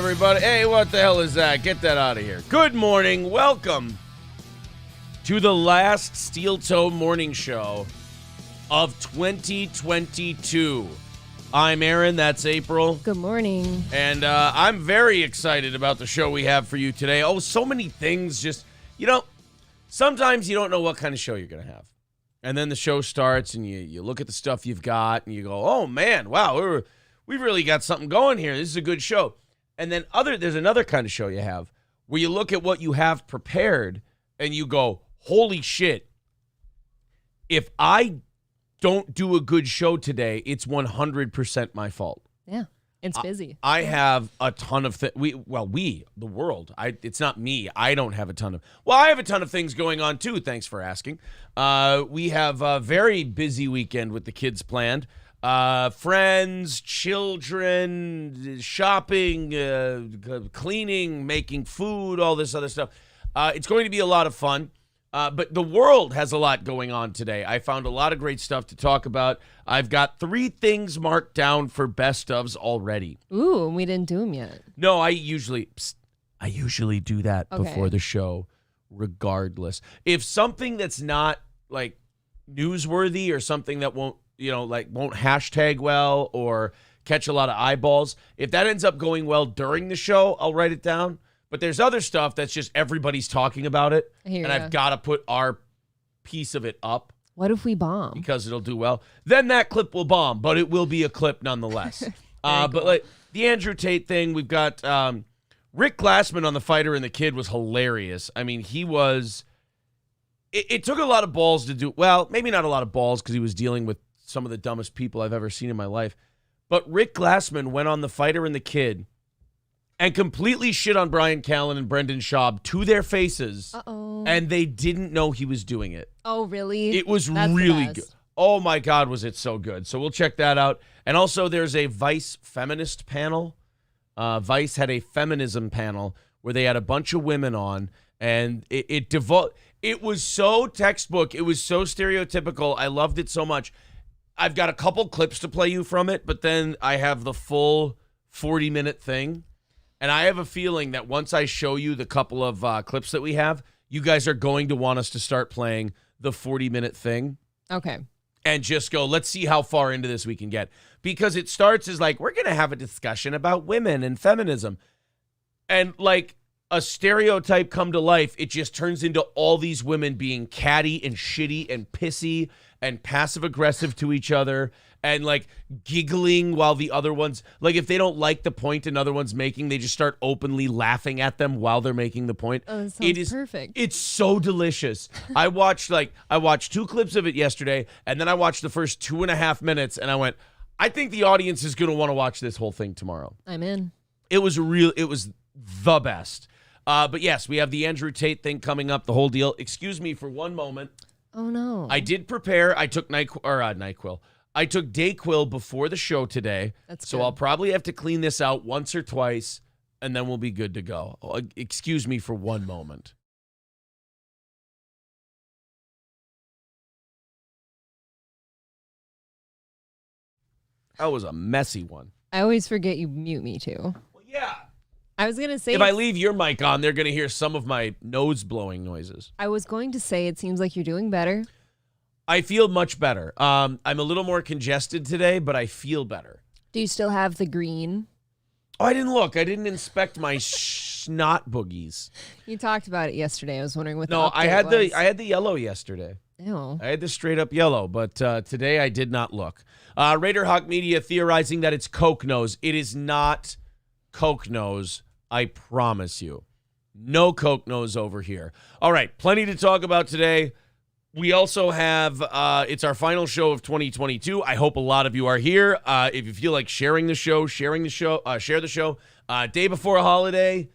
everybody. Hey, what the hell is that? Get that out of here. Good morning. Welcome to the last Steel Toe Morning Show of 2022. I'm Aaron. That's April. Good morning. And I'm very excited about the show we have for you today. Oh, so many things. Just, sometimes you don't know what kind of show you're going to have. And then the show starts and you look at the stuff you've got and you go, oh, man, wow, we've really got something going here. This is a good show. And then there's another kind of show you have where you look at what you have prepared and you go, holy shit, if I don't do a good show today, it's 100% my fault. Yeah, it's busy. I have a ton of things. The world. It's not me. I don't have a ton of. Well, I have a ton of things going on too. Thanks for asking. We have a very busy weekend with the kids planned. Friends, children, shopping, cleaning, making food, all this other stuff. It's going to be a lot of fun. But the world has a lot going on today. I found a lot of great stuff to talk about. I've got 3 things marked down for best ofs already. Ooh, and we didn't do them yet. No, I usually do that before the show, regardless. If something that's not like newsworthy or something that won't hashtag well or catch a lot of eyeballs, if that ends up going well during the show, I'll write it down. But there's other stuff that's just everybody's talking about it, and I've got to put our piece of it up. What if we bomb? Because it'll do well. Then that clip will bomb, but it will be a clip nonetheless. But like the Andrew Tate thing, we've got Rick Glassman on The Fighter and the Kid was hilarious. I mean, he was – it took a lot of balls to do – well, maybe not a lot of balls because he was dealing with some of the dumbest people I've ever seen in my life. But Rick Glassman went on The Fighter and the Kid – and completely shit on Brian Callen and Brendan Schaub to their faces. Uh-oh. And they didn't know he was doing it. Oh, really? It was really good. Oh, my God, was it so good. So we'll check that out. And also there's a Vice feminist panel. Vice had a feminism panel where they had a bunch of women on. And it was so textbook. It was so stereotypical. I loved it so much. I've got a couple clips to play you from it, but then I have the full 40-minute thing. And I have a feeling that once I show you the couple of clips that we have, you guys are going to want us to start playing the 40-minute thing. Okay. And just go, let's see how far into this we can get. Because it starts as like, we're going to have a discussion about women and feminism. And like a stereotype come to life, it just turns into all these women being catty and shitty and pissy and passive-aggressive to each other. And, like, giggling while the other ones, like, if they don't like the point another one's making, they just start openly laughing at them while they're making the point. Oh, that sounds perfect. It's so delicious. I watched 2 clips of it yesterday, and then I watched the first 2.5 minutes, and I went, I think the audience is going to want to watch this whole thing tomorrow. I'm in. It was the best. But, yes, we have the Andrew Tate thing coming up, the whole deal. Excuse me for one moment. Oh, no. I did prepare. I took NyQuil. I took Dayquil before the show today, so I'll probably have to clean this out once or twice, and then we'll be good to go. Excuse me for one moment. That was a messy one. I always forget you mute me, too. Well, yeah. I was going to say... If I leave your mic on, they're going to hear some of my nose-blowing noises. I was going to say it seems like you're doing better. I feel much better. I'm a little more congested today, but I feel better. Do you still have the green? Oh, I didn't look. I didn't inspect my snot boogies. You talked about it yesterday. I was wondering what No, I had the yellow yesterday. Ew. I had the straight up yellow, but today I did not look. Raider Hawk Media theorizing that it's Coke Nose. It is not Coke Nose, I promise you. No Coke Nose over here. All right, plenty to talk about today. We also have, it's our final show of 2022. I hope a lot of you are here. If you feel like sharing the show, share the show. Day before a holiday,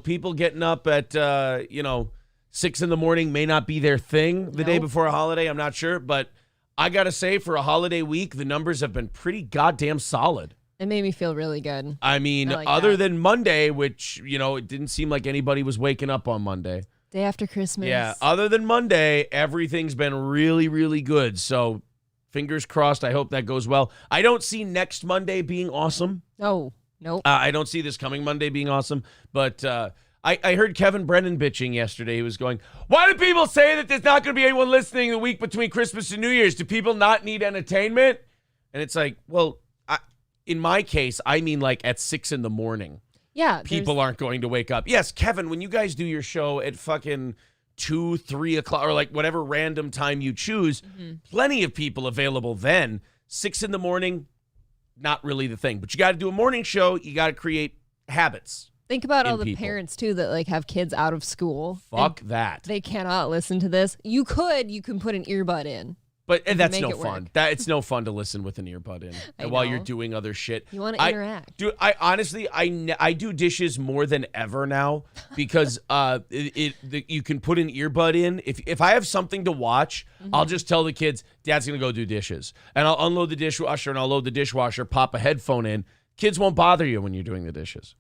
people getting up at, 6 in the morning may not be their thing the day before a holiday. I'm not sure. But I got to say, for a holiday week, the numbers have been pretty goddamn solid. It made me feel really good. I mean, other than Monday, which, it didn't seem like anybody was waking up on Monday. Day after Christmas. Yeah, other than Monday, everything's been really, really good. So fingers crossed. I hope that goes well. I don't see next Monday being awesome. Oh. Nope. I don't see this coming Monday being awesome, but I heard Kevin Brennan bitching yesterday. He was going, why do people say that there's not going to be anyone listening the week between Christmas and New Year's? Do people not need entertainment? And it's like, well, in my case, I mean like at 6 a.m. Yeah. People aren't going to wake up. Yes, Kevin, when you guys do your show at fucking 2, 3 o'clock, or like whatever random time you choose, plenty of people available then. 6 a.m, not really the thing. But you got to do a morning show. You got to create habits. Think about all the people. parents, too, that like have kids out of school. Fuck that. They cannot listen to this. You can put an earbud in. But that's no make it fun. work. It's no fun to listen with an earbud in and while you're doing other shit. You want to interact. Dude, I honestly, I do dishes more than ever now because you can put an earbud in. If I have something to watch, I'll just tell the kids, Dad's going to go do dishes. And I'll unload the dishwasher and I'll load the dishwasher, pop a headphone in. Kids won't bother you when you're doing the dishes.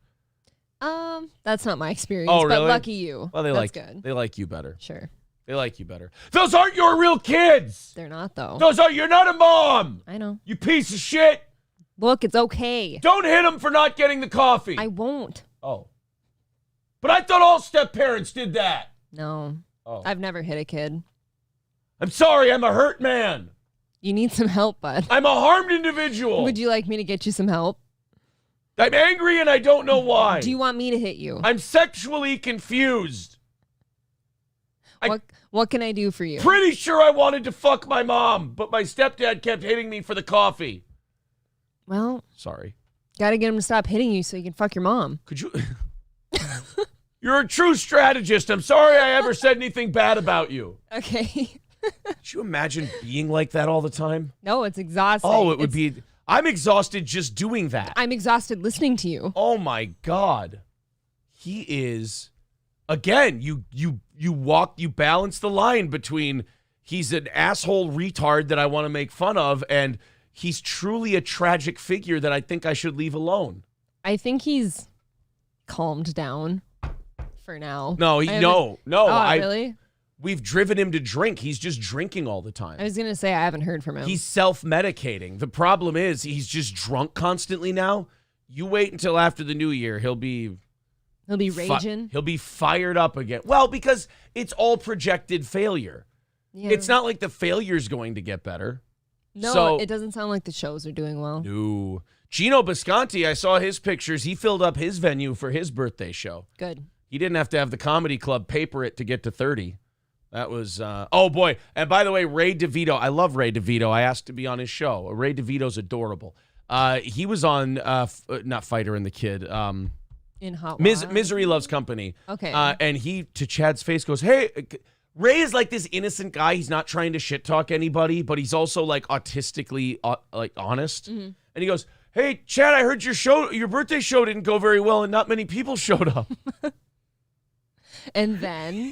That's not my experience, Oh, really? but lucky you. Well, That's good. They like you better. Sure. They like you better. Those aren't your real kids. They're not, though. You're not a mom. I know. You piece of shit. Look, it's okay. Don't hit them for not getting the coffee. I won't. Oh. But I thought all step-parents did that. No. Oh. I've never hit a kid. I'm sorry, I'm a hurt man. You need some help, bud. I'm a harmed individual. Would you like me to get you some help? I'm angry and I don't know why. Do you want me to hit you? I'm sexually confused. What can I do for you? Pretty sure I wanted to fuck my mom, but my stepdad kept hitting me for the coffee. Well, sorry. Gotta get him to stop hitting you so you can fuck your mom. Could you... You're a true strategist. I'm sorry I ever said anything bad about you. Okay. Could you imagine being like that all the time? No, it's exhausting. Oh, it would be... I'm exhausted just doing that. I'm exhausted listening to you. Oh, my God. He is... Again, you balance the line between he's an asshole retard that I want to make fun of and he's truly a tragic figure that I think I should leave alone. I think he's calmed down for now. No, no. Oh, really? We've driven him to drink. He's just drinking all the time. I was going to say I haven't heard from him. He's self-medicating. The problem is he's just drunk constantly now. You wait until after the new year. He'll be raging. He'll be fired up again. Well, because it's all projected failure. Yeah. It's not like the failure's going to get better. No, so, it doesn't sound like the shows are doing well. No. Gino Bisconti, I saw his pictures. He filled up his venue for his birthday show. Good. He didn't have to have the comedy club paper it to get to 30. That was, oh boy. And by the way, Ray DeVito, I love Ray DeVito. I asked to be on his show. Ray DeVito's adorable. He was on, not Fighter and the Kid, in Hot Misery Loves Company. Okay. And he, to Chad's face, goes, hey, Ray is like this innocent guy. He's not trying to shit talk anybody, but he's also like autistically like honest. Mm-hmm. And he goes, hey, Chad, I heard your birthday show didn't go very well and not many people showed up. And then?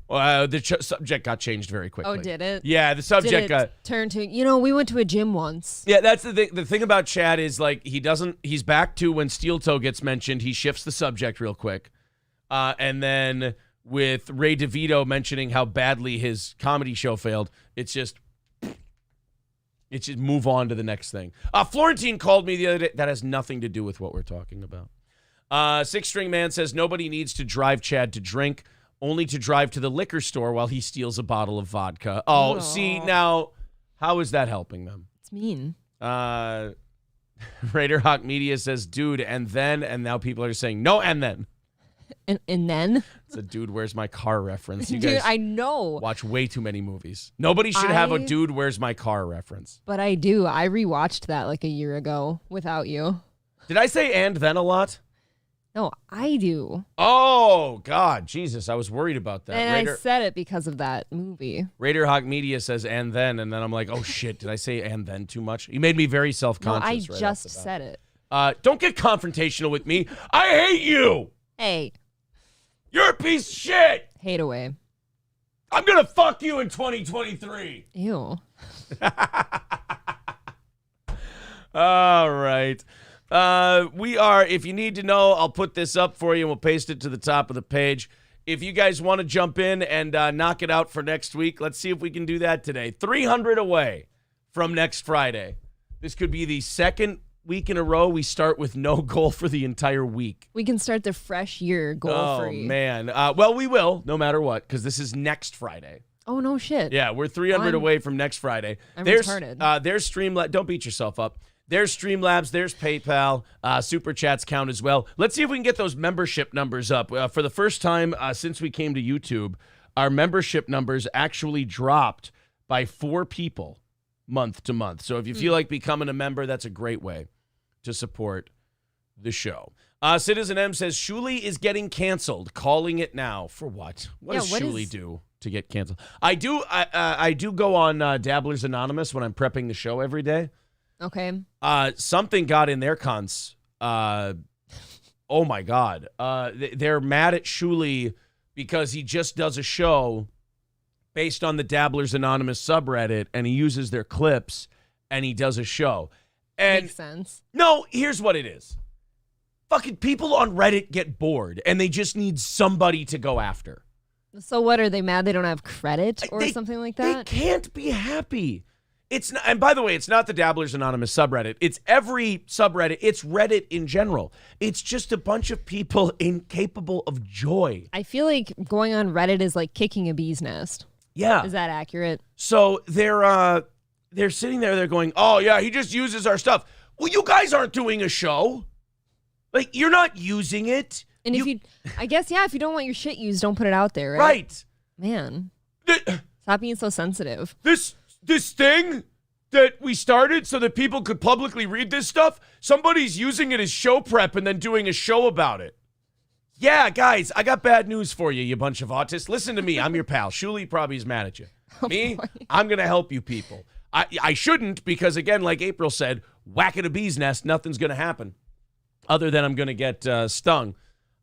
The subject got changed very quickly. Oh, did it? Yeah, the subject got turned to, we went to a gym once. Yeah, that's the thing. The thing about Chad is like he's back to when Steel Toe gets mentioned, he shifts the subject real quick. And then with Ray DeVito mentioning how badly his comedy show failed, it's just move on to the next thing. Florentine called me the other day. That has nothing to do with what we're talking about. Six String Man says nobody needs to drive Chad to drink. Only to drive to the liquor store while he steals a bottle of vodka. Oh, see, now, how is that helping them? It's mean. Raider Hawk Media says, dude, and now people are saying, no, and then. And then? It's a dude, where's my car reference. You dude, guys I know. watch way too many movies. Nobody should have a dude, where's my car reference. But I do. I rewatched that like a year ago without you. Did I say and then a lot? No, I do. Oh, God, Jesus, I was worried about that. And I said it because of that movie. Raider Hawk Media says and then I'm like, oh, shit, did I say and then too much? You made me very self-conscious. No, I just said it. Don't get confrontational with me. I hate you. Hey. You're a piece of shit. Hate away. I'm going to fuck you in 2023. Ew. All right. We are, if you need to know, I'll put this up for you and we'll paste it to the top of the page. If you guys want to jump in and knock it out for next week, let's see if we can do that today. 300 away from next Friday. This could be the second week in a row we start with no goal for the entire week. We can start the fresh year goal-free. Oh, man. Well, we will, no matter what, because this is next Friday. Oh, no shit. Yeah, we're 300 away from next Friday. I'm retarded. There's Streamlabs. Don't beat yourself up. There's Streamlabs. There's PayPal. Super Chats count as well. Let's see if we can get those membership numbers up. For the first time since we came to YouTube, our membership numbers actually dropped by 4 people month to month. So if you feel like becoming a member, that's a great way to support the show. Citizen M says, Shuli is getting canceled. Calling it now. For what? What does Shuli do to get canceled? I do go on Dabblers Anonymous when I'm prepping the show every day. Okay. Something got in their cunts. Oh, my God. They're mad at Shuli because he just does a show based on the Dabblers Anonymous subreddit, and he uses their clips, and he does a show. And makes sense. No, here's what it is. Fucking people on Reddit get bored, and they just need somebody to go after. So what, are they mad they don't have credit or something like that? They can't be happy. It's not, and by the way, it's not the Dabblers Anonymous subreddit. It's every subreddit. It's Reddit in general. It's just a bunch of people incapable of joy. I feel like going on Reddit is like kicking a bee's nest. Yeah. Is that accurate? So they're sitting there, they're going, oh, yeah, he just uses our stuff. Well, you guys aren't doing a show. Like, you're not using it. And if you don't want your shit used, don't put it out there, right? Right. Man. Stop being so sensitive. This thing that we started so that people could publicly read this stuff, somebody's using it as show prep and then doing a show about it. Yeah, guys, I got bad news for you, you bunch of autists. Listen to me. I'm your pal. Shuli probably is mad at you. Me, I'm going to help you people. I shouldn't because, again, like April said, whack at a bee's nest, nothing's going to happen other than I'm going to get stung.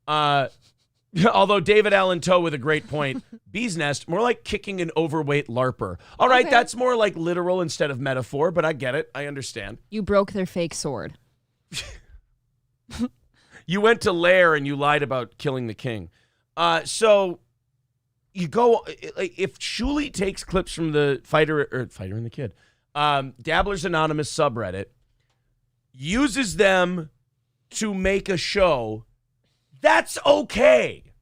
Although David Allen Toe with a great point, bee's nest, more like kicking an overweight LARPer. All right, that's more like literal instead of metaphor, but I get it. I understand. You broke their fake sword. You went to Lair and you lied about killing the king. So you go, if Shuli takes clips from the Fighter and the Kid, Dabblers Anonymous subreddit, uses them to make a show, that's okay.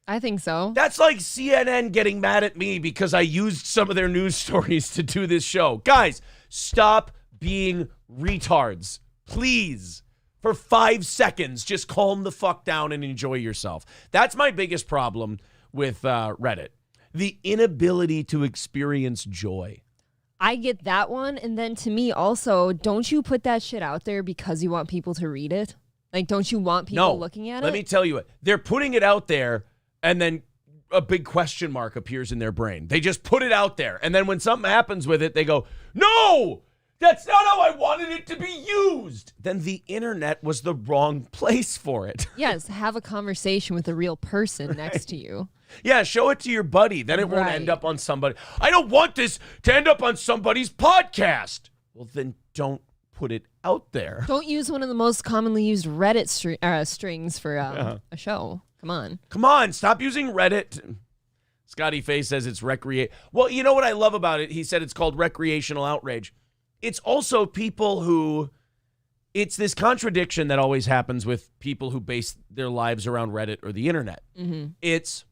I think so. That's like CNN getting mad at me because I used some of their news stories to do this show. Guys, stop being retards. Please. For 5 seconds, just calm the fuck down and enjoy yourself. That's my biggest problem with Reddit. The inability to experience joy. I get that one. And then to me also, don't you put that shit out there because you want people to read it? Like, don't you want people looking at it? Let me tell you what. They're putting it out there, and then a big question mark appears in their brain. They just put it out there. And then when something happens with it, they go, no, that's not how I wanted it to be used. Then the internet was the wrong place for it. Yes, have a conversation with a real person next to you. Yeah, show it to your buddy. Then it won't end up on somebody. I don't want this to end up on somebody's podcast. Well, then don't put it out there. Don't use one of the most commonly used Reddit strings for a show. Come on, stop using Reddit. Scotty Faye says it's Well, you know what I love about it? He said it's called recreational outrage. It's also people who, it's this contradiction that always happens with people who base their lives around Reddit or the internet. Mm-hmm. It's,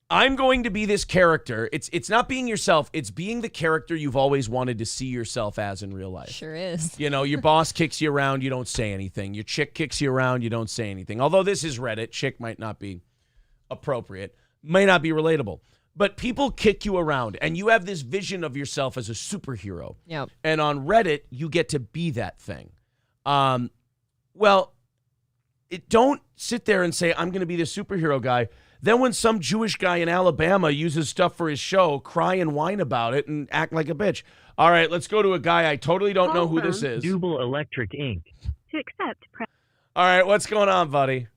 I'm going to be this character. It's not being yourself. It's being the character you've always wanted to see yourself as in real life. Sure is. You know, your boss kicks you around, you don't say anything. Your chick kicks you around, you don't say anything. Although this is Reddit, chick might not be appropriate, may not be relatable. But people kick you around, and you have this vision of yourself as a superhero. Yep. And on Reddit, you get to be that thing. Don't sit there and say, I'm going to be the superhero guy. Then when some Jewish guy in Alabama uses stuff for his show, cry and whine about it and act like a bitch. All right, let's go to a guy I totally don't know who this is. Double Electric Inc. To accept, press. All right, what's going on, buddy?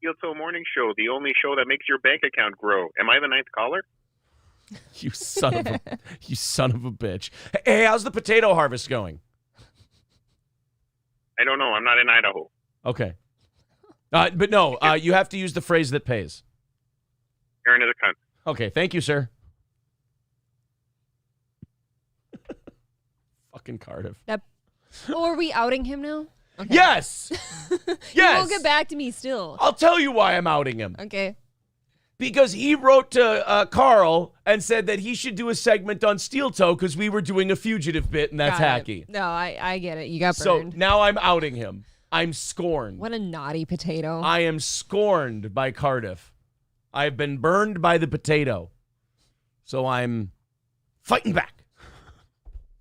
Yoto Morning Show, the only show that makes your bank account grow. Am I the ninth caller? You son of a bitch. Hey, how's the potato harvest going? I don't know. I'm not in Idaho. Okay. But no, you have to use the phrase that pays. Aaron is a cunt. Okay, thank you, sir. Fucking Cardiff. That Oh, are we outing him now? Okay. Yes. Yes. You won't get back to me still. I'll tell you why I'm outing him. Okay. Because he wrote to Carl and said that he should do a segment on Steel Toe because we were doing a fugitive bit, and that's hacky. No, I get it. You got So burned. now I'm outing him. I'm scorned. What a naughty potato. I am scorned by Cardiff. I've been burned by the potato. So I'm fighting back.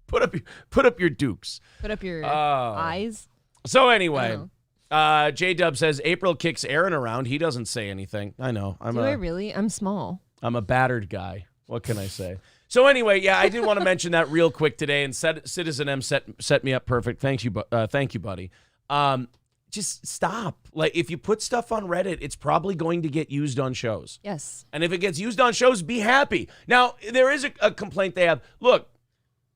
Put up your dukes. Put up your eyes. So anyway, J-Dub says April kicks Aaron around. He doesn't say anything. I know. Do I really? I'm small. I'm a battered guy. What can I say? So anyway, yeah, I did want to mention that real quick today, and Citizen M set me up perfect. Thank you, buddy. Just stop. Like, if you put stuff on Reddit, it's probably going to get used on shows. Yes. And if it gets used on shows, be happy. Now, there is a complaint they have. Look,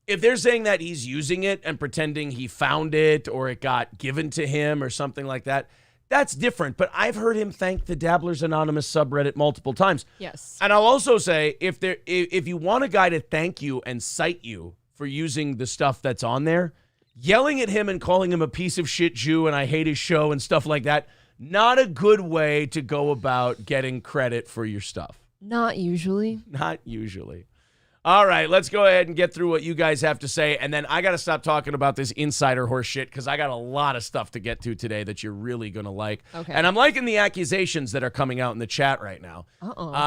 if they're saying that he's using it and pretending he found it or it got given to him or something like that, that's different. But I've heard him thank the Dabblers Anonymous subreddit multiple times. Yes. And I'll also say, if you want a guy to thank you and cite you for using the stuff that's on there, yelling at him and calling him a piece of shit Jew and I hate his show and stuff like that, not a good way to go about getting credit for your stuff. Not usually. Not usually. All right, let's go ahead and get through what you guys have to say, and then I got to stop talking about this insider horse shit because I got a lot of stuff to get to today that you're really going to like. Okay. And I'm liking the accusations that are coming out in the chat right now.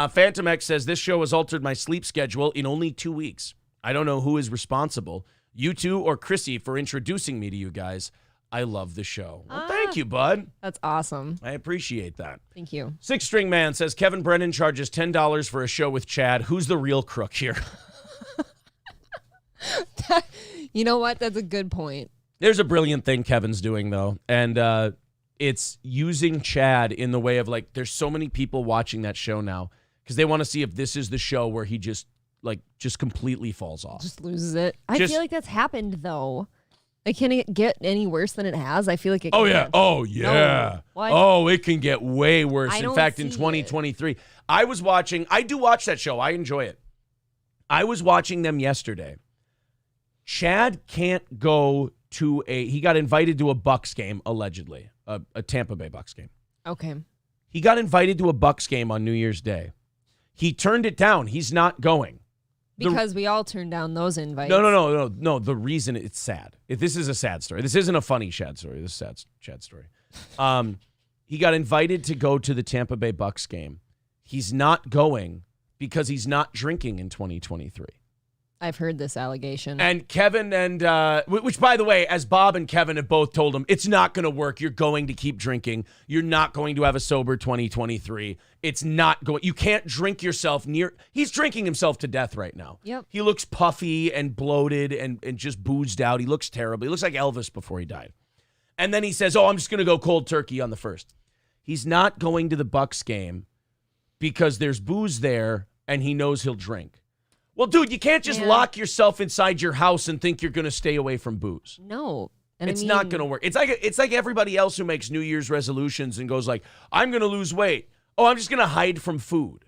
Phantom X says, this show has altered my sleep schedule in only 2 weeks. I don't know who is responsible, you two or Chrissy, for introducing me to you guys. I love the show. Well, thank you, bud. That's awesome. I appreciate that. Thank you. Six String Man says, Kevin Brennan charges $10 for a show with Chad. Who's the real crook here? You know what? That's a good point. There's a brilliant thing Kevin's doing, though, and it's using Chad in the way of, like, there's so many people watching that show now because they want to see if this is the show where he just completely falls off. Just loses it. I feel like that's happened, though. Like, can it get any worse than it has? I feel like it can. Oh, yeah. No. What? Oh, it can get way worse. I In don't fact, in see 2023, I do watch that show. I enjoy it. I was watching them yesterday. Chad can't go to he got invited to a Bucks game, allegedly, a Tampa Bay Bucks game. Okay. He got invited to a Bucks game on New Year's Day. He turned it down. He's not going. Because we all turned down those invites. No. The reason it's sad. This is a sad story. This isn't a funny Chad story. This is a sad Chad story. He got invited to go to the Tampa Bay Bucks game. He's not going because he's not drinking in 2023. I've heard this allegation. And Kevin which, by the way, as Bob and Kevin have both told him, it's not going to work. You're going to keep drinking. You're not going to have a sober 2023. It's not going. You can't drink yourself near. He's drinking himself to death right now. Yep. He looks puffy and bloated and just boozed out. He looks terrible. He looks like Elvis before he died. And then he says, I'm just going to go cold turkey on the first. He's not going to the Bucks game because there's booze there and he knows he'll drink. Well, dude, you can't just lock yourself inside your house and think you're going to stay away from booze. No. And it's not going to work. It's like everybody else who makes New Year's resolutions and goes like, I'm going to lose weight. Oh, I'm just going to hide from food.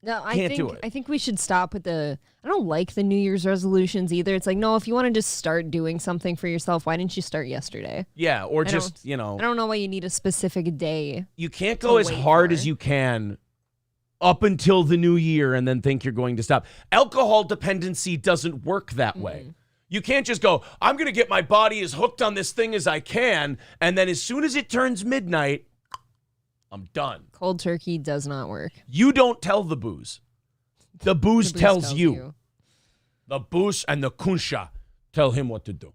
No, do it. I think we should stop with I don't like the New Year's resolutions either. It's like, no, if you want to just start doing something for yourself, why didn't you start yesterday? Yeah, or I don't know why you need a specific day. You can't go as hard as you can up until the new year and then think you're going to stop. Alcohol dependency doesn't work that way. You can't just go, I'm going to get my body as hooked on this thing as I can, and then as soon as it turns midnight, I'm done. Cold turkey does not work. You don't tell the booze. The booze tells you. The booze and the kunsha tell him what to do.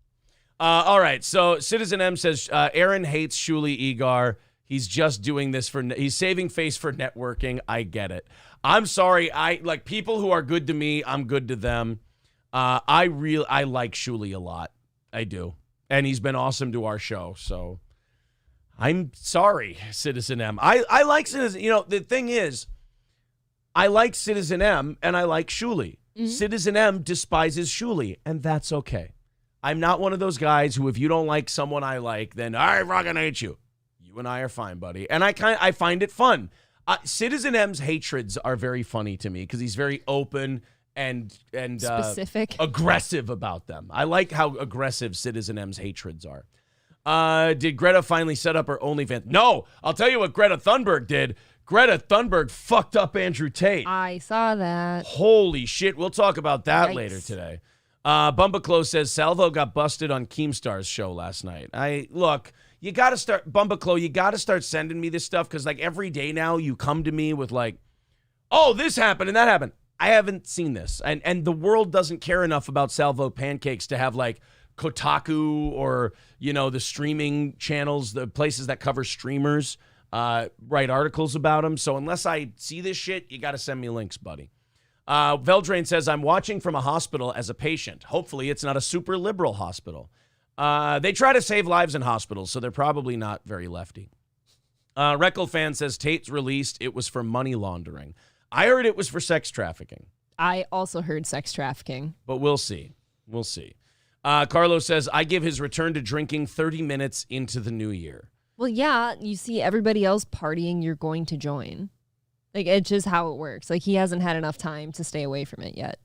All right, so Citizen M says, Aaron hates Shuli Egar. He's just doing this he's saving face for networking. I get it. I'm sorry. I like people who are good to me. I'm good to them. I like Shuli a lot. I do. And he's been awesome to our show. So I'm sorry, Citizen M. I like Citizen. The thing is, I like Citizen M and I like Shuli. Mm-hmm. Citizen M despises Shuli, and that's okay. I'm not one of those guys who, if you don't like someone I like, then I fucking hate you. You and I are fine, buddy. And I find it fun. Citizen M's hatreds are very funny to me because he's very open and specific, aggressive about them. I like how aggressive Citizen M's hatreds are. Did Greta finally set up her OnlyFans? No, I'll tell you what Greta Thunberg did. Greta Thunberg fucked up Andrew Tate. I saw that. Holy shit. We'll talk about that later Yikes. today. Bumbaclo says Salvo got busted on Keemstar's show last night. You got to start, Bumbaclo, you got to start sending me this stuff because, like, every day now you come to me with, like, oh, this happened and that happened. I haven't seen this. And the world doesn't care enough about Salvo pancakes to have, like, Kotaku or, the streaming channels, the places that cover streamers, write articles about them. So unless I see this shit, you got to send me links, buddy. Veldrain says, I'm watching from a hospital as a patient. Hopefully it's not a super liberal hospital. They try to save lives in hospitals, so they're probably not very lefty. Reckle fan says, Tate's released. It was for money laundering. I heard it was for sex trafficking. I also heard sex trafficking. But we'll see. We'll see. Carlos says, I give his return to drinking 30 minutes into the new year. Well, yeah, you see everybody else partying, you're going to join. Like, it's just how it works. Like, he hasn't had enough time to stay away from it yet.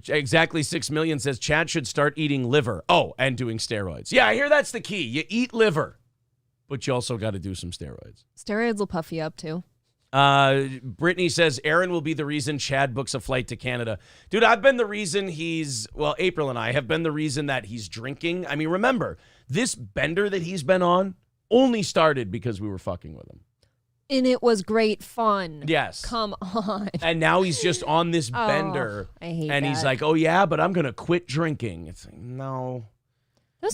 Exactly 6 million says Chad should start eating liver. Oh, and doing steroids. Yeah, I hear that's the key. You eat liver, but you also got to do some steroids. Steroids will puff you up, too. Brittany says Aaron will be the reason Chad books a flight to Canada. Dude, I've been the reason April and I have been the reason that he's drinking. I mean, remember, this bender that he's been on only started because we were fucking with him. And it was great fun. Yes. Come on. And now he's just on this bender. I hate and that. he's like, oh yeah, but I'm going to quit drinking. It's like, no.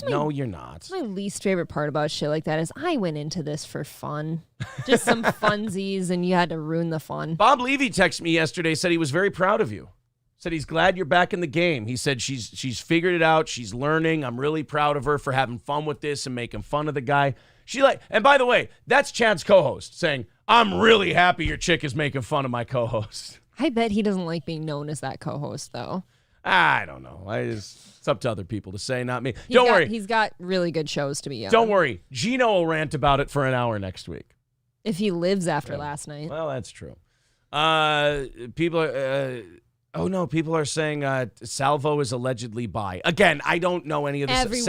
No, you're not. My least favorite part about shit like that is I went into this for fun. Just some funsies, and you had to ruin the fun. Bob Levy texted me yesterday, said he was very proud of you. Said he's glad you're back in the game. He said she's figured it out. She's learning. I'm really proud of her for having fun with this and making fun of the guy. And by the way, that's Chad's co-host saying, I'm really happy your chick is making fun of my co-host. I bet he doesn't like being known as that co-host, though. I don't know. It's up to other people to say, not me. Don't worry. He's got really good shows to be on. Don't worry. Gino will rant about it for an hour next week. If he lives after last night. Well, that's true. People are saying Salvo is allegedly bi. Again, I don't know any of this.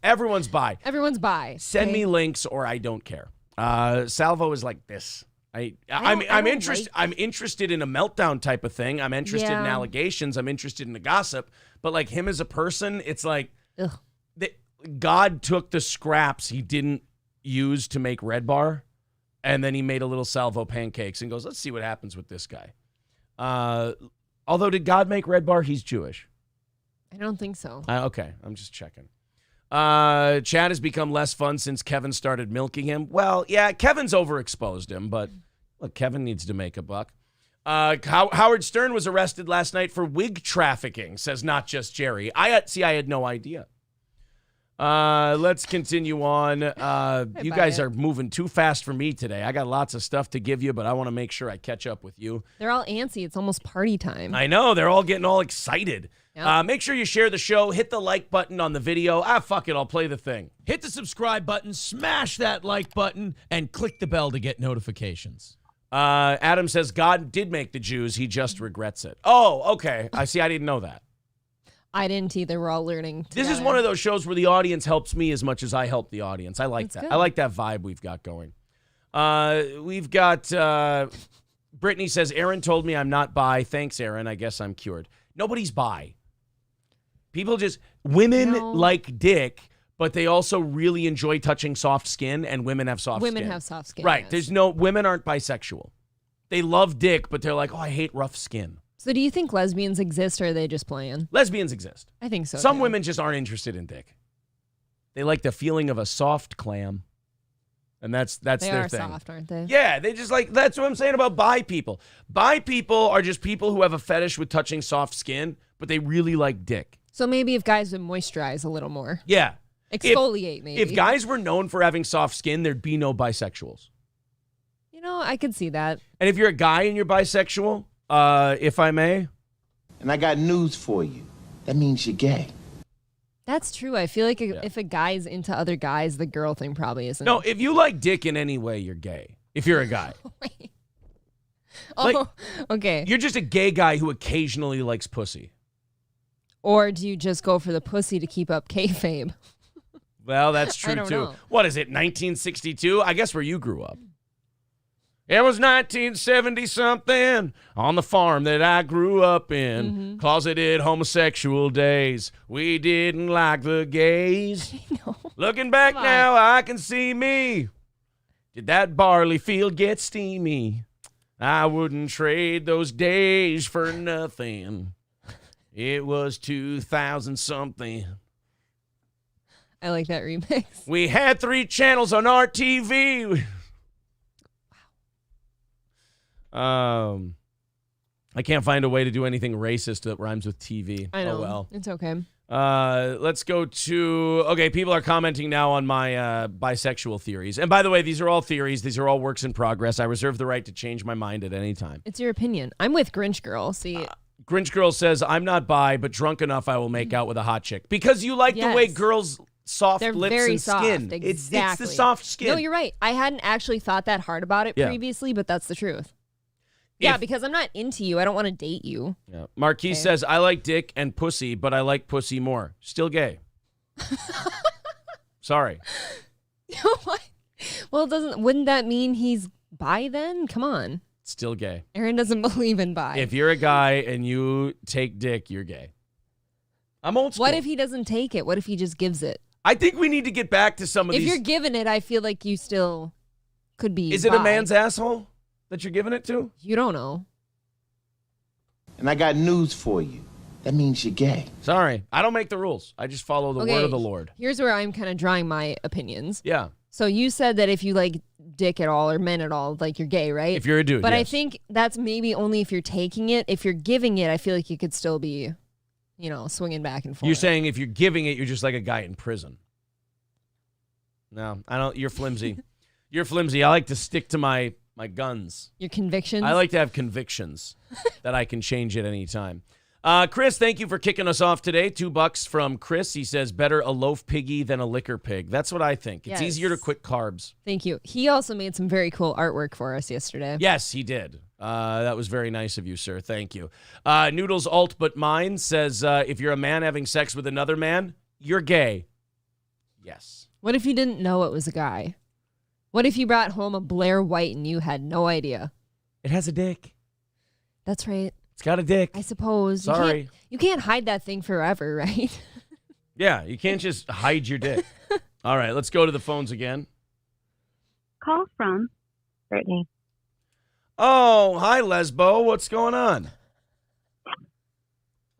Everyone's bi. Everyone's bi. Send me links or I don't care. Salvo is like this. I'm interested. I'm interested in a meltdown type of thing. I'm interested in allegations. I'm interested in the gossip. But like him as a person, it's like God took the scraps he didn't use to make Red Bar, and then he made a little Salvo pancakes and goes, let's see what happens with this guy. Although, did God make Red Bar? He's Jewish. I don't think so. Okay, I'm just checking. Chad has become less fun since Kevin started milking him. Well, yeah, Kevin's overexposed him, but look, Kevin needs to make a buck. Howard Stern was arrested last night for wig trafficking, says Not Just Jerry. I had no idea. Let's continue on. You guys are moving too fast for me today. I got lots of stuff to give you, but I want to make sure I catch up with you. They're all antsy. It's almost party time. I know. They're all getting all excited. Yep. Make sure you share the show. Hit the like button on the video. Fuck it. I'll play the thing. Hit the subscribe button, smash that like button, and click the bell to get notifications. Adam says God did make the Jews. He just regrets it. Oh, okay. I didn't know that. I didn't either. We're all learning together. This is one of those shows where the audience helps me as much as I help the audience. I like that. Good. I like that vibe we've got going. We've got Brittany says, Aaron told me I'm not bi. Thanks, Aaron. I guess I'm cured. Nobody's bi. People women like dick, but they also really enjoy touching soft skin, and women have soft skin. Women have soft skin. Right. Yes. Women aren't bisexual. They love dick, but they're like, oh, I hate rough skin. So do you think lesbians exist, or are they just playing? Lesbians exist. I think so. Some women just aren't interested in dick. They like the feeling of a soft clam. And that's their thing. They are soft, aren't they? Yeah, they just like, that's what I'm saying about bi people. Bi people are just people who have a fetish with touching soft skin, but they really like dick. So maybe if guys would moisturize a little more. Yeah. Exfoliate, maybe. If guys were known for having soft skin, there'd be no bisexuals. You know, I could see that. And if you're a guy and you're bisexual, if I may. And I got news for you. That means you're gay. That's true. I feel like if a guy's into other guys, the girl thing probably isn't. No, if you like dick in any way, you're gay. If you're a guy. Oh, okay. You're just a gay guy who occasionally likes pussy. Or do you just go for the pussy to keep up kayfabe? Well, that's true, I don't too. know. What is it, 1962? I guess where you grew up. It was 1970-something on the farm that I grew up in. Mm-hmm. Closeted homosexual days. We didn't like the gays. No. Looking back now, I can see me. Did that barley field get steamy? I wouldn't trade those days for nothing. It was 2000-something. I like that remix. We had 3 channels on our TV. I can't find a way to do anything racist that rhymes with TV. I know. Oh, well. It's okay. Let's go to... Okay, people are commenting now on my bisexual theories. And by the way, these are all theories. These are all works in progress. I reserve the right to change my mind at any time. It's your opinion. I'm with Grinch Girl. See... Grinch Girl says, I'm not bi, but drunk enough I will make out with a hot chick. Because you like the way girls... soft They're lips very and soft. skin. Exactly. It's the soft skin. No, you're right. I hadn't actually thought that hard about it previously, but that's the truth. Yeah, because I'm not into you. I don't want to date you. Yeah. Marquis says, I like dick and pussy, but I like pussy more. Still gay. Sorry. What? Well, wouldn't that mean he's bi then? Come on. Still gay. Aaron doesn't believe in bi. If you're a guy and you take dick, you're gay. I'm old school. What if he doesn't take it? What if he just gives it? I think we need to get back to some of these. If you're giving it, I feel like you still could be Is it bi. a man's asshole that you're giving it to? You don't know. And I got news for you. That means you're gay. Sorry. I don't make the rules. I just follow the word of the Lord. Here's where I'm kind of drawing my opinions. Yeah. So you said that if you like dick at all or men at all, like you're gay, right? If you're a dude, But I yes. think that's maybe only if you're taking it. If you're giving it, I feel like you could still be, swinging back and forth. You're saying if you're giving it, you're just like a guy in prison. No, I don't. You're flimsy. You're flimsy. I like to stick to my guns. Your convictions? I like to have convictions that I can change at any time. Chris, thank you for kicking us off today. $2 from Chris. He says, better a loaf piggy than a liquor pig. That's what I think. It's easier to quit carbs. Thank you. He also made some very cool artwork for us yesterday. Yes, he did. That was very nice of you, sir. Thank you. Noodles Alt But Mine says, if you're a man having sex with another man, you're gay. Yes. What if you didn't know it was a guy? What if you brought home a Blair White and you had no idea? It has a dick. That's right. It's got a dick. I suppose. Sorry. You can't hide that thing forever, right? Yeah, you can't just hide your dick. All right, let's go to the phones again. Call from Brittany. Oh, hi, Lesbo. What's going on?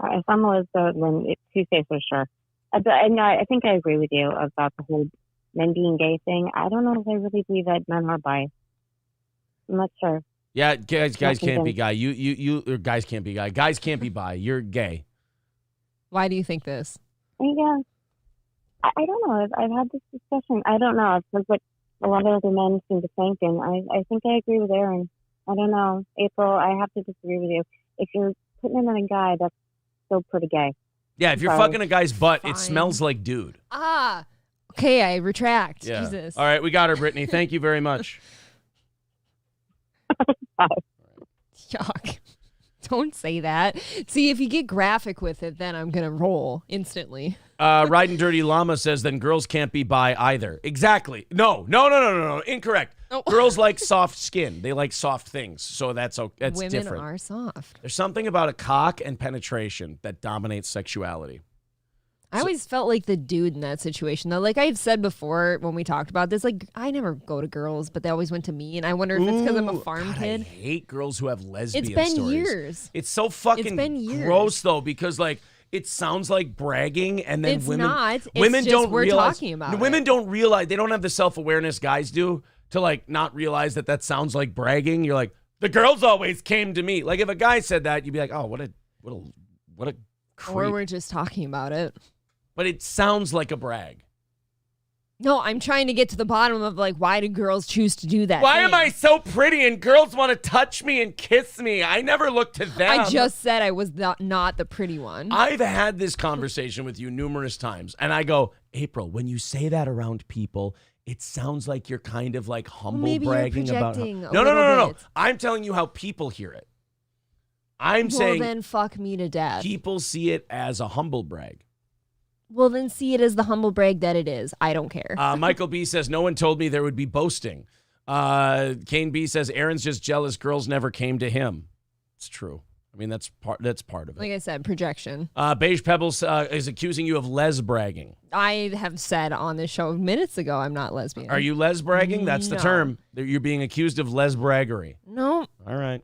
If I'm Elizabeth, then it's Tuesday for sure. No, I think I agree with you about the whole men being gay thing. I don't know if I really believe that men are bi. I'm not sure. Yeah, guys can't be guy. You or guys can't be guy. Guys can't be bi. You're gay. Why do you think this? Yeah, I don't know. I've had this discussion. I don't know. It's like what a lot of other men seem to think, and I think I agree with Aaron. I don't know. April, I have to disagree with you. If you're putting him in a guy, that's still pretty gay. Yeah, if you're Sorry. fucking a guy's butt, Fine. it smells like dude. Ah, okay, I retract. Yeah. Jesus. All right, we got her, Brittany. Thank you very much. Yuck. Don't say that. See, if you get graphic with it, then I'm going to roll instantly. Riding Dirty Llama says then girls can't be bi either. Exactly. No. Incorrect. Oh. Girls like soft skin. They like soft things. So that's Women different. are soft. There's something about a cock and penetration that dominates sexuality. I always felt like the dude in that situation, though. Like I've said before when we talked about this, like I never go to girls, but they always went to me, and I wonder if it's because I'm a farm God, kid. I hate girls who have lesbian It's been stories. years. It's so fucking It's been years. gross, though, because like it sounds like bragging, and then It's women not. It's women just don't we're realize. talking about women it. don't realize. They don't have the self-awareness guys do to like not realize that sounds like bragging. You're like, the girls always came to me. Like if a guy said that, you'd be like, oh, what a creep. Or we're just talking about it. But it sounds like a brag. No, I'm trying to get to the bottom of like, why do girls choose to do that? Why thing? am I so pretty and girls want to touch me and kiss me? I never look to them. I just said I was not the pretty one. I've had this conversation with you numerous times, and I go, April, when you say that around people, It sounds like you're kind of like humble maybe you're bragging about. projecting a No. little bit. I'm telling you how people hear it. I'm Well, saying then fuck me to death. people see it as a humble brag. Well, then see it as the humble brag that it is. I don't care. Michael B says, no one told me there would be boasting. Kane B says, Aaron's just jealous girls never came to him. It's true. I mean, that's part of it. Like I said, projection. Beige Pebbles is accusing you of les bragging. I have said on this show minutes ago I'm not lesbian. Are you les bragging? That's the No. term. You're being accused of les braggery. No. All right.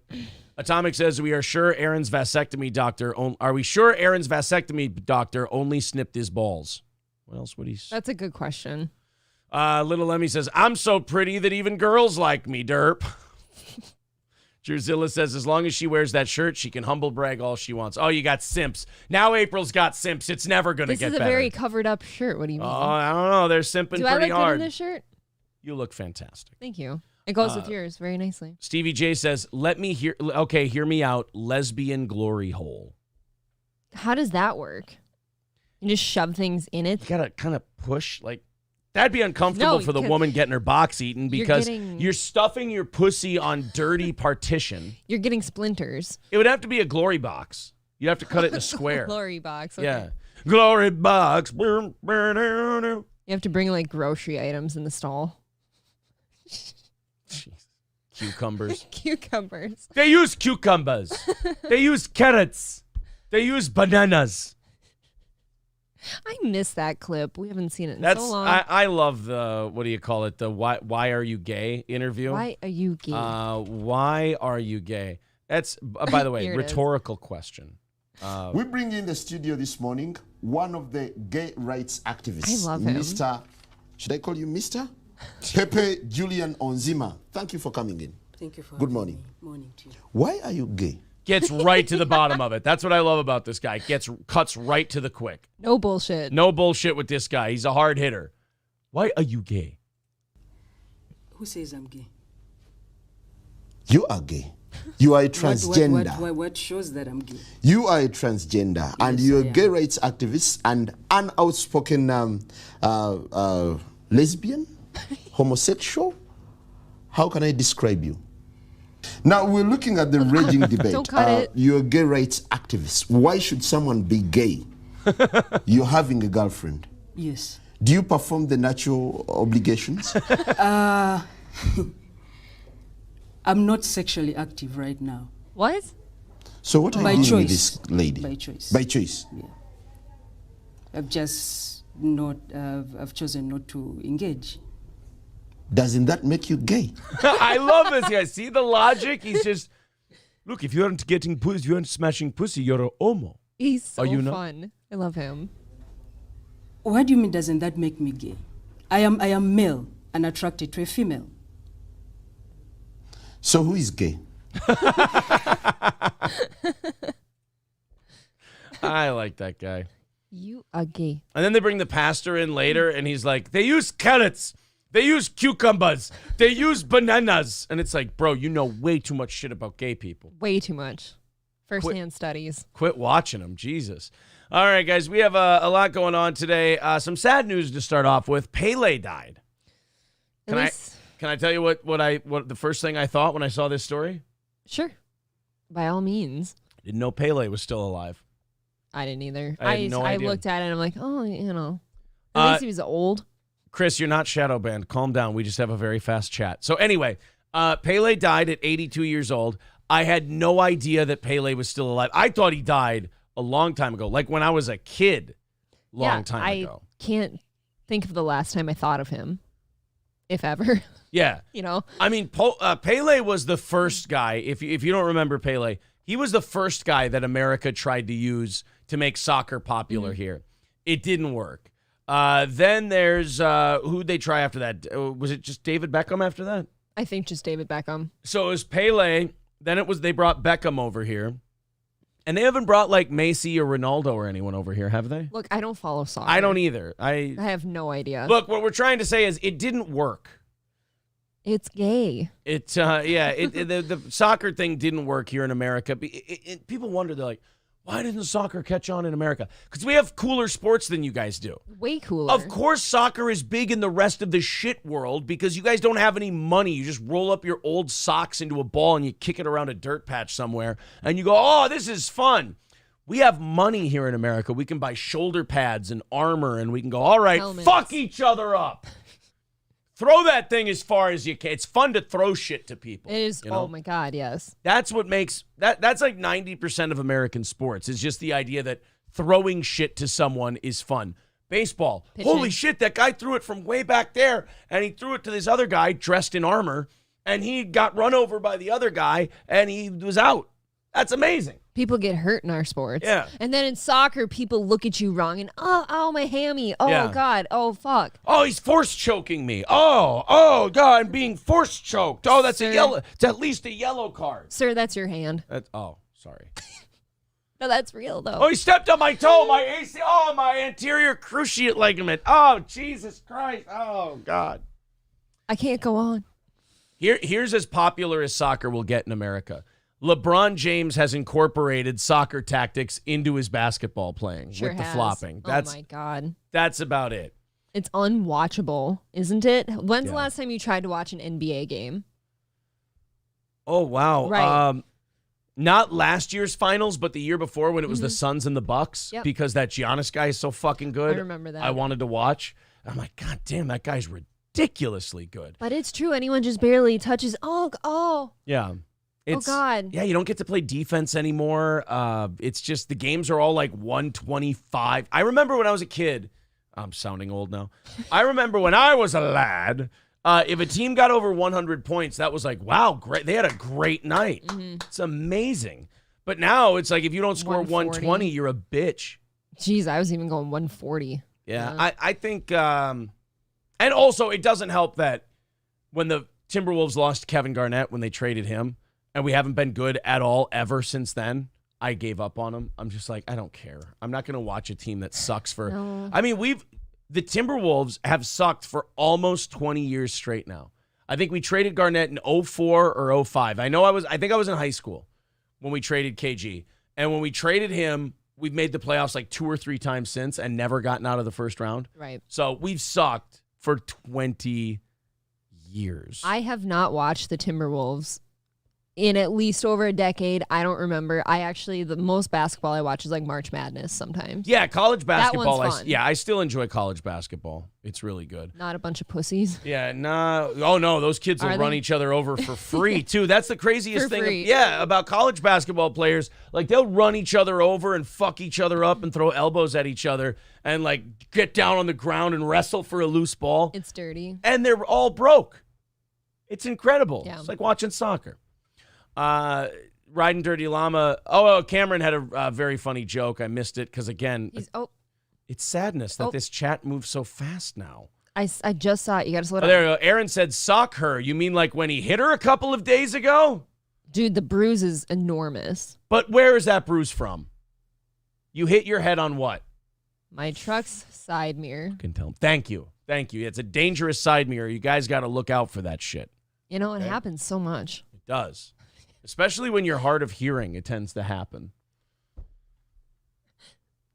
Atomic says, we are sure Aaron's vasectomy doctor. Are we sure Aaron's vasectomy doctor only snipped his balls? What else would he? That's a good question. Little Lemmy says, I'm so pretty that even girls like me, derp. Druzilla says, as long as she wears that shirt, she can humble brag all she wants. Oh, you got simps. Now April's got simps. It's never going to get better. This is a very covered up shirt. What do you mean? Oh, I don't know. They're simping Do I pretty look hard. good in this shirt? You look fantastic. Thank you. It goes with yours very nicely. Stevie J says, hear me out. Lesbian glory hole. How does that work? You just shove things in it? You got to kind of push, like, that'd be uncomfortable No, for the 'cause woman getting her box eaten because getting- you're stuffing your pussy on dirty partition. You're getting splinters. It would have to be a glory box. You'd have to cut it in a square. Glory box. Okay. Yeah. Glory box. You have to bring like grocery items in the stall. Jeez. Cucumbers. Cucumbers. They use cucumbers. They use carrots. They use bananas. I miss that clip. We haven't seen it in That's so long. I love the what do you call it? The why are you gay interview. Why are you gay? Why are you gay? That's by the way, Here it is. rhetorical question. We bring in the studio this morning one of the gay rights activists. I love him. Mr. Should I call you Mr.? Pepe Julian Onzima. Thank you for coming in. Thank you for Good having morning. me. Morning to you. Why are you gay? Gets right to the bottom of it. That's what I love about this guy. Cuts right to the quick. No bullshit. No bullshit with this guy. He's a hard hitter. Why are you gay? Who says I'm gay? You are gay. You are a transgender. What shows that I'm gay? You are a transgender, and Yes, you're I a am. gay rights activist and an outspoken lesbian, homosexual. How can I describe you? Now we're looking at the raging debate. Don't cut it. You're a gay rights activist. Why should someone be gay? You're having a girlfriend. Yes. Do you perform the natural obligations? I'm not sexually active right now. What? So what are By you doing with choice. this lady? By choice. By choice. I've just not. I've chosen not to engage. Doesn't that make you gay? I love this guy. See the logic? He's just look. If you aren't getting pussy, you aren't smashing pussy. You're a homo. He's so you not? fun. I love him. What do you mean? Doesn't that make me gay? I am male and attracted to a female. So who is gay? I like that guy. You are gay. And then they bring the pastor in later, and he's like, they use carrots. They use cucumbers. They use bananas. And it's like, bro, you know way too much shit about gay people. Way too much. First-hand studies. Quit watching them. Jesus. All right, guys, we have a lot going on today. Some sad news to start off with. Pele died. At least- Can I tell you what the first thing I thought when I saw this story? Sure. By all means. Didn't know Pele was still alive. I didn't either. I had no idea. I looked at it and I'm like, oh, you know. Uh, At least he was old. Chris, you're not shadow banned. Calm down. We just have a very fast chat. So anyway, Pele died at 82 years old. I had no idea that Pele was still alive. I thought he died a long time ago, like when I was a kid. Long time ago. I can't think of the last time I thought of him, if ever. Yeah. You know? I mean, Pele was the first guy. If you don't remember Pele, he was the first guy that America tried to use to make soccer popular here. It didn't work. Then there's who'd they try after that? Was it just David Beckham after that? I think just David Beckham. So it was Pele. Then they brought Beckham over here. And they haven't brought like Messi or Ronaldo or anyone over here, have they? Look, I don't follow soccer. I don't either. I have no idea. Look, what we're trying to say is it didn't work. It's gay. The soccer thing didn't work here in America. People wonder, they're like, Why didn't soccer catch on in America? Because we have cooler sports than you guys do. Way cooler. Of course, soccer is big in the rest of the shit world because you guys don't have any money. You just roll up your old socks into a ball and you kick it around a dirt patch somewhere and you go, oh, this is fun. We have money here in America. We can buy shoulder pads and armor and we can go, all right, Helmets. fuck each other up. Throw that thing as far as you can. It's fun to throw shit to people. It is. You know? Oh my God, yes. That's what makes that's like 90% of American sports. Is just the idea that throwing shit to someone is fun. Baseball. Pitching. Holy shit, that guy threw it from way back there and he threw it to this other guy dressed in armor and he got run over by the other guy and he was out. That's amazing. People get hurt in our sports. Yeah. And then in soccer, people look at you wrong and, oh, my hammy. Oh, Yeah. God. Oh, fuck. Oh, he's force choking me. Oh, God, I'm being force choked. Oh, that's Sir. a yellow. It's at least a yellow card. Sir, that's your hand. Sorry. No, that's real, though. Oh, he stepped on my toe, my AC. Oh, my anterior cruciate ligament. Oh, Jesus Christ. Oh, God. I can't go on. Here's as popular as soccer will get in America. LeBron James has incorporated soccer tactics into his basketball playing Sure with the has. flopping. Oh, my God. That's about it. It's unwatchable, isn't it? When's Yeah. the last time you tried to watch an NBA game? Oh, wow. Right. Not last year's finals, but the year before when it was the Suns and the Bucks, Yep. because that Giannis guy is so fucking good. I remember that. I wanted to watch. I'm like, God damn, that guy's ridiculously good. But it's true. Anyone just barely touches. Oh. Yeah. God. Yeah, you don't get to play defense anymore. It's just the games are all like 125. I remember when I was a kid. I'm sounding old now. I remember when I was a lad. If a team got over 100 points, that was like, wow, great. They had a great night. Mm-hmm. It's amazing. But now it's like if you don't score 140. 120, you're a bitch. Jeez, I was even going 140. Yeah, I think, and also it doesn't help that when the Timberwolves lost Kevin Garnett when they traded him, and we haven't been good at all ever since then, I gave up on them. I'm just like, I don't care. I'm not going to watch a team that sucks for. No. I mean, the Timberwolves have sucked for almost 20 years straight now. I think we traded Garnett in 04 or 05. I think I was in high school when we traded KG. And when we traded him, we've made the playoffs like 2 or 3 times since and never gotten out of the first round. Right. So we've sucked for 20 years. I have not watched the Timberwolves in at least over a decade. I don't remember. The most basketball I watch is like March Madness sometimes. Yeah, college basketball. one's fun. I still enjoy college basketball. It's really good. Not a bunch of pussies. Yeah, nah. Oh, no, those kids will Are run they? each other over for free, too. That's the craziest For thing. free. Yeah, about college basketball players. Like, they'll run each other over and fuck each other up and throw elbows at each other and, like, get down on the ground and wrestle for a loose ball. It's dirty. And they're all broke. It's incredible. Yeah. It's like watching soccer. Riding Dirty Llama. Oh, Cameron had a very funny joke. I missed it because, again, it's sadness that this chat moves so fast now. I just saw it. You got to slow Oh, down. there you go. Aaron said, sock her. You mean like when he hit her a couple of days ago? Dude, the bruise is enormous. But where is that bruise from? You hit your head on what? My truck's side mirror. Can tell him. Thank you. It's a dangerous side mirror. You guys got to look out for that shit. You know, it happens so much. It does. Especially when you're hard of hearing, it tends to happen.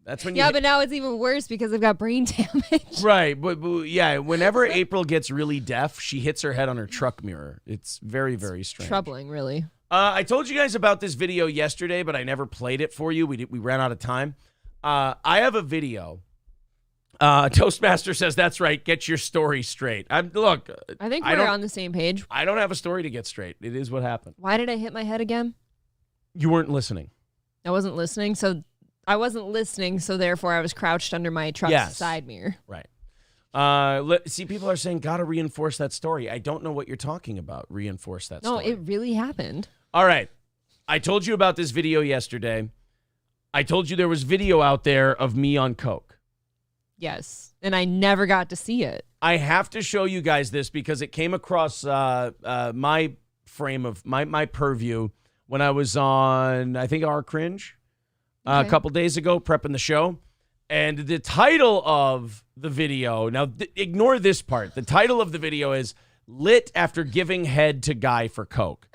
That's when you but now it's even worse because I've got brain damage. Right, but yeah, whenever April gets really deaf, she hits her head on her truck mirror. It's very, very strange. Troubling, really. I told you guys about this video yesterday, but I never played it for you. We ran out of time. I have a video. Toastmaster says, that's right, get your story straight. I think we're on the same page. I don't have a story to get straight. It is what happened. Why did I hit my head again? You weren't listening. I wasn't listening, so therefore I was crouched under my truck's side mirror. Right. See, people are saying, gotta reinforce that story. I don't know what you're talking about. Reinforce that story. No, it really happened. All right. I told you about this video yesterday. I told you there was video out there of me on coke. Yes, and I never got to see it. I have to show you guys this because it came across my frame of my purview when I was on, I think, Our Cringe a couple days ago, prepping the show. And the title of the video, now ignore this part. The title of the video is Lit After Giving Head to Guy for Coke.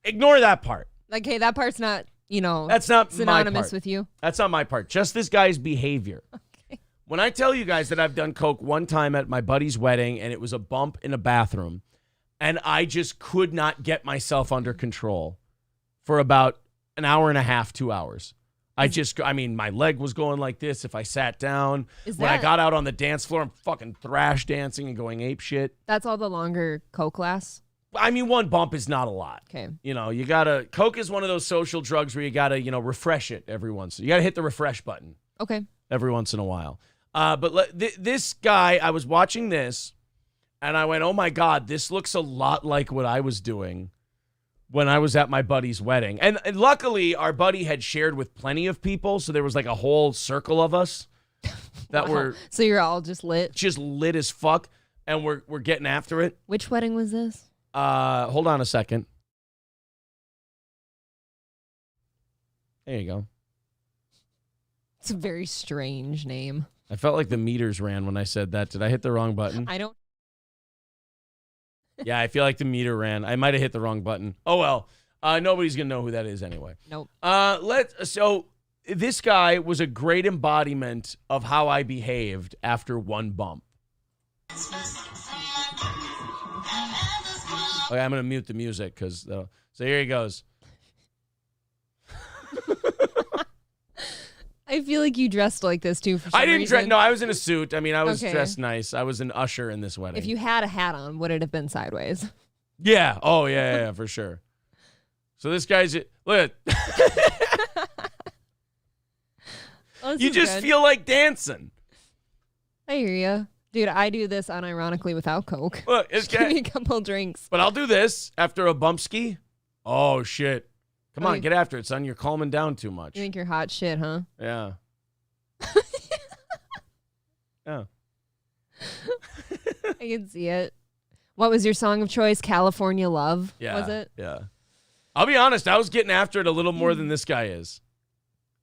Ignore that part. Okay, that part's not That's not synonymous my part. with you. That's not my part. Just this guy's behavior. Okay. When I tell you guys that I've done coke one time at my buddy's wedding and it was a bump in a bathroom and I just could not get myself under control for about an hour and a half, 2 hours. My leg was going like this if I sat down. When I got out on the dance floor, I'm fucking thrash dancing and going ape shit. That's all the longer coke lasts? One bump is not a lot. Okay. Coke is one of those social drugs where you gotta, refresh it every once. You gotta hit the refresh button. Okay. Every once in a while. But this guy, I was watching this and I went, oh my God, this looks a lot like what I was doing when I was at my buddy's wedding. And luckily, our buddy had shared with plenty of people, so there was like a whole circle of us that were... So you're all just lit? Just lit as fuck, and we're getting after it. Which wedding was this? Hold on a second. There you go. It's a very strange name. I felt like the meters ran when I said that. Did I hit the wrong button? I don't... Yeah, I feel like the meter ran. I might have hit the wrong button. Oh, well. Nobody's going to know who that is anyway. Nope. So this guy was a great embodiment of how I behaved after one bump. Okay, I'm going to mute the music because... so here he goes. I feel like you dressed like this, too, for some reason. No, I was in a suit. I was dressed nice. I was an usher in this wedding. If you had a hat on, would it have been sideways? Yeah. Oh, yeah, for sure. So this guy's... Look. You just feel like dancing. I hear you. Dude, I do this unironically without Coke. Look, just give me a couple drinks. But I'll do this after a bump ski. Oh, shit. Come on, get after it, son. You're calming down too much. You think you're hot shit, huh? Yeah. Yeah. I can see it. What was your song of choice? California Love? Yeah. Was it? Yeah. I'll be honest, I was getting after it a little more than this guy is.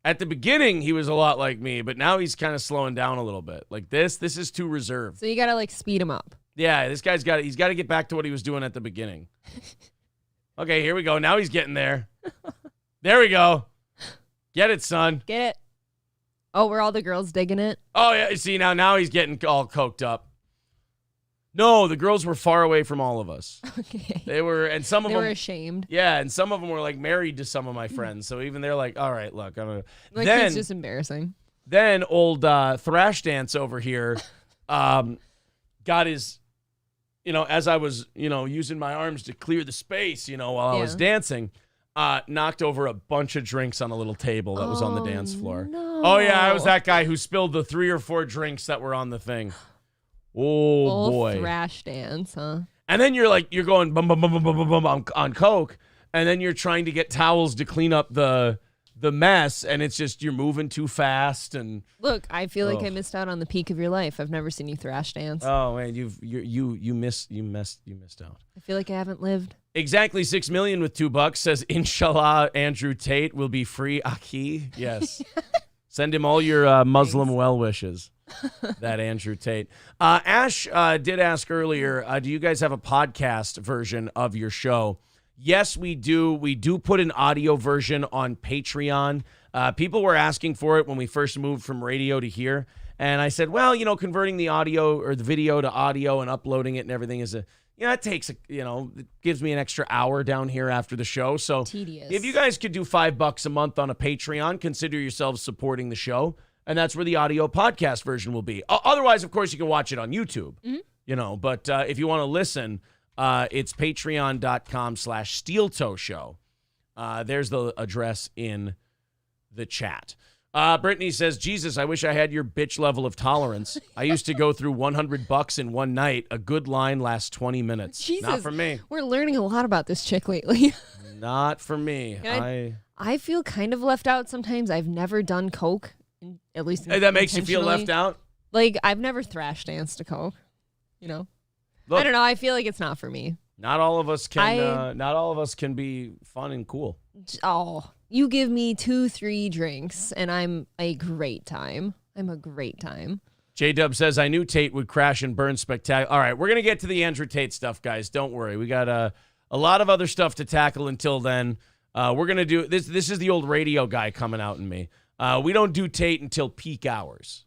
At the beginning, he was a lot like me, but now he's kind of slowing down a little bit. Like this is too reserved. So you got to speed him up. Yeah, he's got to get back to what he was doing at the beginning. Okay, here we go. Now he's getting there. There we go. Get it, son. Get it. Oh, were all the girls digging it? Oh, yeah. See, now he's getting all coked up. No, the girls were far away from all of us. Okay. They were, and some of them... They were ashamed. Yeah, and some of them were, married to some of my friends. So even they're like, all right, look. It's just embarrassing. Then old Thrash Dance over here got his... as I was, using my arms to clear the space, while I was dancing, knocked over a bunch of drinks on a little table that was on the dance floor. No. Oh, yeah, I was that guy who spilled the 3 or 4 drinks that were on the thing. Oh, boy. Thrash Dance, huh? And then you're going bum, bum, bum, bum, bum, bum, bum on Coke, and then you're trying to get towels to clean up the mess, and it's just you're moving too fast. And look, I feel like I missed out on the peak of your life. I've never seen you thrash dance. Oh man, you missed out. I feel like I haven't lived. Exactly 6 million with $2 says inshallah Andrew Tate will be free Aki. Yes. Send him all your Muslim well wishes. That Andrew Tate. Ash did ask earlier, do you guys have a podcast version of your show? Yes, we do. We do put an audio version on Patreon. People were asking for it when we first moved from radio to here. And I said, well, converting the audio or the video to audio and uploading it and everything is it takes, it gives me an extra hour down here after the show. So tedious. If you guys could do $5 a month on a Patreon, consider yourselves supporting the show. And that's where the audio podcast version will be. Otherwise, of course, you can watch it on YouTube, but if you want to listen, it's patreon.com/Steel Toe Show. There's the address in the chat. Brittany says, Jesus, I wish I had your bitch level of tolerance. I used to go through $100 in one night. A good line lasts 20 minutes. Jesus, not for me. We're learning a lot about this chick lately. Not for me. I feel kind of left out sometimes. I've never done coke, at least that makes you feel left out? I've never thrash danced to coke, Look, I don't know. I feel like it's not for me. Not all of us can. Not all of us can be fun and cool. Oh, you give me 2-3 drinks, and I'm a great time. I'm a great time. J-Dub says, I knew Tate would crash and burn spectacular. All right, we're going to get to the Andrew Tate stuff, guys. Don't worry. We got a lot of other stuff to tackle until then. We're going to do this. This is the old radio guy coming out in me. We don't do Tate until peak hours.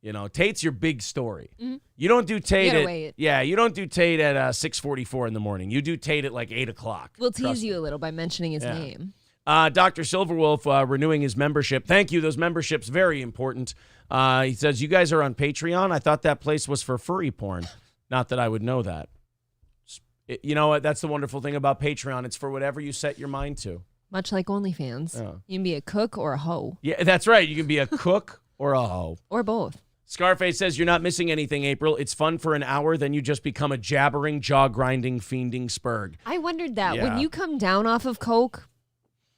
You know, Tate's your big story. Mm-hmm. You don't do Tate gotta at wait. you don't do Tate at 6:44 in the morning. You do Tate at like 8 o'clock. We'll tease you a little by mentioning his name. Dr. Silverwolf renewing his membership. Thank you. Those memberships, very important. He says, you guys are on Patreon? I thought that place was for furry porn. Not that I would know that. You know what? That's the wonderful thing about Patreon. It's for whatever you set your mind to. Much like OnlyFans. Oh. You can be a cook or a hoe. Yeah, that's right. You can be a cook or a hoe. Or both. Scarface says, you're not missing anything, April. It's fun for an hour, then you just become a jabbering, jaw-grinding, fiending spurg. I wondered that. Yeah. When you come down off of coke,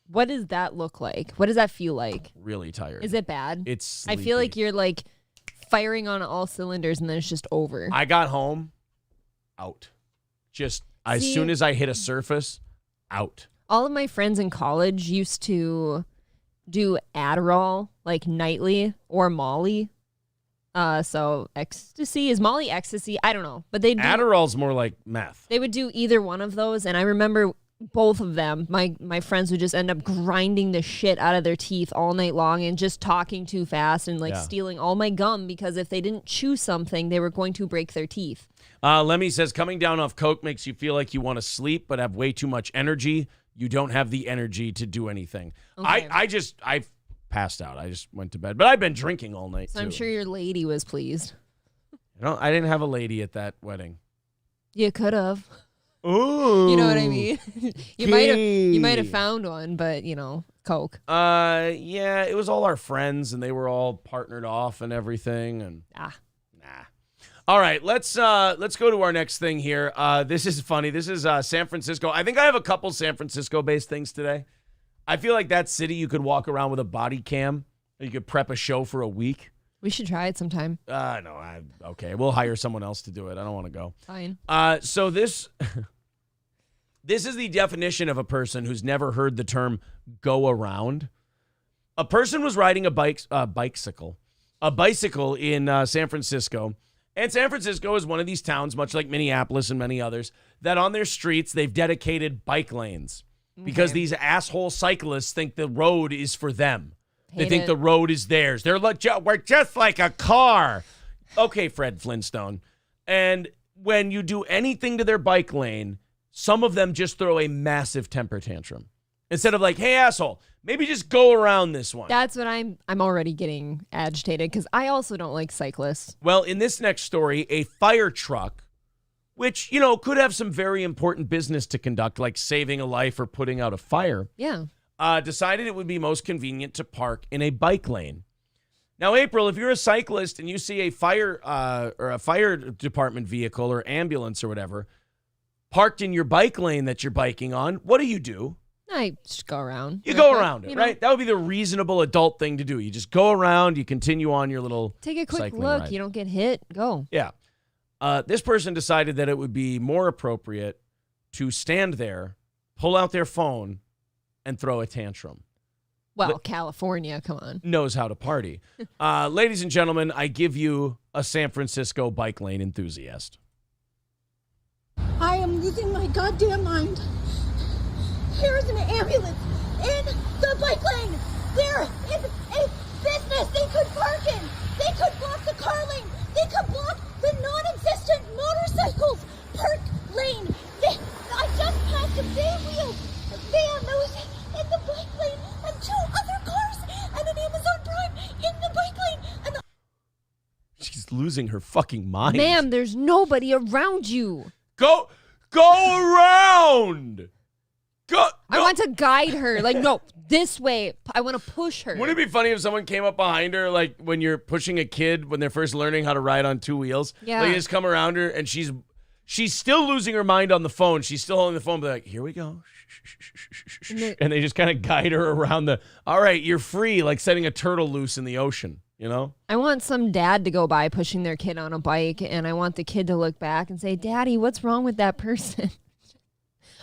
what does that look like? What does that feel like? Really tired. Is it bad? It's sleepy. I feel like you're like firing on all cylinders and then it's just over. I got home, out. Just as soon as I hit a surface, out. All of my friends in college used to do Adderall like nightly or Molly. So ecstasy, is Molly ecstasy? I don't know, but they do. Adderall's more like meth. They would do either one of those, and I remember both of them. My friends would just end up grinding the shit out of their teeth all night long and just talking too fast and like stealing all my gum because if they didn't chew something, they were going to break their teeth. Lemmy says coming down off coke makes you feel like you want to sleep but have way too much energy. You don't have the energy to do anything. Okay. I passed out. I just went to bed. But I've been drinking all night, So too. I'm sure your lady was pleased. I didn't have a lady at that wedding. You could have. Ooh. You know what I mean? you might have found one, but coke. Yeah, it was all our friends, and they were all partnered off and everything. And nah. All right, let's go to our next thing here. This is funny. This is San Francisco. I think I have a couple San Francisco-based things today. I feel like that city you could walk around with a body cam. You could prep a show for a week. We should try it sometime. No, okay. We'll hire someone else to do it. I don't want to go. Fine. So this is the definition of a person who's never heard the term "go around." A person was riding a bicycle in San Francisco, and San Francisco is one of these towns, much like Minneapolis and many others, that on their streets they've dedicated bike lanes because these asshole cyclists think the road is for them. They think the road is theirs. They're like, we're just like a car. Okay, Fred Flintstone. And when you do anything to their bike lane, some of them just throw a massive temper tantrum. Instead of like, hey, asshole, maybe just go around this one. That's what I'm already getting agitated because I also don't like cyclists. Well, in this next story, a fire truck, which, could have some very important business to conduct, like saving a life or putting out a fire. Yeah. Decided it would be most convenient to park in a bike lane. Now, April, if you're a cyclist and you see a fire or a fire department vehicle or ambulance or whatever parked in your bike lane that you're biking on, what do? I just go around. You go around it, right? That would be the reasonable adult thing to do. You just go around, you continue on your little take a quick cycling look. ride. You don't get hit. Go. Yeah. This person decided that it would be more appropriate to stand there, pull out their phone, and throw a tantrum. Well, California, come on. Knows how to party. Ladies and gentlemen, I give you a San Francisco bike lane enthusiast. I am losing my goddamn mind. Here's an ambulance in the bike lane. There is a business they could park in. They could block the car lane. They could block the non-existent motorcycles park lane. I just passed a van that was in the bike lane and two other cars and an Amazon Prime in the bike lane. And She's losing her fucking mind. Ma'am, there's nobody around you. Go around. Go. I want to guide her. Like, no, this way. I want to push her. Wouldn't it be funny if someone came up behind her, like when you're pushing a kid when they're first learning how to ride on two wheels? Yeah. Like you just come around her and she's still losing her mind on the phone. She's still holding the phone, but like, here we go. And they just kind of guide her around all right, you're free, like setting a turtle loose in the ocean, I want some dad to go by pushing their kid on a bike, and I want the kid to look back and say, Daddy, what's wrong with that person?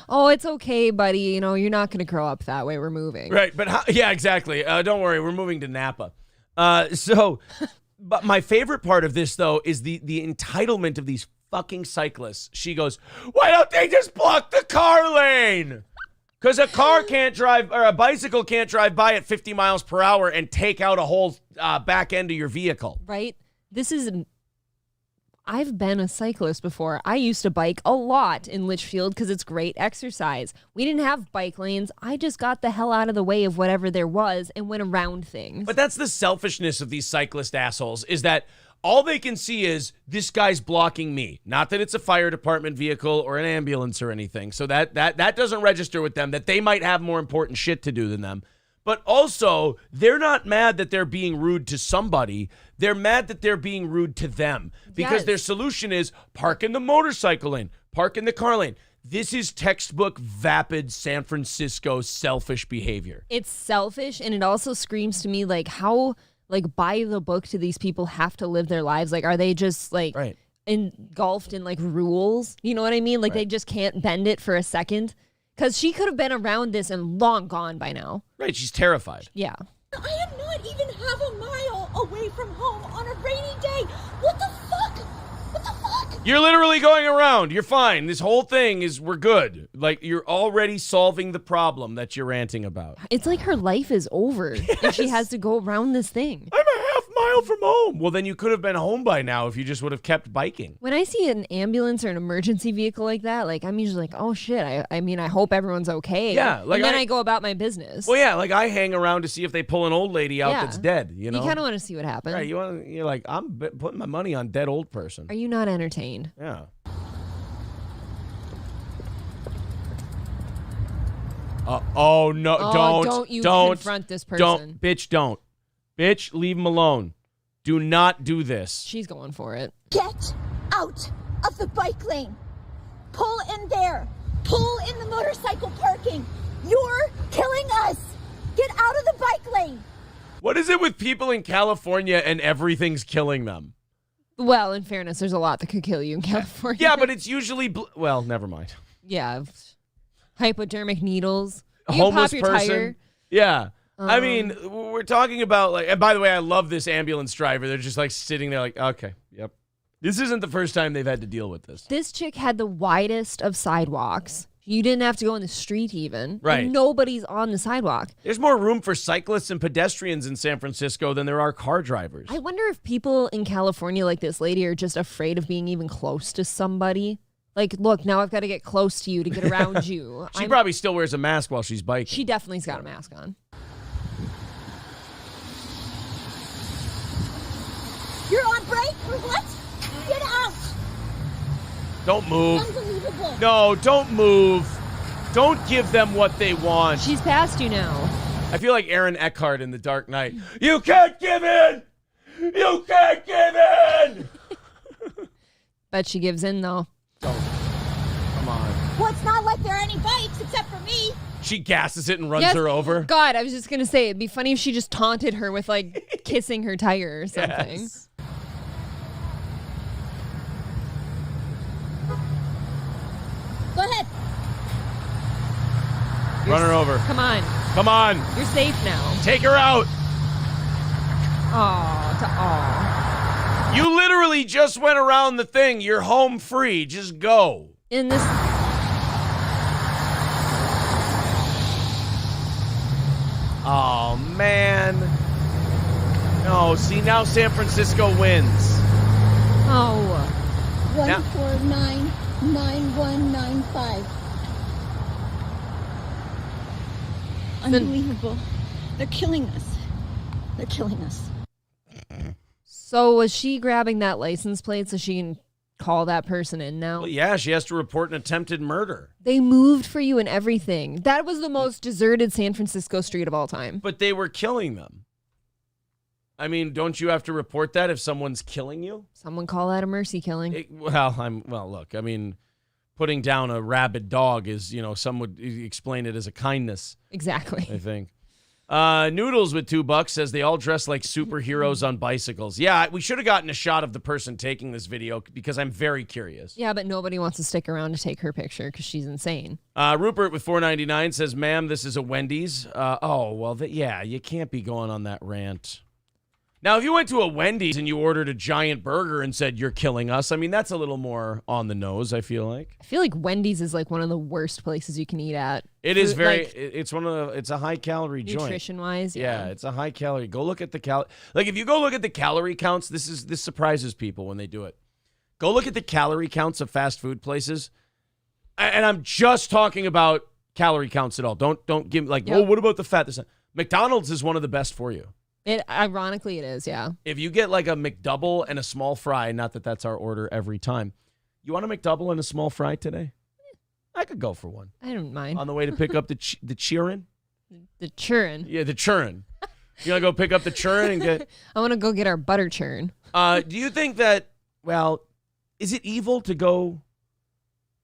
Oh, it's okay, buddy. You're not going to grow up that way. We're moving. Right, but yeah, exactly. Don't worry, we're moving to Napa. But my favorite part of this, though, is the entitlement of these fucking cyclists. She goes, why don't they just block the car lane? Because a car can't drive, or a bicycle can't drive by at 50 miles per hour and take out a whole back end of your vehicle. Right? I've been a cyclist before. I used to bike a lot in Litchfield because it's great exercise. We didn't have bike lanes. I just got the hell out of the way of whatever there was and went around things. But that's the selfishness of these cyclist assholes, is that all they can see is this guy's blocking me. Not that it's a fire department vehicle or an ambulance or anything. So that doesn't register with them, that they might have more important shit to do than them. But also, they're not mad that they're being rude to somebody. They're mad that they're being rude to them. Because their solution is park in the motorcycle lane, park in the car lane. This is textbook vapid San Francisco selfish behavior. It's selfish, and it also screams to me like how by the book do these people have to live their lives? Like, are they just engulfed in like rules? You know what I mean? Like they just can't bend it for a second? Because she could have been around this and long gone by now. Right, she's terrified. Yeah. I am not even half a mile away from home on a rainy day. What the fuck? What the fuck? You're literally going around. You're fine. This whole thing is, we're good. Like, you're already solving the problem that you're ranting about. It's like her life is over if she has to go around this thing. I'm a half mile from home. Well, then you could have been home by now if you just would have kept biking. When I see an ambulance or an emergency vehicle like that, like I'm usually like, oh shit, I mean, I hope everyone's okay. Yeah. Like, and then I go about my business. Well, yeah, like I hang around to see if they pull an old lady out that's dead, you know? You kind of want to see what happens. Right, you're like, I'm putting my money on dead old person. Are you not entertained? Yeah. Oh, no, don't you confront this person. Don't. Bitch, leave him alone. Do not do this. She's going for it. Get out of the bike lane. Pull in there. Pull in the motorcycle parking. You're killing us. Get out of the bike lane. What is it with people in California and everything's killing them? Well, in fairness, there's a lot that could kill you in California. Yeah, but it's usually... well, never mind. Yeah. Hypodermic needles. A You homeless pop your person. Tire. Yeah. I mean, we're talking about, like... And by the way, I love this ambulance driver. They're just, like, sitting there like, okay, yep. This isn't the first time they've had to deal with this. This chick had the widest of sidewalks. You didn't have to go in the street even. Right. And nobody's on the sidewalk. There's more room for cyclists and pedestrians in San Francisco than there are car drivers. I wonder if people in California like this lady are just afraid of being even close to somebody. Like, look, now I've got to get close to you to get around you. She probably still wears a mask while she's biking. She definitely's got a mask on. You're on break or what? Get out. Don't move. Unbelievable. No, don't move. Don't give them what they want. She's past you now. I feel like Aaron Eckhart in The Dark Knight. You can't give in! You can't give in! Bet she gives in, though. Don't. Come on. Well, it's not like there are any bikes except for me. She gasses it and runs her over. God, I was just going to say, it'd be funny if she just taunted her with, like, kissing her tire or something. Yes. Go ahead. Run her over. Come on. Come on. You're safe now. Take her out. Aw. You literally just went around the thing. You're home free. Just go. In this... Oh, man. No, see, now San Francisco wins. Oh. 1499195. Unbelievable. They're killing us. They're killing us. So was she grabbing that license plate so she can call that person in now? Well, yeah, she has to report an attempted murder. They moved for you and everything. That was the most deserted San Francisco street of all time. But they were killing them. I mean, don't you have to report that if someone's killing you? Someone call that a mercy killing. Well, look, I mean, putting down a rabid dog is, some would explain it as a kindness. Exactly. I think. Noodles with $2 says they all dress like superheroes on bicycles. Yeah, we should have gotten a shot of the person taking this video because I'm very curious. Yeah, but nobody wants to stick around to take her picture because she's insane. Rupert with $4.99 says, ma'am, this is a Wendy's. Yeah, you can't be going on that rant. Now, if you went to a Wendy's and you ordered a giant burger and said, you're killing us, I mean, that's a little more on the nose, I feel like. I feel like Wendy's is like one of the worst places you can eat at. It is very, it's it's a high calorie joint. Nutrition-wise, yeah. It's a high calorie. Go look at the like if you go look at the calorie counts, this surprises people when they do it. Go look at the calorie counts of fast food places. And I'm just talking about calorie counts at all. Don't give me like, oh, what about the fat? McDonald's is one of the best for you. Ironically, it is, yeah. If you get like a McDouble and a small fry, not that that's our order every time. You want a McDouble and a small fry today? I could go for one. I don't mind. On the way to pick up the churn? The churn. Yeah, the churn. You want to go pick up the churn and get... I want to go get our butter churn. Do you think that, well, is it evil to go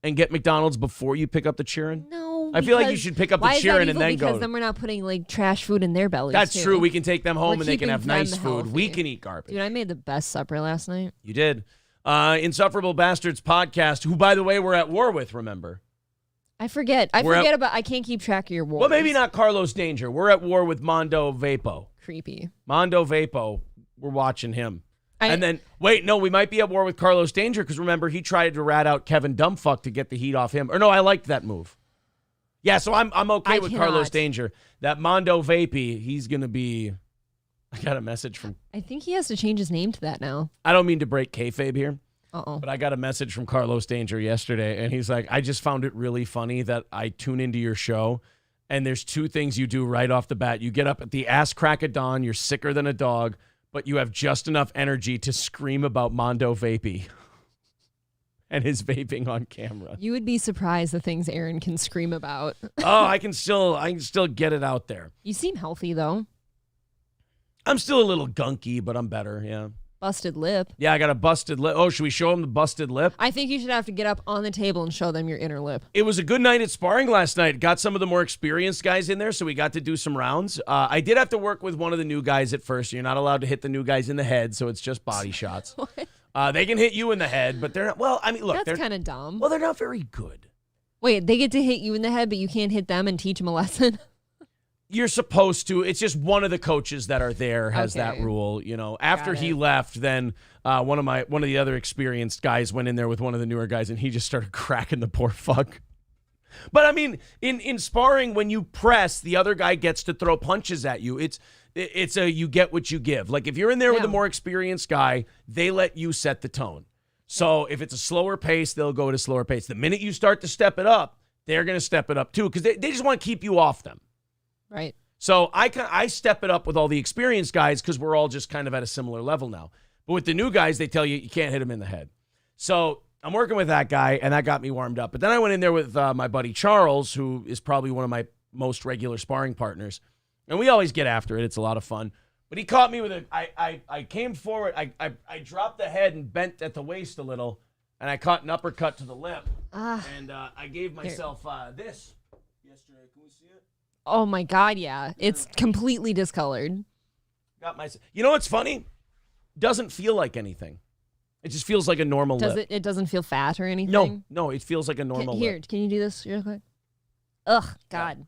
and get McDonald's before you pick up the churn? No. I feel like you should pick up the churn and then go. Because then we're not putting like trash food in their bellies. That's true. We can take them home and they can have nice food. Healthy. We can eat garbage. Dude, I made the best supper last night. You did. Insufferable Bastards podcast, who, by the way, we're at war with, remember? I forget. I can't keep track of your wars. Well, maybe not Carlos Danger. We're at war with Mondo Vapo. Creepy. Mondo Vapo. We're watching him. And then, wait, no, we might be at war with Carlos Danger because remember, he tried to rat out Kevin Dumbfuck to get the heat off him. Or no, I liked that move. Yeah, so I'm okay with Carlos Danger. That Mondo Vapey, he's going to be... I got a message from... I think he has to change his name to that now. I don't mean to break kayfabe here. Uh-oh. But I got a message from Carlos Danger yesterday, and he's like, I just found it really funny that I tune into your show, and there's two things you do right off the bat. You get up at the ass crack of dawn, you're sicker than a dog, but you have just enough energy to scream about Mondo Vapey and his vaping on camera. You would be surprised the things Aaron can scream about. Oh, I can still get it out there. You seem healthy, though. I'm still a little gunky, but I'm better, yeah. Busted lip. Yeah, I got a busted lip. Oh, should we show them the busted lip? I think you should have to get up on the table and show them your inner lip. It was a good night at sparring last night. Got some of the more experienced guys in there, so we got to do some rounds. I did have to work with one of the new guys at first. You're not allowed to hit the new guys in the head, so it's just body shots. They can hit you in the head, but they're not. Well, I mean, look. That's kind of dumb. Well, they're not very good. Wait, they get to hit you in the head, but you can't hit them and teach them a lesson? You're supposed to. It's just one of the coaches that are there has that rule. You know, after he left, then one of the other experienced guys went in there with one of the newer guys, and he just started cracking the poor fuck. But I mean, in sparring, when you press, the other guy gets to throw punches at you. It's a you get what you give. Like if you're in there with a more experienced guy, they let you set the tone. So if it's a slower pace, they'll go at a slower pace. The minute you start to step it up, they're going to step it up too because they just want to keep you off them. Right. So I step it up with all the experienced guys because we're all just kind of at a similar level now. But with the new guys, they tell you can't hit them in the head. So I'm working with that guy, and that got me warmed up. But then I went in there with my buddy Charles, who is probably one of my most regular sparring partners. And we always get after it. It's a lot of fun. But he caught me with I came forward. I dropped the head and bent at the waist a little, and I caught an uppercut to the lip. And I gave myself this yesterday. Can we see it? Oh, my God, yeah. It's completely discolored. You know what's funny? Doesn't feel like anything. It just feels like a normal lip. It doesn't feel fat or anything? No, it feels like a normal lip. Can you do this real quick? Ugh, God. Yeah.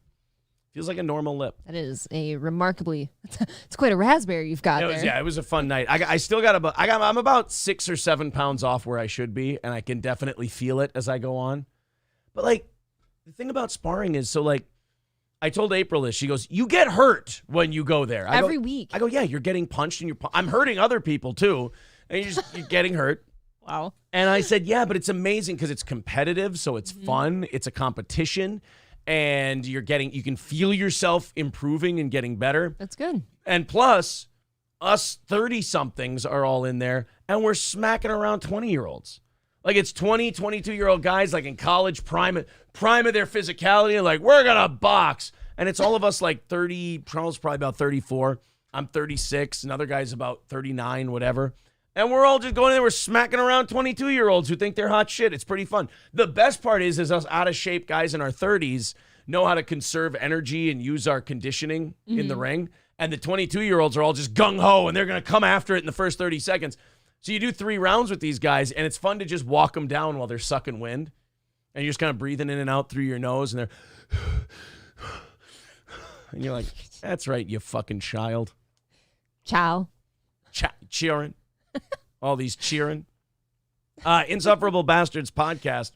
Feels like a normal lip. That is a remarkably, it's quite a raspberry you've got there. Yeah, it was a fun night. I still got I'm about 6 or 7 pounds off where I should be, and I can definitely feel it as I go on. But like, the thing about sparring is, so like, I told April this. She goes, you get hurt when you go there. Every week. I go, yeah, you're getting punched and I'm hurting other people too. And you're getting hurt. Wow. And I said, yeah, but it's amazing because it's competitive. So it's fun. It's a competition. And you can feel yourself improving and getting better. That's good. And plus, us 30-somethings are all in there. And we're smacking around 20-year-olds. Like it's 20, 22-year-old guys like in college, prime of their physicality, and like, we're going to box. And it's all of us like 30, Charles probably about 34. I'm 36. Another guy's about 39, whatever. And we're all just going in there, we're smacking around 22-year-olds who think they're hot shit. It's pretty fun. The best part is us out-of-shape guys in our 30s know how to conserve energy and use our conditioning in the ring. And the 22-year-olds are all just gung-ho, and they're going to come after it in the first 30 seconds. So you do 3 rounds with these guys, and it's fun to just walk them down while they're sucking wind. And you're just kind of breathing in and out through your nose, and they're... And you're like, that's right, you fucking child. Ciao. cheering. All these cheering. Insufferable Bastards podcast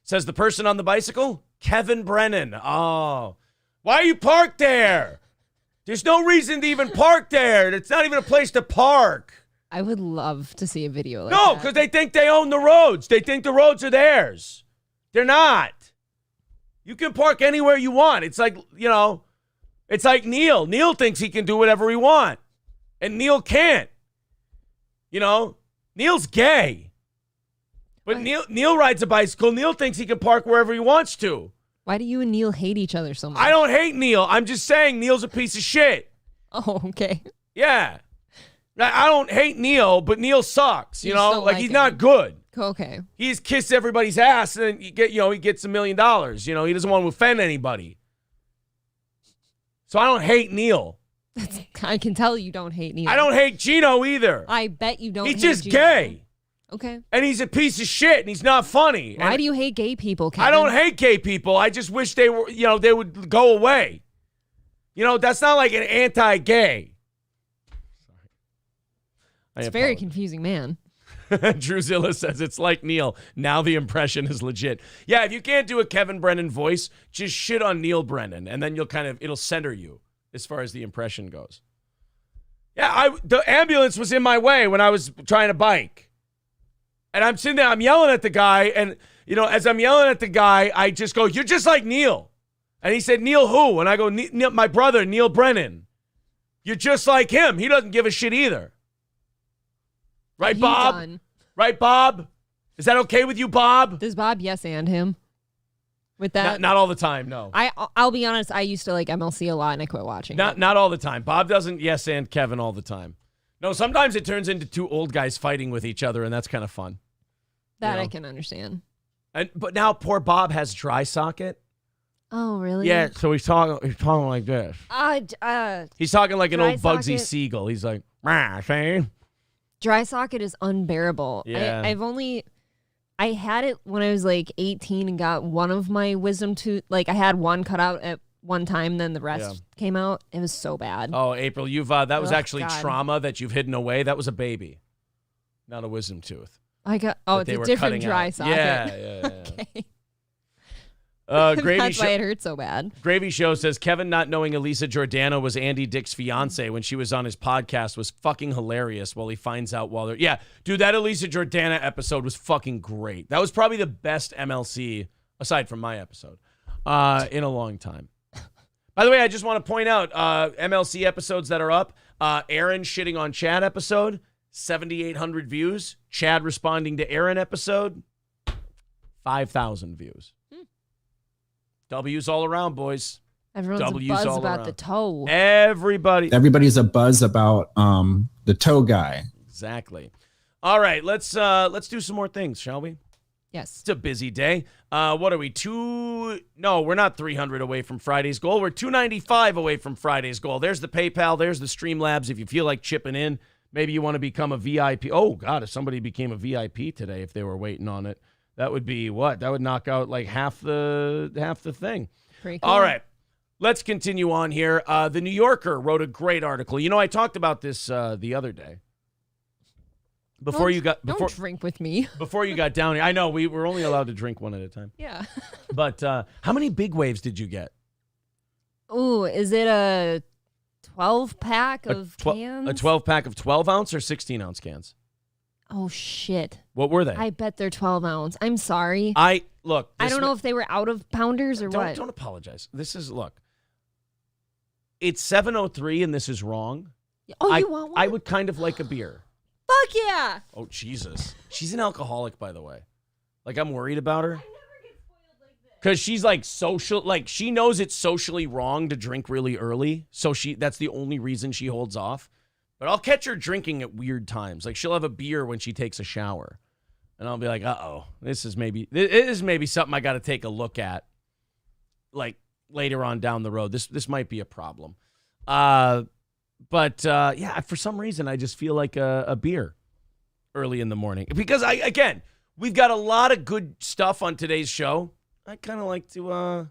says the person on the bicycle, Kevin Brennan. Oh, why are you parked there? There's no reason to even park there. It's not even a place to park. I would love to see a video like No, that. because they think they own the roads. They think the roads are theirs. They're not. You can park anywhere you want. It's like, it's like Neil. Neil thinks he can do whatever he wants. And Neil can't. Neil's gay. But Neil rides a bicycle. Neil thinks he can park wherever he wants to. Why do you and Neil hate each other so much? I don't hate Neil. I'm just saying Neil's a piece of shit. Oh, okay. Yeah. I don't hate Neil, but Neil sucks, You still like he's him. not good. Okay. He's kissed everybody's ass and he gets $1 million. He doesn't want to offend anybody. So I don't hate Neil. I can tell you don't hate Neil. I don't hate Gino either. I bet you don't He's hate just Gino. gay. Okay. And he's a piece of shit and he's not funny. Why And do you hate gay people, Kevin? I don't hate gay people. I just wish they were, they would go away. That's not like an anti-gay. It's a very confusing man. Druzilla says it's like Neil. Now the impression is legit. Yeah, if you can't do a Kevin Brennan voice, just shit on Neil Brennan, and then it'll center you as far as the impression goes. Yeah, the ambulance was in my way when I was trying to bike. And I'm sitting there, I'm yelling at the guy, and, as I'm yelling at the guy, I just go, "You're just like Neil." And he said, "Neil who?" And I go, Neil, "My brother, Neil Brennan. You're just like him. He doesn't give a shit either." Right, He Bob? done. Right, Bob? Is that okay with you, Bob? Does Bob yes and him with that? Not all the time, no. I'll be honest, I used to like MLC a lot and I quit watching. Not all the time. Bob doesn't yes and Kevin all the time. No, sometimes it turns into two old guys fighting with each other, and that's kind of fun. That I can understand. But now poor Bob has dry socket. Oh, really? Yeah, so he's talking like this. He's talking like an dry old Bugsy socket. Siegel. He's like, see? Dry socket is unbearable. Yeah. I had it when I was like 18 and got one of my wisdom tooth. Like I had one cut out at one time, then the rest came out. It was so bad. Oh, April, that was actually God. trauma that you've hidden away. That was a baby, not a wisdom tooth. It's they a were different cutting dry out. socket. Yeah. Okay. Gravy That's why it hurt so bad. Gravy Show says Kevin not knowing Elisa Giordano was Andy Dick's fiance when she was on his podcast was fucking hilarious. While he finds out while they're dude, that Elisa Giordano episode was fucking great. That was probably the best MLC aside from my episode in a long time. By the way, I just want to point out MLC episodes that are up. Aaron shitting on Chad episode, 7,800 views. Chad responding to Aaron episode, 5,000 views. W's all around, boys. Everyone's W's a buzz all about around. the toe. Everybody's a buzz about the toe guy. Exactly. All right, let's do some more things, shall we? Yes. It's a busy day. What are we? No, we're not 300 away from Friday's goal. We're 295 away from Friday's goal. There's the PayPal. There's the Streamlabs. If you feel like chipping in, maybe you want to become a VIP. Oh, God, if somebody became a VIP today, if they were waiting on it, that would be what? That would knock out like half the thing. Pretty cool. All right. Let's continue on here. The New Yorker wrote a great article. I talked about this the other day. Don't drink with me. Before you got down here. I know, we were only allowed to drink one at a time. Yeah. But how many big waves did you get? Ooh, is it a 12-pack of cans? A 12-pack of 12-ounce or 16-ounce cans? Oh, shit. What were they? I bet they're 12-ounce. I'm sorry. I don't know if they were out of pounders or what. Don't apologize. It's 7:03 and this is wrong. Oh, you want one? I would kind of like a beer. Fuck yeah. Oh, Jesus. She's an alcoholic, by the way. Like, I'm worried about her. Because she's like social, like she knows it's socially wrong to drink really early. So that's the only reason she holds off. But I'll catch her drinking at weird times. Like she'll have a beer when she takes a shower. And I'll be like, this is maybe something I got to take a look at. Like later on down the road. This might be a problem. But for some reason, I just feel like a beer early in the morning. Because, we've got a lot of good stuff on today's show. I kind of like to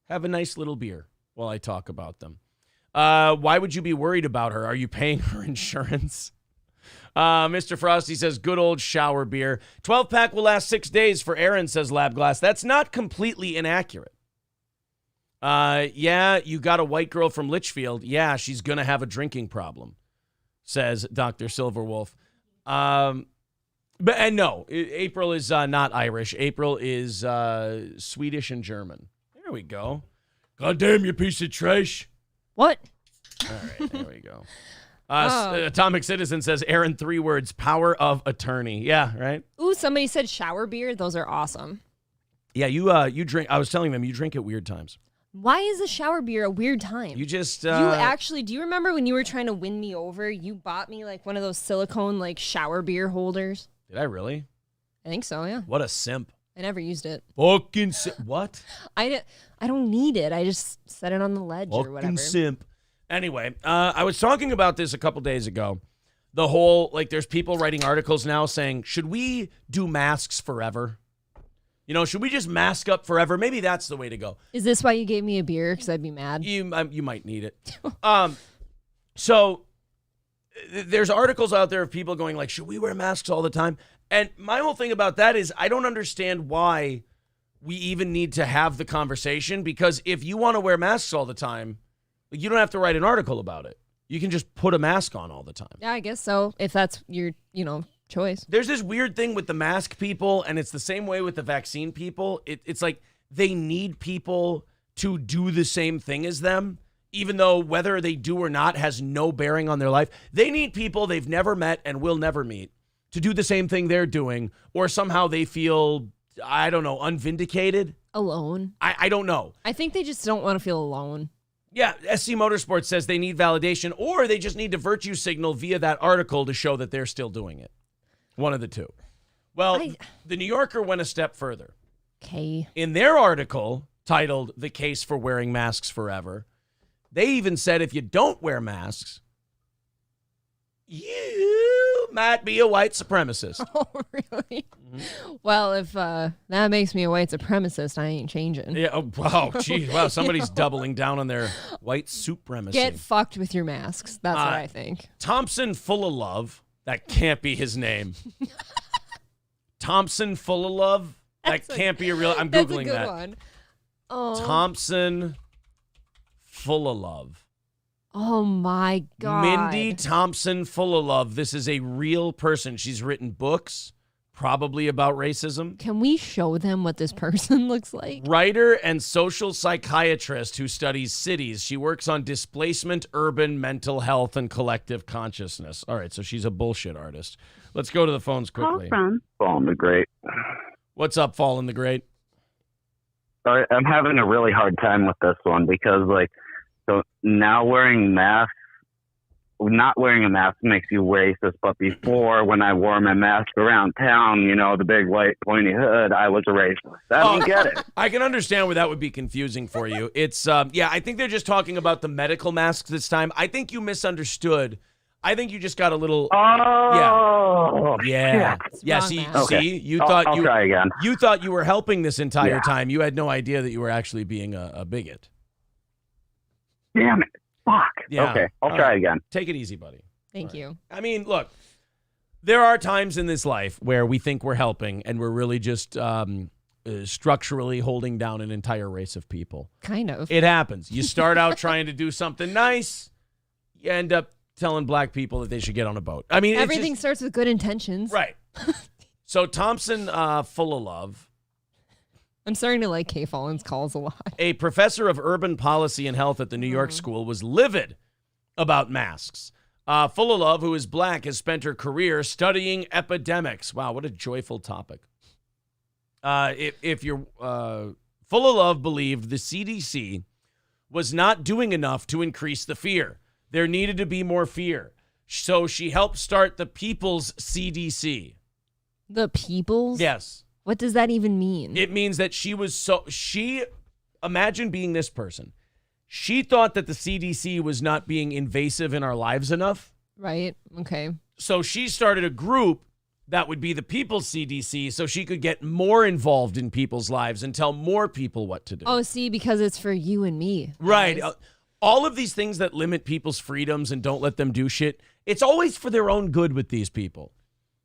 have a nice little beer while I talk about them. Why would you be worried about her? Are you paying her insurance? Mr. Frosty says, good old shower beer. 12-pack will last 6 days for Aaron, says Lab Glass. That's not completely inaccurate. Yeah, you got a white girl from Litchfield. Yeah, she's going to have a drinking problem, says Dr. Silverwolf. But no, April is not Irish. April is Swedish and German. There we go. God damn, you piece of trash. What? All right, there we go. Atomic Citizen says, Aaron, 3 words, power of attorney. Yeah, right? Ooh, somebody said shower beer. Those are awesome. Yeah, you drink. I was telling them you drink at weird times. Why is a shower beer a weird time? You just... you actually, do you remember when you were trying to win me over, you bought me like one of those silicone like shower beer holders? Did I really? I think so, yeah. What a simp. I never used it. Fucking simp. What? I don't need it. I just set it on the ledge or whatever. Fucking simp. Anyway, I was talking about this a couple days ago. The whole, like, there's people writing articles now saying, should we do masks forever? You know, should we just mask up forever? Maybe that's the way to go. Is this why you gave me a beer? Because I'd be mad. You might need it. So there's articles out there of people going like, should we wear masks all the time? And my whole thing about that is I don't understand why we even need to have the conversation, because if you want to wear masks all the time, you don't have to write an article about it. You can just put a mask on all the time. Yeah, I guess so. If that's your, choice. There's this weird thing with the mask people, and it's the same way with the vaccine people. It's like they need people to do the same thing as them, even though whether they do or not has no bearing on their life. They need people they've never met and will never meet to do the same thing they're doing, or somehow they feel, I don't know, unvindicated. Alone. I don't know. I think they just don't want to feel alone. Yeah, SC Motorsports says they need validation, or they just need to virtue signal via that article to show that they're still doing it. One of the two. Well, the New Yorker went a step further. Okay. In their article titled The Case for Wearing Masks Forever, they even said if you don't wear masks, you might be a white supremacist. Oh, really? Mm-hmm. Well, if that makes me a white supremacist, I ain't changing. Yeah. Oh, wow. Geez. Wow. Somebody's doubling down on their white supremacy. Get fucked with your masks. That's what I think. Thompson Full of Love. That can't be his name. Thompson Full of Love? That can't be a real... I'm Googling that. That's a good one. Oh. Thompson Full of Love. Oh, my God. Mindy Thompson Full of Love. This is a real person. She's written books, probably about racism. Can we show them what this person looks like? Writer and social psychiatrist who studies cities. She works on displacement, urban mental health, and collective consciousness. All right, so she's a bullshit artist. Let's go to the phones quickly. Fall in the Great. What's up, Fall in the Great? I'm having a really hard time with this one because, so now not wearing a mask makes you racist, but before, when I wore my mask around town, the big white pointy hood, I was a racist. I don't get it. I can understand where that would be confusing for you. It's, I think they're just talking about the medical masks this time. I think you misunderstood. I think you just got a little. Oh, yeah. Yeah. See, you thought I'll try again. You thought you were helping this entire time. You had no idea that you were actually being a bigot. Damn it. Fuck. Yeah. Okay, I'll try again. Take it easy, buddy. Thank you. I mean, look, there are times in this life where we think we're helping and we're really just structurally holding down an entire race of people. Kind of. It happens. You start out trying to do something nice. You end up telling black people that they should get on a boat. I mean, everything starts with good intentions. Right. So Thompson, Full of Love. I'm starting to like Kay Fallen's calls a lot. A professor of urban policy and health at the New York school was livid about masks. Full of Love, who is black, has spent her career studying epidemics. Wow, what a joyful topic. If you're Full of Love believed the CDC was not doing enough to increase the fear. There needed to be more fear. So she helped start the People's CDC. The People's? Yes. What does that even mean? It means that imagine being this person. She thought that the CDC was not being invasive in our lives enough. Right. Okay. So she started a group that would be the People's CDC so she could get more involved in people's lives and tell more people what to do. Oh, see, because it's for you and me. Right. All of these things that limit people's freedoms and don't let them do shit, it's always for their own good with these people.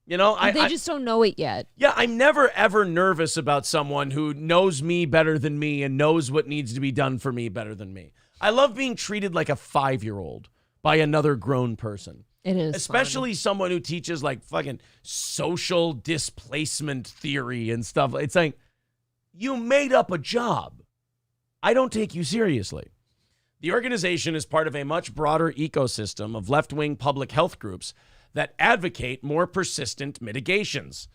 You know, they just don't know it yet. Yeah, I'm never, ever nervous about someone who knows me better than me and knows what needs to be done for me better than me. I love being treated like a 5-year-old by another grown person. It is especially someone who teaches like fucking social displacement theory and stuff. It's like, you made up a job. I don't take you seriously. The organization is part of a much broader ecosystem of left-wing public health groups that advocate more persistent mitigations.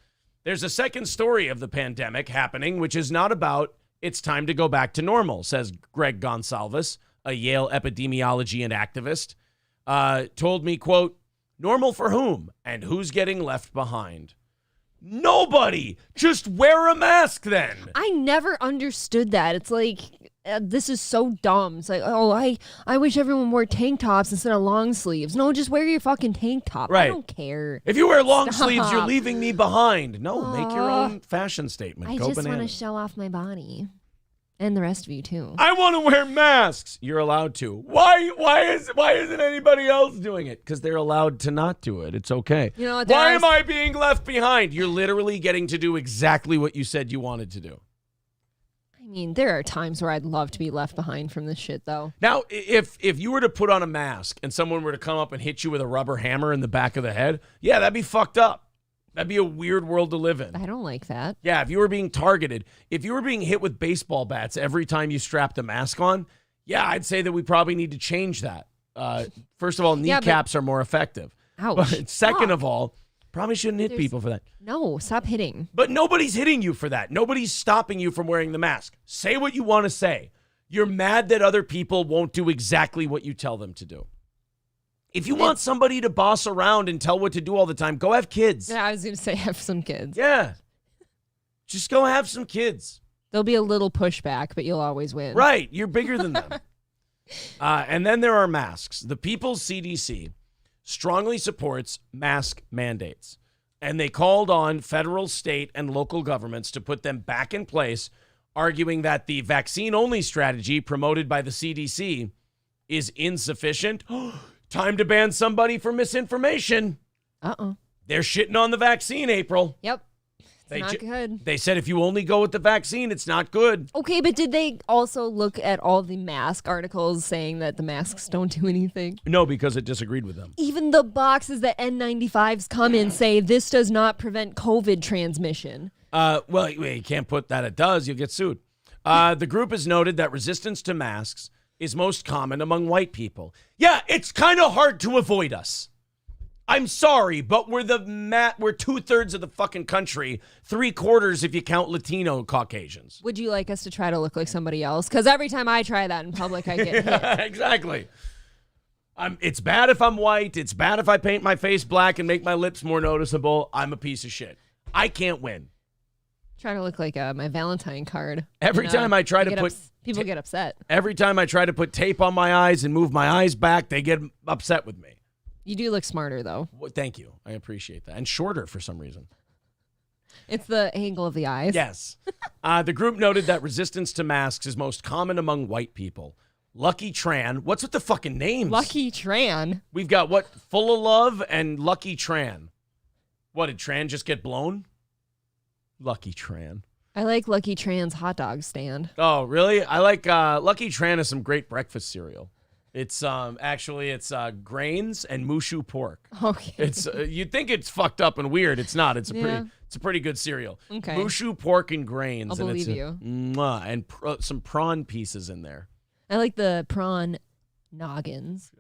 There's a second story of the pandemic happening, which is not about it's time to go back to normal, says Greg Gonsalves, a Yale epidemiology and activist. Told me, quote, normal for whom and who's getting left behind? Nobody. Just wear a mask then. I never understood that. It's like, this is so dumb. It's like, oh, I wish everyone wore tank tops instead of long sleeves. No, just wear your fucking tank top. Right. I don't care. If you wear long sleeves, you're leaving me behind. No, make your own fashion statement. I Go just want to bananas. show off my body. And the rest of you, too. I want to wear masks. You're allowed to. Why isn't anybody else doing it? Because they're allowed to not do it. It's okay. You know, why am I being left behind? You're literally getting to do exactly what you said you wanted to do. I mean, there are times where I'd love to be left behind from this shit, though. Now, if you were to put on a mask and someone were to come up and hit you with a rubber hammer in the back of the head, yeah, that'd be fucked up. That'd be a weird world to live in. I don't like that. Yeah, if you were being targeted, if you were being hit with baseball bats every time you strapped a mask on, yeah, I'd say that we probably need to change that. First of all, kneecaps are more effective. Ouch. But second of all, probably shouldn't hit people for that. No, stop hitting. But nobody's hitting you for that. Nobody's stopping you from wearing the mask. Say what you want to say. You're mad that other people won't do exactly what you tell them to do. If you want somebody to boss around and tell what to do all the time, go have kids. Yeah, I was going to say have some kids. Yeah. Just go have some kids. There'll be a little pushback, but you'll always win. Right. You're bigger than them. And then there are masks. The People's CDC strongly supports mask mandates. And they called on federal, state, and local governments to put them back in place, arguing that the vaccine-only strategy promoted by the CDC is insufficient. Time to ban somebody for misinformation. They're shitting on the vaccine, April. Yep. It's not good. They said if you only go with the vaccine, it's not good. Okay, but did they also look at all the mask articles saying that the masks don't do anything? No, because it disagreed with them. Even the boxes that N95s come in say this does not prevent COVID transmission. Well, you can't put that it does. You'll get sued. The group has noted that resistance to masks is most common among white people. Yeah, it's kind of hard to avoid us. I'm sorry, but we're 2/3 of the fucking country, 3/4 if you count Latino Caucasians. Would you like us to try to look like somebody else? Because every time I try that in public, I get hit. Exactly. It's bad if I'm white. It's bad if I paint my face black and make my lips more noticeable. I'm a piece of shit. I can't win. Try to look like my Valentine card. Every time I try to put... People get upset. Every time I try to put tape on my eyes and move my eyes back, they get upset with me. You do look smarter, though. Well, thank you. I appreciate that. And shorter for some reason. It's the angle of the eyes. Yes. The group noted that resistance to masks is most common among white people. Lucky Tran. What's with the fucking names? Lucky Tran. We've got what? Full of Love and Lucky Tran. What, did Tran just get blown? Lucky Tran. I like Lucky Tran's hot dog stand. Oh, really? I like Lucky Tran has some great breakfast cereal. It's it's grains and mushu pork. Okay. It's you'd think it's fucked up and weird. It's not. It's a pretty good cereal. Okay. Mushu pork and grains. I'll and believe you. And some prawn pieces in there. I like the prawn noggins.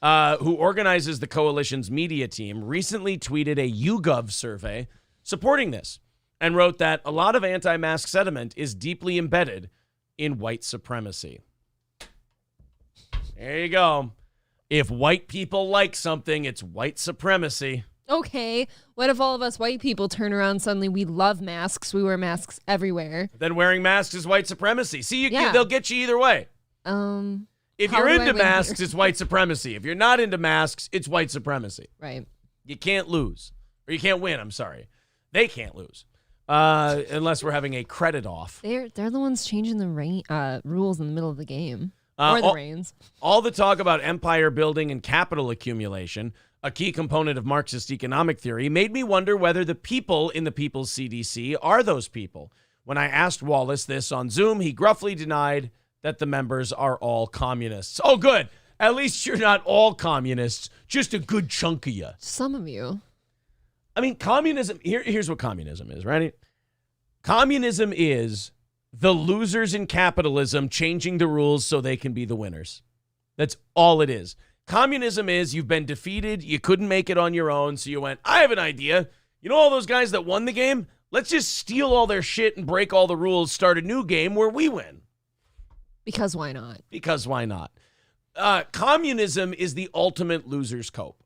Who organizes the coalition's media team, recently tweeted a YouGov survey supporting this and wrote that a lot of anti-mask sentiment is deeply embedded in white supremacy. There you go. If white people like something, it's white supremacy. Okay. What if all of us white people turn around and suddenly we love masks? We wear masks everywhere. Then wearing masks is white supremacy. See, they'll get you either way. If you're into masks, it's white supremacy. If you're not into masks, it's white supremacy. Right. You can't lose. Or you can't win, I'm sorry. They can't lose. Unless we're having a credit off. They're the ones changing the rules in the middle of the game. Or the rains. All the talk about empire building and capital accumulation, a key component of Marxist economic theory, made me wonder whether the people in the People's CDC are those people. When I asked Wallace this on Zoom, he gruffly denied that the members are all communists. Oh, good. At least you're not all communists, just a good chunk of you. Some of you. I mean, communism, here's what communism is, right? Communism is the losers in capitalism changing the rules so they can be the winners. That's all it is. Communism is you've been defeated, you couldn't make it on your own, so you went, I have an idea. You know all those guys that won the game? Let's just steal all their shit and break all the rules, start a new game where we win. Because why not? Because why not? Communism is the ultimate loser's cope.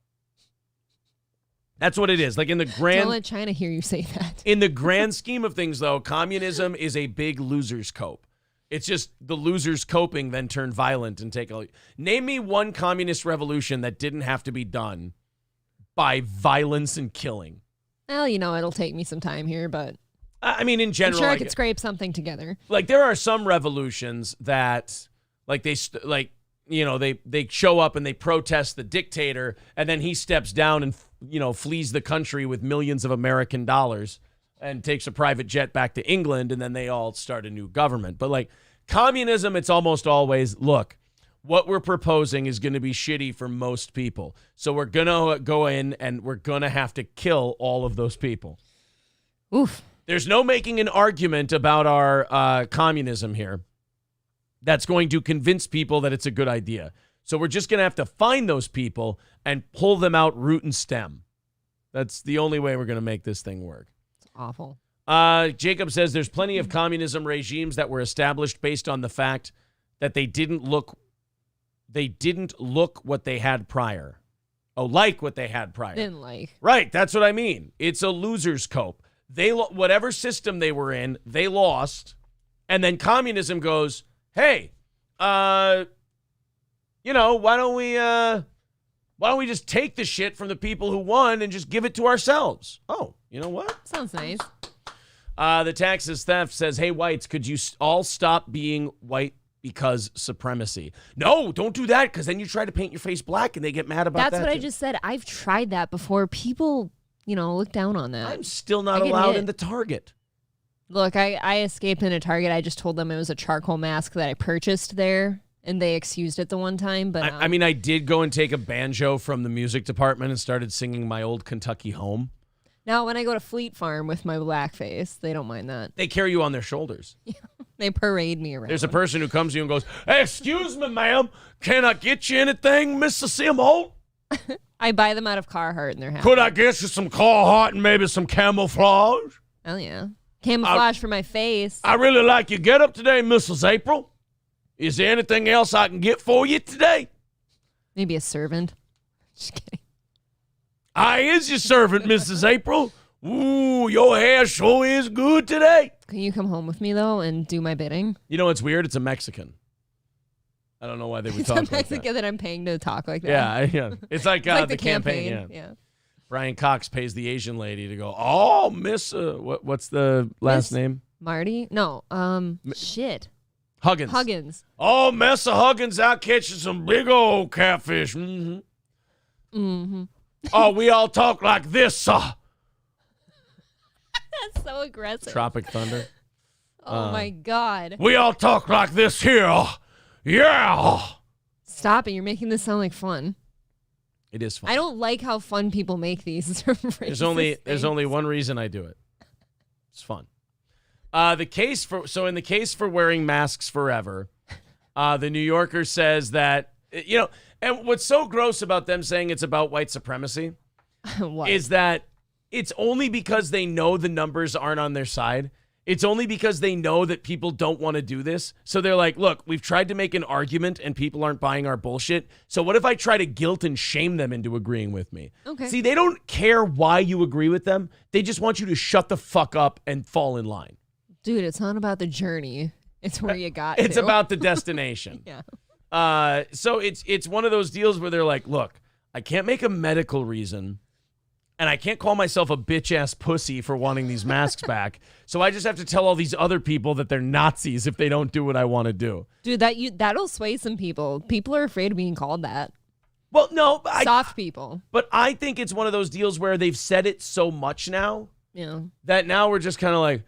That's what it is. Like in the grand... Don't let China hear you say that. In the grand scheme of things, though, communism is a big loser's cope. It's just the losers coping then turn violent and take all... Name me one communist revolution that didn't have to be done by violence and killing. Well, it'll take me some time here, but... I mean, in general... I'm sure I could scrape something together. Like, there are some revolutions that, like, they show up and they protest the dictator, and then he steps down and, flees the country with millions of American dollars and takes a private jet back to England, and then they all start a new government. But, like, communism, it's almost always, look, what we're proposing is going to be shitty for most people. So we're going to go in and we're going to have to kill all of those people. Oof. There's no making an argument about our communism here that's going to convince people that it's a good idea. So we're just going to have to find those people and pull them out root and stem. That's the only way we're going to make this thing work. It's awful. Jacob says there's plenty of communism regimes that were established based on the fact that they didn't look what they had prior. Oh, like what they had prior. Didn't like. Right, that's what I mean. It's a loser's cope. Whatever system they were in, they lost, and then communism goes, hey, why don't we just take the shit from the people who won and just give it to ourselves? Oh, you know what? Sounds nice. The Taxes Theft says, hey, whites, could you all stop being white because supremacy? No, don't do that, because then you try to paint your face black and they get mad about that. That's what I just said. I've tried that before. People, look down on that. I'm still not allowed in the Target. Look, I escaped in a Target. I just told them it was a charcoal mask that I purchased there, and they excused it the one time. But I mean, I did go and take a banjo from the music department and started singing My Old Kentucky Home. Now, when I go to Fleet Farm with my blackface, they don't mind that. They carry you on their shoulders. Yeah, they parade me around. There's a person who comes to you and goes, hey, excuse me, ma'am, can I get you anything, Mr. Simholt? I buy them out of Carhartt, and they're happy. Could I get you some Carhartt and maybe some camouflage? Oh, yeah. Camouflage for my face. I really like your getup today, Mrs. April. Is there anything else I can get for you today? Maybe a servant. Just kidding. I is your servant, Mrs. April. Ooh, your hair sure is good today. Can you come home with me, though, and do my bidding? You know what's weird? It's a Mexican. I don't know why they would talk like that. It's a Mexican that I'm paying to talk like that. Yeah. It's like, the campaign. Yeah. Brian Cox pays the Asian lady to go, oh, Miss, what's the last name? Marty? No, shit. Huggins. Oh, Messa Huggins out catching some big old catfish. Mm-hmm. Mm-hmm. Oh, we all talk like this, That's so aggressive. Tropic Thunder. Oh, my God. We all talk like this here. Yeah. Stop it. You're making this sound like fun. It is fun. I don't like how fun people make these. There's only one reason I do it. It's fun. In the case for wearing masks forever, the New Yorker says that, and what's so gross about them saying it's about white supremacy is that it's only because they know the numbers aren't on their side. It's only because they know that people don't want to do this. So they're like, look, we've tried to make an argument and people aren't buying our bullshit. So what if I try to guilt and shame them into agreeing with me? Okay. See, they don't care why you agree with them. They just want you to shut the fuck up and fall in line. Dude, it's not about the journey. It's where you got It's to. about the destination. Yeah. So it's one of those deals where they're like, look, I can't make a medical reason. And I can't call myself a bitch-ass pussy for wanting these masks back. So I just have to tell all these other people that they're Nazis if they don't do what I want to do. Dude, that'll sway some people. People are afraid of being called that. Well, no. Soft people. But I think it's one of those deals where they've said it so much now that now we're just kind of like,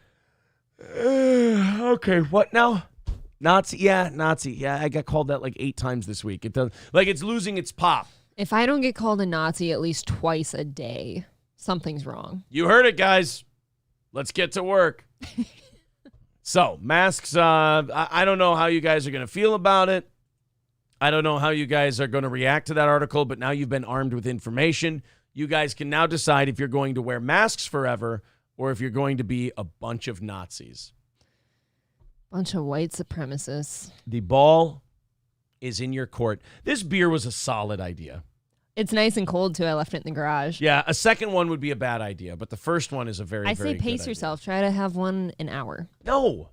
okay, what now? Nazi? Yeah, Nazi. Yeah, I got called that like 8 times this week. It does, like, it's losing its pop. If I don't get called a Nazi at least twice a day, something's wrong. You heard it, guys. Let's get to work. So, masks, I don't know how you guys are going to feel about it. I don't know how you guys are going to react to that article, but now you've been armed with information. You guys can now decide if you're going to wear masks forever or if you're going to be a bunch of Nazis. Bunch of white supremacists. The ball is in your court. This beer was a solid idea. It's nice and cold, too. I left it in the garage. Yeah, a second one would be a bad idea, but the first one is a very, very good idea. I say pace yourself. Try to have one an hour. No.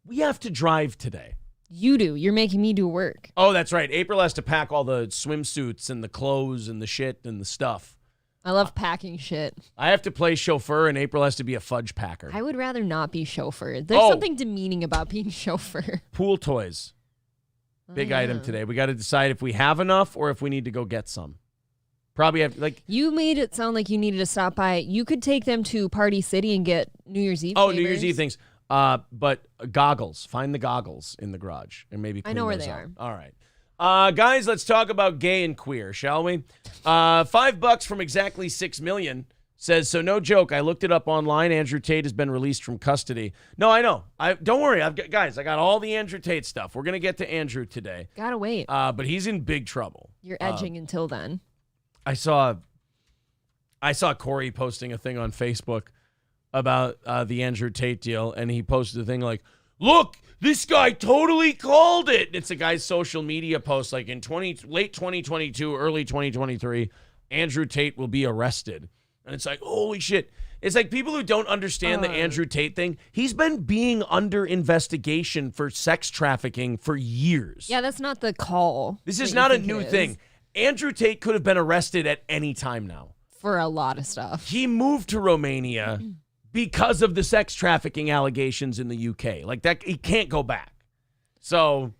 We have to drive today. You do. You're making me do work. Oh, that's right. April has to pack all the swimsuits and the clothes and the shit and the stuff. I love packing shit. I have to play chauffeur, and April has to be a fudge packer. I would rather not be chauffeur. There's something demeaning about being chauffeur. Pool toys. Big item today. We got to decide if we have enough or if we need to go get some. Probably have, like... You made it sound like you needed to stop by. You could take them to Party City and get New Year's Eve favors. New Year's Eve things. But goggles. Find the goggles in the garage and maybe clean I know where those they up. are. All right. Guys, let's talk about gay and queer, shall we? $5 from Exactly 6 Million says, so no joke, I looked it up online. Andrew Tate has been released from custody. No, I know. Don't worry. I got all the Andrew Tate stuff. We're going to get to Andrew today. Gotta wait. But he's in big trouble. You're edging until then. I saw Corey posting a thing on Facebook about the Andrew Tate deal, and he posted a thing like, look, this guy totally called it. It's a guy's social media post like in late 2022, early 2023, Andrew Tate will be arrested. And it's like, holy shit. It's like people who don't understand the Andrew Tate thing. He's been being under investigation for sex trafficking for years. Yeah, that's not the call. This is not a new thing. Andrew Tate could have been arrested at any time now. For a lot of stuff. He moved to Romania because of the sex trafficking allegations in the UK. Like that, he can't go back. So,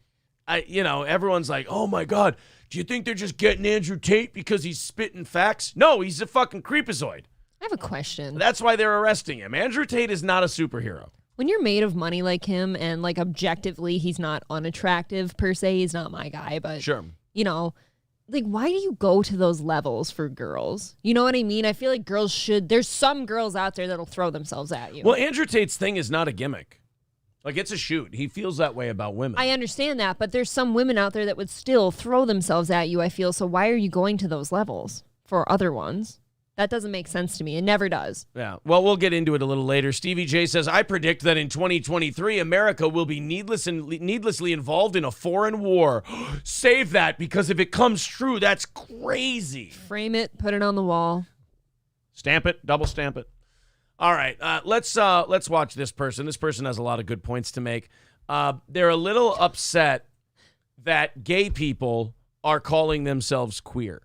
everyone's like, oh my God, do you think they're just getting Andrew Tate because he's spitting facts? No, he's a fucking creepazoid. I have a question. That's why they're arresting him. Andrew Tate is not a superhero. When you're made of money like him and like objectively he's not unattractive per se, he's not my guy, but sure. Like, why do you go to those levels for girls? You know what I mean? I feel like girls should. There's some girls out there that'll throw themselves at you. Well, Andrew Tate's thing is not a gimmick. Like, it's a shoot. He feels that way about women. I understand that, but there's some women out there that would still throw themselves at you, I feel. So why are you going to those levels for other ones? That doesn't make sense to me. It never does. Yeah. Well, we'll get into it a little later. Stevie J says, I predict that in 2023, America will be needlessly involved in a foreign war. Save that, because if it comes true, that's crazy. Frame it, put it on the wall. Stamp it, double stamp it. All right. Let's watch this person. This person has a lot of good points to make. They're a little upset that gay people are calling themselves queer.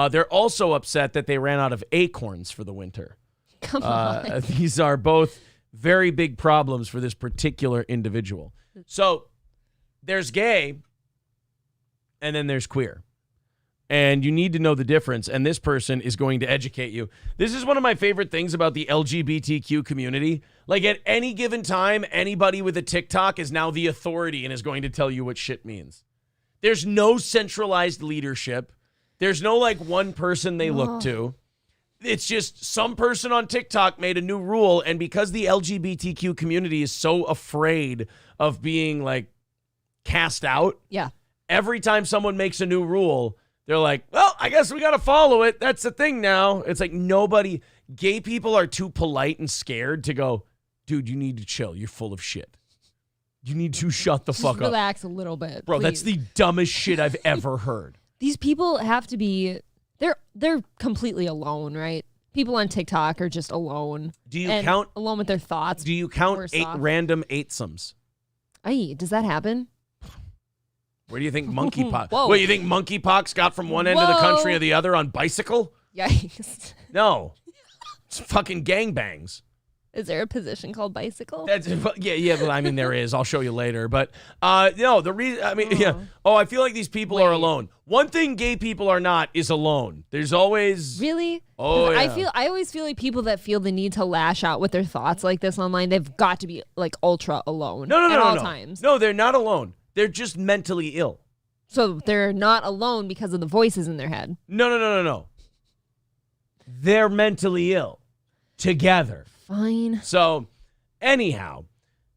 They're also upset that they ran out of acorns for the winter. Come on. These are both very big problems for this particular individual. So there's gay, and then there's queer. And you need to know the difference, and this person is going to educate you. This is one of my favorite things about the LGBTQ community. Like, at any given time, anybody with a TikTok is now the authority and is going to tell you what shit means. There's no centralized leadership. There's no, like, one person they look to. It's just some person on TikTok made a new rule, and because the LGBTQ community is so afraid of being, like, cast out, every time someone makes a new rule, they're like, well, I guess we got to follow it. That's the thing now. It's like gay people are too polite and scared to go, dude, you need to chill. You're full of shit. You need to shut the fuck up. Relax a little bit, bro. please. That's the dumbest shit I've ever heard. These people have to be, they're completely alone, right? People on TikTok are just alone. Do you count? Alone with their thoughts. Do you count random eightsomes? Aye, does that happen? Where do you think monkeypox? What, you think monkeypox got from one end of the country or the other on bicycle? Yikes. No. It's fucking gangbangs. Is there a position called bicycle? Yeah, but I mean, there is. I'll show you later. But no, the reason, I mean, yeah. Oh, I feel like these people are alone. One thing gay people are not is alone. There's always. Really? Oh, yeah. I always feel like people that feel the need to lash out with their thoughts like this online, they've got to be like ultra alone at all times. No, they're not alone. They're just mentally ill. So they're not alone because of the voices in their head. No. They're mentally ill together. Fine. So, anyhow,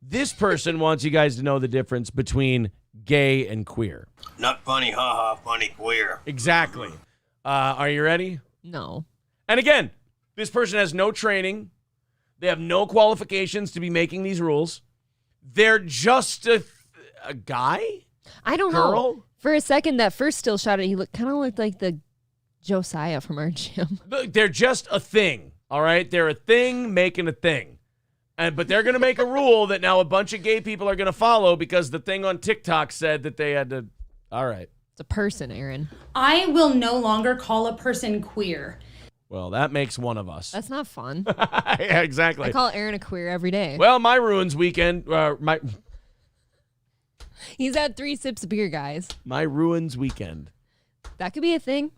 this person wants you guys to know the difference between gay and queer. Not funny, haha, funny queer. Exactly. Are you ready? No. And again, this person has no training. They have no qualifications to be making these rules. They're just a guy? I don't know. For a second, that first still shot, he kind of looked like the Josiah from our gym. They're just a thing. All right, they're a thing making a thing. But they're going to make a rule that now a bunch of gay people are going to follow because the thing on TikTok said that they had to. All right. It's a person, Aaron. I will no longer call a person queer. Well, that makes one of us. That's not fun. Yeah, exactly. I call Aaron a queer every day. Well, my ruins weekend. He's had 3 sips of beer, guys. My ruins weekend. That could be a thing.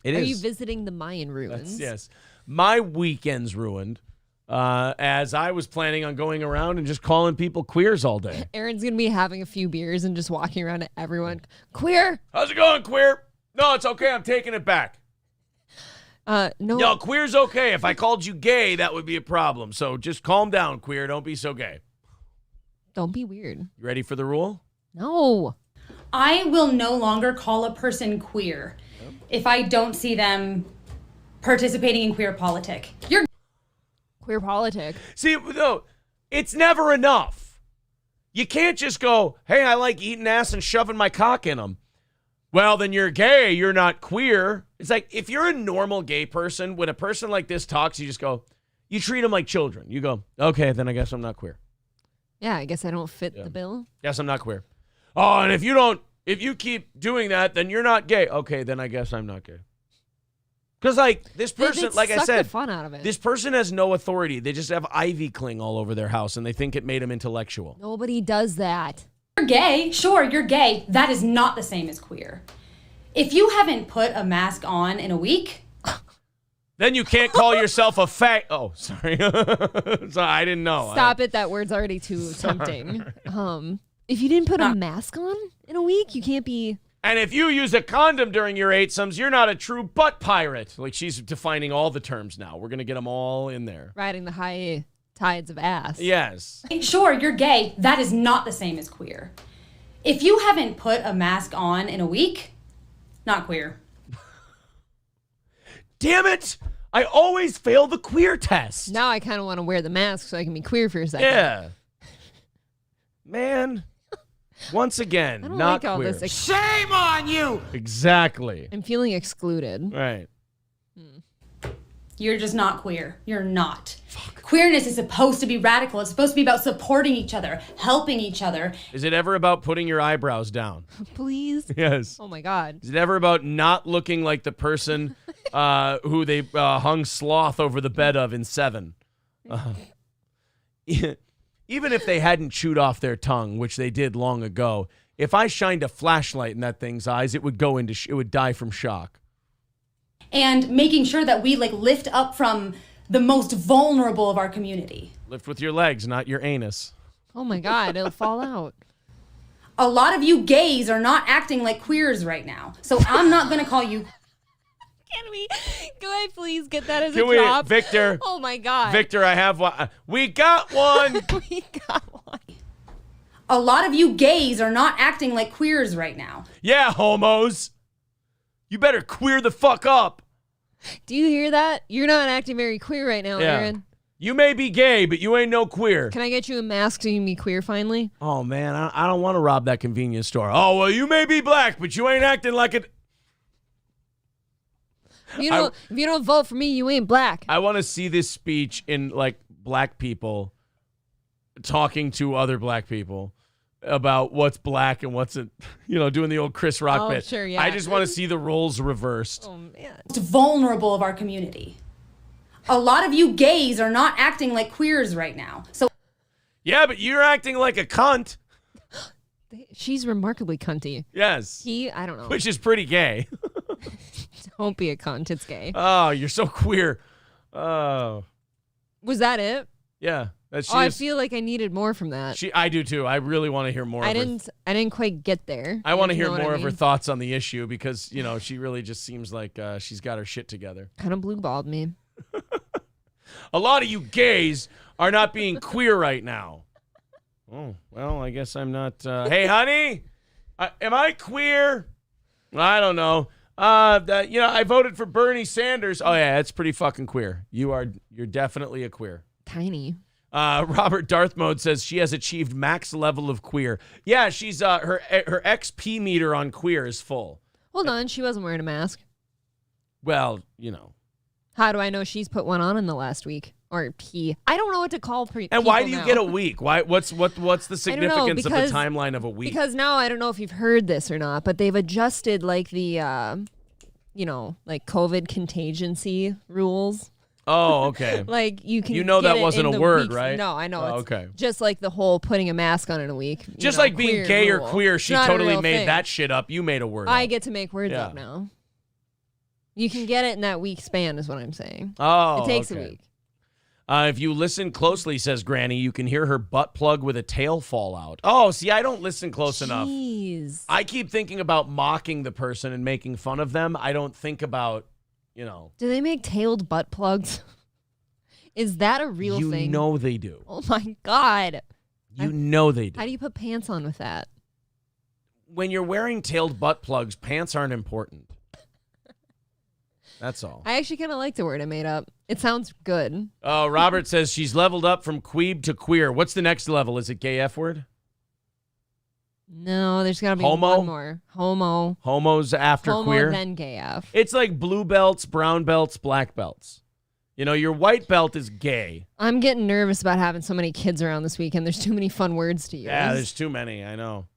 It is. Are you visiting the Mayan ruins? Yes. My weekend's ruined as I was planning on going around and just calling people queers all day. Aaron's going to be having a few beers and just walking around to everyone. Queer? How's it going, queer? No, it's okay. I'm taking it back. No, queer's okay. If I called you gay, that would be a problem. So just calm down, queer. Don't be so gay. Don't be weird. You ready for the rule? No. I will no longer call a person queer if I don't see them participating in queer politic. You're queer politic. See, no, it's never enough. You can't just go, hey, I like eating ass and shoving my cock in them. Well, then you're gay. You're not queer. It's like if you're a normal gay person, when a person like this talks, you just go, you treat them like children. You go, okay, then I guess I'm not queer. Yeah, I guess I don't fit the bill. Guess I'm not queer. Oh, and if you keep doing that, then you're not gay. Okay, then I guess I'm not gay. Because, like, this person, like I said, the fun out of it. This person has no authority. They just have ivy cling all over their house, and they think it made them intellectual. Nobody does that. You're gay. Sure, you're gay. That is not the same as queer. If you haven't put a mask on in a week, then you can't call yourself a fag. Oh, sorry. Sorry, I didn't know. Stop it. That word's already too tempting. If you didn't put a mask on in a week, you can't be... And if you use a condom during your eightsomes, you're not a true butt pirate. Like, she's defining all the terms now. We're going to get them all in there. Riding the high tides of ass. Yes. Sure, you're gay. That is not the same as queer. If you haven't put a mask on in a week, not queer. Damn it! I always fail the queer test. Now I kind of want to wear the mask so I can be queer for a second. Yeah. Man. Once again, I don't not like all queer. this Shame on you! Exactly. I'm feeling excluded. Right. You're just not queer. You're not. Fuck. Queerness is supposed to be radical. It's supposed to be about supporting each other, helping each other. Is it ever about putting your eyebrows down? Please? Yes. Oh my God. Is it ever about not looking like the person who they hung sloth over the bed of in Seven? Even if they hadn't chewed off their tongue, which they did long ago, if I shined a flashlight in that thing's eyes, it would go into it would die from shock. And making sure that we lift up from the most vulnerable of our community. Lift with your legs, not your anus. Oh my God, it'll fall out. A lot of you gays are not acting like queers right now. So I'm not going to call you... Can I please get that as a drop? Victor. Oh my God. Victor, I have one. We got one. We got one. A lot of you gays are not acting like queers right now. Yeah, homos. You better queer the fuck up. Do you hear that? You're not acting very queer right now, Aaron. You may be gay, but you ain't no queer. Can I get you a mask so you can be queer finally? Oh, man, I don't want to rob that convenience store. Oh, well, you may be black, but you ain't acting like it. If you don't vote for me, you ain't black. I want to see this speech in, black people talking to other black people. about what's black and what's doing the old Chris Rock bit. Sure, yeah. I just want to see the roles reversed. Oh, man. Most vulnerable of our community. A lot of you gays are not acting like queers right now. So Yeah, but you're acting like a cunt. She's remarkably cunty. Yes. I don't know. Which is pretty gay. Don't be a cunt. It's gay. Oh, you're so queer. Oh. Was that it? Yeah. I feel like I needed more from that. I do too. I really want to hear more. I didn't quite get there. I want to hear more of her thoughts on the issue because, she really just seems like she's got her shit together. Kind of blue-balled me. A lot of you gays are not being queer right now. Oh, well, I guess I'm not. Hey, honey, am I queer? I don't know. I voted for Bernie Sanders. Oh, yeah, that's pretty fucking queer. You're definitely a queer. Tiny. Robert Darth Mode says she has achieved max level of queer. Yeah, she's her XP meter on queer is full. Hold on, she wasn't wearing a mask. Well, How do I know she's put one on in the last week? Or I don't know what to call And why do you get a week? Why? What's the significance of the timeline of a week? Because now I don't know if you've heard this or not, but they've adjusted like the like COVID contingency rules. Oh, okay. Like you can that wasn't a word, right? No, I know. Oh, it's okay. Just like the whole putting a mask on in a week. Just like being gay rule. or queer, she totally made that shit up. You made a word I up. get to make words up now. You can get it in that week span is what I'm saying. Oh, it takes okay. a week. If you listen closely, says Granny, you can hear her butt plug with a tail fall out. Oh, see, I don't listen close enough. I keep thinking about mocking the person and making fun of them. I don't think about, Do they make tailed butt plugs? Is that a real thing? You know they do. Oh, my God. You know they do. How do you put pants on with that? When you're wearing tailed butt plugs, pants aren't important. That's all. I actually kind of like the word I made up. It sounds good. Oh, Robert says she's leveled up from queeb to queer. What's the next level? Is it gay F word? No, there's got to be Homo? one more. Homo. Homo's after Homo, queer? then gay F. It's like blue belts, brown belts, black belts. Your white belt is gay. I'm getting nervous about having so many kids around this weekend. There's too many fun words to use. Yeah, there's too many. I know.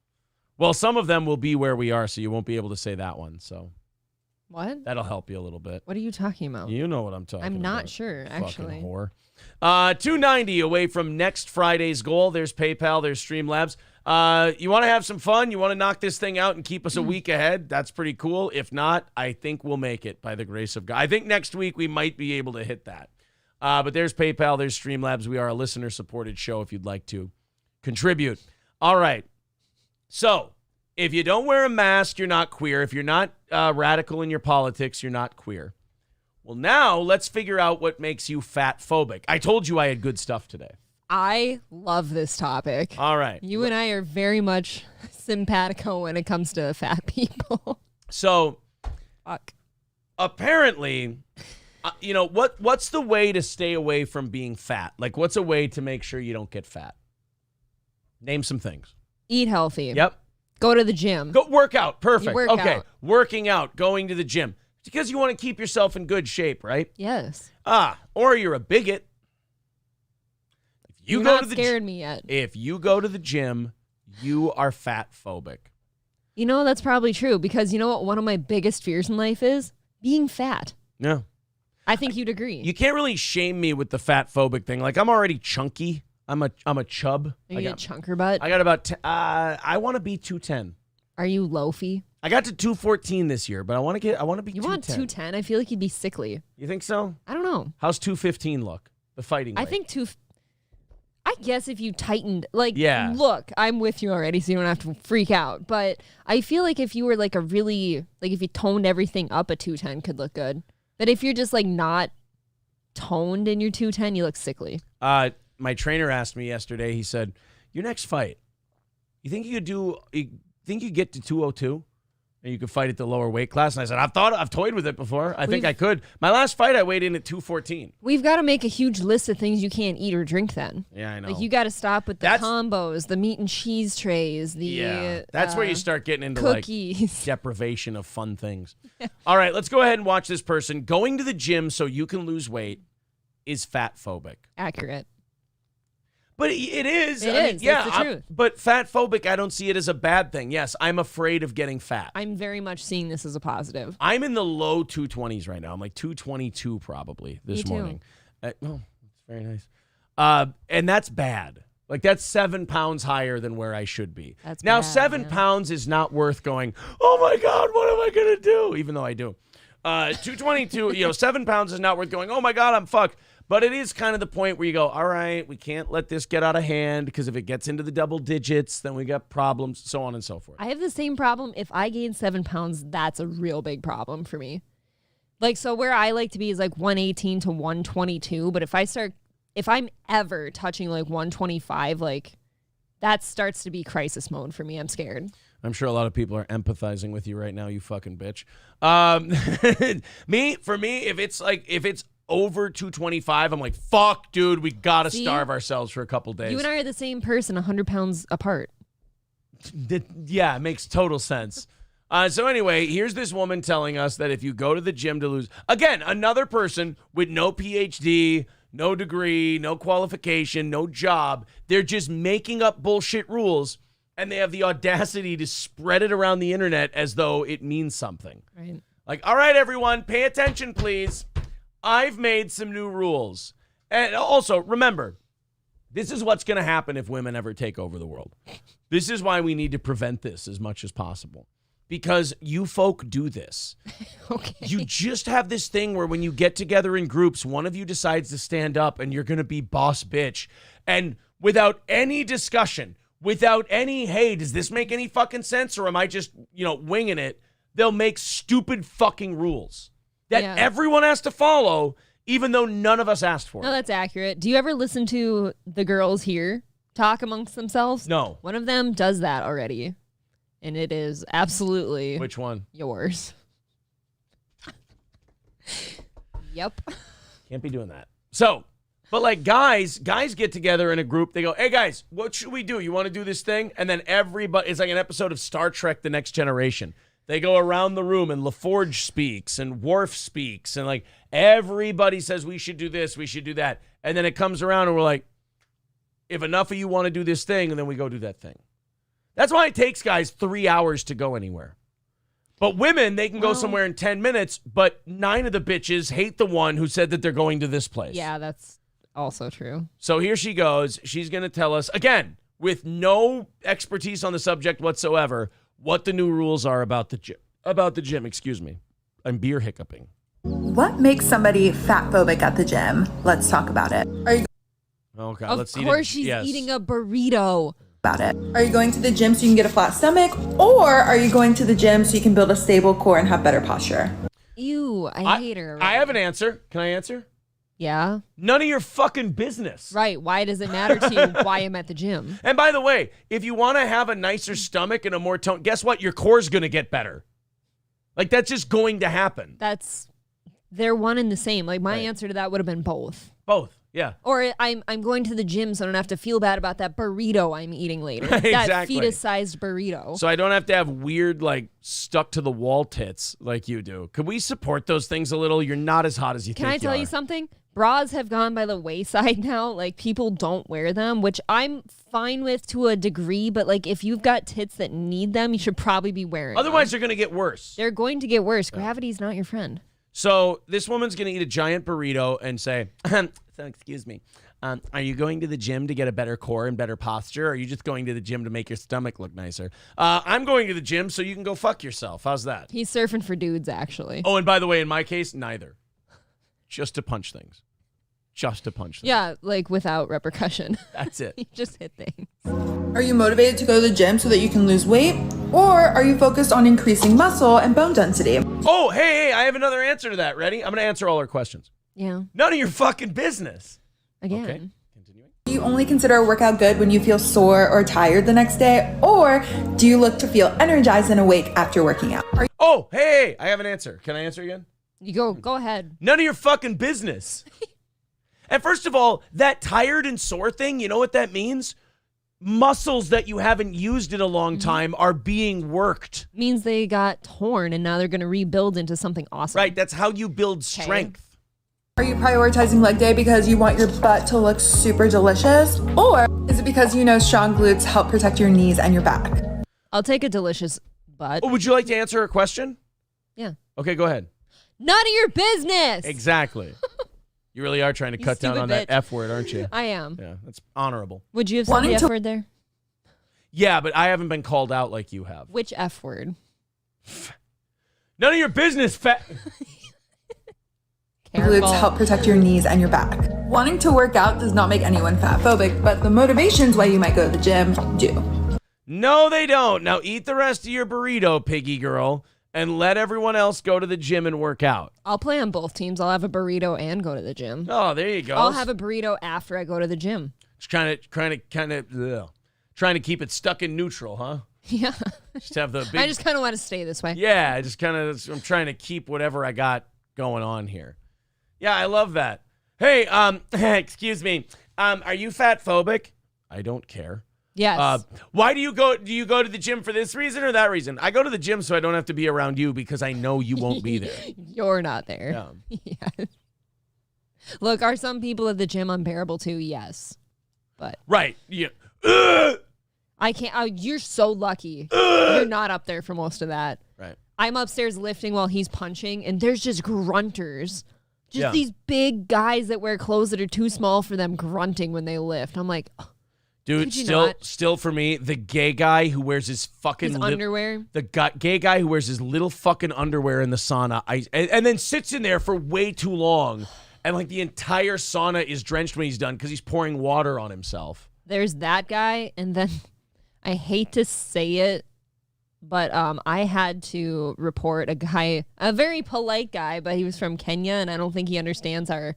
Well, some of them will be where we are, so you won't be able to say that one. So what? That'll help you a little bit. What are you talking about? You know what I'm talking about. I'm not sure, Fucking actually. whore. 290 away from next Friday's goal. There's PayPal. There's Streamlabs. You want to have some fun? You want to knock this thing out and keep us a week ahead? That's pretty cool. If not, I think we'll make it by the grace of God. I think next week we might be able to hit that. But there's PayPal. There's Streamlabs. We are a listener-supported show if you'd like to contribute. All right. So if you don't wear a mask, you're not queer. If you're not radical in your politics, you're not queer. Well, now let's figure out what makes you fatphobic. I told you I had good stuff today. I love this topic. All right. You and I are very much simpatico when it comes to fat people. So, Fuck. Apparently, what's the way to stay away from being fat? Like, what's a way to make sure you don't get fat? Name some things. Eat healthy. Yep. Go to the gym. Go work out. Perfect. Okay. Out. Working out, going to the gym. It's because you want to keep yourself in good shape, right? Yes. Or you're a bigot. You're not scared me yet. If you go to the gym, you are fat phobic. That's probably true because you know what one of my biggest fears in life is? Being fat. Yeah. I think you'd agree. You can't really shame me with the fat phobic thing. Like, I'm already chunky. I'm a chub. Are you a chunker butt? I got about I want to be 210. Are you loafy? I got to 214 this year, but I want to be 210. You want 210? I feel like you'd be sickly. You think so? I don't know. How's 215 look? The fighting weight. I think I guess if you tightened, look, I'm with you already, so you don't have to freak out. But I feel like if you were like if you toned everything up, a 210 could look good. But if you're just like not toned in your 210, you look sickly. My trainer asked me yesterday, he said, your next fight, you think you could get to 202? And you could fight at the lower weight class? And I said, I've toyed with it before. I think I could. My last fight, I weighed in at 214. We've got to make a huge list of things you can't eat or drink then. Yeah, I know. Like, you got to stop with the combos, the meat and cheese trays, that's where you start getting into cookies. Like deprivation of fun things. All right, let's go ahead and watch this person. Going to the gym so you can lose weight is fat phobic. Accurate. But it is. It I mean, is. yeah, It's the truth. but fatphobic, I don't see it as a bad thing. Yes, I'm afraid of getting fat. I'm very much seeing this as a positive. I'm in the low 220s right now. I'm like 222 probably this Me too. morning. Oh, that's very nice. And that's bad. Like that's 7 pounds higher than where I should be. That's now bad, 7 yeah. pounds is not worth going, oh my God, what am I going to do? Even though I do. 222, 7 pounds is not worth going, oh my God, I'm fucked. But it is kind of the point where you go, all right, we can't let this get out of hand because if it gets into the double digits, then we got problems, so on and so forth. I have the same problem. If I gain 7 pounds, that's a real big problem for me. Like, so where I like to be is like 118 to 122. But if I'm ever touching like 125, like that starts to be crisis mode for me. I'm scared. I'm sure a lot of people are empathizing with you right now, you fucking bitch. For me, if it's over 225, I'm like, fuck, dude, we gotta starve ourselves for a couple days. You and I are the same person, 100 pounds apart. Yeah, it makes total sense. So anyway, here's this woman telling us that if you go to the gym to lose, again, another person with no PhD, no degree, no qualification, no job, they're just making up bullshit rules, and they have the audacity to spread it around the internet as though it means something. Right. Like, all right, everyone, pay attention, please. I've made some new rules. And also, remember, this is what's going to happen if women ever take over the world. This is why we need to prevent this as much as possible. Because you folk do this. Okay. You just have this thing where when you get together in groups, one of you decides to stand up and you're going to be boss bitch. And without any discussion, without any, hey, does this make any fucking sense or am I just, winging it? They'll make stupid fucking rules that everyone has to follow, even though none of us asked for it. No, that's accurate. Do you ever listen to the girls here talk amongst themselves? No. One of them does that already. And it is absolutely... Which one? Yours. Yep. Can't be doing that. So, but like guys get together in a group. They go, hey guys, what should we do? You want to do this thing? And then everybody, it's like an episode of Star Trek The Next Generation. They go around the room and LaForge speaks and Worf speaks. And like everybody says we should do this, we should do that. And then it comes around and we're like, if enough of you want to do this thing, and then we go do that thing. That's why it takes guys 3 hours to go anywhere. But women, they can go somewhere in 10 minutes, but 9 of the bitches hate the one who said that they're going to this place. Yeah, that's also true. So here she goes. She's going to tell us, again, with no expertise on the subject whatsoever, what the new rules are about the gym. Excuse me. I'm beer hiccuping. What makes somebody fatphobic at the gym? Let's talk about it. Okay, of course she's eating a burrito. About it. Are you going to the gym so you can get a flat stomach, or are you going to the gym so you can build a stable core and have better posture? Ew, I hate her. I have an answer. Can I answer? Yeah. None of your fucking business. Right. Why does it matter to you why I'm at the gym? And by the way, if you want to have a nicer stomach and a more tone, guess what? Your core's going to get better. Like that's just going to happen. They're one and the same. Like my answer to that would have been both. Both. Yeah. Or I'm going to the gym so I don't have to feel bad about that burrito I'm eating later. Exactly. That fetus-sized burrito. So I don't have to have weird, like, stuck to the wall tits like you do. Could we support those things a little? You're not as hot as you think you are. Can I tell you something? Bras have gone by the wayside now. Like, people don't wear them, which I'm fine with to a degree. But, like, if you've got tits that need them, you should probably be wearing Otherwise, them. they're going to get worse. They're going to get worse. Gravity's not your friend. So this woman's going to eat a giant burrito and say, so excuse me, are you going to the gym to get a better core and better posture? Or are you just going to the gym to make your stomach look nicer? I'm going to the gym so you can go fuck yourself. How's that? He's surfing for dudes, actually. Oh, and by the way, in my case, neither. Just to punch things. Just to punch things. Yeah, like without repercussion. That's it. You just hit things. Are you motivated to go to the gym so that you can lose weight? Or are you focused on increasing muscle and bone density? Oh, hey, I have another answer to that. Ready? I'm going to answer all our questions. Yeah. None of your fucking business. Again. Okay. Do you only consider a workout good when you feel sore or tired the next day? Or do you look to feel energized and awake after working out? Oh, hey, I have an answer. Can I answer again? You go ahead. None of your fucking business. And first of all, that tired and sore thing, you know what that means? Muscles that you haven't used in a long time are being worked. Means they got torn and now they're going to rebuild into something awesome. Right, that's how you build strength. Are you prioritizing leg day because you want your butt to look super delicious? Or because you know strong glutes help protect your knees and your back. I'll take a delicious butt. Oh, would you like to answer a question? Yeah. Okay, go ahead. None of your business. Exactly. You really are trying to cut down on that F word, aren't you? I am. Yeah, that's honorable. Would you have said the F word there? Yeah, but I haven't been called out like you have. Which F word? None of your business, fat. Glutes help protect your knees and your back. Wanting to work out does not make anyone fatphobic, but the motivations why you might go to the gym do. No, they don't. Now eat the rest of your burrito, piggy girl, and let everyone else go to the gym and work out. I'll play on both teams. I'll have a burrito and go to the gym. Oh, there you go. I'll have a burrito after I go to the gym. Just trying to keep it stuck in neutral, huh? Yeah. Just have the big. I just kind of want to stay this way. Yeah, I'm trying to keep whatever I got going on here. Yeah, I love that. Hey, excuse me. Are you fatphobic? I don't care. Yes. Why do you go? Do you go to the gym for this reason or that reason? I go to the gym so I don't have to be around you because I know you won't be there. You're not there. Yeah. Yes. Look, are some people at the gym unbearable too? Yes. But right. Yeah. I can't. Oh, you're so lucky. You're not up there for most of that. Right. I'm upstairs lifting while he's punching, and there's just grunters. Just Yeah. these big guys that wear clothes that are too small for them grunting when they lift. I'm like, oh, dude, still for me, the gay guy who wears his fucking underwear. The gay guy who wears his little fucking underwear in the sauna, and then sits in there for way too long, and like the entire sauna is drenched when he's done because he's pouring water on himself. There's that guy, and then I hate to say it, but I had to report a guy, a very polite guy, but he was from Kenya, and I don't think he understands our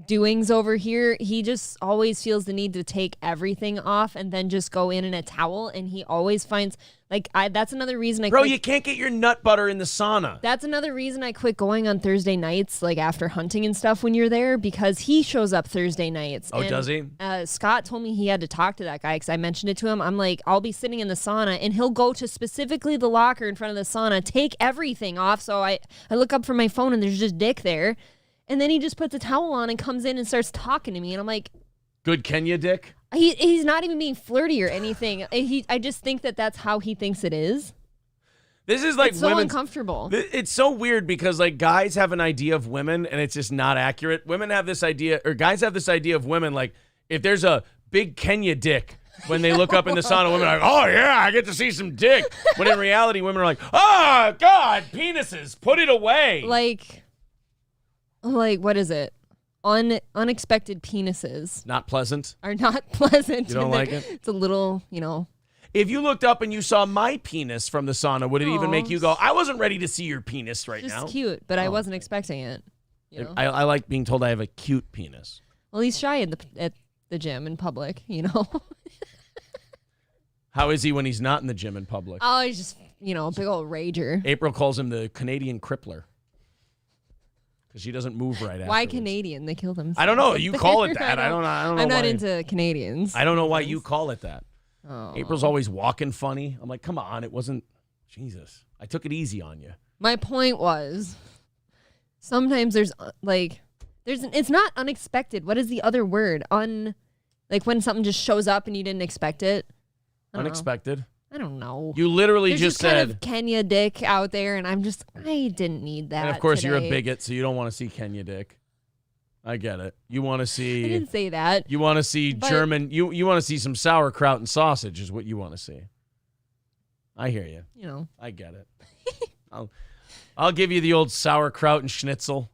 doings over here. He just always feels the need to take everything off and then just go in a towel, and he always finds, that's another reason Bro, you can't get your nut butter in the sauna. That's another reason I quit going on Thursday nights, like after hunting and stuff when you're there, because he shows up Thursday nights. Oh, does he? Scott told me he had to talk to that guy because I mentioned it to him. I'm like, I'll be sitting in the sauna and he'll go to specifically the locker in front of the sauna, take everything off. So I look up from my phone and there's just dick there. And then he just puts a towel on and comes in and starts talking to me. And I'm like, good Kenya dick? He's not even being flirty or anything. I just think that's how he thinks it is. This is like it's so uncomfortable. It's so weird because like guys have an idea of women and it's just not accurate. Women have this idea, or guys have this idea of women, like if there's a big Kenya dick, when they look up in the sauna, women are like, oh yeah, I get to see some dick. When in reality, women are like, oh God, penises, put it away. Like what is it? Unexpected penises. Not pleasant? Are not pleasant. You don't like it? It's a little, If you looked up and you saw my penis from the sauna, would it even make you go, I wasn't ready to see your penis right now? It's cute, but I wasn't expecting it. I like being told I have a cute penis. Well, he's shy at the gym in public, How is he when he's not in the gym in public? Oh, he's just, big old rager. April calls him the Canadian crippler. Because she doesn't move right after. Why Canadian? They killed him. I don't know. You call it that. I don't know. I'm not into Canadians. I don't know why you call it that. Oh. April's always walking funny. I'm like, come on. It wasn't. Jesus. I took it easy on you. My point was, sometimes there's it's not unexpected. What is the other word? Like when something just shows up and you didn't expect it. Unexpected. I don't know. You literally There's just kind said of Kenya dick out there, and I didn't need that. And of course, today. you're a bigot, so you don't want to see Kenya dick. I get it. You want to see. I didn't say that. You want to see German. You want to see some sauerkraut and sausage is what you want to see. I hear you. I get it. I'll give you the old sauerkraut and schnitzel.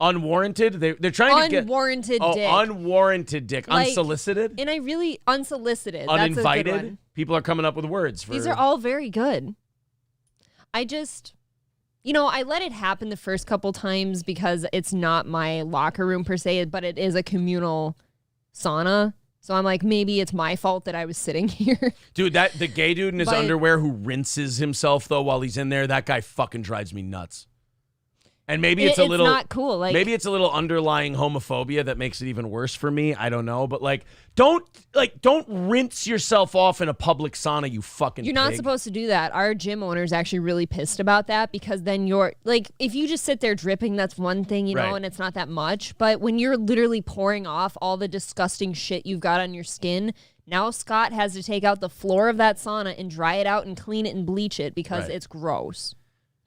Unwarranted? They're trying to get unwarranted dick. Unwarranted dick. Unsolicited? And unsolicited. Uninvited? That's a good one. People are coming up with words for these are all very good. I let it happen the first couple times because it's not my locker room per se, but it is a communal sauna. So I'm like, maybe it's my fault that I was sitting here. Dude, the gay dude in his underwear who rinses himself though while he's in there, that guy fucking drives me nuts. And maybe it's not cool. Maybe it's a little underlying homophobia that makes it even worse for me. I don't know, but don't rinse yourself off in a public sauna, you fucking. You're not supposed to do that. Our gym owner is actually really pissed about that because then you're if you just sit there dripping, that's one thing, Right. and it's not that much. But when you're literally pouring off all the disgusting shit you've got on your skin Now Scott has to take out the floor of that sauna and dry it out and clean it and bleach it because it's gross.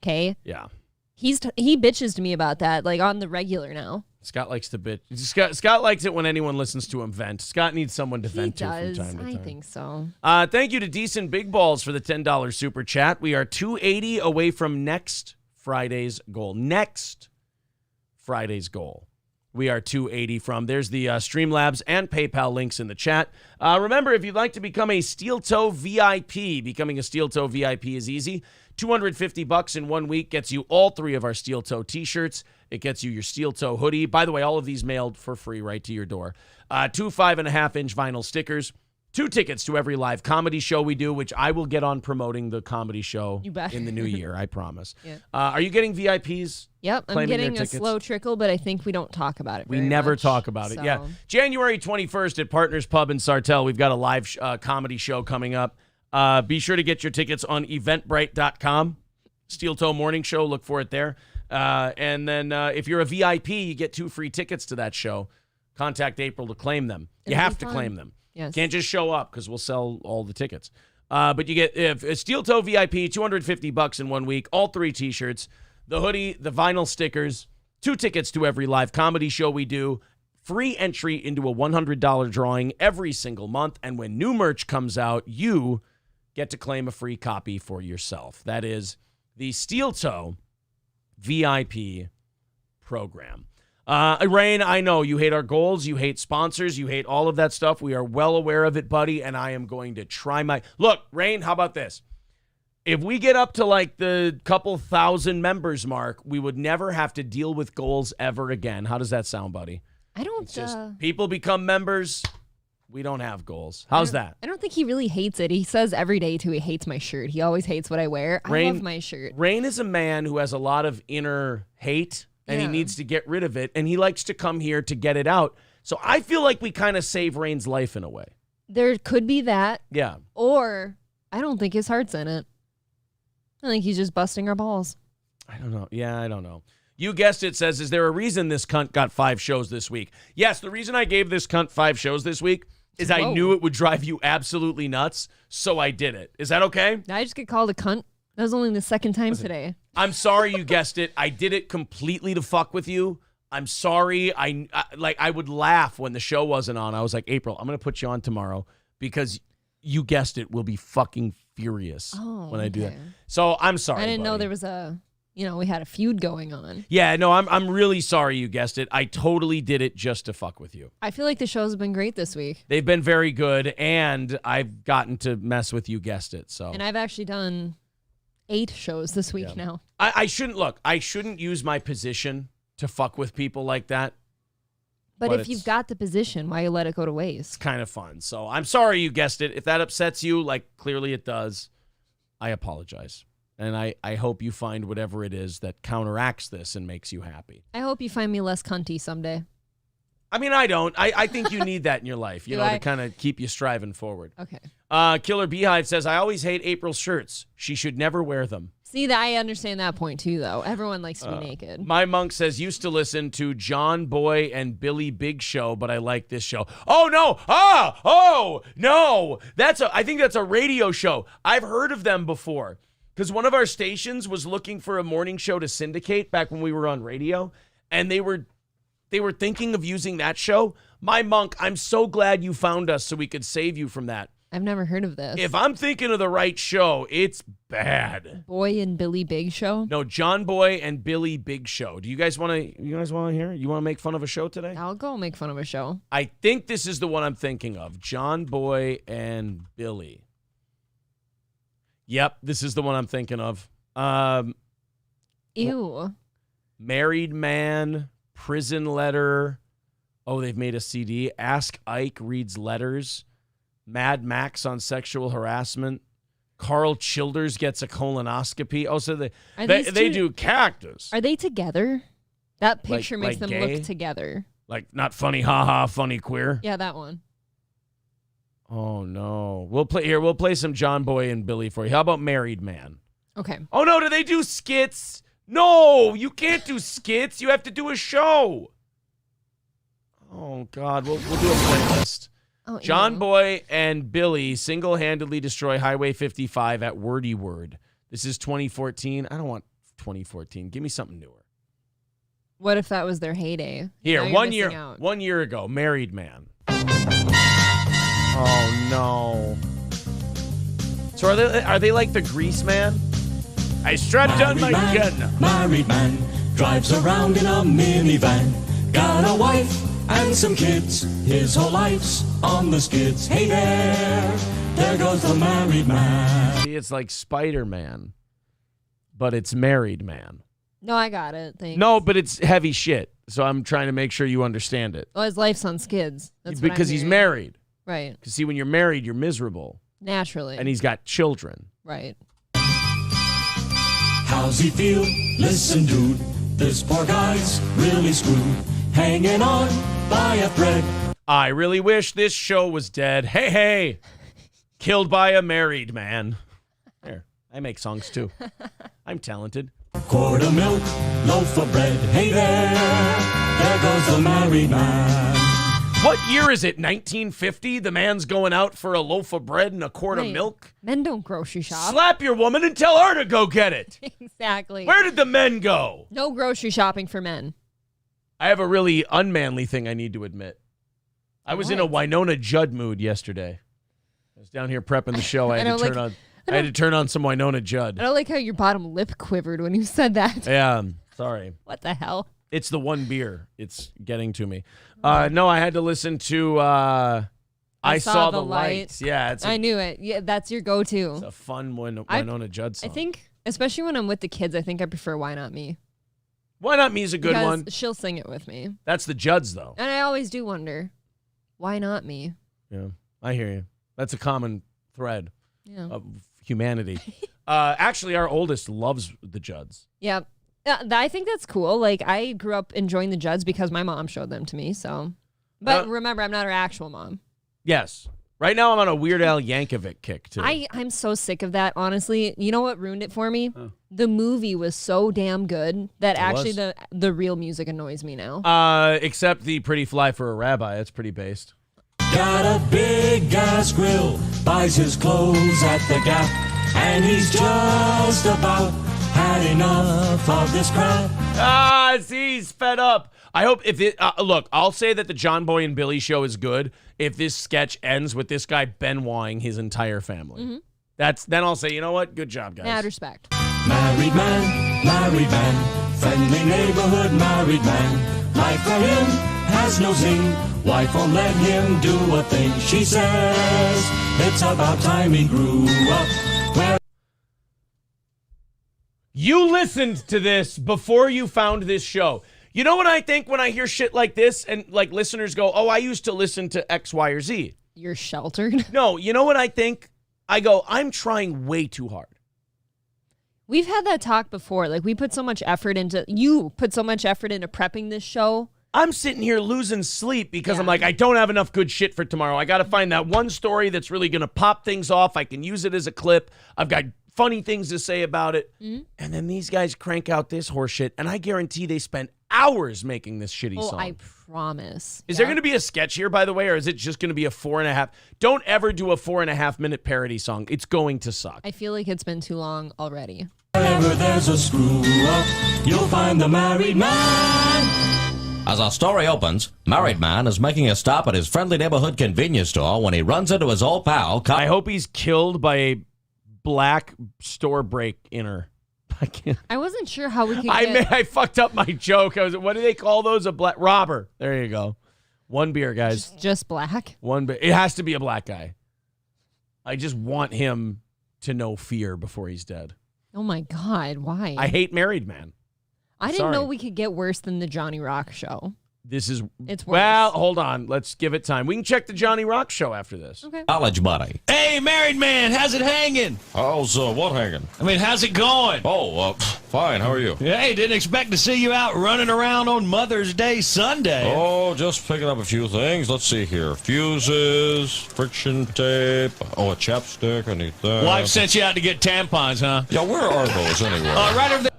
Okay? Yeah. He bitches to me about that, like on the regular now. Scott likes to bitch. Scott likes it when anyone listens to him vent. Scott needs someone to vent to from time to time. I think so. Thank you to Decent Big Balls for the $10 super chat. We are $280 away from next Friday's goal. Next Friday's goal. We are $280 from. There's the Streamlabs and PayPal links in the chat. Remember, if you'd like to become a Steel Toe VIP, becoming a Steel Toe VIP is easy. $250 in 1 week gets you all 3 of our Steel Toe t-shirts. It gets you your Steel Toe hoodie. By the way, all of these mailed for free right to your door. 2 5.5-inch vinyl stickers. 2 tickets to every live comedy show we do, which I will get on promoting the comedy show in the new year, I promise. Yeah. Are you getting VIPs? Yep, I'm getting a slow trickle, but I think we don't talk about it We never talk about it, yeah. January 21st at Partners Pub in Sartell, we've got a live comedy show coming up. Be sure to get your tickets on eventbrite.com. Steel Toe Morning Show, look for it there. And then if you're a VIP, you get 2 free tickets to that show. Contact April to claim them. You have to claim them. Yes. Can't just show up because we'll sell all the tickets. But you get a Steel Toe VIP, $250 in 1 week, all 3 t-shirts, the hoodie, the vinyl stickers, 2 tickets to every live comedy show we do, free entry into a $100 drawing every single month, and when new merch comes out, you get to claim a free copy for yourself. That is the Steel Toe VIP program. Rain, I know you hate our goals, you hate sponsors, you hate all of that stuff. We are well aware of it, buddy, and I am going to try my... Look, Rain, how about this? If we get up to like the couple thousand members mark, we would never have to deal with goals ever again. How does that sound, buddy? I don't... It's just people become members, we don't have goals. How's that? I don't think he really hates it. He says every day, too, he hates my shirt. He always hates what I wear. I love my shirt. Rain is a man who has a lot of inner hate, and he needs to get rid of it, and he likes to come here to get it out. So I feel like we kind of save Rain's life in a way. There could be that. Yeah. Or I don't think his heart's in it. I think he's just busting our balls. I don't know. Yeah, I don't know. You guessed it, says, is there a reason this cunt got 5 shows this week? Yes, the reason I gave this cunt 5 shows this week is I knew it would drive you absolutely nuts, so I did it. Is that okay? Did I just get called a cunt? That was only the second time today. I'm sorry you guessed it. I did it completely to fuck with you. I'm sorry. I would laugh when the show wasn't on. I was like, April, I'm going to put you on tomorrow because you guessed it. We'll be fucking furious when I do that. So I'm sorry. I didn't know there was we had a feud going on. Yeah, no, I'm really sorry you guessed it. I totally did it just to fuck with you. I feel like the shows have been great this week. They've been very good, and I've gotten to mess with you guessed it. So. And I've actually done 8 shows this week now. I shouldn't use my position to fuck with people like that. But if you've got the position, why you let it go to waste? It's kind of fun. So I'm sorry you guessed it. If that upsets you, like clearly it does, I apologize. And I hope you find whatever it is that counteracts this and makes you happy. I hope you find me less cunty someday. I mean, I don't. I think you need that in your life, to kind of keep you striving forward. Okay. Killer Beehive says, I always hate April's shirts. She should never wear them. See, I understand that point, too, though. Everyone likes to be naked. My monk says, used to listen to John Boy and Billy Big Show, but I like this show. Oh, no. No. I think that's a radio show. I've heard of them before because one of our stations was looking for a morning show to syndicate back when we were on radio, and they were thinking of using that show. My monk, I'm so glad you found us so we could save you from that. I've never heard of this. If I'm thinking of the right show, it's bad. Boy and Billy Big Show? No, John Boy and Billy Big Show. Do you guys want to hear? You want to make fun of a show today? I'll go make fun of a show. I think this is the one I'm thinking of. John Boy and Billy. Yep, this is the one I'm thinking of. Ew. Married Man, Prison Letter. Oh, they've made a CD. Ask Ike Reads Letters. Mad Max on sexual harassment. Carl Childers gets a colonoscopy. Oh, so they do Cactus. Are they together? That picture makes them gay? look together. Like not funny, haha, funny queer. Yeah, that one. Oh no. We'll play some John Boy and Billy for you. How about Married Man? Okay. Oh no, do they do skits? No, you can't do skits. You have to do a show. Oh God, we'll do a playlist. John Boy and Billy single-handedly destroy Highway 55 at Wordy Word. This is 2014. I don't want 2014. Give me something newer. What if that was their heyday? Here, 1 year ago, Married Man. Oh, no. So are they like the Grease Man? I strapped on my gun. Married man drives around in a minivan. Got a wife and some kids. His whole life's on the skids. Hey there goes the married man. See, it's like Spider-Man, but it's Married Man. No, I got it. Thanks. No, but it's heavy shit. So I'm trying to make sure you understand it. Well, his life's on skids. That's because he's married. Right. Because see, when you're married, you're miserable. Naturally. And he's got children. Right. How's he feel? Listen, dude. This poor guy's really screwed. Hanging on by a thread. I really wish this show was dead. Hey, hey. Killed by a married man. There. I make songs too. I'm talented. Quart of milk, loaf of bread. Hey there goes the married man. What year is it? 1950? The man's going out for a loaf of bread and a quart of milk? Men don't grocery shop. Slap your woman and tell her to go get it. Exactly. Where did the men go? No grocery shopping for men. I have a really unmanly thing I need to admit. I was in a Winona Judd mood yesterday. I was down here prepping the show. I had to turn on some Winona Judd. I don't like how your bottom lip quivered when you said that. Yeah, sorry. What the hell? It's the one beer. It's getting to me. No, I had to listen to I Saw the Light. Yeah, I knew it. Yeah, that's your go-to. It's a fun Winona Judd song. I think, especially when I'm with the kids, I think I prefer Why Not Me. Why Not Me is a good one. She'll sing it with me. That's the Judds, though. And I always do wonder, why not me? Yeah, I hear you. That's a common thread of humanity. Actually, our oldest loves the Judds. Yeah. I think that's cool. Like, I grew up enjoying the Judds because my mom showed them to me, so. But remember, I'm not her actual mom. Yes. Right now, I'm on a Weird Al Yankovic kick, too. I'm so sick of that, honestly. You know what ruined it for me? The movie was so damn good that the real music annoys me now. Except the Pretty Fly for a Rabbi. That's pretty based. Got a big gas grill, buys his clothes at the Gap, and he's just about had enough of this crap. See, he's fed up. I hope look, I'll say that the John Boy and Billy show is good if this sketch ends with this guy Benoiting his entire family. Mm-hmm. Then I'll say, you know what? Good job, guys. Mad respect. Married man, friendly neighborhood married man. Life for him has no zing. Wife won't let him do a thing. She says it's about time he grew up. You listened to this before you found this show. You know what I think when I hear shit like this and like listeners go, oh, I used to listen to X, Y, or Z. You're sheltered? No, you know what I think? I go, I'm trying way too hard. We've had that talk before. Like, you put so much effort into prepping this show. I'm sitting here losing sleep because I'm like, I don't have enough good shit for tomorrow. I got to find that one story that's really going to pop things off. I can use it as a clip. I've got funny things to say about it. Mm-hmm. And then these guys crank out this horse shit, and I guarantee they spent hours making this shitty song. I promise. Is there going to be a sketch here, by the way, or is it just going to be a 4.5? Don't ever do a 4.5 minute parody song. It's going to suck. I feel like it's been too long already. Wherever there's a screw up, you'll find the married man. As our story opens, married man is making a stop at his friendly neighborhood convenience store when he runs into his old pal. I hope he's killed by a black store break-inner. I can't. I wasn't sure how we could I fucked up my joke. What do they call those? A black robber. There you go. One beer, guys. Just black? One beer. It has to be a black guy. I just want him to know fear before he's dead. Oh, my God. Why? I hate married man. I didn't know we could get worse than the Johnny Rock show. It's worse. Well, hold on. Let's give it time. We can check the Johnny Rock show after this. Okay. College buddy. Hey, married man, how's it hanging? How's what hanging? I mean, how's it going? Oh, fine. How are you? Hey, didn't expect to see you out running around on Mother's Day Sunday. Oh, just picking up a few things. Let's see here. Fuses, friction tape. Oh, a chapstick. I need that. Wife sent you out to get tampons, huh? Yeah, where are those anyway? Right over there.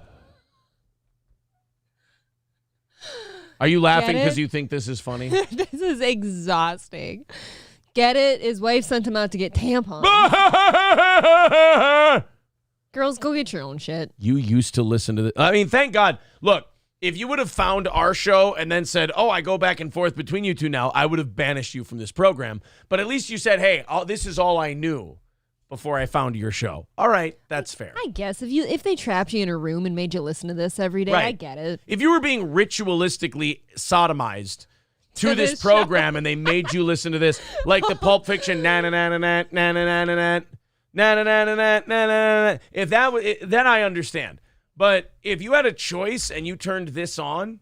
Are you laughing because you think this is funny? This is exhausting. Get it? His wife sent him out to get tampons. Girls, go get your own shit. You used to listen to this. I mean, thank God. Look, if you would have found our show and then said, oh, I go back and forth between you two now, I would have banished you from this program. But at least you said, hey, this is all I knew before I found your show. All right, that's fair. I guess if they trapped you in a room and made you listen to this every day, Right. I get it. If you were being ritualistically sodomized to this program and they made you listen to this, like the Pulp Fiction, if that was, then I understand. But if you had a choice and you turned this on,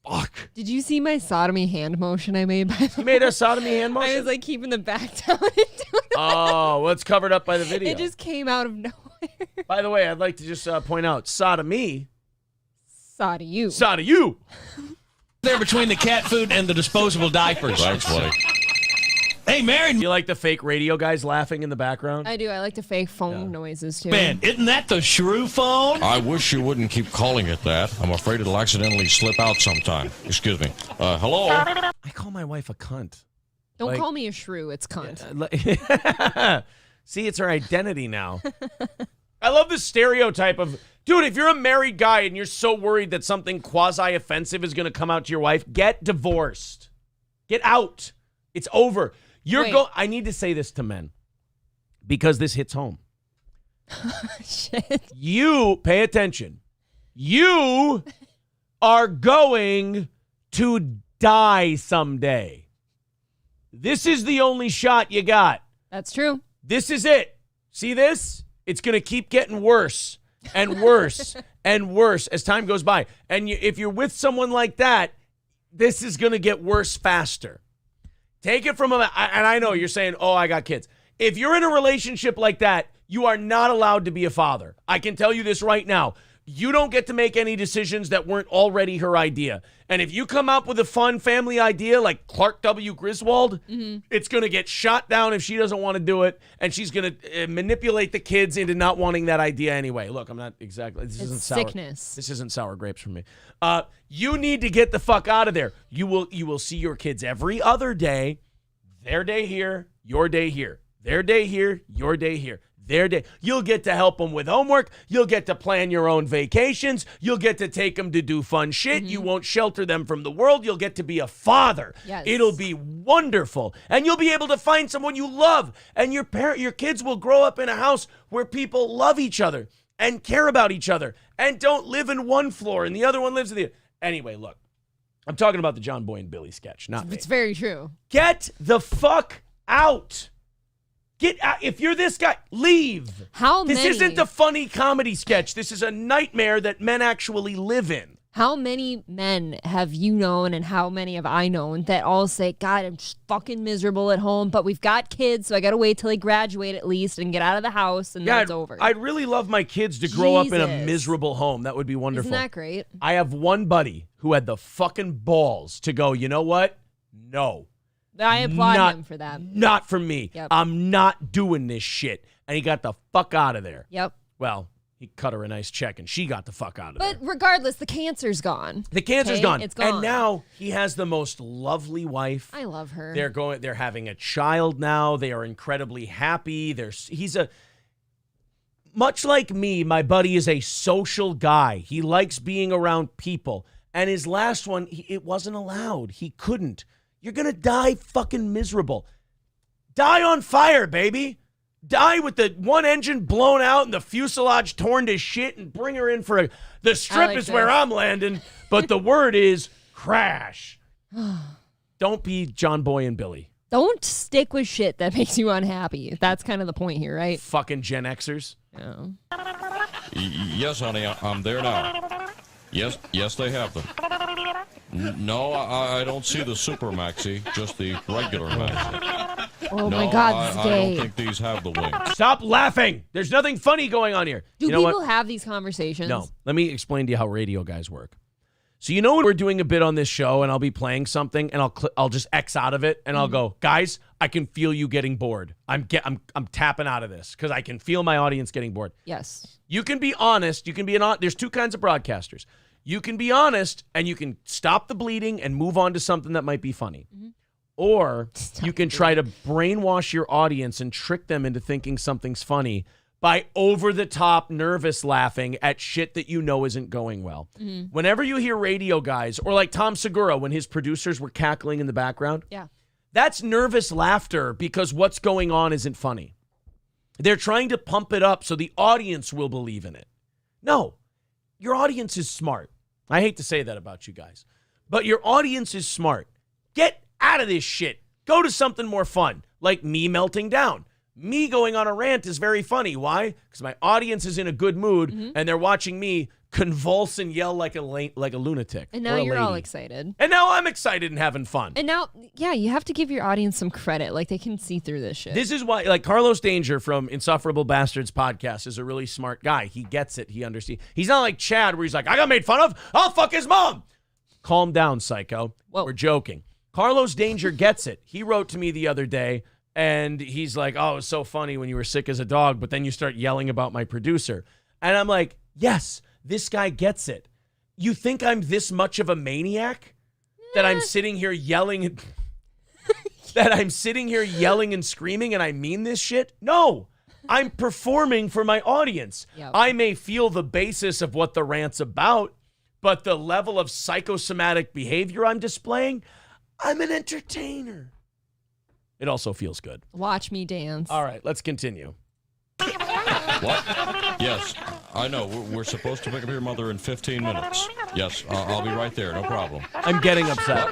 fuck. Did you see my sodomy hand motion I made? By the You made a sodomy hand motion? I was like keeping the back down and doing it. Oh, well, it's covered up by the video. It just came out of nowhere. By the way, I'd like to just point out, sodomy. Saw to you. Saw to you. There between the cat food and the disposable diapers. Thanks, buddy. Hey, Mary. You like the fake radio guys laughing in the background? I do. I like to fake phone noises too. Man, isn't that the shrew phone? I wish you wouldn't keep calling it that. I'm afraid it'll accidentally slip out sometime. Excuse me. Hello? I call my wife a cunt. Don't call me a shrew. It's cunt. See, it's her identity now. I love the stereotype of, dude, if you're a married guy and you're so worried that something quasi-offensive is going to come out to your wife, get divorced. Get out. It's over. I need to say this to men because this hits home. Shit. You, pay attention. You are going to die someday. This is the only shot you got. That's true. This is it. See this? It's going to keep getting worse and worse and worse as time goes by. And if you're with someone like that, this is going to get worse faster. Take it from and I know you're saying, oh, I got kids. If you're in a relationship like that, you are not allowed to be a father. I can tell you this right now. You don't get to make any decisions that weren't already her idea. And if you come up with a fun family idea like Clark W. Griswold, it's going to get shot down if she doesn't want to do it. And she's going to manipulate the kids into not wanting that idea anyway. Look, I'm not exactly. This isn't sour. Sickness. This isn't sour grapes for me. You need to get the fuck out of there. You will see your kids every other day. Their day here, your day here. Their day here, your day here. Their day. You'll get to help them with homework. You'll get to plan your own vacations. You'll get to take them to do fun shit. You won't shelter them from the world. You'll get to be a father. Yes. It'll be wonderful. And you'll be able to find someone you love. And your kids will grow up in a house where people love each other and care about each other and don't live in one floor and the other one lives in the other. Anyway, look. I'm talking about the John Boy and Billy sketch, not me. It's very true. Get the fuck out. Get out. If you're this guy, leave. This isn't a funny comedy sketch. This is a nightmare that men actually live in. How many men have you known and how many have I known that all say, God, I'm just fucking miserable at home, but we've got kids, so I got to wait till they graduate at least and get out of the house, and then it's over. I'd really love my kids to grow up in a miserable home. That would be wonderful. Isn't that great? I have one buddy who had the fucking balls to go, you know what? No. I applaud him for that. Not for me. Yep. I'm not doing this shit. And he got the fuck out of there. Yep. Well, he cut her a nice check and she got the fuck out of there. But regardless, the cancer's gone. The cancer's Okay? gone. It's gone. And now he has the most lovely wife. I love her. They're having a child now. They are incredibly happy. Much like me, my buddy is a social guy. He likes being around people. And his last one, it wasn't allowed. He couldn't. You're going to die fucking miserable. Die on fire, baby. Die with the one engine blown out and the fuselage torn to shit and bring her in for the strip is where I'm landing. But the word is crash. Don't be John Boy and Billy. Don't stick with shit that makes you unhappy. That's kind of the point here, right? Fucking Gen Xers. Yeah. Yes, honey, I'm there now. Yes, they have them. No, I don't see the Super Maxi, just the regular Maxi. Oh my God, this is I gay. don't think these have the wings. Stop laughing. There's nothing funny going on here. Do you know people what? have these conversations? No. Let me explain to you how radio guys work. So you know when we're doing a bit on this show and I'll be playing something and I'll just X out of it and I'll go, guys, I can feel you getting bored. I'm tapping out of this because I can feel my audience getting bored. Yes. You can be honest. You can be there's two kinds of broadcasters. You can be honest and you can stop the bleeding and move on to something that might be funny. Or you can try to brainwash your audience and trick them into thinking something's funny by over-the-top nervous laughing at shit that you know isn't going well. Mm-hmm. Whenever you hear radio guys, or like Tom Segura when his producers were cackling in the background, that's nervous laughter because what's going on isn't funny. They're trying to pump it up so the audience will believe in it. No, your audience is smart. I hate to say that about you guys, but your audience is smart. Get out of this shit. Go to something more fun, like me melting down. Me going on a rant is very funny. Why? Because my audience is in a good mood, and they're watching me convulse and yell like a lunatic. And now you're all excited. And now I'm excited and having fun. And now, you have to give your audience some credit. Like, they can see through this shit. This is why, like, Carlos Danger from Insufferable Bastards podcast is a really smart guy. He gets it. He understands. He's not like Chad, where he's like, I got made fun of. I'll fuck his mom. Calm down, psycho. We're joking. Carlos Danger gets it. He wrote to me the other day, and he's like, oh, it was so funny when you were sick as a dog, but then you start yelling about my producer. And I'm like, yes, this guy gets it. You think I'm this much of a maniac? That I'm sitting here yelling that I'm sitting here yelling and screaming and I mean this shit? No. I'm performing for my audience. Yep. I may feel the basis of what the rant's about, but the level of psychosomatic behavior I'm displaying, I'm an entertainer. It also feels good. Watch me dance. All right, let's continue. What? Yes, I know. We're supposed to pick up your mother in 15 minutes. Yes, I'll be right there. No problem. I'm getting upset.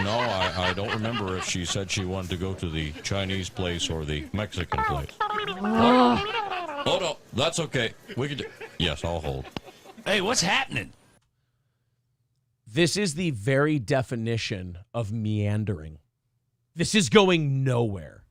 No, I don't remember if she said she wanted to go to the Chinese place or the Mexican place. Oh, no, that's okay. We could. Yes, I'll hold. Hey, what's happening? This is the very definition of meandering. This is going nowhere.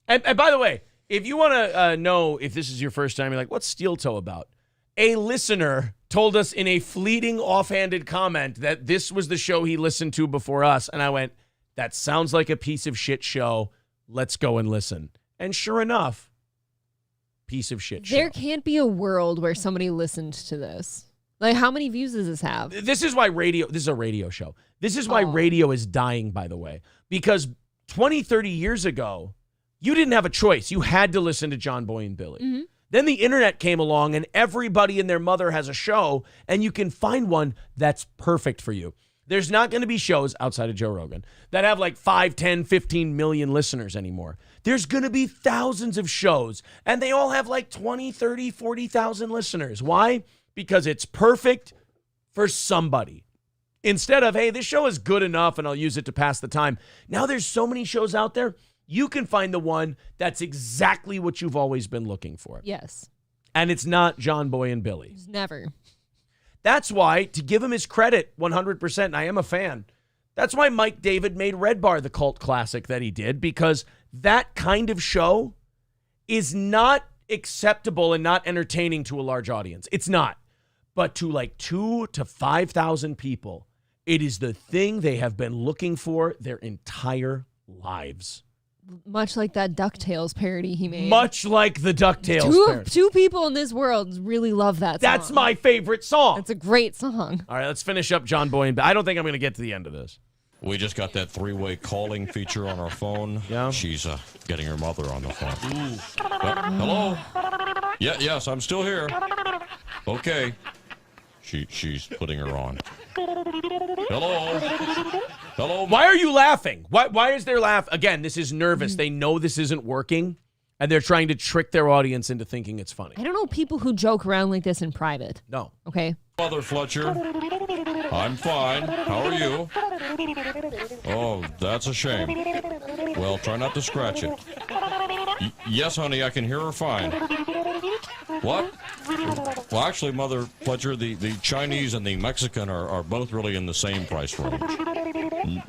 And by the way, if you want to know if this is your first time, you're like, what's Steel Toe about? A listener told us in a fleeting offhanded comment that this was the show he listened to before us. And I went, that sounds like a piece of shit show. Let's go and listen. And sure enough, piece of shit show. There can't be a world where somebody listened to this. Like, how many views does this have? This is why this is a radio show. This is why radio is dying, by the way. Because 20, 30 years ago, you didn't have a choice. You had to listen to John Boy and Billy. Mm-hmm. Then the internet came along and everybody and their mother has a show and you can find one that's perfect for you. There's not going to be shows outside of Joe Rogan that have like 5, 10, 15 million listeners anymore. There's going to be thousands of shows and they all have like 20, 30, 40,000 listeners. Why? Because it's perfect for somebody. Instead of, hey, this show is good enough and I'll use it to pass the time. Now there's so many shows out there. You can find the one that's exactly what you've always been looking for. Yes. And it's not John Boy and Billy. Never. That's why, to give him his credit 100%, and I am a fan, that's why Mike David made Red Bar the cult classic that he did, because that kind of show is not acceptable and not entertaining to a large audience. It's not. But to like 2,000 to 5,000 people, it is the thing they have been looking for their entire lives. Much like that DuckTales parody he made. Much like the DuckTales parody. Two people in this world really love that song. That's my favorite song. It's a great song. All right, let's finish up John Boy. I don't think I'm going to get to the end of this. We just got that three-way calling feature on our phone. Yeah? She's getting her mother on the phone. Hello? Yes, I'm still here. Okay. She's putting her on. Hello? Hello? Why are you laughing? Why is there laugh? Again, this is nervous. They know this isn't working, and they're trying to trick their audience into thinking it's funny. I don't know people who joke around like this in private. No. Okay? Mother Fletcher. I'm fine. How are you? Oh, that's a shame. Well, try not to scratch it. Yes, honey, I can hear her fine. What? Well, actually, Mother Fletcher, the Chinese and the Mexican are both really in the same price range.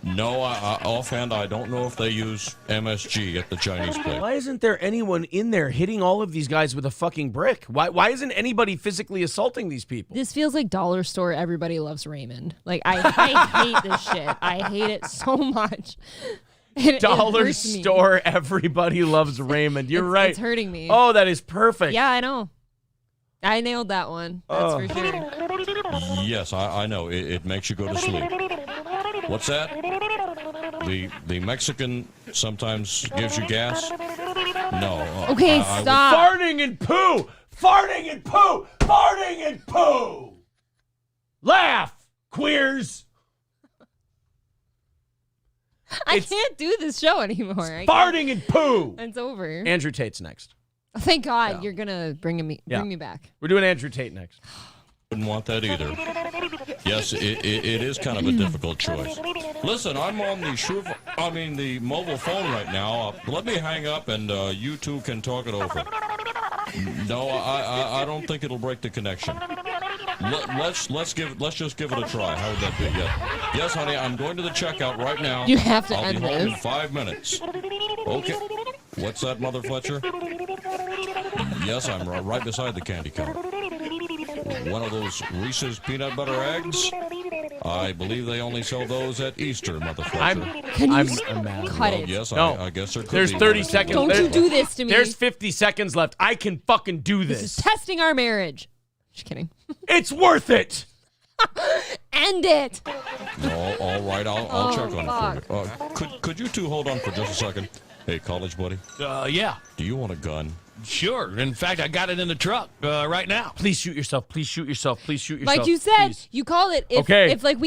No, offhand, I don't know if they use MSG at the Chinese place. Why isn't there anyone in there hitting all of these guys with a fucking brick? Why isn't anybody physically assaulting these people? This feels like Dollar Store Everybody Loves Raymond. Like, I hate this shit. I hate it so much. Dollar Store Everybody Loves Raymond. You're right. It's hurting me. Oh, that is perfect. Yeah, I know. I nailed that one. That's for sure. Yes, I know. It makes you go to sleep. What's that? the Mexican sometimes gives you gas? No. Okay, stop. Farting and poo! Farting and poo! Farting and poo! Laugh, queers! I can't do this show anymore. Farting and poo! It's over. Andrew Tate's next. Oh, thank God you're going to bring me back. We're doing Andrew Tate next. Wouldn't want that either. Yes, it is kind of a difficult choice. Listen, I'm on the mobile phone right now. Let me hang up and you two can talk it over. No, I don't think it'll break the connection. Let's just give it a try. How would that be? Yes, honey, I'm going to the checkout right now. You have to I'll end be home in this. 5 minutes. Okay. What's that, Mother Fletcher? Yes, I'm right beside the candy counter. One of those Reese's peanut butter eggs? I believe they only sell those at Easter, Mother Fletcher. I'm mad. Cut it. Yes, No. I guess there could There's be 30 one or two. seconds. Don't you do this to me. There's 50 seconds left. I can fucking do This is this. testing our marriage. Just kidding. It's worth it. End it. No, all right, I'll check on fuck. it for you. Could you two hold on for just a second? Hey, college buddy, Yeah. do you want a gun? Sure. In fact, I got it in the truck right now. Please shoot yourself. Please shoot yourself. Please shoot yourself. Like you said, Please. you call it if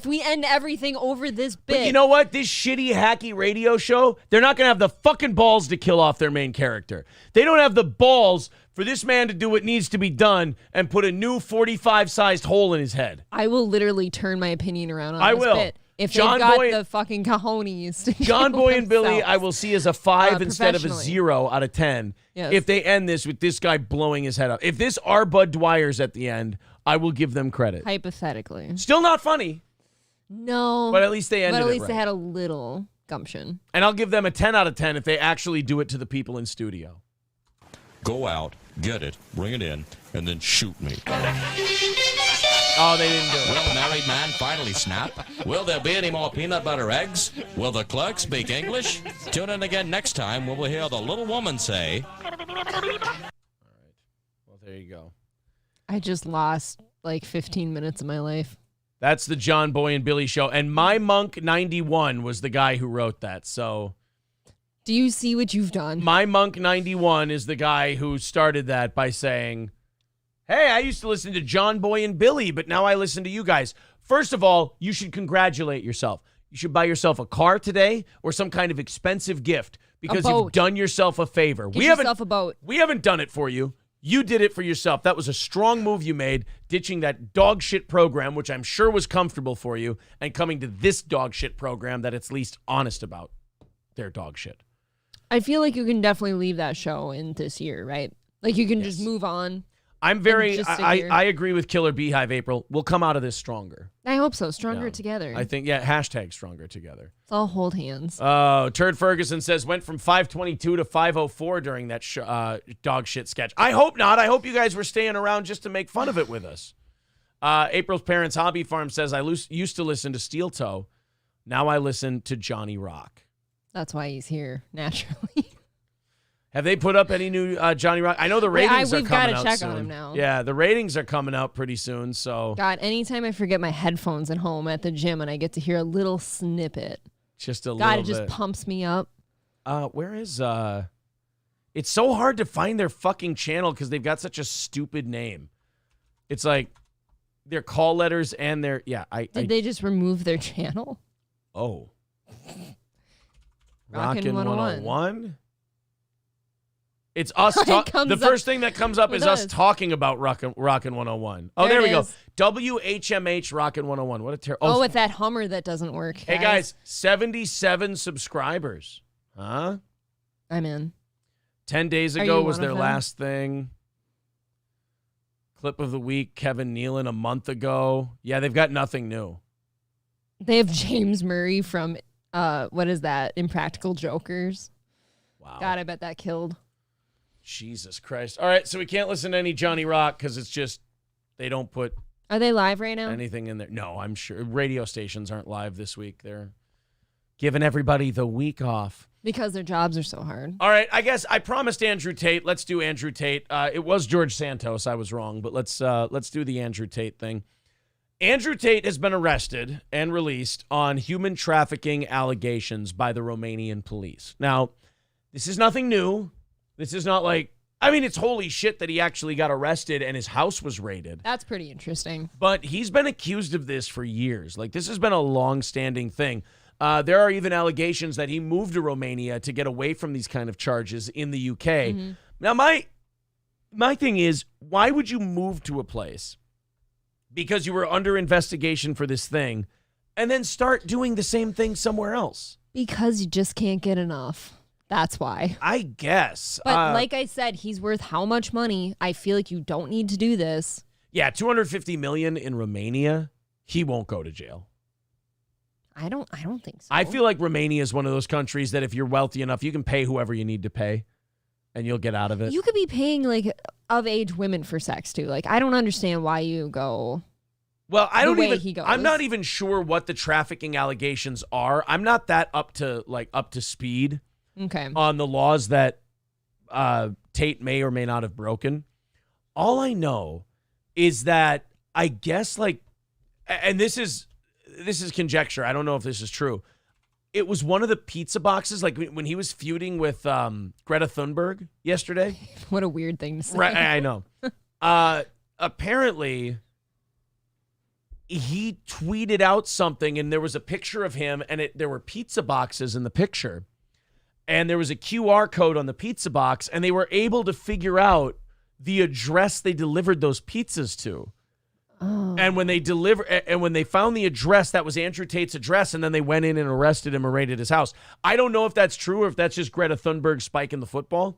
we end everything over this bit. But you know what? This shitty, hacky radio show, they're not going to have the fucking balls to kill off their main character. They don't have the balls for this man to do what needs to be done and put a new 45-sized hole in his head. I will literally turn my opinion around on I this will. bit. If John they've got Boy- the fucking cojones to John kill Boy and Billy, themselves. I will see as a 5 instead of a professionally. 0 out of 10. Yes. If they end this with this guy blowing his head up. If this are Bud Dwyer's at the end, I will give them credit. Hypothetically. Still not funny, No. but at least they ended But at it least right. they had a little gumption. And I'll give them a 10 out of 10 if they actually do it to the people in studio. Go out, get it, bring it in, and then shoot me. Oh, they didn't do it. Will married man finally snap? Will there be any more peanut butter eggs? Will the clerk speak English? Tune in again next time when we'll hear the little woman say... Well, there you go. I just lost like 15 minutes of my life. That's the John Boy and Billy show. And My Monk 91 was the guy who wrote that. So Do you see what you've done? My Monk 91 is the guy who started that by saying, hey, I used to listen to John Boy and Billy, but now I listen to you guys. First of all, you should congratulate yourself. You should buy yourself a car today or some kind of expensive gift because you've done yourself a favor. Get yourself a boat. We haven't done it for you. You did it for yourself. That was a strong move you made, ditching that dog shit program, which I'm sure was comfortable for you, and coming to this dog shit program that it's least honest about their dog shit. I feel like you can definitely leave that show in this year, right? Like you can just move on. I'm I agree with Killer Beehive, April. We'll come out of this stronger. I hope so. Stronger Yeah. together. I think, hashtag stronger together. Let's all hold hands. Oh, Turd Ferguson says went from 522 to 504 during that dog shit sketch. I hope not. I hope you guys were staying around just to make fun of it with us. April's Parents Hobby Farm says, I used to listen to Steel Toe. Now I listen to Johnny Rock. That's why he's here, naturally. Have they put up any new Johnny Rock? I know the ratings are we've coming gotta out check soon. on him now. Yeah, the ratings are coming out pretty soon. So God, anytime I forget my headphones at home at the gym and I get to hear a little snippet, just a God, little it just bit. pumps me up. Where is It's so hard to find their fucking channel because they've got such a stupid name. It's like their call letters and their Did they just remove their channel? Oh. Rockin' 101. It's us. It The comes first up thing that comes up with is us us. talking about Rockin' 101. Oh, there There we it go. is. WHMH Rockin' 101. What a terrible. Oh, with that Hummer that doesn't work. Hey guys, 77 subscribers. Huh? I'm in. 10 days Are ago you was one their of them? last thing. Clip of the week, Kevin Nealon a month ago. Yeah, they've got nothing new. They have James Murray from what is that? Impractical Jokers. Wow. God, I bet that killed. Jesus Christ. All right, so we can't listen to any Johnny Rock because it's just they don't put Are they live right now? anything in there. No, I'm sure radio stations aren't live this week. They're giving everybody the week off. Because their jobs are so hard. All right, I guess I promised Andrew Tate. Let's do Andrew Tate. It was George Santos. I was wrong, but let's do the Andrew Tate thing. Andrew Tate has been arrested and released on human trafficking allegations by the Romanian police. Now, this is nothing new. This is not like, I mean, it's holy shit that he actually got arrested and his house was raided. That's pretty interesting. But he's been accused of this for years. Like, this has been a long-standing thing. There are even allegations that he moved to Romania to get away from these kind of charges in the UK. Mm-hmm. Now, my thing is, why would you move to a place because you were under investigation for this thing and then start doing the same thing somewhere else? Because you just can't get enough. That's why. I guess. But like I said, he's worth how much money? I feel like you don't need to do this. Yeah, $250 million in Romania. He won't go to jail. I don't think so. I feel like Romania is one of those countries that if you're wealthy enough, you can pay whoever you need to pay and you'll get out of it. You could be paying like of age women for sex too. Like, I don't understand why you go. Well, He goes. I'm not even sure what the trafficking allegations are. I'm not that up to speed. Okay. On the laws that Tate may or may not have broken. All I know is that I guess and this is conjecture. I don't know if this is true. It was one of the pizza boxes, like when he was feuding with Greta Thunberg yesterday. What a weird thing to say. Right, I know. Apparently, he tweeted out something, and there was a picture of him, and there were pizza boxes in the picture. And there was a QR code on the pizza box, and they were able to figure out the address they delivered those pizzas to. Oh. And when they found the address, that was Andrew Tate's address, and then they went in and arrested him and raided his house. I don't know if that's true or if that's just Greta Thunberg spiking the football.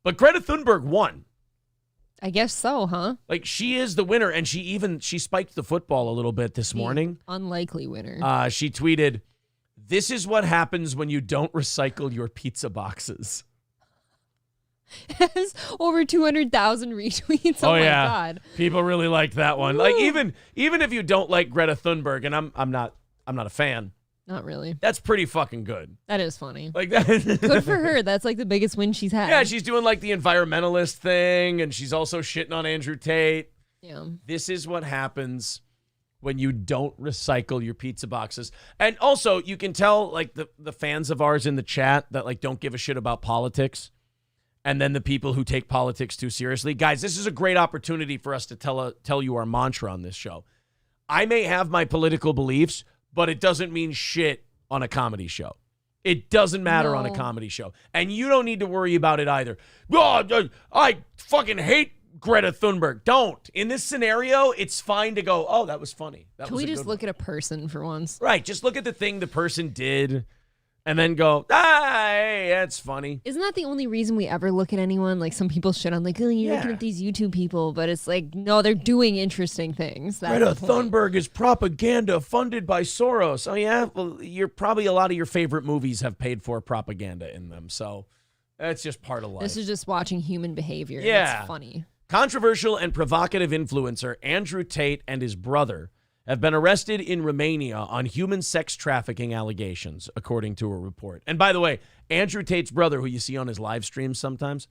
But Greta Thunberg won. I guess so, huh? Like, she is the winner, and she spiked the football a little bit this morning. Unlikely winner. She tweeted, "This is what happens when you don't recycle your pizza boxes." Has over 200,000 retweets. Oh my God. People really liked that one. Woo. Like, even if you don't like Greta Thunberg, and I'm not a fan. Not really. That's pretty fucking good. That is funny. Like that. Good for her. That's like the biggest win she's had. Yeah, she's doing like the environmentalist thing, and she's also shitting on Andrew Tate. Yeah. This is what happens when you don't recycle your pizza boxes. And also, you can tell like the fans of ours in the chat that like don't give a shit about politics. And then the people who take politics too seriously. Guys, this is a great opportunity for us to tell you our mantra on this show. I may have my political beliefs, but it doesn't mean shit on a comedy show. It doesn't matter on a comedy show. And you don't need to worry about it either. Oh, I fucking hate Greta Thunberg. Don't. In this scenario, it's fine to go, oh, that was funny. Can we just look at a person for once? Right. Just look at the thing the person did. And then go, hey, that's funny. Isn't that the only reason we ever look at anyone? Like, some people shit on, like, oh, you're looking at these YouTube people. But it's like, no, they're doing interesting things. Greta Thunberg is propaganda funded by Soros. Oh, yeah? Well, a lot of your favorite movies have paid for propaganda in them. So that's just part of life. This is just watching human behavior. Yeah. It's funny. Controversial and provocative influencer Andrew Tate and his brother have been arrested in Romania on human sex trafficking allegations, according to a report. And by the way, Andrew Tate's brother, who you see on his live streams sometimes,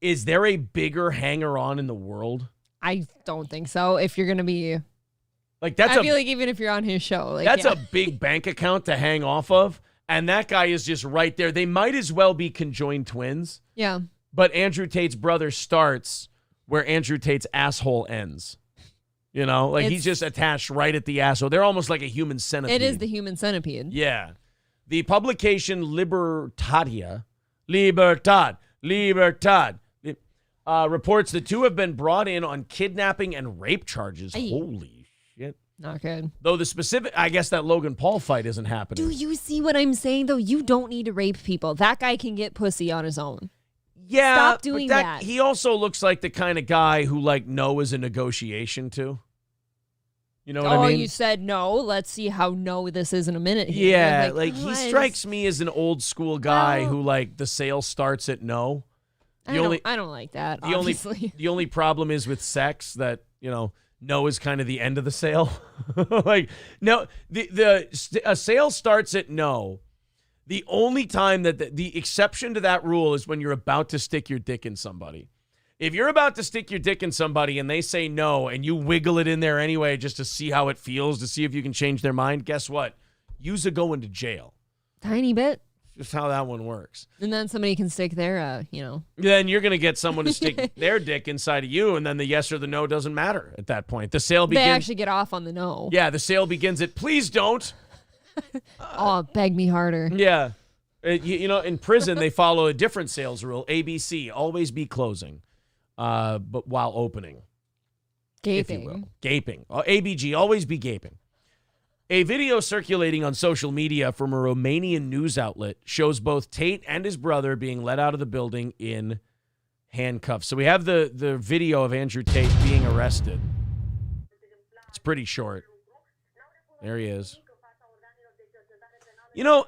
is there a bigger hanger-on in the world? I don't think so. If you're going to be... Like I feel like even if you're on his show. Like, that's a big bank account to hang off of, and that guy is just right there. They might as well be conjoined twins. Yeah. But Andrew Tate's brother starts where Andrew Tate's asshole ends. You know, like he's just attached right at the asshole. They're almost like a human centipede. It is the human centipede. Yeah. The publication Libertad, reports the two have been brought in on kidnapping and rape charges. Holy shit. Not good. Though the specific, I guess that Logan Paul fight isn't happening. Do you see what I'm saying, though? You don't need to rape people. That guy can get pussy on his own. Yeah, stop doing that. He also looks like the kind of guy who like no is a negotiation to. You know what I mean? You said no. Let's see how no this is in a minute. Here. Yeah, like he strikes me as an old school guy who like the sale starts at no. I don't like that. Obviously. The only problem is with sex that no is kind of the end of the sale. Like no, a sale starts at no. The only time that the exception to that rule is when you're about to stick your dick in somebody. If you're about to stick your dick in somebody and they say no and you wiggle it in there anyway just to see how it feels, to see if you can change their mind, guess what? You's a going to jail. Tiny bit. Just how that one works. And then somebody can stick their, Then you're going to get someone to stick their dick inside of you, and then the yes or the no doesn't matter at that point. The sale begins. They actually get off on the no. Yeah, the sale begins at please don't. Oh, beg me harder. Yeah. In prison, they follow a different sales rule. ABC, always be closing, but while opening. Gaping. If you will. Gaping. ABG, always be gaping. A video circulating on social media from a Romanian news outlet shows both Tate and his brother being let out of the building in handcuffs. So we have the video of Andrew Tate being arrested. It's pretty short. There he is.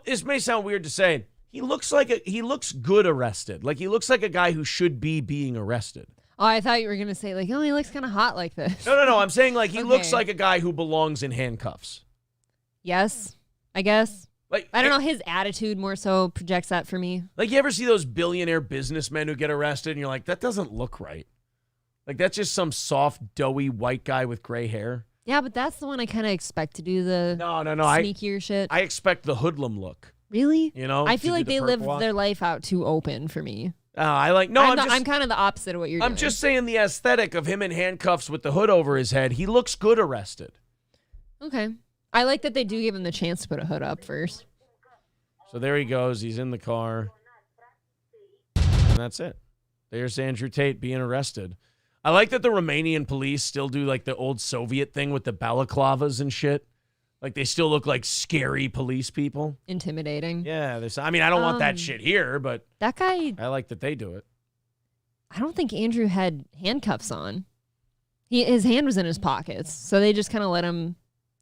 This may sound weird to say. He looks good arrested. Like he looks like a guy who should be being arrested. Oh, I thought you were going to say he looks kind of hot like this. No. I'm saying he looks like a guy who belongs in handcuffs. Yes, I guess. I don't know. His attitude more so projects that for me. You ever see those billionaire businessmen who get arrested and you're like, that doesn't look right. That's just some soft, doughy white guy with gray hair. Yeah, but that's the one I kind of expect to do the sneakier shit. I expect the hoodlum look. Really? I feel like they live their life out too open for me. I'm kind of the opposite of what you're doing. I'm just saying the aesthetic of him in handcuffs with the hood over his head. He looks good arrested. Okay. I like that they do give him the chance to put a hood up first. So there he goes. He's in the car. And that's it. There's Andrew Tate being arrested. I like that the Romanian police still do the old Soviet thing with the balaclavas and shit. They still look like scary police people. Intimidating. Yeah. I don't want that shit here, but that guy. I like that they do it. I don't think Andrew had handcuffs on. His hand was in his pockets, so they just kind of let him.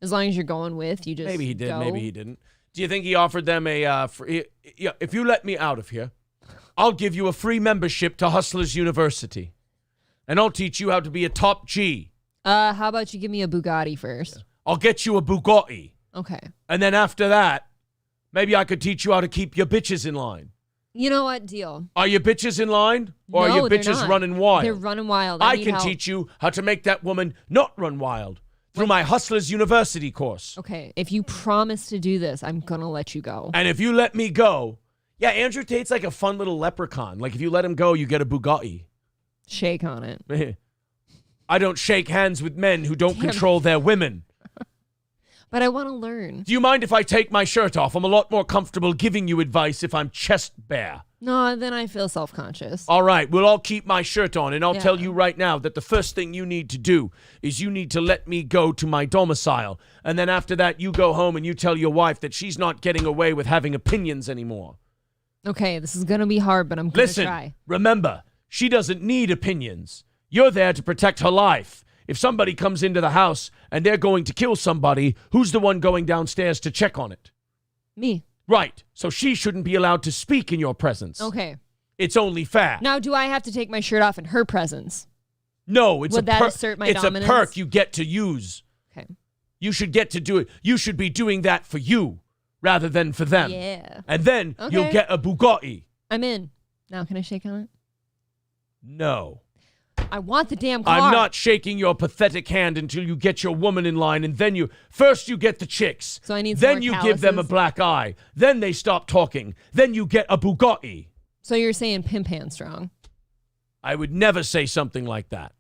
As long as you're going with, you just maybe he did, go. maybe he didn't. Do you think he offered them if you let me out of here, I'll give you a free membership to Hustlers University, and I'll teach you how to be a top G. How about you give me a Bugatti first? I'll get you a Bugatti. Okay. And then after that, maybe I could teach you how to keep your bitches in line. You know what? Deal. Are your bitches in line? Or No, are your they're bitches not. running wild? They're running wild. I need can help. teach you how to make that woman not run wild through my Hustlers University course. Okay, if you promise to do this, I'm going to let you go. And if you let me go, Andrew Tate's like a fun little leprechaun. If you let him go, you get a Bugatti. Shake on it. I don't shake hands with men who don't control their women. But I want to learn. Do you mind if I take my shirt off? I'm a lot more comfortable giving you advice if I'm chest bare. No, then I feel self-conscious. All right, well, I'll keep my shirt on, and I'll tell you right now that the first thing you need to do is you need to let me go to my domicile. And then after that, you go home and you tell your wife that she's not getting away with having opinions anymore. Okay, this is going to be hard, but I'm going to try. Listen, remember, she doesn't need opinions. You're there to protect her life. If somebody comes into the house and they're going to kill somebody, who's the one going downstairs to check on it? Me. Right. So she shouldn't be allowed to speak in your presence. Okay. It's only fair. Now, do I have to take my shirt off in her presence? No, it's Would that assert my dominance? It's a perk you get to use. Okay. You should get to do it. You should be doing that for you rather than for them. Yeah. And then you'll get a Bugatti. I'm in. Now, can I shake on it? No. I want the damn car. I'm not shaking your pathetic hand until you get your woman in line, and then first you get the chicks. So I need some Then more you calluses. give them a black eye. Then they stop talking. Then you get a Bugatti. So you're saying pimp hand strong? I would never say something like that.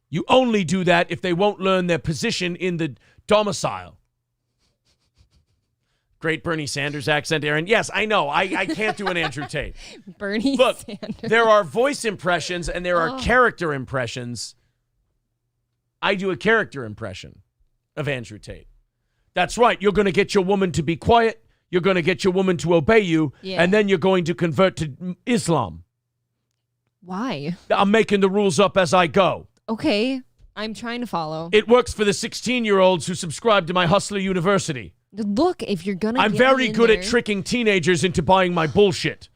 You only do that if they won't learn their position in the domicile. Great Bernie Sanders accent, Aaron. Yes, I know. I can't do an Andrew Tate. Bernie Look, Sanders. there are voice impressions and there are character impressions. I do a character impression of Andrew Tate. That's right. You're going to get your woman to be quiet. You're going to get your woman to obey you. Yeah. And then you're going to convert to Islam. Why? I'm making the rules up as I go. Okay. I'm trying to follow. It works for the 16-year-olds who subscribe to my Hustler University. Look, if you're going to I'm very good at tricking teenagers into buying my bullshit.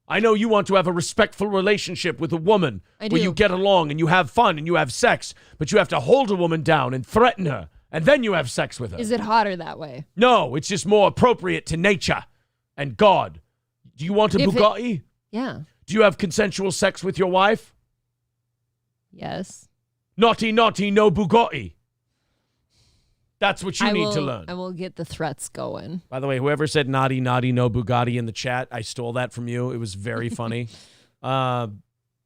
I know you want to have a respectful relationship with a woman where you get along and you have fun and you have sex, but you have to hold a woman down and threaten her, and then you have sex with her. Is it hotter that way? No, it's just more appropriate to nature and God. Do you want a Bugatti? Yeah. Do you have consensual sex with your wife? Yes. Naughty, naughty, no Bugatti. That's what you need to learn. I will get the threats going. By the way, whoever said naughty, naughty, no Bugatti in the chat, I stole that from you. It was very funny.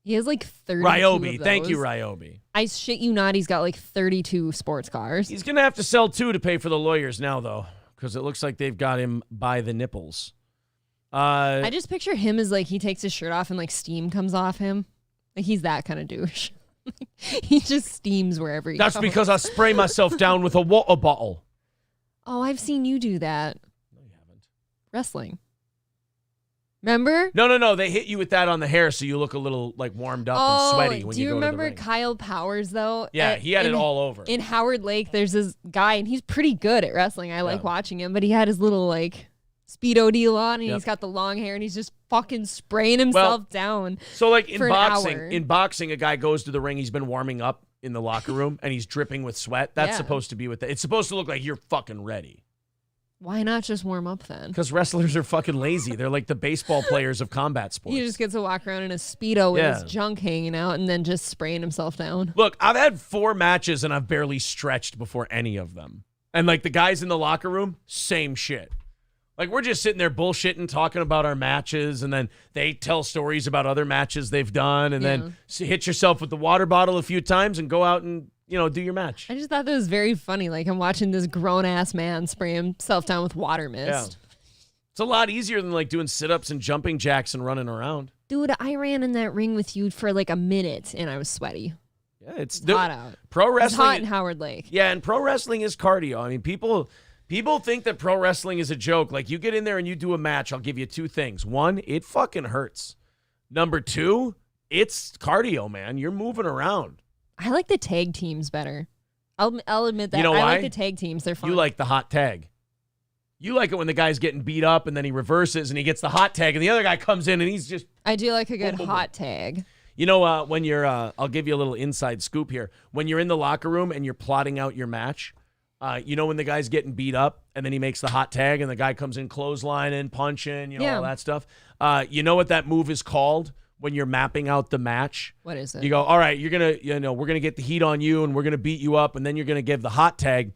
He has like 32 Ryobi. of those. Thank you, Ryobi. I shit you not, he's got like 32 sports cars. He's going to have to sell 2 to pay for the lawyers now, though, because it looks like they've got him by the nipples. I just picture him as like he takes his shirt off and like steam comes off him. Like he's that kind of douche. He just steams wherever he goes. That's because I spray myself down with a water bottle. Oh, I've seen you do that. No, you haven't. Wrestling. Remember? No. They hit you with that on the hair so you look a little like warmed up and sweaty when you go to the ring. Do you remember Kyle Powers, though? Yeah, he had it all over. In Howard Lake, there's this guy, and he's pretty good at wrestling. I like watching him, but he had his little like Speedo deal on, and he's got the long hair, and he's just fucking spraying himself down. So like in boxing, a guy goes to the ring, he's been warming up in the locker room, and he's dripping with sweat. That's supposed to be with that. It's supposed to look like you're fucking ready. Why not just warm up then? Because wrestlers are fucking lazy. They're like the baseball players of combat sports. He just gets to walk around in a Speedo with his junk hanging out and then just spraying himself down. Look, I've had 4 matches and I've barely stretched before any of them. And like the guys in the locker room, same shit. Like we're just sitting there bullshitting, talking about our matches, and then they tell stories about other matches they've done, and then hit yourself with the water bottle a few times and go out and do your match. I just thought that was very funny. Like I'm watching this grown-ass man spray himself down with water mist. Yeah. It's a lot easier than like doing sit-ups and jumping jacks and running around. Dude, I ran in that ring with you for like a minute, and I was sweaty. Yeah, it's hot out. Pro wrestling. It's hot in Howard Lake. Yeah, and pro wrestling is cardio. I mean, people think that pro wrestling is a joke. Like you get in there and you do a match, I'll give you 2 things. 1, it fucking hurts. Number 2, it's cardio, man. You're moving around. I like the tag teams better. I'll admit that. You know why? I like the tag teams. They're fun. You like the hot tag. You like it when the guy's getting beat up and then he reverses and he gets the hot tag and the other guy comes in and he's just... I do like a good hot tag. You know, when you're... I'll give you a little inside scoop here. When you're in the locker room and you're plotting out your match, you know when the guy's getting beat up and then he makes the hot tag and the guy comes in clotheslining, punching, all that stuff. You know what that move is called? When you're mapping out the match. What is it? You go, all right, you're going to, we're going to get the heat on you and we're going to beat you up and then you're going to give the hot tag.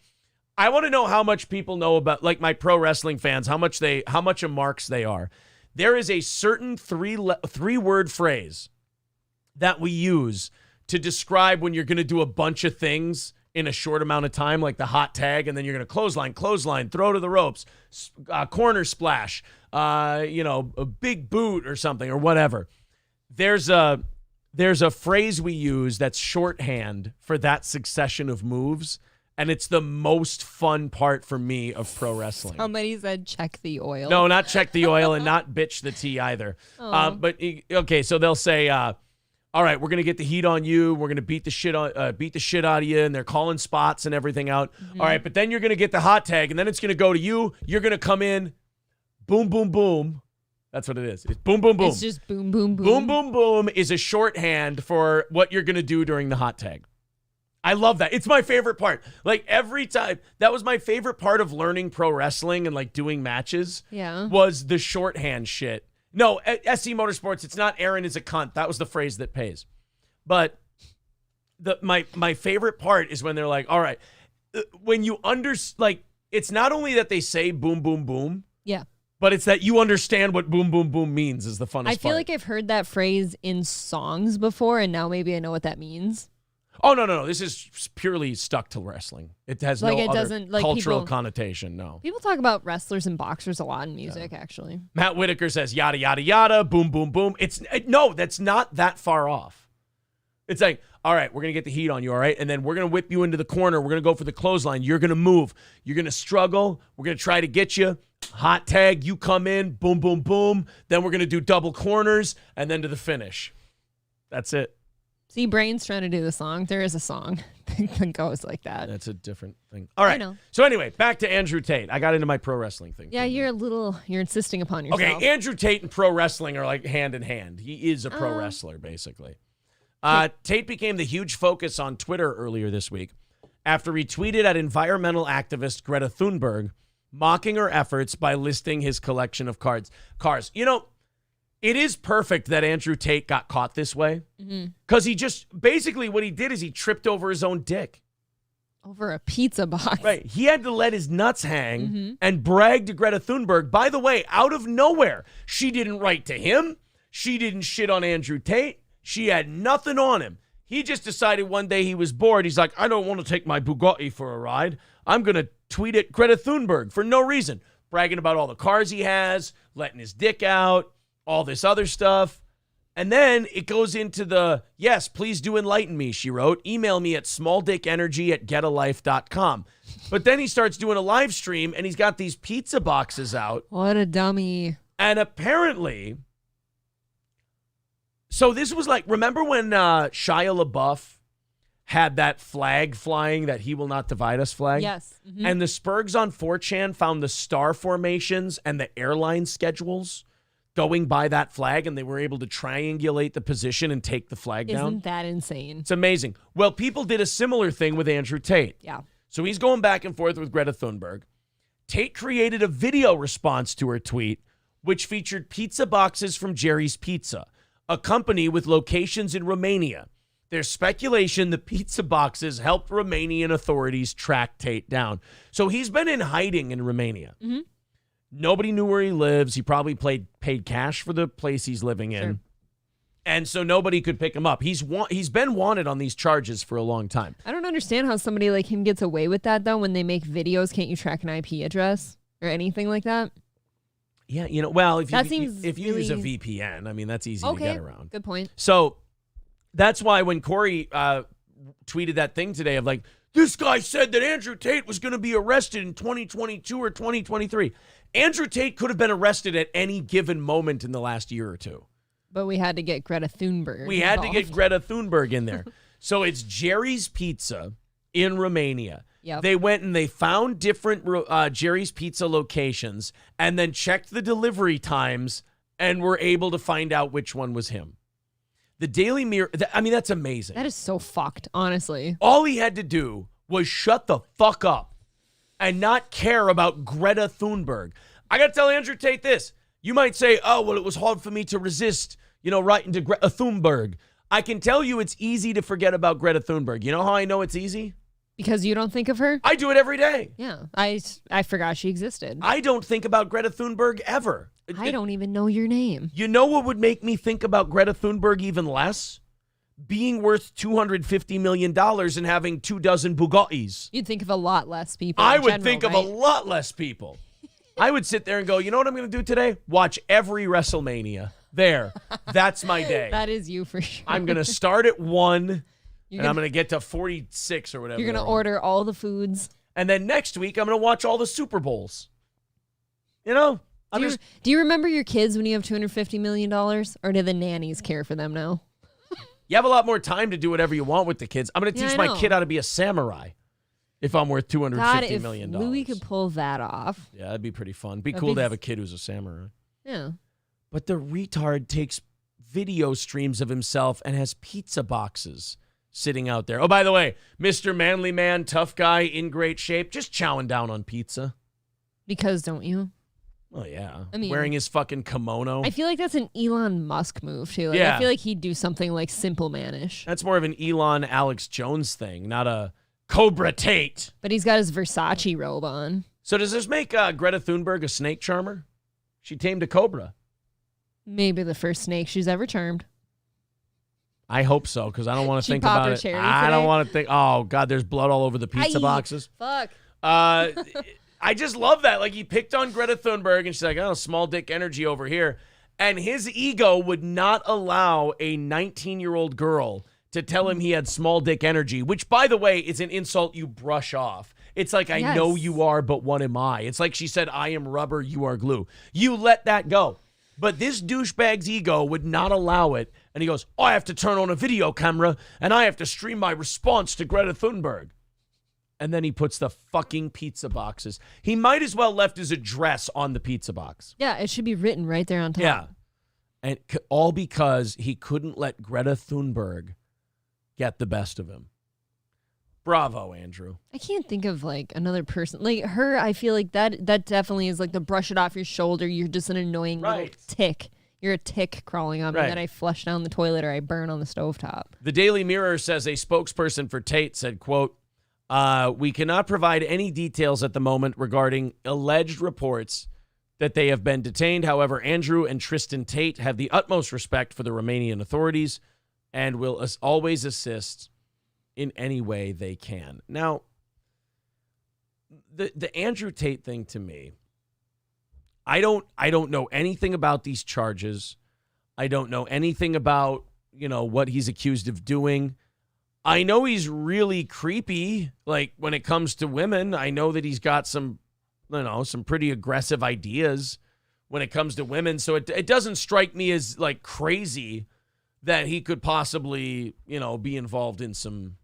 I want to know how much people know about, like my pro wrestling fans, how much of marks they are. There is a certain three-word phrase that we use to describe when you're going to do a bunch of things in a short amount of time, like the hot tag, and then you're going to clothesline, throw to the ropes, corner splash, a big boot or something or whatever. There's a phrase we use that's shorthand for that succession of moves, and it's the most fun part for me of pro wrestling. Somebody said check the oil. No, not check the oil and not bitch the tea either. So they'll say, all right, we're gonna get the heat on you. We're gonna beat the shit out of you, and they're calling spots and everything out. Mm-hmm. All right, but then you're gonna get the hot tag, and then it's gonna go to you. You're gonna come in, boom, boom, boom. That's what it is. It's boom, boom, boom. It's just boom, boom, boom. Boom, boom, boom is a shorthand for what you're going to do during the hot tag. I love that. It's my favorite part. Like every time, that was my favorite part of learning pro wrestling and like doing matches. Yeah. Was the shorthand shit. No, at SC Motorsports, it's not Aaron is a cunt. That was the phrase that pays. But my favorite part is when they're like, all right, when you it's not only that they say boom, boom, boom. Yeah. But it's that you understand what boom, boom, boom means is the funnest part. I feel like I've heard that phrase in songs before, and now maybe I know what that means. Oh, no. This is purely stuck to wrestling. It has no other cultural connotation, no. People talk about wrestlers and boxers a lot in music, actually. Matt Whitaker says, yada, yada, yada, boom, boom, boom. No, that's not that far off. It's like, all right, we're going to get the heat on you, all right? And then we're going to whip you into the corner. We're going to go for the clothesline. You're going to move. You're going to struggle. We're going to try to get you. Hot tag, you come in, boom, boom, boom. Then we're going to do double corners and then to the finish. That's it. See, Brain's trying to do the song. There is a song that goes like that. That's a different thing. All right. So anyway, back to Andrew Tate. I got into my pro wrestling thing. Yeah, you're insisting upon yourself. Okay, Andrew Tate and pro wrestling are like hand in hand. He is a pro wrestler, basically. Tate became the huge focus on Twitter earlier this week after he tweeted at environmental activist Greta Thunberg, mocking her efforts by listing his collection of cars. You know, It is perfect that Andrew Tate got caught this way because he just basically what he did is he tripped over his own dick. Over a pizza box. Right. He had to let his nuts hang and brag to Greta Thunberg. By the way, out of nowhere, she didn't write to him. She didn't shit on Andrew Tate. She had nothing on him. He just decided one day he was bored. He's like, I don't want to take my Bugatti for a ride. I'm going to tweet at Greta Thunberg for no reason. Bragging about all the cars he has, letting his dick out, all this other stuff. And then it goes into the, yes, please do enlighten me, she wrote. Email me at smalldickenergy@getalife.com. But then he starts doing a live stream, and he's got these pizza boxes out. What a dummy. And apparently, so this was like, remember when Shia LaBeouf had that flag flying, that he will not divide us flag? Yes. Mm-hmm. And the Spurgs on 4chan found the star formations and the airline schedules going by that flag, and they were able to triangulate the position and take the flag down. Isn't that insane? It's amazing. Well, people did a similar thing with Andrew Tate. Yeah. So he's going back and forth with Greta Thunberg. Tate created a video response to her tweet, which featured pizza boxes from Jerry's Pizza, a company with locations in Romania. There's speculation the pizza boxes helped Romanian authorities track Tate down. So he's been in hiding in Romania. Mm-hmm. Nobody knew where he lives. He probably paid cash for the place he's living in. Sure. And so nobody could pick him up. He's been wanted on these charges for a long time. I don't understand how somebody like him gets away with that, though. When they make videos, can't you track an IP address or anything like that? Yeah, well, if you really... use a VPN, I mean, that's easy to get around. Good point. So that's why when Corey tweeted that thing today of like, this guy said that Andrew Tate was going to be arrested in 2022 or 2023. Andrew Tate could have been arrested at any given moment in the last year or two. But we had to get Greta Thunberg. We had to get Greta Thunberg in there. So it's Jerry's Pizza in Romania. Yep. They went and they found different Jerry's Pizza locations and then checked the delivery times and were able to find out which one was him. The Daily Mirror, I mean, that's amazing. That is so fucked, honestly. All he had to do was shut the fuck up and not care about Greta Thunberg. I got to tell Andrew Tate this. You might say, oh, well, it was hard for me to resist, writing to Greta Thunberg. I can tell you it's easy to forget about Greta Thunberg. You know how I know it's easy? Because you don't think of her? I do it every day. Yeah, I forgot she existed. I don't think about Greta Thunberg ever. I don't even know your name. You know what would make me think about Greta Thunberg even less? Being worth $250 million and having 24 Bugattis. You'd think of a lot less people. I would think of a lot less people. I would sit there and go, you know what I'm going to do today? Watch every WrestleMania. There. That's my day. That is you for sure. I'm going to start at 1, and I'm going to get to 46 or whatever. You're going to order all the foods. And then next week, I'm going to watch all the Super Bowls. Do you remember your kids when you have $250 million? Or do the nannies care for them now? You have a lot more time to do whatever you want with the kids. I'm going to teach my kid how to be a samurai if I'm worth $250 million. Louis could pull that off. Yeah, that'd be pretty fun. Be cool to have a kid who's a samurai. Yeah. But the retard takes video streams of himself and has pizza boxes sitting out there. Oh, by the way, Mr. Manly Man, tough guy, in great shape, just chowing down on pizza. Because don't you? Oh, yeah. I mean, wearing his fucking kimono. I feel like that's an Elon Musk move, too. Like, yeah. I feel like he'd do something like Simple Man-ish. That's more of an Elon Alex Jones thing, not a Cobra Tate. But he's got his Versace robe on. So does this make Greta Thunberg a snake charmer? She tamed a cobra. Maybe the first snake she's ever charmed. I hope so, because I don't want to think about it. I don't want to think, oh, God, there's blood all over the pizza boxes. Fuck. I just love that. Like, he picked on Greta Thunberg, and she's like, oh, small dick energy over here. And his ego would not allow a 19-year-old girl to tell him he had small dick energy, which, by the way, is an insult you brush off. It's like, I know you are, but what am I? It's like she said, I am rubber, you are glue. You let that go. But this douchebag's ego would not allow it. And he goes, I have to turn on a video camera, and I have to stream my response to Greta Thunberg. And then he puts the fucking pizza boxes. He might as well left his address on the pizza box. Yeah, it should be written right there on top. Yeah. And all because he couldn't let Greta Thunberg get the best of him. Bravo, Andrew. I can't think of like another person. Like her, I feel like that definitely is like the brush it off your shoulder. You're just an annoying little tick. You're a tick crawling on me Right. that I flush down the toilet or I burn on the stovetop. The Daily Mirror says a spokesperson for Tate said, quote, we cannot provide any details at the moment regarding alleged reports that they have been detained. However, Andrew and Tristan Tate have the utmost respect for the Romanian authorities and will always assist in any way they can. Now, the Andrew Tate thing to me, I don't know anything about these charges. I don't know anything about, what he's accused of doing. I know he's really creepy, like when it comes to women. I know that he's got some pretty aggressive ideas when it comes to women. So it doesn't strike me as like crazy that he could possibly, be involved in some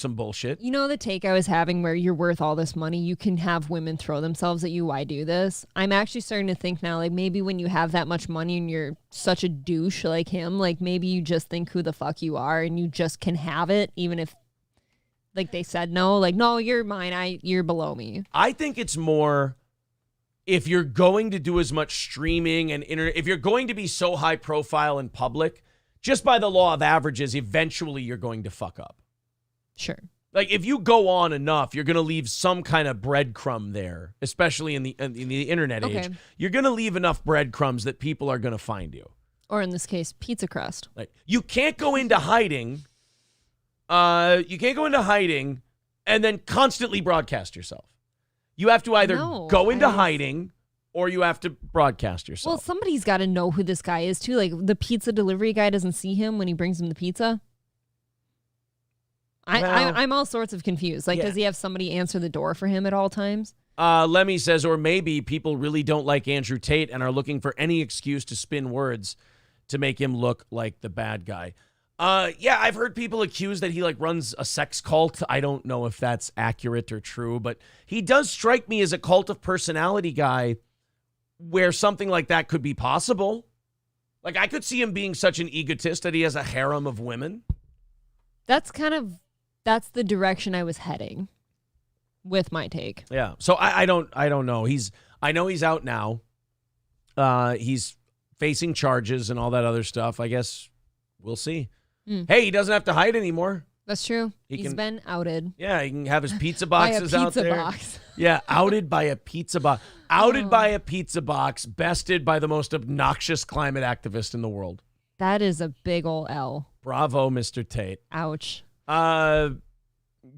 bullshit. You know the take I was having where you're worth all this money, you can have women throw themselves at you. Why do this? I'm actually starting to think now, like maybe when you have that much money and you're such a douche like him, like maybe you just think who the fuck you are and you just can have it, even if like they said no, like no, you're mine, you're below me. I think it's more if you're going to do as much streaming and if you're going to be so high profile in public, just by the law of averages, eventually you're going to fuck up. Sure. Like if you go on enough, you're going to leave some kind of breadcrumb there, especially in the internet age. You're going to leave enough breadcrumbs that people are going to find you. Or in this case, pizza crust. Like you can't go into hiding. And then constantly broadcast yourself. You have to either go into hiding or you have to broadcast yourself. Well, somebody's got to know who this guy is too. Like the pizza delivery guy doesn't see him when he brings him the pizza. I'm all sorts of confused. Like, does he have somebody answer the door for him at all times? Lemmy says, or maybe people really don't like Andrew Tate and are looking for any excuse to spin words to make him look like the bad guy. I've heard people accuse that he like runs a sex cult. I don't know if that's accurate or true, but he does strike me as a cult of personality guy where something like that could be possible. Like I could see him being such an egotist that he has a harem of women. That's the direction I was heading with my take. Yeah. So I don't know. I know he's out now. He's facing charges and all that other stuff. I guess we'll see. Hey, he doesn't have to hide anymore. That's true. He's been outed. Yeah, he can have his pizza boxes out there. Box. Yeah, outed by a pizza box. Outed by a pizza box, bested by the most obnoxious climate activist in the world. That is a big ol' L. Bravo, Mr. Tate. Ouch.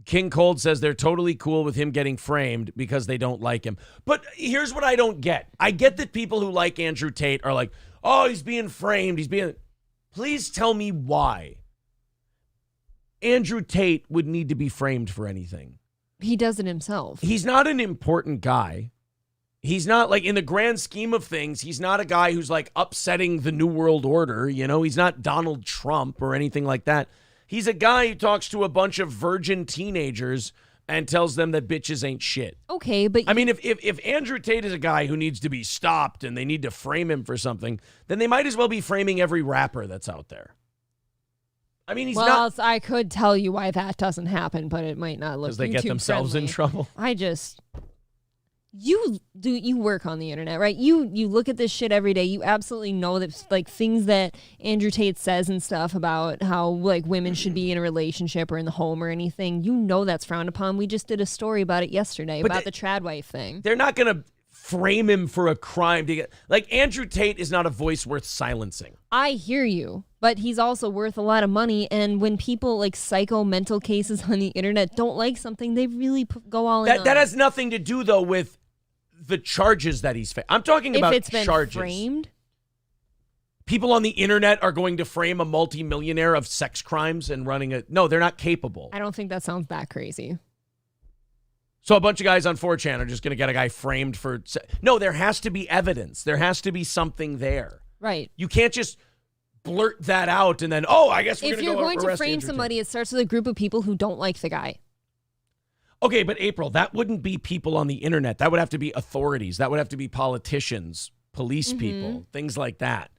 King Cold says they're totally cool with him getting framed because they don't like him. But here's what I don't get. I get that people who like Andrew Tate are like, oh, he's being framed. Please tell me why Andrew Tate would need to be framed for anything. He does it himself. He's not an important guy. He's not like in the grand scheme of things, he's not a guy who's like upsetting the New World Order. He's not Donald Trump or anything like that. He's a guy who talks to a bunch of virgin teenagers and tells them that bitches ain't shit. Okay, but I mean, if Andrew Tate is a guy who needs to be stopped and they need to frame him for something, then they might as well be framing every rapper that's out there. I mean, he's not. I could tell you why that doesn't happen, but it might not look because they get themselves friendly. In trouble. You work on the internet, right? You look at this shit every day. You absolutely know that like things that Andrew Tate says and stuff about how like women should be in a relationship or in the home or anything. You know that's frowned upon. We just did a story about it yesterday about the trad wife thing. They're not going to frame him for a crime to get like Andrew Tate is not a voice worth silencing. I hear you, but he's also worth a lot of money. And when people like psycho mental cases on the internet don't like something, they really go all in. That has nothing to do though with the charges that he's I'm talking about if it's been charges. Framed? People on the internet are going to frame a multimillionaire of sex crimes and no, they're not capable. I don't think that sounds that crazy. So a bunch of guys on 4chan are just going to get a guy framed for... No, there has to be evidence. There has to be something there. Right. You can't just blurt that out and then, I guess we're going to go arrest If you're going to frame Andrew somebody, Tate. it starts with a group of people who don't like the guy. Okay, but April, that wouldn't be people on the internet. That would have to be authorities. That would have to be politicians, police people, things like that.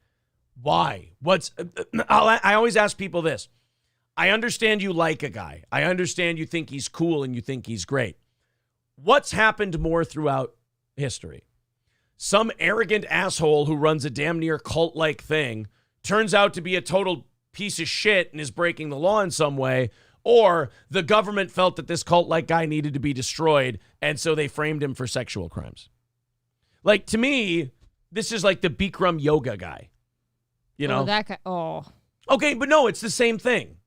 Why? I always ask people this. I understand you like a guy. I understand you think he's cool and you think he's great. What's happened more throughout history? some arrogant asshole who runs a damn near cult-like thing turns out to be a total piece of shit and is breaking the law in some way, or the government felt that this cult-like guy needed to be destroyed, and so they framed him for sexual crimes. Like, to me, this is like the Bikram yoga guy. You know? Oh, that guy. Oh. Okay, but no, it's the same thing.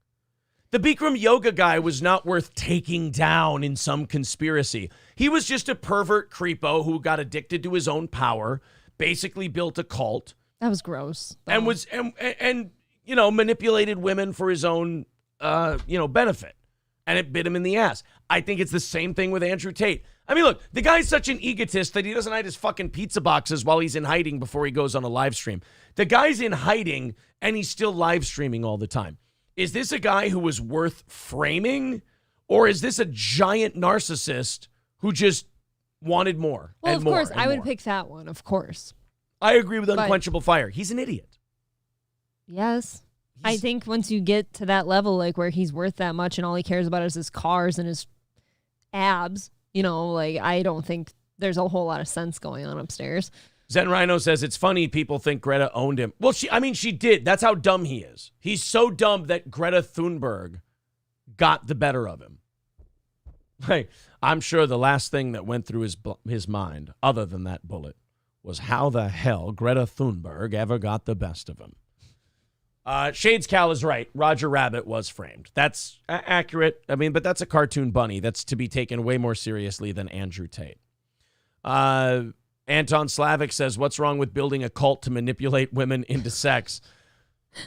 The Bikram yoga guy was not worth taking down in some conspiracy. He was just a pervert creepo who got addicted to his own power, basically built a cult. That was gross. And was and you know, manipulated women for his own benefit. And it bit him in the ass. I think it's the same thing with Andrew Tate. I mean, look, the guy's such an egotist that he doesn't hide his fucking pizza boxes while he's in hiding before he goes on a live stream. The guy's in hiding and he's still live streaming all the time. Is this a guy who was worth framing, or is this a giant narcissist who just wanted more? Well, and of more course, and I would more? pick that one, of course. I agree with Unquenchable Fire. He's an idiot. Yes. I think once you get to that level, like where he's worth that much and all he cares about is his cars and his abs, like I don't think there's a whole lot of sense going on upstairs. Zen Rhino says it's funny people think Greta owned him. Well, she did. That's how dumb he is. He's so dumb that Greta Thunberg got the better of him. Like, I'm sure the last thing that went through his mind, other than that bullet, was how the hell Greta Thunberg ever got the best of him. Shades Cal is right. Roger Rabbit was framed. That's accurate. I mean, but that's a cartoon bunny. That's to be taken way more seriously than Andrew Tate. Anton Slavic says, what's wrong with building a cult to manipulate women into sex?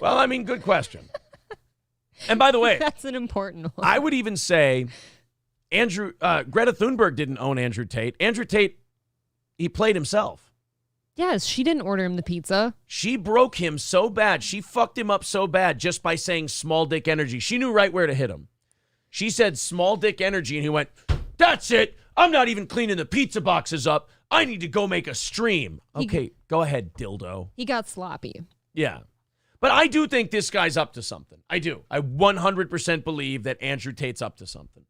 Well, I mean, good question. And by the way, that's an important one. I would even say Greta Thunberg didn't own Andrew Tate. Andrew Tate, he played himself. Yes, she didn't order him the pizza. She broke him so bad. She fucked him up so bad just by saying small dick energy. She knew right where to hit him. She said small dick energy, and he went, that's it. I'm not even cleaning the pizza boxes up. I need to go make a stream. Okay, go ahead, dildo. He got sloppy. Yeah. But I do think this guy's up to something. I do. I 100% believe that Andrew Tate's up to something.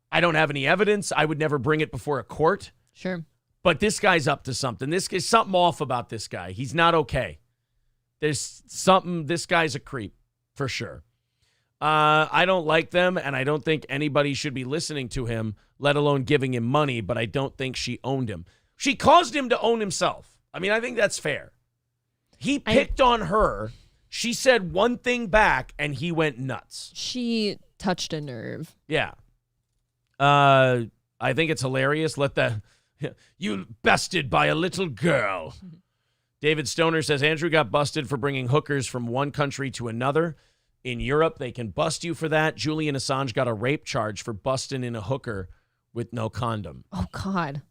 I don't have any evidence. I would never bring it before a court. Sure. But this guy's up to something. There's something off about this guy. He's not okay. There's something. This guy's a creep, for sure. I don't like them, and I don't think anybody should be listening to him, let alone giving him money, but I don't think she owned him. She caused him to own himself. I mean, I think that's fair. He picked on her. She said one thing back, and he went nuts. She touched a nerve. Yeah. I think it's hilarious. You bested by a little girl. David Stoner says, Andrew got busted for bringing hookers from one country to another. In Europe, they can bust you for that. Julian Assange got a rape charge for busting in a hooker with no condom. Oh, God.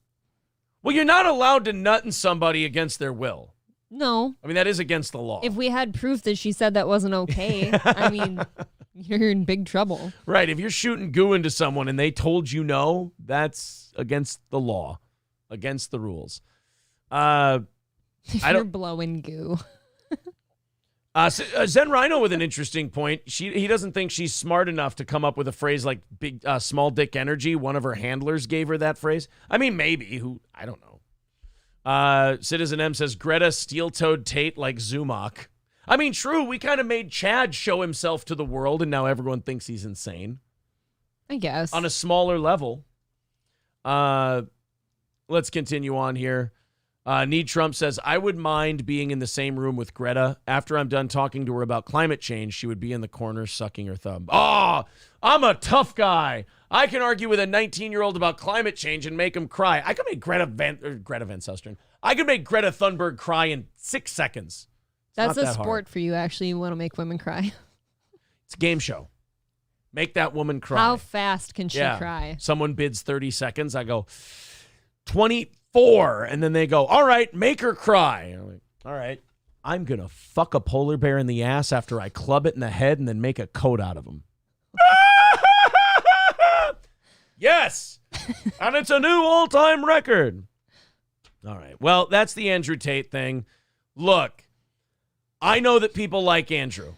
Well, you're not allowed to nut in somebody against their will. No. I mean, that is against the law. If we had proof that she said that wasn't okay, I mean, you're in big trouble. Right. If you're shooting goo into someone and they told you no, that's against the law, against the rules. If you're blowing goo. Zen Rhino with an interesting point. He doesn't think she's smart enough to come up with a phrase like big small dick energy. One of her handlers gave her that phrase. I mean, maybe. I don't know. Citizen M says, Greta steel-toed Tate like Zumach. I mean, true. We kind of made Chad show himself to the world, and now everyone thinks he's insane. I guess. On a smaller level. Let's continue on here. Need Trump says, I would mind being in the same room with Greta. After I'm done talking to her about climate change, she would be in the corner sucking her thumb. Oh, I'm a tough guy. I can argue with a 19-year-old about climate change and make him cry. I could make Greta Van Susteren. I could make Greta Thunberg cry in 6 seconds. That's a sport for you, actually. You want to make women cry. It's a game show. Make that woman cry. How fast can she cry? Someone bids 30 seconds. I go, 24. And then they go, all right, make her cry. I'm like, all right, I'm going to fuck a polar bear in the ass after I club it in the head and then make a coat out of him. Yes. And it's a new all-time record. All right. Well, that's the Andrew Tate thing. Look, I know that people like Andrew.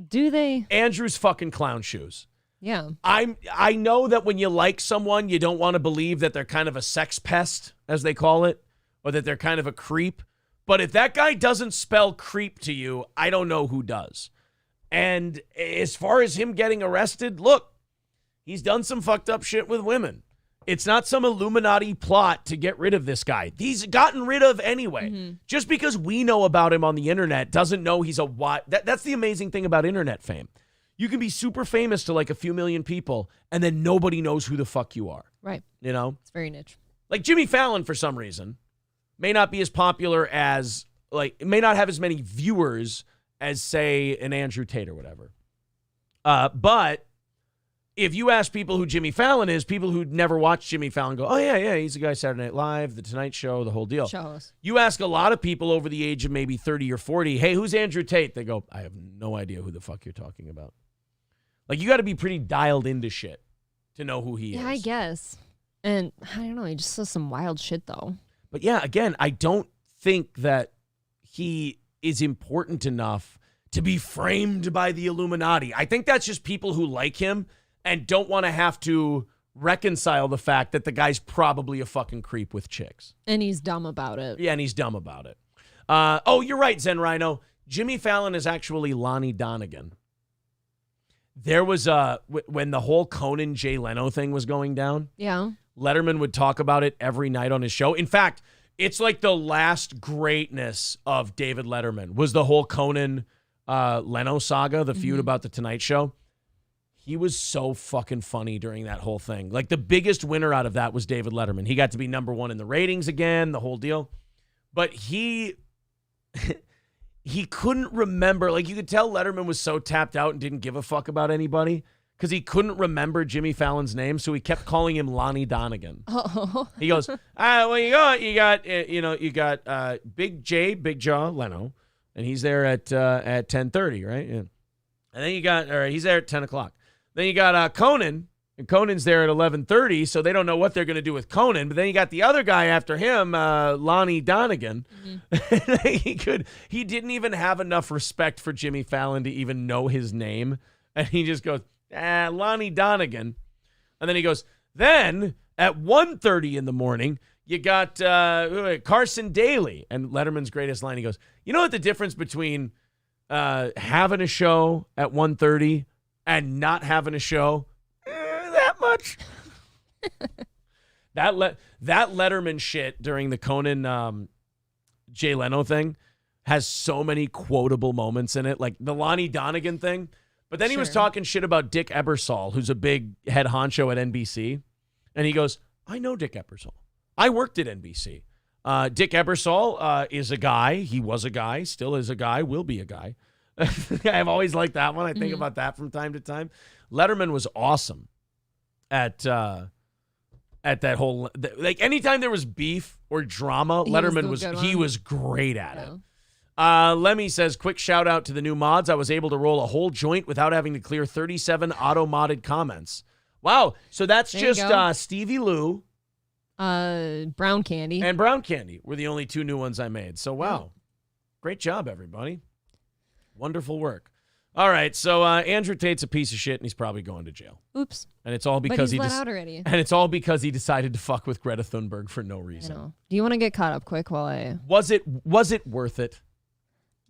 Do they? Andrew's fucking clown shoes. Yeah. I know that when you like someone, you don't want to believe that they're kind of a sex pest, as they call it, or that they're kind of a creep. But if that guy doesn't spell creep to you, I don't know who does. And as far as him getting arrested, look, he's done some fucked up shit with women. It's not some Illuminati plot to get rid of this guy. He's gotten rid of anyway. Mm-hmm. Just because we know about him on the internet doesn't know he's a that's the amazing thing about internet fame. You can be super famous to like a few million people, and then nobody knows who the fuck you are. Right. You know? It's very niche. Like Jimmy Fallon, for some reason, may not be as popular as, like, may not have as many viewers as, say, an Andrew Tate or whatever. But if you ask people who Jimmy Fallon is, people who'd never watched Jimmy Fallon go, oh, yeah, he's the guy Saturday Night Live, The Tonight Show, the whole deal. Show us. You ask a lot of people over the age of maybe 30 or 40, hey, who's Andrew Tate? They go, I have no idea who the fuck you're talking about. Like, you got to be pretty dialed into shit to know who he is. Yeah, I guess. And I don't know, he just says some wild shit, though. But yeah, again, I don't think that he is important enough to be framed by the Illuminati. I think that's just people who like him and don't want to have to reconcile the fact that the guy's probably a fucking creep with chicks. And he's dumb about it. Yeah, and he's dumb about it. Oh, you're right, Zen Rhino. Jimmy Fallon is actually Lonnie Donegan. There was when the whole Conan Jay Leno thing was going down. Yeah. Letterman would talk about it every night on his show. In fact, it's like the last greatness of David Letterman was the whole Conan Leno saga, the feud about the Tonight Show. He was so fucking funny during that whole thing. Like, the biggest winner out of that was David Letterman. He got to be number one in the ratings again, the whole deal. But he couldn't remember. Like, you could tell Letterman was so tapped out and didn't give a fuck about anybody because he couldn't remember Jimmy Fallon's name, so he kept calling him Lonnie Donegan. Oh. He goes, well, you got Big J, Big Jaw Leno, and he's there at 10:30, right? Yeah. And then he's there at 10 o'clock. Then you got Conan, and Conan's there at 11:30, so they don't know what they're going to do with Conan. But then you got the other guy after him, Lonnie Donegan. He didn't even have enough respect for Jimmy Fallon to even know his name. And he just goes, Lonnie Donegan. And then he goes, then at 1:30 in the morning, you got Carson Daly. And Letterman's greatest line, he goes, you know what the difference between having a show at 1:30 and not having a show? That much. that Letterman shit during the Conan Jay Leno thing has so many quotable moments in it, like the Lonnie Donegan thing. But then he was talking shit about Dick Ebersol, who's a big head honcho at NBC. And he goes, I know Dick Ebersol. I worked at NBC. Dick Ebersol is a guy. He was a guy, still is a guy, will be a guy. I've always liked that one. I think about that from time to time. Letterman was awesome at that whole, like, anytime there was beef or drama, Letterman was great at it. Lemmy says, quick shout out to the new mods. I was able to roll a whole joint without having to clear 37 auto-modded comments. Wow. So that's just Stevie Lou. Brown Candy. And Brown Candy were the only two new ones I made. So, wow. Great job, everybody. Wonderful work. All right. So, Andrew Tate's a piece of shit, and he's probably going to jail. Oops. And it's all because he's let out already. And it's all because he decided to fuck with Greta Thunberg for no reason. I know. Do you want to get caught up quick while I... Was it worth it?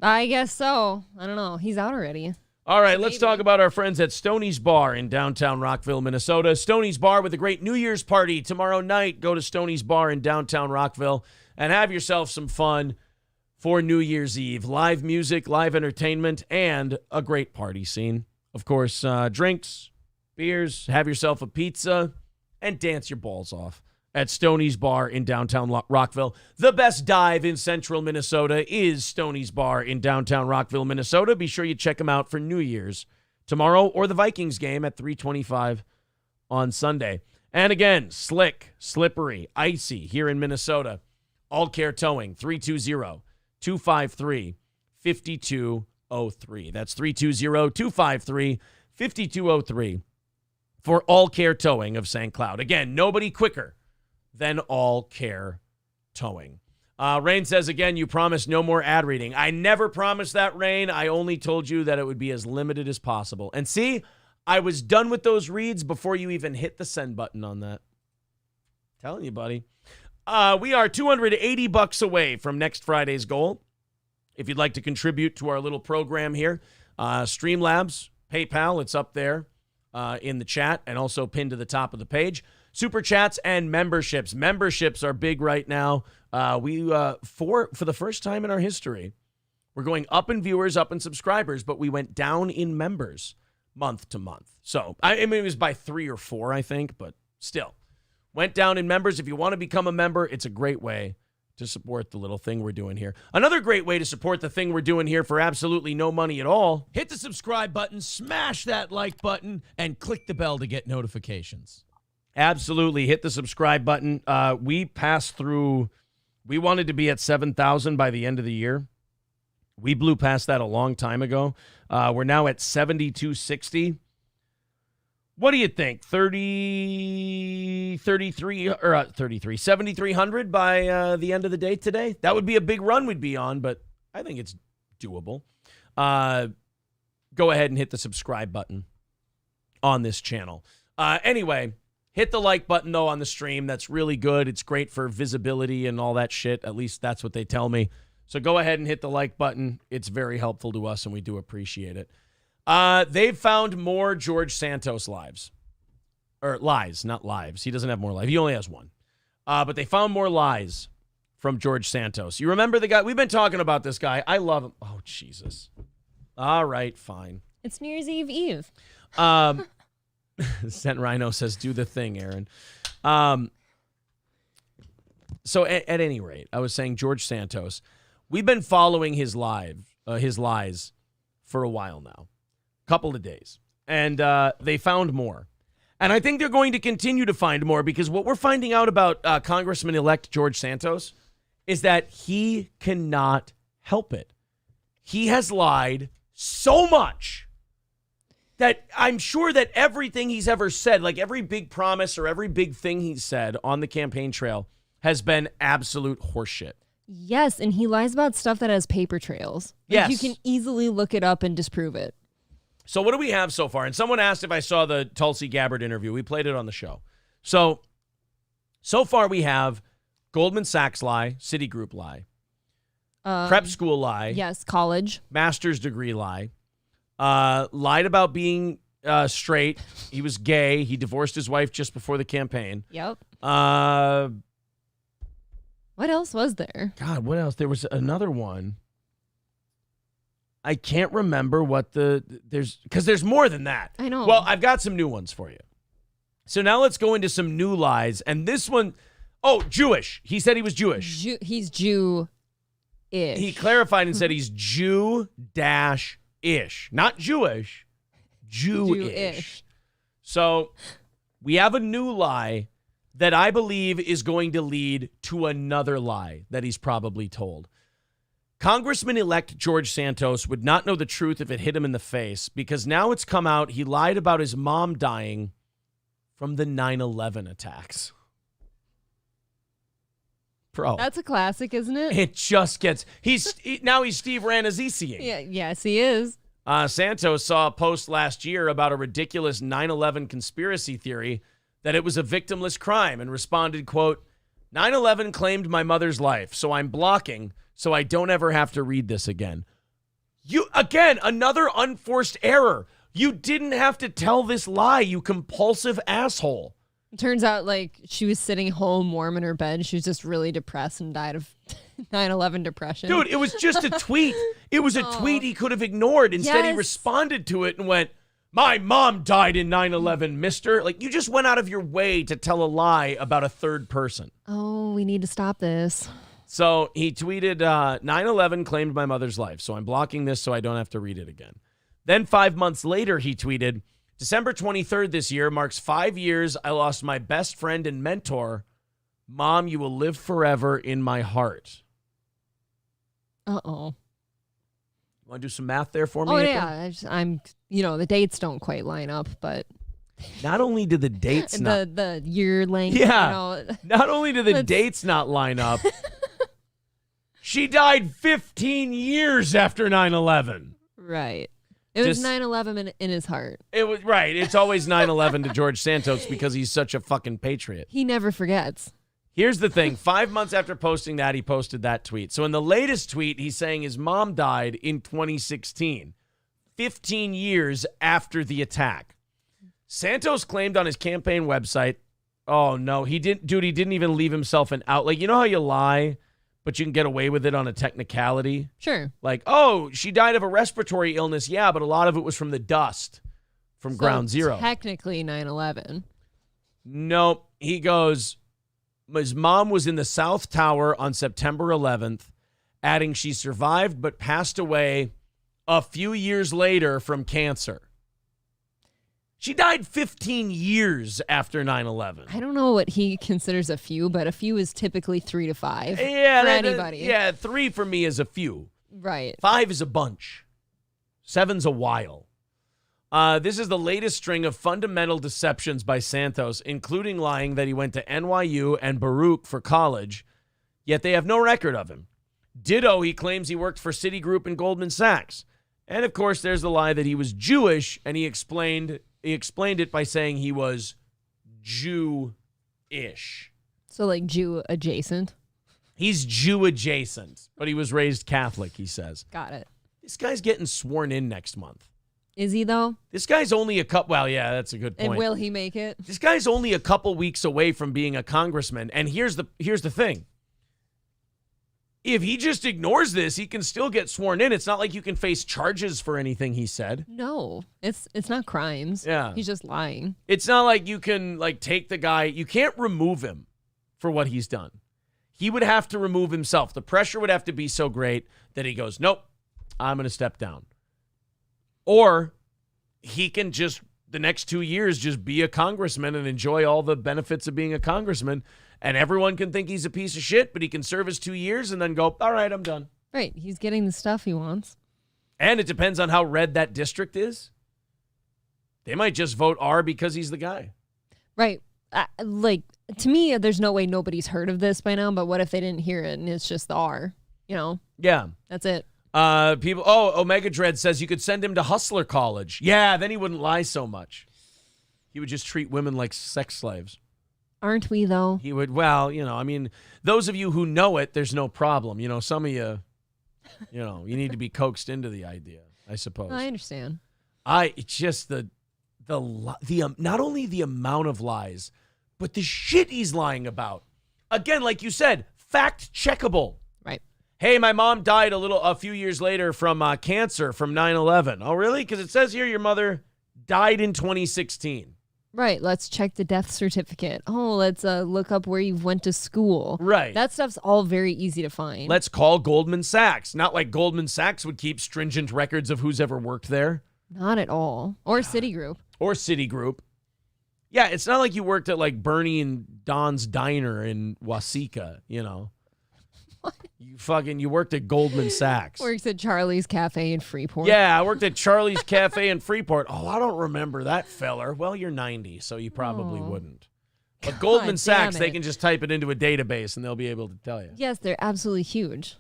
I guess so. I don't know. He's out already. All right, let's talk about our friends at Stoney's Bar in downtown Rockville, Minnesota. Stoney's Bar with a great New Year's party tomorrow night. Go to Stoney's Bar in downtown Rockville and have yourself some fun for New Year's Eve. Live music, live entertainment, and a great party scene. Of course, drinks, beers, have yourself a pizza, and dance your balls off at Stoney's Bar in downtown Rockville. The best dive in central Minnesota is Stoney's Bar in downtown Rockville, Minnesota. Be sure you check them out for New Year's tomorrow or the Vikings game at 3:25 on Sunday. And again, slick, slippery, icy here in Minnesota. All Care Towing, 320-253-5203. That's 320-253-5203 for All Care Towing of St. Cloud. Again, nobody quicker than All Care Towing. Rain says, again, you promised no more ad reading. I never promised that, Rain. I only told you that it would be as limited as possible. And see, I was done with those reads before you even hit the send button on that. Telling you, buddy. We are $280 away from next Friday's goal. If you'd like to contribute to our little program here, Streamlabs, PayPal, it's up there in the chat and also pinned to the top of the page. Super chats and memberships. Memberships are big right now. For the first time in our history, we're going up in viewers, up in subscribers, but we went down in members month to month. So, I mean, it was by 3 or 4, I think, but still. Went down in members. If you want to become a member, it's a great way to support the little thing we're doing here. Another great way to support the thing we're doing here for absolutely no money at all. Hit the subscribe button, smash that like button, and click the bell to get notifications. Absolutely. Hit the subscribe button. We passed through, we wanted to be at 7,000 by the end of the year. We blew past that a long time ago. We're now at 7,260. What do you think? 7,300 by the end of the day today? That would be a big run we'd be on, but I think it's doable. Go ahead and hit the subscribe button on this channel. Anyway, hit the like button, though, on the stream. That's really good. It's great for visibility and all that shit. At least that's what they tell me. So go ahead and hit the like button. It's very helpful to us, and we do appreciate it. They've found more George Santos lies, not lives. He doesn't have more lives. He only has one. But they found more lies from George Santos. You remember the guy? We've been talking about this guy. I love him. Oh, Jesus. All right, fine. It's New Year's Eve. Sent Rhino says, do the thing, Aaron. So at any rate, I was saying George Santos. We've been following his lies for a while now. Couple of days. And they found more. And I think they're going to continue to find more because what we're finding out about Congressman-elect George Santos is that he cannot help it. He has lied so much that I'm sure that everything he's ever said, like every big promise or every big thing he's said on the campaign trail has been absolute horseshit. Yes, and he lies about stuff that has paper trails. Yes. You can easily look it up and disprove it. So what do we have so far? And someone asked if I saw the Tulsi Gabbard interview. We played it on the show. So far we have Goldman Sachs lie, Citigroup lie, prep school lie. Yes, college. Master's degree lie. Lied about being straight. He was gay. He divorced his wife just before the campaign. Yep. What else was there? God, what else? There was another one. I can't remember what because there's more than that. I know. Well, I've got some new ones for you. So now let's go into some new lies. And this one, Jewish. He said he was Jewish. He's Jew-ish. He clarified and said he's Jew-ish. Not Jewish, Jewish. So we have a new lie that I believe is going to lead to another lie that he's probably told. Congressman-elect George Santos would not know the truth if it hit him in the face because now it's come out he lied about his mom dying from the 9/11 attacks. Bro. That's a classic, isn't it? It just gets... Now he's Steve Rannazzisiing. Yeah, yes, he is. Santos saw a post last year about a ridiculous 9/11 conspiracy theory that it was a victimless crime and responded, quote, 9/11 claimed my mother's life, so I'm blocking so I don't ever have to read this again. Again, another unforced error. You didn't have to tell this lie, you compulsive asshole. Turns out, she was sitting home warm in her bed. She was just really depressed and died of 9/11 depression. Dude, it was just a tweet. It was a tweet he could have ignored. Instead, he responded to it and went, my mom died in 9/11, mister. You just went out of your way to tell a lie about a third person. Oh, we need to stop this. So he tweeted, 9/11 claimed my mother's life, so I'm blocking this so I don't have to read it again. Then 5 months later, he tweeted, December 23rd this year marks 5 years I lost my best friend and mentor. Mom, you will live forever in my heart. Uh-oh. Want to do some math there for me? Oh, April? yeah. I'm, the dates don't quite line up, but... Not only did the dates not... The year length, Yeah. Not only did the dates not line up, she died 15 years after 9/11. Right. It was 9/11 in his heart. It was right. It's always 9/11 to George Santos because he's such a fucking patriot. He never forgets. Here's the thing. 5 months after posting that, he posted that tweet. So in the latest tweet, he's saying his mom died in 2016, 15 years after the attack. Santos claimed on his campaign website, oh, no, he didn't even leave himself an out. Like, you know how you lie, but you can get away with it on a technicality? Sure. Like, oh, she died of a respiratory illness. Yeah, but a lot of it was from the dust from Ground Zero. Technically 9/11. Nope. He goes, his mom was in the South Tower on September 11th, adding she survived but passed away a few years later from cancer. She died 15 years after 9/11. I don't know what he considers a few, but a few is typically 3 to 5 for anybody. Yeah, 3 for me is a few. Right. 5 is a bunch. 7's a while. This is the latest string of fundamental deceptions by Santos, including lying that he went to NYU and Baruch for college, yet they have no record of him. Ditto, he claims he worked for Citigroup and Goldman Sachs. And, of course, there's the lie that he was Jewish, and he explained it by saying he was Jew-ish. So, like, Jew adjacent? He's Jew adjacent, but he was raised Catholic, he says. Got it. This guy's getting sworn in next month. Is he, though? This guy's only a couple... Well, yeah, that's a good point. And will he make it? This guy's only a couple weeks away from being a congressman. And here's the thing. If he just ignores this, he can still get sworn in. It's not like you can face charges for anything he said. No, it's not crimes. Yeah. He's just lying. It's not like you can like take the guy. You can't remove him for what he's done. He would have to remove himself. The pressure would have to be so great that he goes, nope, I'm going to step down. Or he can just, the next 2 years, just be a congressman and enjoy all the benefits of being a congressman. And everyone can think he's a piece of shit, but he can serve his 2 years and then go, all right, I'm done. Right. He's getting the stuff he wants. And it depends on how red that district is. They might just vote R because he's the guy. Right. Like, to me, there's no way nobody's heard of this by now, but what if they didn't hear it and it's just the R? You know? Yeah. That's it. Omega Dread says you could send him to Hustler College. Yeah, then he wouldn't lie so much. He would just treat women like sex slaves. Aren't we, though? He would, well, you know, I mean, those of you who know it, there's no problem. You know, some of you, you know, you need to be coaxed into the idea, I suppose. I understand. It's just the not only the amount of lies, but the shit he's lying about. Again, like you said, fact checkable. Right. Hey, my mom died a few years later from cancer from 9/11. Oh, really? Because it says here your mother died in 2016. Right. Let's check the death certificate. Oh, let's look up where you went to school. Right. That stuff's all very easy to find. Let's call Goldman Sachs. Not like Goldman Sachs would keep stringent records of who's ever worked there. Not at all. Or Citigroup. Or Citigroup. Yeah, it's not like you worked at like Bernie and Don's Diner in Waseca, you know. What? You worked at Goldman Sachs. Works at Charlie's Cafe in Freeport. Yeah, I worked at Charlie's Cafe in Freeport. Oh, I don't remember that feller. Well, you're 90, so you probably wouldn't. But Goldman Sachs, they can just type it into a database and they'll be able to tell you. Yes, they're absolutely huge.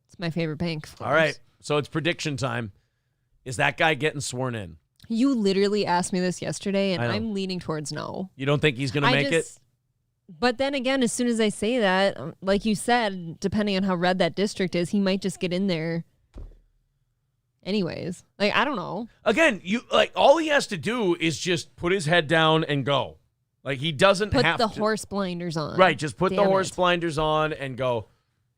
It's my favorite bank. All right, so it's prediction time. Is that guy getting sworn in? You literally asked me this yesterday, and I'm leaning towards no. You don't think he's going to make it? But then again, as soon as I say that, like you said, depending on how red that district is, he might just get in there anyways. Like, I don't know. Again, all he has to do is just put his head down and go. Like, he doesn't have to. Put the horse blinders on. Right, just put the horse blinders on and go,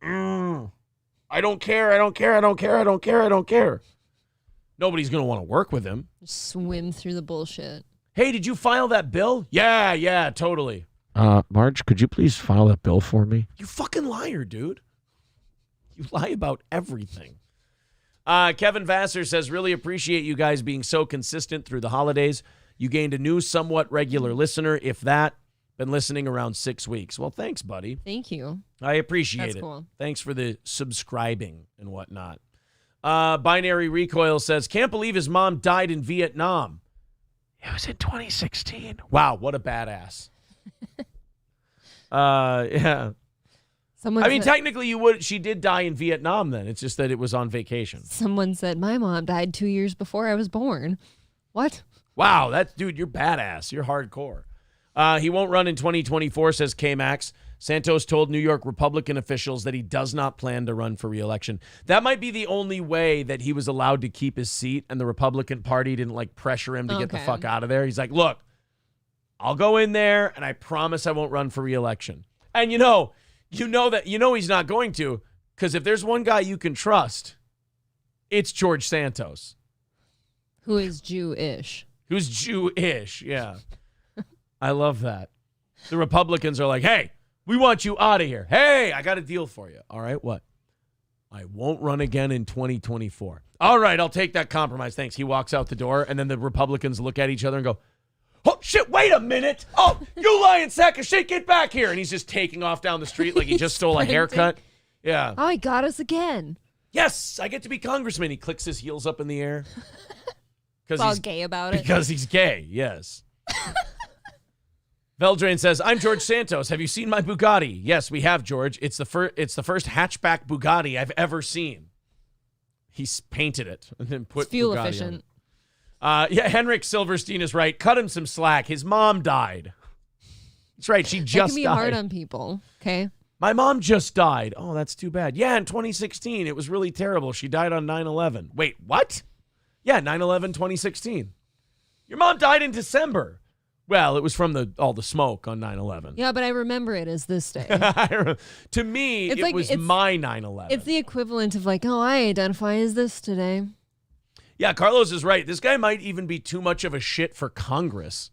I don't care, I don't care, I don't care, I don't care, I don't care. Nobody's going to want to work with him. Swim through the bullshit. Hey, did you file that bill? Yeah, totally. Marge, could you please file that bill for me? You fucking liar, dude. You lie about everything. Kevin Vassar says, really appreciate you guys being so consistent through the holidays. You gained a new, somewhat regular listener, if that. Been listening around 6 weeks. Well, thanks, buddy. Thank you. I appreciate it. That's cool. Thanks for the subscribing and whatnot. Binary Recoil says, can't believe his mom died in Vietnam. It was in 2016. Wow, what a badass. Yeah. Technically she did die in Vietnam then. It's just that it was on vacation. Someone said, my mom died 2 years before I was born. What? Wow, dude, you're badass. You're hardcore. He won't run in 2024, says K-Max. Santos told New York Republican officials that he does not plan to run for re-election. That might be the only way that he was allowed to keep his seat, and the Republican Party didn't like pressure him to get the fuck out of there. He's like, look, I'll go in there, and I promise I won't run for re-election. And you know he's not going to, because if there's one guy you can trust, it's George Santos. Who is Jewish. Who's Jewish, yeah. I love that. The Republicans are like, hey, we want you out of here. Hey, I got a deal for you. All right, what? I won't run again in 2024. All right, I'll take that compromise. Thanks. He walks out the door, and then the Republicans look at each other and go, oh, shit, wait a minute. Oh, you lying sack of shit, get back here. And he's just taking off down the street like he just stole a haircut. Yeah. Oh, he got us again. Yes, I get to be congressman. He clicks his heels up in the air. He's all gay about it. Because he's gay, yes. Veldrain says, I'm George Santos. Have you seen my Bugatti? Yes, we have, George. It's the first hatchback Bugatti I've ever seen. He's painted it and then put fuel Bugatti efficient. On it. Yeah, Henrik Silverstein is right. Cut him some slack. His mom died. That's right. She just died. That can be hard on people, okay? My mom just died. Oh, that's too bad. Yeah, in 2016. It was really terrible. She died on 9/11. Wait, what? Yeah, 9/11, 2016. Your mom died in December. Well, it was from all the smoke on 9/11. Yeah, but I remember it as this day. To me, it was my 9/11. It's the equivalent of like, oh, I identify as this today. Yeah, Carlos is right. This guy might even be too much of a shit for Congress.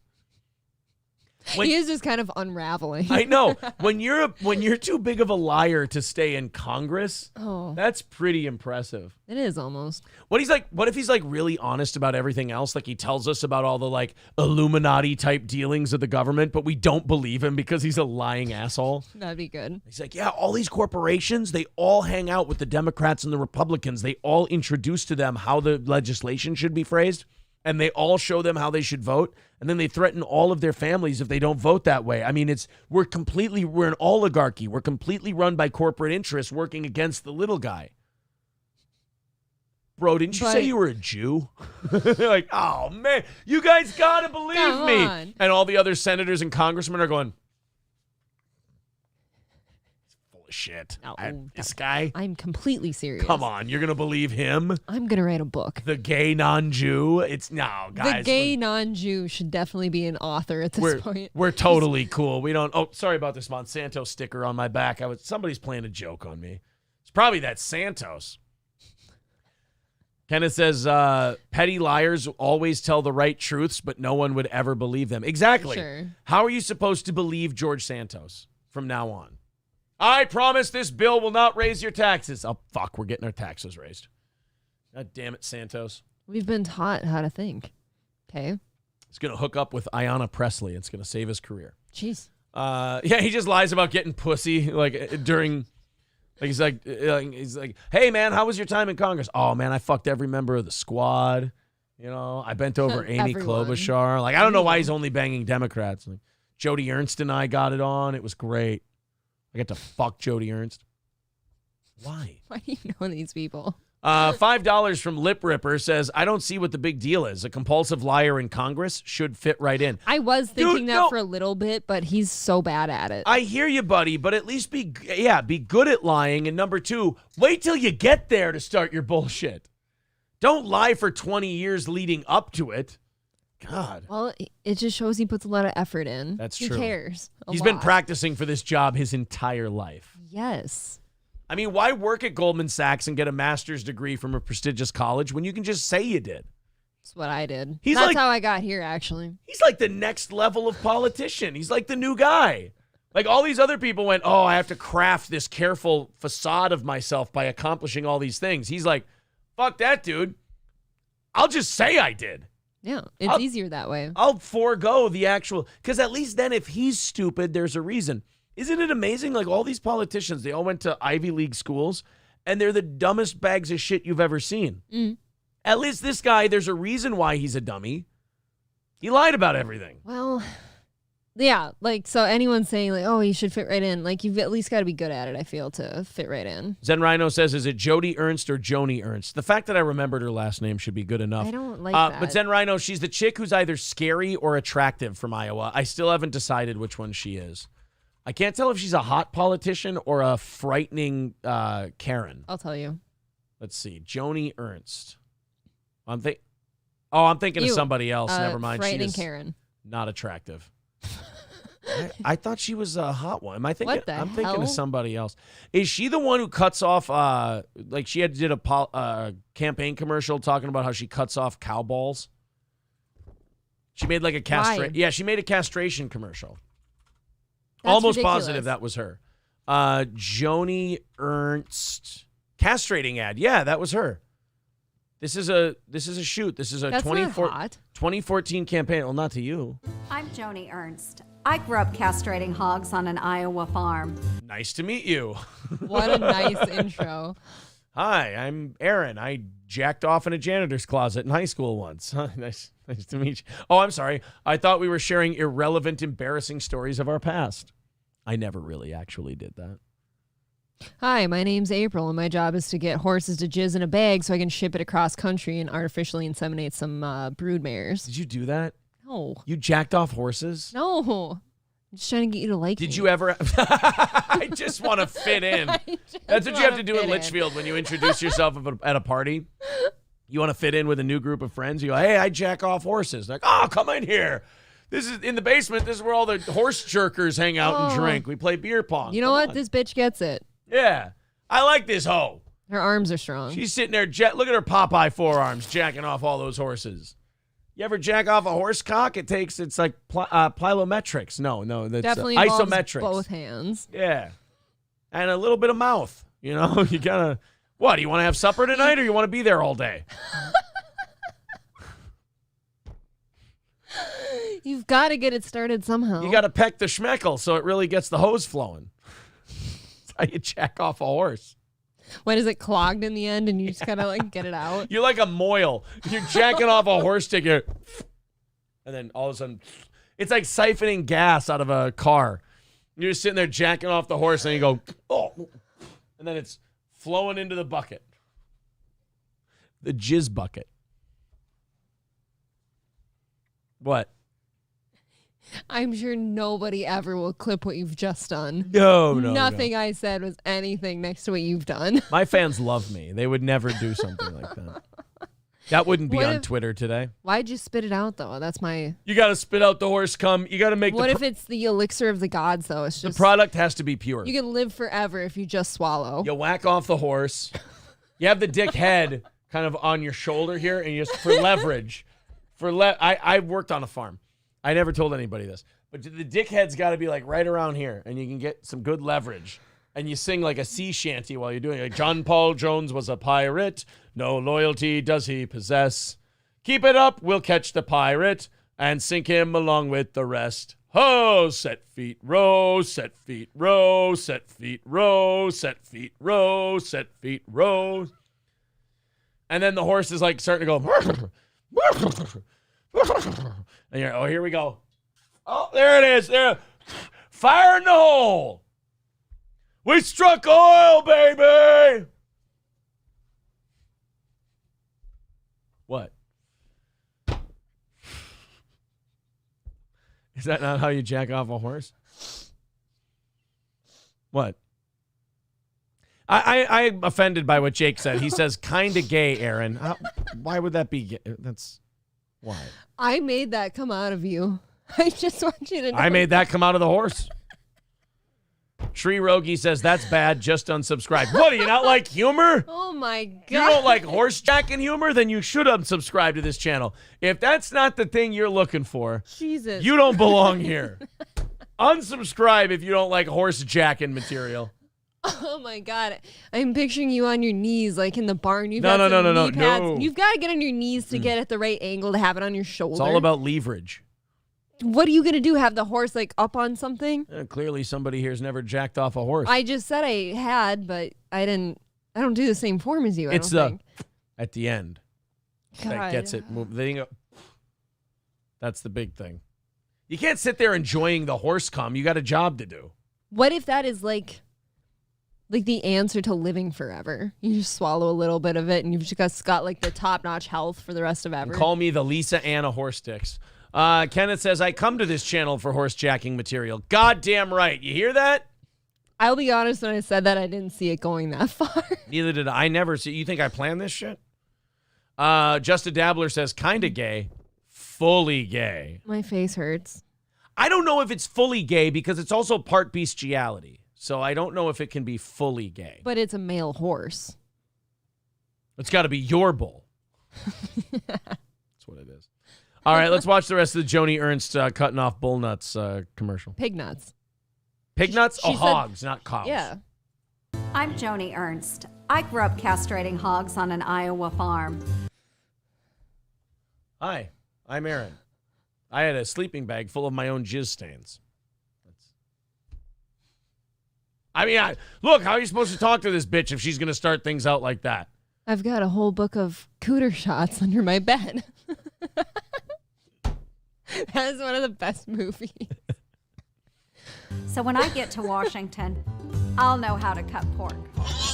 He is just kind of unraveling. I know. When you're too big of a liar to stay in Congress, that's pretty impressive. It is almost. What if he's like really honest about everything else? Like he tells us about all the like Illuminati type dealings of the government, but we don't believe him because he's a lying asshole. That'd be good. He's like, yeah, all these corporations, they all hang out with the Democrats and the Republicans. They all introduce to them how the legislation should be phrased. And they all show them how they should vote. And then they threaten all of their families if they don't vote that way. I mean, we're an oligarchy. We're completely run by corporate interests working against the little guy. Bro, didn't you say you were a Jew? They're like, oh, man, you guys got to believe me. On. And all the other senators and congressmen are going, shit. No, this guy? I'm completely serious. Come on, you're going to believe him? I'm going to write a book. The gay non-Jew? Guys. The gay non-Jew should definitely be an author at this point. We're totally cool. We don't... Oh, sorry about this Monsanto sticker on my back. Somebody's playing a joke on me. It's probably that Santos. Kenneth says, petty liars always tell the right truths, but no one would ever believe them. Exactly. Sure. How are you supposed to believe George Santos from now on? I promise this bill will not raise your taxes. Oh, fuck, we're getting our taxes raised. God damn it, Santos. We've been taught how to think. Okay. He's going to hook up with Ayanna Presley. It's going to save his career. Jeez. Yeah, he just lies about getting pussy during... he's like, hey, man, how was your time in Congress? Oh, man, I fucked every member of the squad. You know, I bent over Amy Klobuchar. I don't know why he's only banging Democrats. Jody Ernst and I got it on. It was great. I get to fuck Jody Ernst. Why? Why do you know these people? $5 from Lip Ripper says, I don't see what the big deal is. A compulsive liar in Congress should fit right in. I was thinking that for a little bit, but he's so bad at it. I hear you, buddy, but at least be good at lying. And number two, wait till you get there to start your bullshit. Don't lie for 20 years leading up to it. God. Well, it just shows he puts a lot of effort in. That's true. He cares. He's been practicing for this job his entire life. Yes. I mean, why work at Goldman Sachs and get a master's degree from a prestigious college when you can just say you did? That's what I did. That's how I got here, actually. He's like the next level of politician. He's like the new guy. Like all these other people went, oh, I have to craft this careful facade of myself by accomplishing all these things. He's like, fuck that, dude. I'll just say I did. Yeah, it's easier that way. I'll forego the actual, because at least then if he's stupid, there's a reason. Isn't it amazing? Like all these politicians, they all went to Ivy League schools, and they're the dumbest bags of shit you've ever seen. Mm. At least this guy, there's a reason why he's a dummy. He lied about everything. Well, yeah, so anyone saying oh, he should fit right in, you've at least got to be good at it, I feel, to fit right in. Zen Rhino says, is it Jody Ernst or Joni Ernst? The fact that I remembered her last name should be good enough. I don't like that. But Zen Rhino, she's the chick who's either scary or attractive from Iowa. I still haven't decided which one she is. I can't tell if she's a hot politician or a frightening Karen. I'll tell you. Let's see. Joni Ernst. I'm thinking of somebody else. Never mind. Frightening She is Karen. not attractive. I thought she was a hot one. Am I thinking? What the I'm thinking hell? of somebody else. Is she the one who cuts off? Like she did a campaign commercial talking about how she cuts off cow balls. She made like a castration. Yeah, she made a castration commercial. That's Almost ridiculous. positive that was her. Joni Ernst castrating ad. Yeah, that was her. This is a shoot. This is a That's not hot. 2014 campaign. Well, not to you. I'm Joni Ernst. I grew up castrating hogs on an Iowa farm. Nice to meet you. What a nice intro. Hi, I'm Aaron. I jacked off in a janitor's closet in high school once. Nice to meet you. Oh, I'm sorry. I thought we were sharing irrelevant, embarrassing stories of our past. I never really actually did that. Hi, my name's April, and my job is to get horses to jizz in a bag so I can ship it across country and artificially inseminate some brood mares. Did you do that? No. You jacked off horses? No. I'm just trying to get you to like me. Did you ever? I just want to fit in. That's what you have to do in Litchfield when you introduce yourself at a party. You want to fit in with a new group of friends. You go, hey, I jack off horses. Like, oh, come in here. This is in the basement. This is where all the horse jerkers hang out and drink. We play beer pong. You know what? This bitch gets it. Yeah. I like this hoe. Her arms are strong. She's sitting there. Look at her Popeye forearms jacking off all those horses. You ever jack off a horse cock? It's like plyometrics. No, that's definitely involves isometrics. Both hands. Yeah. And a little bit of mouth. You know, you gotta. What, do you want to have supper tonight or you want to be there all day? You've got to get it started somehow. You got to peck the schmeckle so it really gets the hose flowing. That's how you jack off a horse. When is it clogged in the end and you just gotta like get it out? You're like a moil. You're jacking off a horse ticket. And then all of a sudden, it's like siphoning gas out of a car. You're just sitting there jacking off the horse and you go, oh. And then it's flowing into the bucket. The jizz bucket. What? I'm sure nobody ever will clip what you've just done. No. Nothing I said was anything next to what you've done. My fans love me. They would never do something like that. That wouldn't be on Twitter today. Why'd you spit it out, though? That's my... You got to spit out the horse cum. You got to make What if it's the elixir of the gods, though? It's just... The product has to be pure. You can live forever if you just swallow. You whack off the horse. You have the dick head kind of on your shoulder here, and you just for leverage. I worked on a farm. I never told anybody this, but the dick head's got to be like right around here, and you can get some good leverage. And you sing like a sea shanty while you're doing it. Like John Paul Jones was a pirate. No loyalty does he possess. Keep it up, we'll catch the pirate and sink him along with the rest. Ho, set feet, row, set feet, row, set feet, row, set feet, row, set feet, row. And then the horse is like starting to go. And you're, oh, here we go. Oh, there it is. There. Fire in the hole. We struck oil, baby. What? Is that not how you jack off a horse? What? I'm offended by what Jake said. He says, kinda gay, Aaron. Why would that be gay? That's why. I made that come out of you. I just want you to know. I made that come out of the horse. Tree Rogie says, that's bad, just unsubscribe. What, do you not like humor? Oh my God. You don't like horse jacking humor? Then you should unsubscribe to this channel. If that's not the thing you're looking for, Jesus, you don't belong here. Unsubscribe if you don't like horse jacking material. Oh my God. I'm picturing you on your knees like in the barn. No. You've got to get on your knees to get at the right angle to have it on your shoulder. It's all about leverage. What are you going to do? Have the horse like up on something? Clearly somebody here's never jacked off a horse. I just said I had, but I don't do the same form as you. It's at the end. God. That gets it moving. That's the big thing. You can't sit there enjoying the horse cum. You got a job to do. What if that is like the answer to living forever? You just swallow a little bit of it and you've just got like the top-notch health for the rest of ever. And call me the Lisa Anna Horse Sticks. Kenneth says, I come to this channel for horsejacking material. Goddamn right. You hear that? I'll be honest, when I said that, I didn't see it going that far. Neither did I. I never see. You think I planned this shit? Just a Dabbler says, kinda gay. Fully gay. My face hurts. I don't know if it's fully gay because it's also part bestiality. So I don't know if it can be fully gay. But it's a male horse. It's got to be your bull. That's what it is. All right, let's watch the rest of the Joni Ernst cutting off bull nuts commercial. Pig nuts. Pig nuts? She said, hogs, not cows. Yeah. I'm Joni Ernst. I grew up castrating hogs on an Iowa farm. Hi, I'm Aaron. I had a sleeping bag full of my own jizz stains. Look, how are you supposed to talk to this bitch if she's going to start things out like that? I've got a whole book of cooter shots under my bed. That is one of the best movies. So when I get to Washington, I'll know how to cut pork.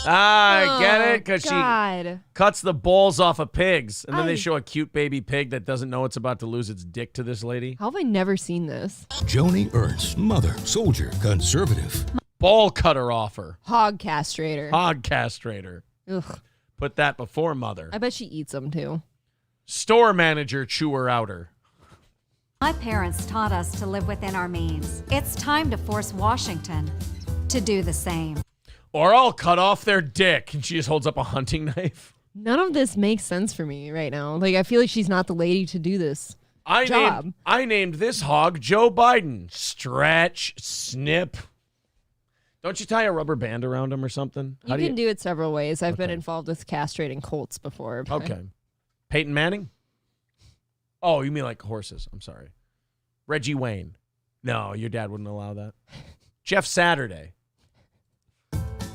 I get it, because she God. cuts the balls off of pigs, and then they show a cute baby pig that doesn't know it's about to lose its dick to this lady. How have I never seen this? Joni Ernst, mother, soldier, conservative. Ball cutter offer. Hog castrator. Hog castrator. Ugh. Put that before mother. I bet she eats them too. Store manager chewer outer. My parents taught us to live within our means. It's time to force Washington to do the same. Or I'll cut off their dick. And she just holds up a hunting knife. None of this makes sense for me right now. Like, I feel like she's not the lady to do this job. I named this hog Joe Biden. Stretch, snip. Don't you tie a rubber band around him or something? You can do it several ways. I've been involved with castrating colts before. But... Okay. Peyton Manning? Oh, you mean like horses. I'm sorry. Reggie Wayne. No, your dad wouldn't allow that. Jeff Saturday.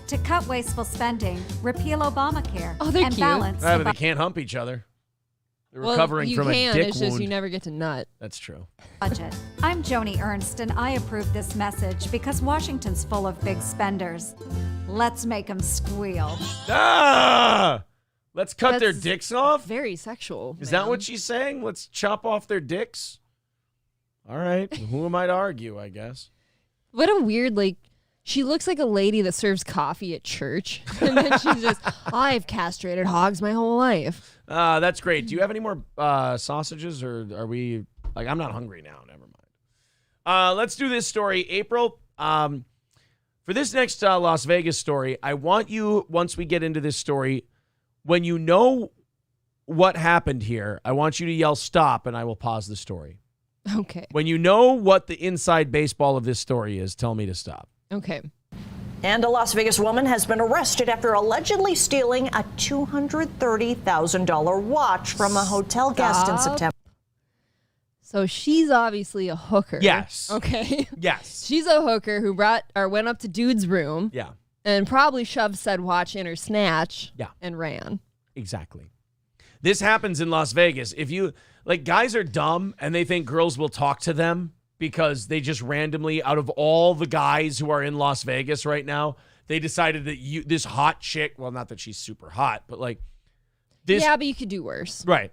To cut wasteful spending, repeal Obamacare, Oh, they're and cute. balance But they can't hump each other. They're recovering from a dick it's wound. just you never get to nut. That's true. budget. I'm Joni Ernst, and I approve this message because Washington's full of big spenders. Let's make them squeal. Ah! Let's cut their That's dicks off? Very sexual. Is that what she's saying? Let's chop off their dicks? All right. Who am I to argue, I guess? What a weird, she looks like a lady that serves coffee at church. And then she's just, I've castrated hogs my whole life. That's great. Do you have any more sausages, or are we, I'm not hungry now. Never mind. Let's do this story. April, for this next Las Vegas story, I want you, once we get into this story, when you know what happened here, I want you to yell stop, and I will pause the story. Okay. When you know what the inside baseball of this story is, tell me to stop. Okay. And a Las Vegas woman has been arrested after allegedly stealing a $230,000 watch from a hotel guest in September. So she's obviously a hooker. Yes. Okay. Yes. She's a hooker who went up to dude's room. Yeah. And probably shoved said watch in her snatch. Yeah. And ran. Exactly. This happens in Las Vegas. If you, guys are dumb and they think girls will talk to them because they just randomly, out of all the guys who are in Las Vegas right now, they decided that this hot chick, well, not that she's super hot, but this. Yeah, but you could do worse. Right.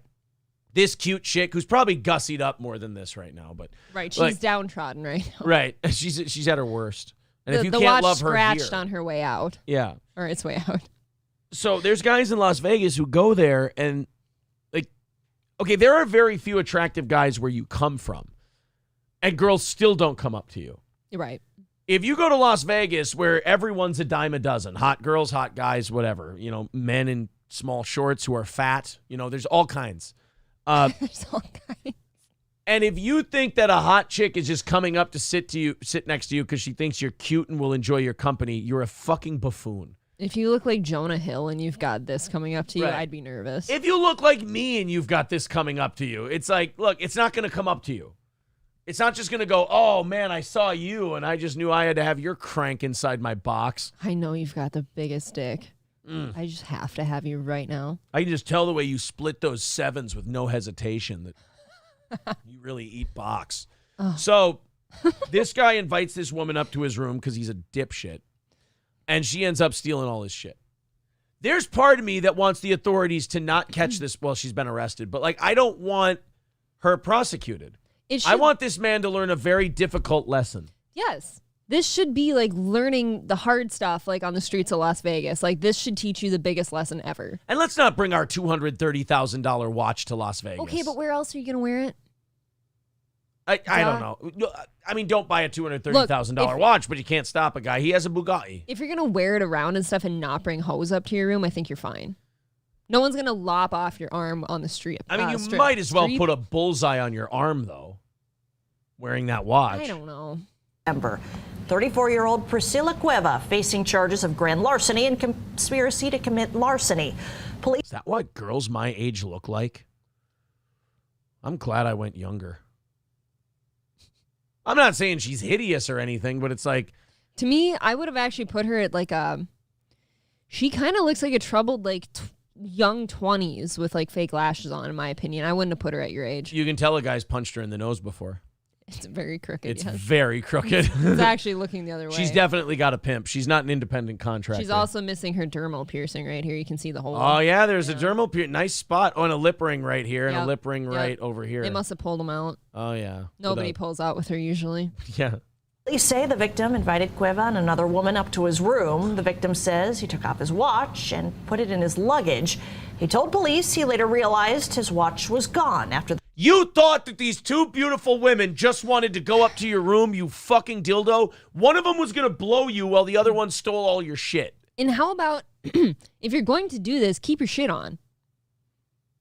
This cute chick who's probably gussied up more than this right now, but. Right. She's downtrodden right now. Right. She's at her worst. And if you the can't watch love her scratched here, on her way out. Yeah. Or its way out. So there's guys in Las Vegas who go there and okay, there are very few attractive guys where you come from, and girls still don't come up to you. Right. If you go to Las Vegas where everyone's a dime a dozen, hot girls, hot guys, whatever, men in small shorts who are fat, there's all kinds. There's all kinds. And if you think that a hot chick is just coming up to sit next to you because she thinks you're cute and will enjoy your company, you're a fucking buffoon. If you look like Jonah Hill and you've got this coming up to you, Right. I'd be nervous. If you look like me and you've got this coming up to you, it's look, it's not going to come up to you. It's not just going to go, oh, man, I saw you, and I just knew I had to have your crank inside my box. I know you've got the biggest dick. I just have to have you right now. I can just tell the way you split those sevens with no hesitation that you really eat box. Oh. So this guy invites this woman up to his room because he's a dipshit, and she ends up stealing all his shit. There's part of me that wants the authorities to not catch this while she's been arrested, but I don't want her prosecuted. I want this man to learn a very difficult lesson. Yes. This should be like learning the hard stuff like on the streets of Las Vegas. Like this should teach you the biggest lesson ever. And let's not bring our $230,000 watch to Las Vegas. Okay, but where else are you going to wear it? I don't know. I mean, don't buy a $230,000 watch, but you can't stop a guy. He has a Bugatti. If you're going to wear it around and stuff and not bring hose up to your room, I think you're fine. No one's going to lop off your arm on the street. I mean, you might as well put a bullseye on your arm, though, wearing that watch. I don't know. 34-year-old Priscilla Cueva facing charges of grand larceny and conspiracy to commit larceny. Police. Is that what girls my age look like? I'm glad I went younger. I'm not saying she's hideous or anything, but it's like... To me, I would have actually put her at like a... She kind of looks like a troubled like young 20s with like fake lashes on, in my opinion. I wouldn't have put her at your age. You can tell a guy's punched her in the nose before. It's very crooked. It's very crooked. It's actually looking the other way. She's definitely got a pimp. She's not an independent contractor. She's also missing her dermal piercing right here. You can see the hole. Oh, yeah, there's a dermal piercing. Nice spot. Oh, and a lip ring right here and a lip ring right over here. They must have pulled them out. Oh, yeah. Nobody pulls out with her usually. Yeah. Police say the victim invited Cueva and another woman up to his room. The victim says he took off his watch and put it in his luggage. He told police he later realized his watch was gone after You thought that these two beautiful women just wanted to go up to your room, you fucking dildo. One of them was going to blow you while the other one stole all your shit. And how about if you're going to do this, keep your shit on.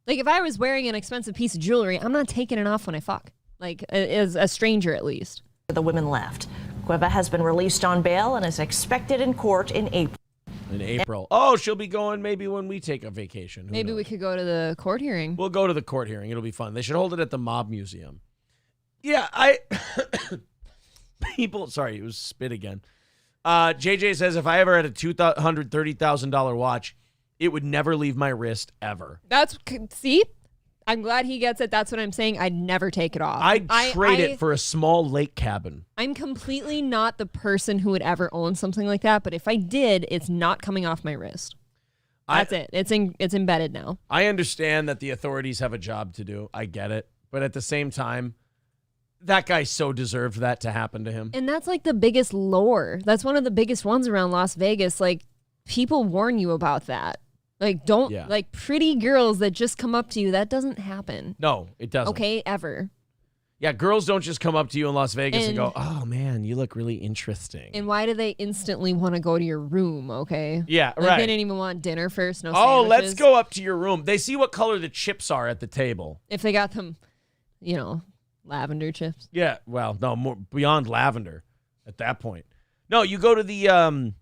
Like if I was wearing an expensive piece of jewelry, I'm not taking it off when I fuck. Like as a stranger at least. the women left. Cueva has been released on bail and is expected in court in April. In April. Oh, she'll be going maybe when we take a vacation. Maybe we could go to the court hearing. We'll go to the court hearing. It'll be fun. They should hold it at the Mob Museum. Yeah, people, sorry, it was spit again. JJ says, if I ever had a $230,000 watch, it would never leave my wrist ever. See? I'm glad he gets it. That's what I'm saying. I'd never take it off. I'd trade it for a small lake cabin. I'm completely not the person who would ever own something like that, but if I did, it's not coming off my wrist. That's it. It's embedded now. I understand that the authorities have a job to do. I get it. But at the same time, that guy so deserved that to happen to him. And that's like the biggest lore. That's one of the biggest ones around Las Vegas. Like, people warn you about that. Like, don't, like, pretty girls that just come up to you, that doesn't happen. No, it doesn't. Okay, ever. Yeah, girls don't just come up to you in Las Vegas and go, oh, man, you look really interesting. And why do they instantly want to go to your room, okay? Yeah, like, right. They didn't even want dinner first, no sandwiches. Let's go up to your room. They see what color the chips are at the table. If they got them, lavender chips. Yeah, well, no, more beyond lavender at that point. No, you go to the...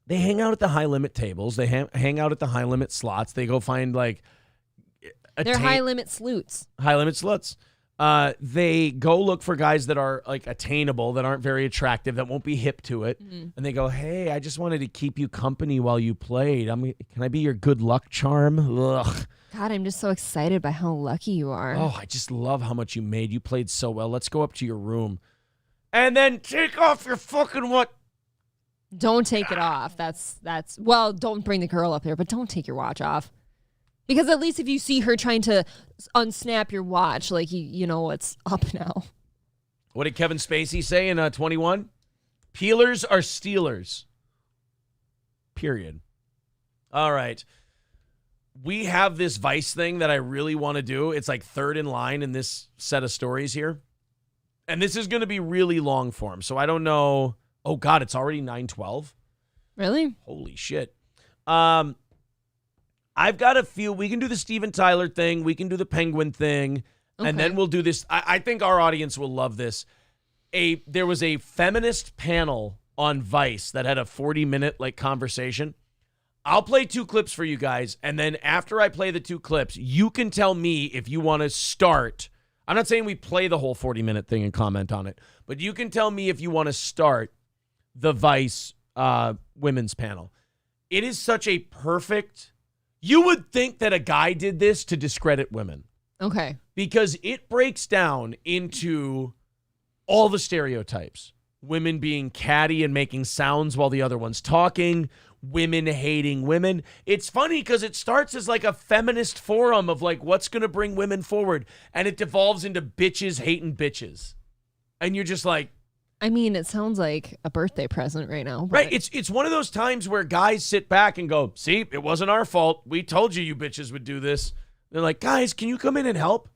They hang out at the high-limit tables. They hang out at the high-limit slots. They go find, like... They're high-limit sleuts. High-limit sluts. They go look for guys that are, like, attainable, that aren't very attractive, that won't be hip to it. Mm-hmm. And they go, hey, I just wanted to keep you company while you played. Can I be your good luck charm? Ugh. God, I'm just so excited by how lucky you are. Oh, I just love how much you made. You played so well. Let's go up to your room. And then take off your fucking what? Don't take it off. Well, don't bring the girl up there, but don't take your watch off. Because at least if you see her trying to unsnap your watch, like, you know what's up now. What did Kevin Spacey say in 21? Peelers are stealers. Period. All right. We have this Vice thing that I really want to do. It's like third in line in this set of stories here. And this is going to be really long form. So I don't know. Oh, God, it's already 9:12. Really? Holy shit. I've got a few. We can do the Steven Tyler thing. We can do the Penguin thing. Okay. And then we'll do this. I think our audience will love this. There was a feminist panel on Vice that had a 40-minute conversation. I'll play 2 clips for you guys. And then after I play the 2 clips, you can tell me if you want to start. I'm not saying we play the whole 40-minute thing and comment on it. But you can tell me if you want to start the Vice women's panel. It is such a perfect... You would think that a guy did this to discredit women. Okay. Because it breaks down into all the stereotypes. Women being catty and making sounds while the other one's talking. women hating women. It's funny because it starts as like a feminist forum of like what's going to bring women forward, and it devolves into bitches hating bitches. And you're just like, I mean, it sounds like a birthday present right now. Right. It's one of those times where guys sit back and go, see, it wasn't our fault. We told you bitches would do this. They're like, guys, can you come in and help?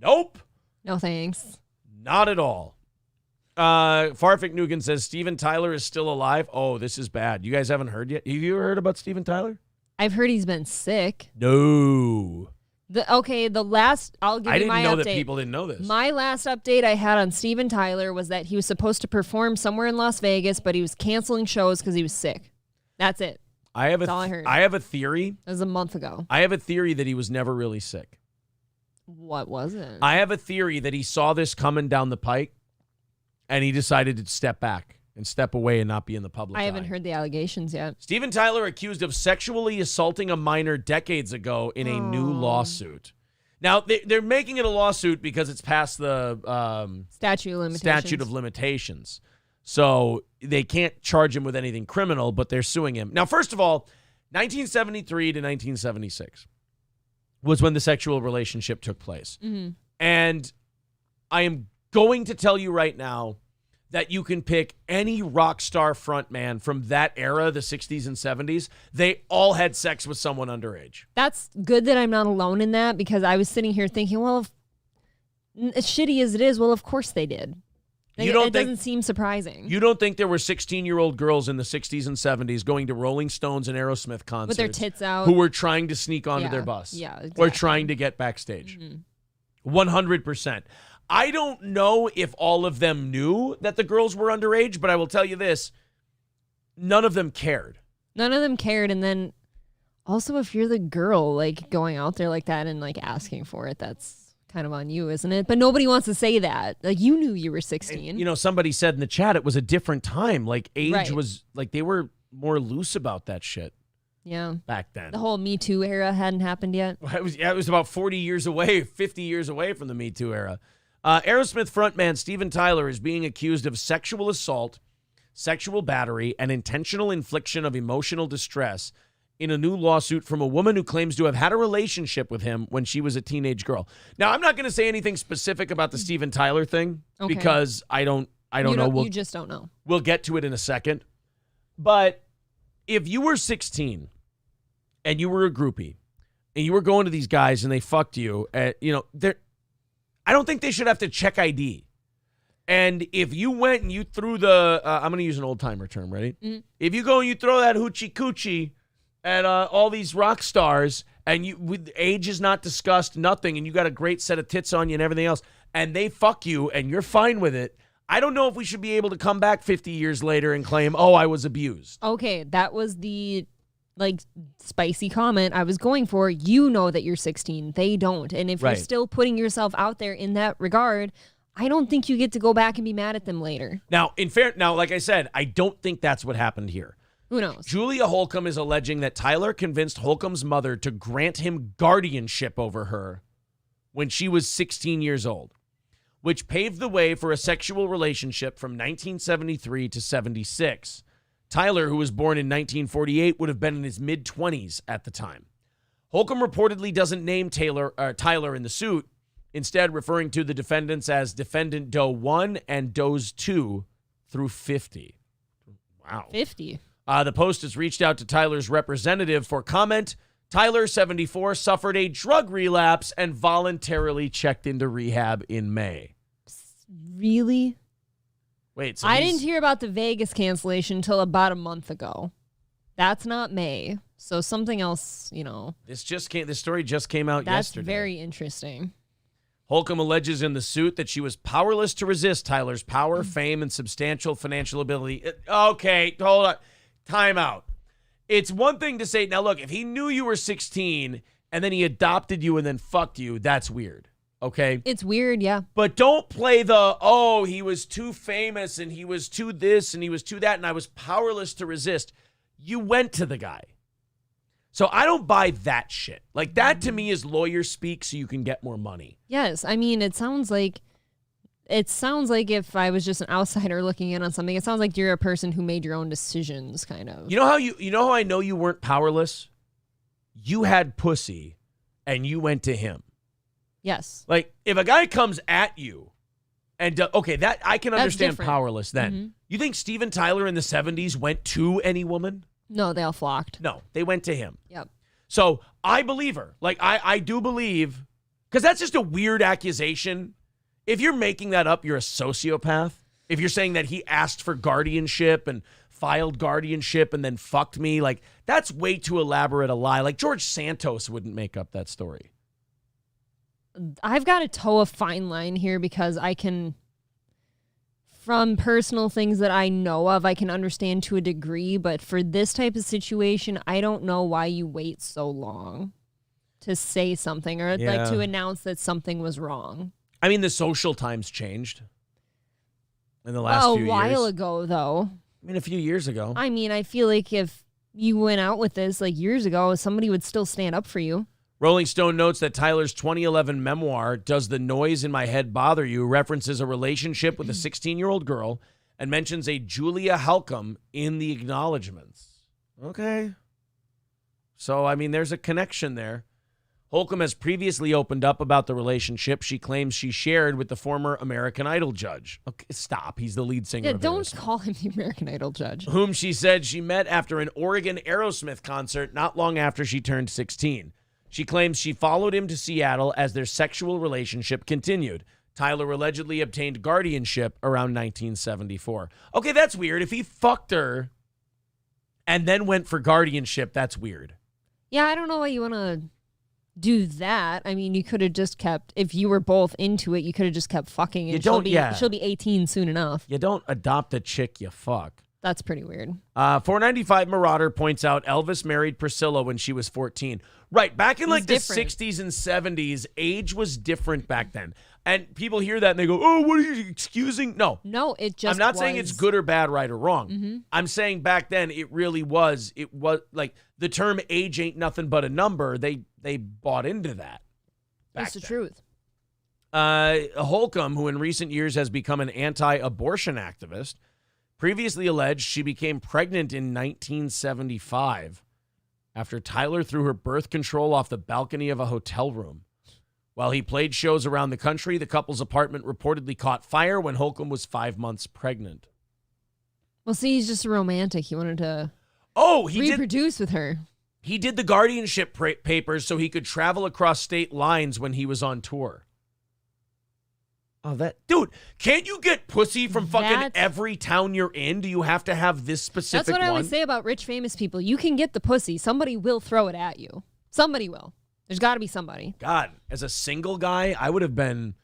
Nope. No thanks. Not at all. Farfik Nugan says Steven Tyler is still alive. Oh, this is bad. You guys haven't heard yet? Have you ever heard about Steven Tyler? I've heard he's been sick. No. I'll give you my update. I didn't know that people didn't know this. My last update I had on Steven Tyler was that he was supposed to perform somewhere in Las Vegas, but he was canceling shows because he was sick. That's it. That's all I heard. I have a theory. That was a month ago. I have a theory that he was never really sick. What was it? I have a theory that he saw this coming down the pike, and he decided to step back and step away and not be in the public eye. I haven't heard the allegations yet. Steven Tyler accused of sexually assaulting a minor decades ago in a new lawsuit. Now, they're making it a lawsuit because it's past the statute of limitations. So they can't charge him with anything criminal, but they're suing him. Now, first of all, 1973 to 1976 was when the sexual relationship took place. Mm-hmm. And I am going to tell you right now that you can pick any rock star frontman from that era, the 60s and 70s. They all had sex with someone underage. That's good that I'm not alone in that, because I was sitting here thinking, well, as shitty as it is, well, of course they did. It doesn't seem surprising. You don't think there were 16-year-old girls in the 60s and 70s going to Rolling Stones and Aerosmith concerts with their tits out who were trying to sneak onto their bus? Yeah, exactly. Or trying to get backstage. 100%. I don't know if all of them knew that the girls were underage, but I will tell you this. None of them cared. None of them cared. And then also, if you're the girl, like, going out there like that and like asking for it, that's kind of on you, isn't it? But nobody wants to say that. Like, you knew you were 16. And, somebody said in the chat it was a different time. Like, age Right. was, like, they were more loose about that shit. Yeah. Back then. The whole Me Too era hadn't happened yet. It was about 40 years away, 50 years away from the Me Too era. Aerosmith frontman Steven Tyler is being accused of sexual assault, sexual battery, and intentional infliction of emotional distress in a new lawsuit from a woman who claims to have had a relationship with him when she was a teenage girl. Now, I'm not going to say anything specific about the Steven Tyler thing because I don't know. You just don't know. We'll get to it in a second. But if you were 16 and you were a groupie and you were going to these guys and they fucked you, I don't think they should have to check ID. And if you went and you threw I'm going to use an old-timer term, ready? Mm-hmm. If you go and you throw that hoochie coochie at all these rock stars and age is not discussed, nothing, and you got a great set of tits on you and everything else, and they fuck you and you're fine with it, I don't know if we should be able to come back 50 years later and claim, oh, I was abused. Okay, that was the spicy comment I was going for. You know that you're 16. They don't. And if you're still putting yourself out there in that regard, I don't think you get to go back and be mad at them later. Now, like I said, I don't think that's what happened here. Who knows? Julia Holcomb is alleging that Tyler convinced Holcomb's mother to grant him guardianship over her when she was 16 years old, which paved the way for a sexual relationship from 1973 to 76. Tyler, who was born in 1948, would have been in his mid-20s at the time. Holcomb reportedly doesn't name Tyler in the suit, instead referring to the defendants as Defendant Doe 1 and Does 2 through 50. Wow. 50? The Post has reached out to Tyler's representative for comment. Tyler, 74, suffered a drug relapse and voluntarily checked into rehab in May. Really? Wait, so I didn't hear about the Vegas cancellation until about a month ago. That's not May. So something else, This story just came out yesterday. That's very interesting. Holcomb alleges in the suit that she was powerless to resist Tyler's power, fame, and substantial financial ability. Okay, hold on. Time out. It's one thing to say, now look, if he knew you were 16 and then he adopted you and then fucked you, that's weird. Okay? It's weird, yeah. But don't play he was too famous and he was too this and he was too that and I was powerless to resist. You went to the guy. So I don't buy that shit. Like, that to me is lawyer speak so you can get more money. Yes. I mean, it sounds like it sounds like if I was just an outsider looking in on something, it sounds like you're a person who made your own decisions, kind of. You know how I know you weren't powerless? You had pussy and you went to him. Yes. Like, if a guy comes at you and, that I can understand different. powerless then. Mm-hmm. You think Steven Tyler in the 70s went to any woman? No, they all flocked. No, they went to him. Yep. So I believe her. Like, I do believe, because that's just a weird accusation. If you're making that up, you're a sociopath. If you're saying that he asked for guardianship and filed guardianship and then fucked me, like, that's way too elaborate a lie. Like, George Santos wouldn't make up that story. I've got to toe a fine line here because I can, from personal things that I know of, I can understand to a degree. But for this type of situation, I don't know why you wait so long to say something or like to announce that something was wrong. I mean, the social times changed in the last few years. A while ago, though. I mean, a few years ago. I mean, I feel like if you went out with this like years ago, somebody would still stand up for you. Rolling Stone notes that Tyler's 2011 memoir, Does the Noise in My Head Bother You?, references a relationship with a 16-year-old girl and mentions a Julia Halcombe in the acknowledgments. Okay. So, I mean, there's a connection there. Holcomb has previously opened up about the relationship she claims she shared with the former American Idol judge. Okay, stop. He's the lead singer of don't Aerosmith. call him the American Idol judge. Whom she said she met after an Oregon Aerosmith concert not long after she turned 16. She claims she followed him to Seattle as their sexual relationship continued. Tyler allegedly obtained guardianship around 1974. Okay, that's weird. If he fucked her and then went for guardianship, that's weird. Yeah, I don't know why you want to do that. I mean, you could have just kept, if you were both into it, you could have just kept fucking. And she'll be 18 soon enough. You don't adopt a chick you fuck. That's pretty weird. 495 Marauder points out Elvis married Priscilla when she was 14. Right, back in like the 60s and 70s, age was different back then. And people hear that and they go, oh, what are you excusing? No, it just I'm not saying it's good or bad, right or wrong. Mm-hmm. I'm saying back then it really was. It was like the term age ain't nothing but a number. They bought into that. That's the truth. Holcomb, who in recent years has become an anti-abortion activist, previously alleged she became pregnant in 1975 after Tyler threw her birth control off the balcony of a hotel room. While he played shows around the country, the couple's apartment reportedly caught fire when Holcomb was 5 months pregnant. Well, see, he's just a romantic. He wanted to reproduce with her. He did the guardianship papers so he could travel across state lines when he was on tour. Oh, dude, can't you get pussy from fucking every town you're in? Do you have to have this specific That's what one? I always say about rich, famous people. You can get the pussy. Somebody will throw it at you. Somebody will. There's got to be somebody. God, as a single guy, I would have been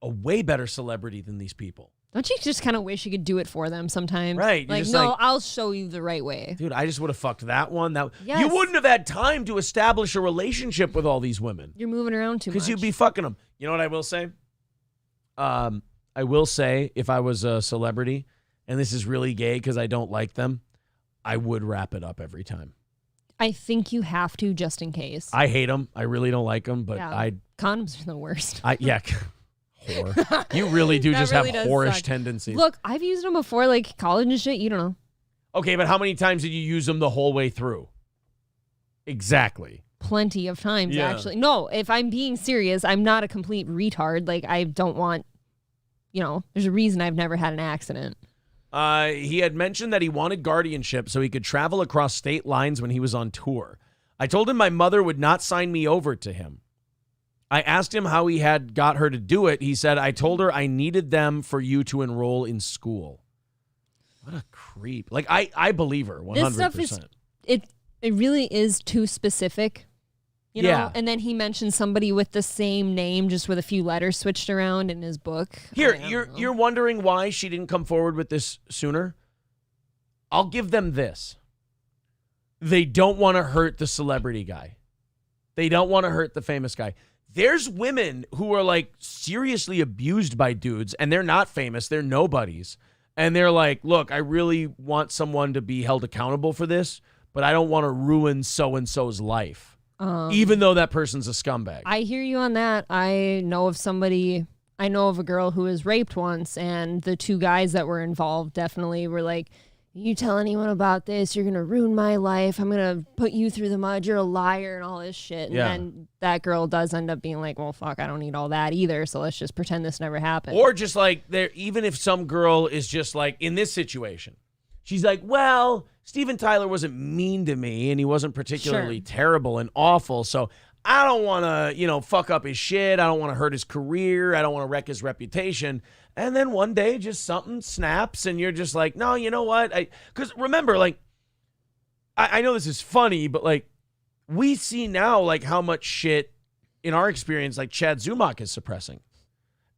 a way better celebrity than these people. Don't you just kind of wish you could do it for them sometimes? Right. Like, no, I'll show you the right way. Dude, I just would have fucked that one. Yes. You wouldn't have had time to establish a relationship with all these women. You're moving around too much. Because you'd be fucking them. You know what I will say? I will say, if I was a celebrity, and this is really gay because I don't like them, I would wrap it up every time. I think you have to, just in case. I hate them. I really don't like them, but condoms are the worst. Whore. You really do just really have whorish tendencies. Look, I've used them before, like college and shit. You don't know. Okay, but how many times did you use them the whole way through? Exactly. Plenty of times, actually. No, if I'm being serious, I'm not a complete retard. Like, I don't want, there's a reason I've never had an accident. He had mentioned that he wanted guardianship so he could travel across state lines when he was on tour. I told him my mother would not sign me over to him. I asked him how he had got her to do it. He said, I told her I needed them for you to enroll in school. What a creep. Like, I believe her 100%. This stuff is, it really is too specific. You know? And then he mentioned somebody with the same name, just with a few letters switched around in his book. Here, you're wondering why she didn't come forward with this sooner? I'll give them this. They don't want to hurt the celebrity guy. They don't want to hurt the famous guy. There's women who are like seriously abused by dudes, and they're not famous. They're nobodies. And they're like, look, I really want someone to be held accountable for this, but I don't want to ruin so-and-so's life. Even though that person's a scumbag. I hear you on that. I know of somebody I know of a girl who was raped once, and the two guys that were involved definitely were like, you tell anyone about this, you're going to ruin my life. I'm going to put you through the mud. You're a liar and all this shit. And then that girl does end up being like, well, fuck, I don't need all that either. So let's just pretend this never happened. Or just like, even if some girl is just like, in this situation, she's like, well, Steven Tyler wasn't mean to me and he wasn't particularly terrible and awful. So I don't want to, fuck up his shit. I don't want to hurt his career. I don't want to wreck his reputation. And then one day just something snaps and you're just like, no, you know what? Because remember, like, I know this is funny, but like, we see now like how much shit in our experience, like Chad Zumach is suppressing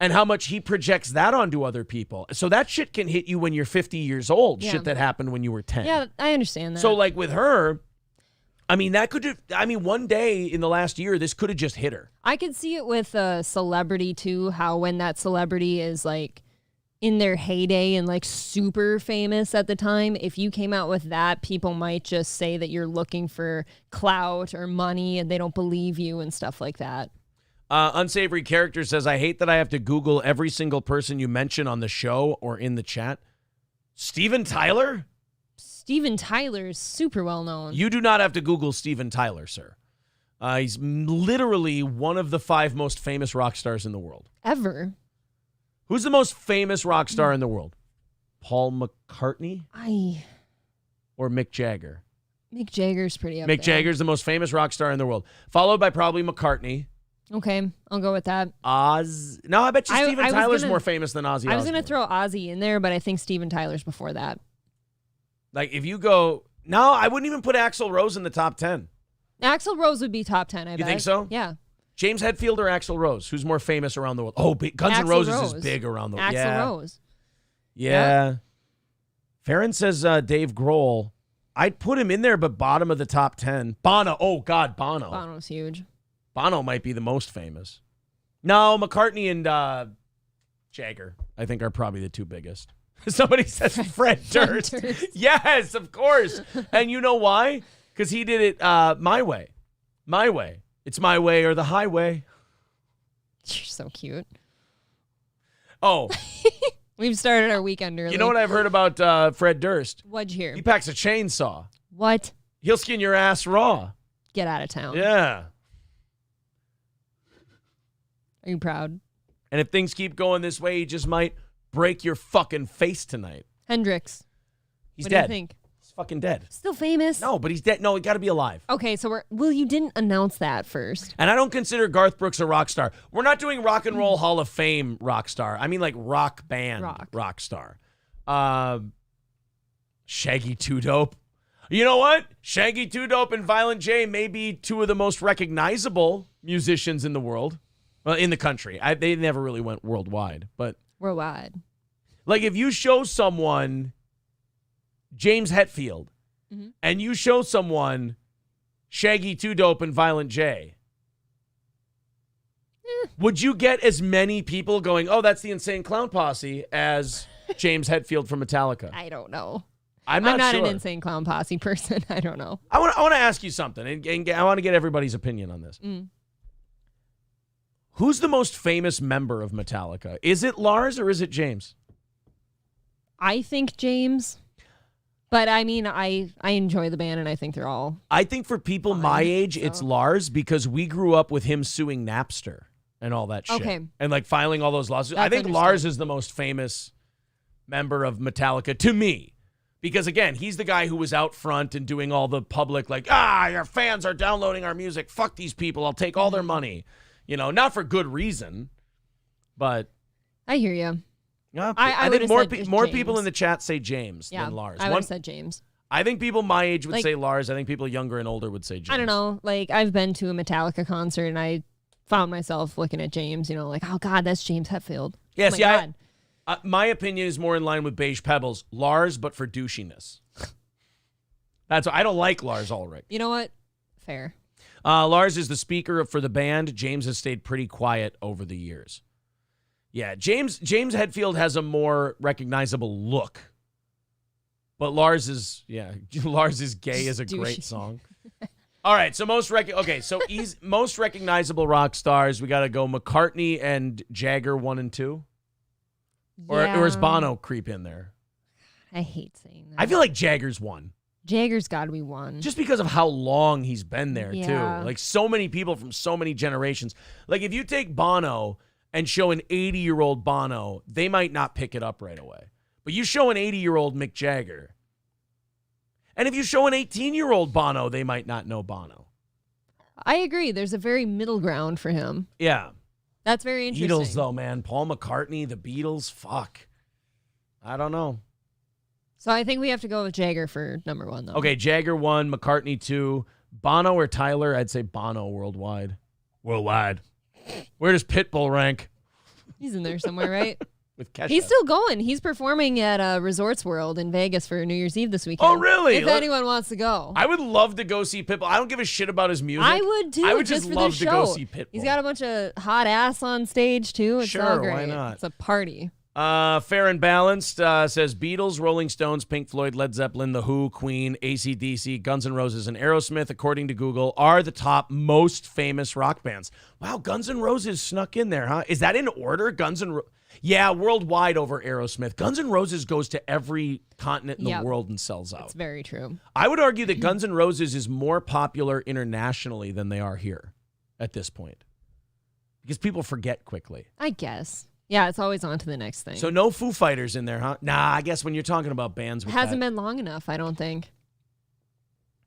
and how much he projects that onto other people. So that shit can hit you when you're 50 years old, shit that happened when you were 10. Yeah, I understand that. So like with her, one day in the last year, this could have just hit her. I could see it with a celebrity too, how when that celebrity is like in their heyday and like super famous at the time, if you came out with that, people might just say that you're looking for clout or money and they don't believe you and stuff like that. Unsavory Character says, I hate that I have to Google every single person you mention on the show or in the chat. Steven Tyler? Steven Tyler is super well known. You do not have to Google Steven Tyler, sir. He's literally one of the 5 most famous rock stars in the world. Ever. Who's the most famous rock star in the world? Paul McCartney? Or Mick Jagger? Mick Jagger's pretty up there. Mick Jagger's the most famous rock star in the world. Followed by probably McCartney. Okay, I'll go with that. No, I bet you Steven Tyler's more famous than Ozzy Osbourne. I was going to throw Ozzy in there, but I think Steven Tyler's before that. Like, if you go... No, I wouldn't even put Axl Rose in the top 10. Axl Rose would be top 10, I bet. You think so? Yeah. James Hetfield or Axl Rose? Who's more famous around the world? Oh, Guns N' Roses is big around the world. Axl Rose. Yeah. Farron says Dave Grohl. I'd put him in there, but bottom of the top 10. Bono. Oh, God, Bono. Bono's huge. Bono might be the most famous. No, McCartney and Jagger, I think, are probably the 2 biggest. Somebody says Fred Durst. Yes, of course. And you know why? Because he did it my way. My way. It's my way or the highway. You're so cute. Oh. We've started our weekend early. You know what I've heard about Fred Durst? What'd you hear? He packs a chainsaw. What? He'll skin your ass raw. Get out of town. Yeah. Are you proud? And if things keep going this way, he just might break your fucking face tonight. Hendrix. He's what dead. Do you think? He's fucking dead. Still famous? No, but he's dead. No, he got to be alive. Okay, so you didn't announce that first. And I don't consider Garth Brooks a rock star. We're not doing Rock and Roll Hall of Fame rock star. I mean like rock band rock star. Shaggy 2 Dope. You know what? Shaggy 2 Dope and Violent J may be 2 of the most recognizable musicians in the world. Well, in the country. They never really went worldwide, but... Worldwide. Like, if you show someone James Hetfield and you show someone Shaggy 2 Dope and Violent J, would you get as many people going, oh, that's the Insane Clown Posse, as James Hetfield from Metallica? I don't know. I'm not sure. an Insane Clown Posse person. I don't know. I want to ask you something, and I want to get everybody's opinion on this. Who's the most famous member of Metallica? Is it Lars or is it James? I think James. But I mean, I enjoy the band and I think they're all... I think for people my age, it's Lars because we grew up with him suing Napster and all that shit. Okay. And like filing all those lawsuits. I think Lars is the most famous member of Metallica to me. Because again, he's the guy who was out front and doing all the public like, your fans are downloading our music. Fuck these people. I'll take all their money. You know, not for good reason, but... I hear you. Yeah, I think more people in the chat say James than Lars. I would have said James. I think people my age would say Lars. I think people younger and older would say James. I don't know. Like, I've been to a Metallica concert and I found myself looking at James, like, oh, God, that's James Hetfield. Yes, my opinion is more in line with Beige Pebbles. Lars, but for douchiness. I don't like Lars Ulrich. You know what? Fair. Lars is the speaker for the band. James has stayed pretty quiet over the years. Yeah, James Hetfield has a more recognizable look. But Lars is Gay is a great song. All right, so most recognizable rock stars. We got to go McCartney and Jagger 1 and 2, or is Bono creep in there? I hate saying that. I feel like Jagger's 1. Jagger's got to be 1. Just because of how long he's been there, Yeah. too. Like, so many people from so many generations. Like, if you take Bono and show an 80-year-old Bono, they might not pick it up right away. But you show an 80-year-old Mick Jagger, and if you show an 18-year-old Bono, they might not know Bono. I agree. There's a very middle ground for him. Yeah. That's very interesting. Beatles, though, man. Paul McCartney, the Beatles, fuck. I don't know. So I think we have to go with Jagger for number 1, though. Okay, Jagger 1, McCartney 2, Bono or Tyler? I'd say Bono worldwide. Worldwide. Where does Pitbull rank? He's in there somewhere, right? With Kesha. He's still going. He's performing at Resorts World in Vegas for New Year's Eve this weekend. Oh, really? If anyone wants to go. I would love to go see Pitbull. I don't give a shit about his music. I would, too. I would just just for love the to show. go see Pitbull. He's got a bunch of hot ass on stage, too. It's all Sure, great. why not? It's a party. Fair and Balanced says Beatles, Rolling Stones, Pink Floyd, Led Zeppelin, The Who, Queen, AC/DC, Guns N' Roses, and Aerosmith, according to Google, are the top most famous rock bands. Wow, Guns N' Roses snuck in there, huh? Is that in order? Yeah, worldwide over Aerosmith. Guns N' Roses goes to every continent in the world and sells out. That's very true. I would argue that Guns N' Roses is more popular internationally than they are here at this point. Because people forget quickly. I guess. Yeah, it's always on to the next thing. So no Foo Fighters in there, huh? Nah, I guess when you're talking about bands with Hasn't been long enough, I don't think.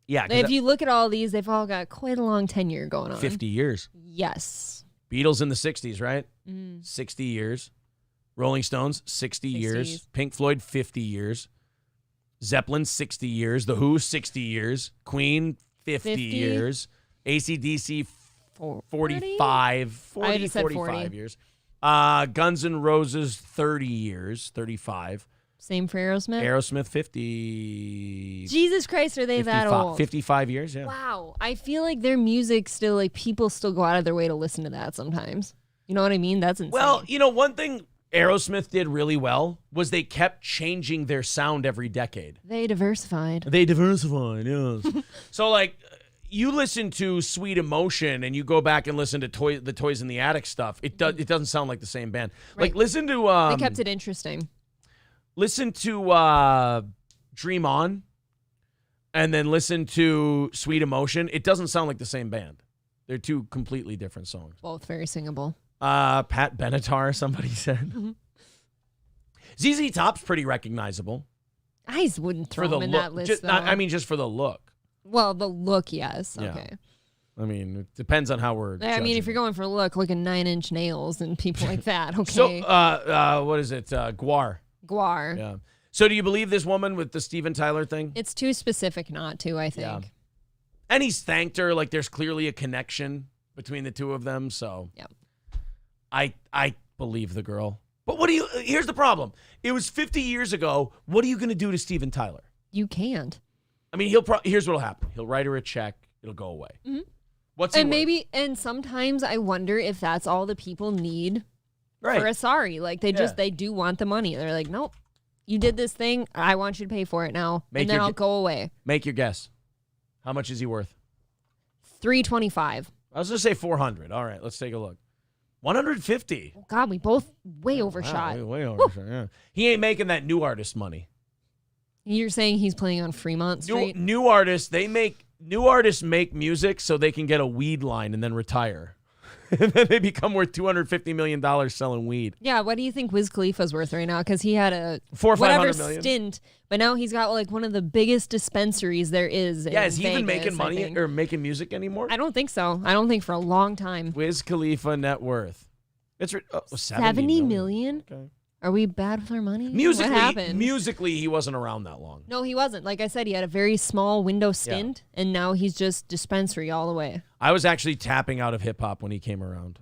Yeah. If you look at all these, they've all got quite a long tenure going on. 50 years. Yes. Beatles in the 60s, right? Mm. 60 years. Rolling Stones, 60 years. 60s. Pink Floyd, 50 years. Zeppelin, 60 years. The Who, 60 years. Queen, 50 years. AC/DC, 45. 40, 45 years. Guns N' Roses, 30 years. 35. Same for Aerosmith? Aerosmith, 50. Jesus Christ, are they that old? 55 years, yeah. Wow. I feel like their music still, like, people still go out of their way to listen to that sometimes. You know what I mean? That's insane. Well, you know, one thing Aerosmith did really well was they kept changing their sound every decade. They diversified. Yes. So, like, you listen to Sweet Emotion and you go back and listen to the Toys in the Attic stuff. It doesn't sound like the same band. Right. Like, listen to they kept it interesting. Listen to Dream On, and then listen to Sweet Emotion. It doesn't sound like the same band. They're two completely different songs. Both very singable. Pat Benatar, somebody said. ZZ Top's pretty recognizable. I wouldn't throw him in that list, though. Just for the look. Well, the look, yes. Yeah. Okay. I mean, it depends on how we're judging. If you're going for look at 9-inch nails and people like that, okay. So, what is it? Guar. Guar. Yeah. So do you believe this woman with the Steven Tyler thing? It's too specific not to, I think. Yeah. And he's thanked her. Like, there's clearly a connection between the two of them. So yeah. I believe the girl. But here's the problem. It was 50 years ago. What are you going to do to Steven Tyler? You can't. I mean, here's what'll happen. He'll write her a check. It'll go away. Mm-hmm. What's he worth? And sometimes I wonder if that's all the people need right. for a sorry. Like, they do want the money. They're like, nope, you did this thing. I want you to pay for it now. And then I'll go away. Make your guess. How much is he worth? $325. I was going to say 400. All right, let's take a look. 150. Oh, God, we both way overshot. Wow, way overshot, yeah. He ain't making that new artist money. You're saying he's playing on Fremont Street? New artists make music so they can get a weed line and then retire. And then they become worth $250 million selling weed. Yeah, what do you think Wiz Khalifa's worth right now? Because he had a $400 million stint, but now he's got like one of the biggest dispensaries there is. Yeah, is he Vegas, even making money or making music anymore? I don't think so. I don't think for a long time. Wiz Khalifa net worth. It's $70 million? Okay. Are we bad with our money? Musically, what happened? Musically, he wasn't around that long. No, he wasn't. Like I said, he had a very small window stint, and now he's just dispensary all the way. I was actually tapping out of hip hop when he came around.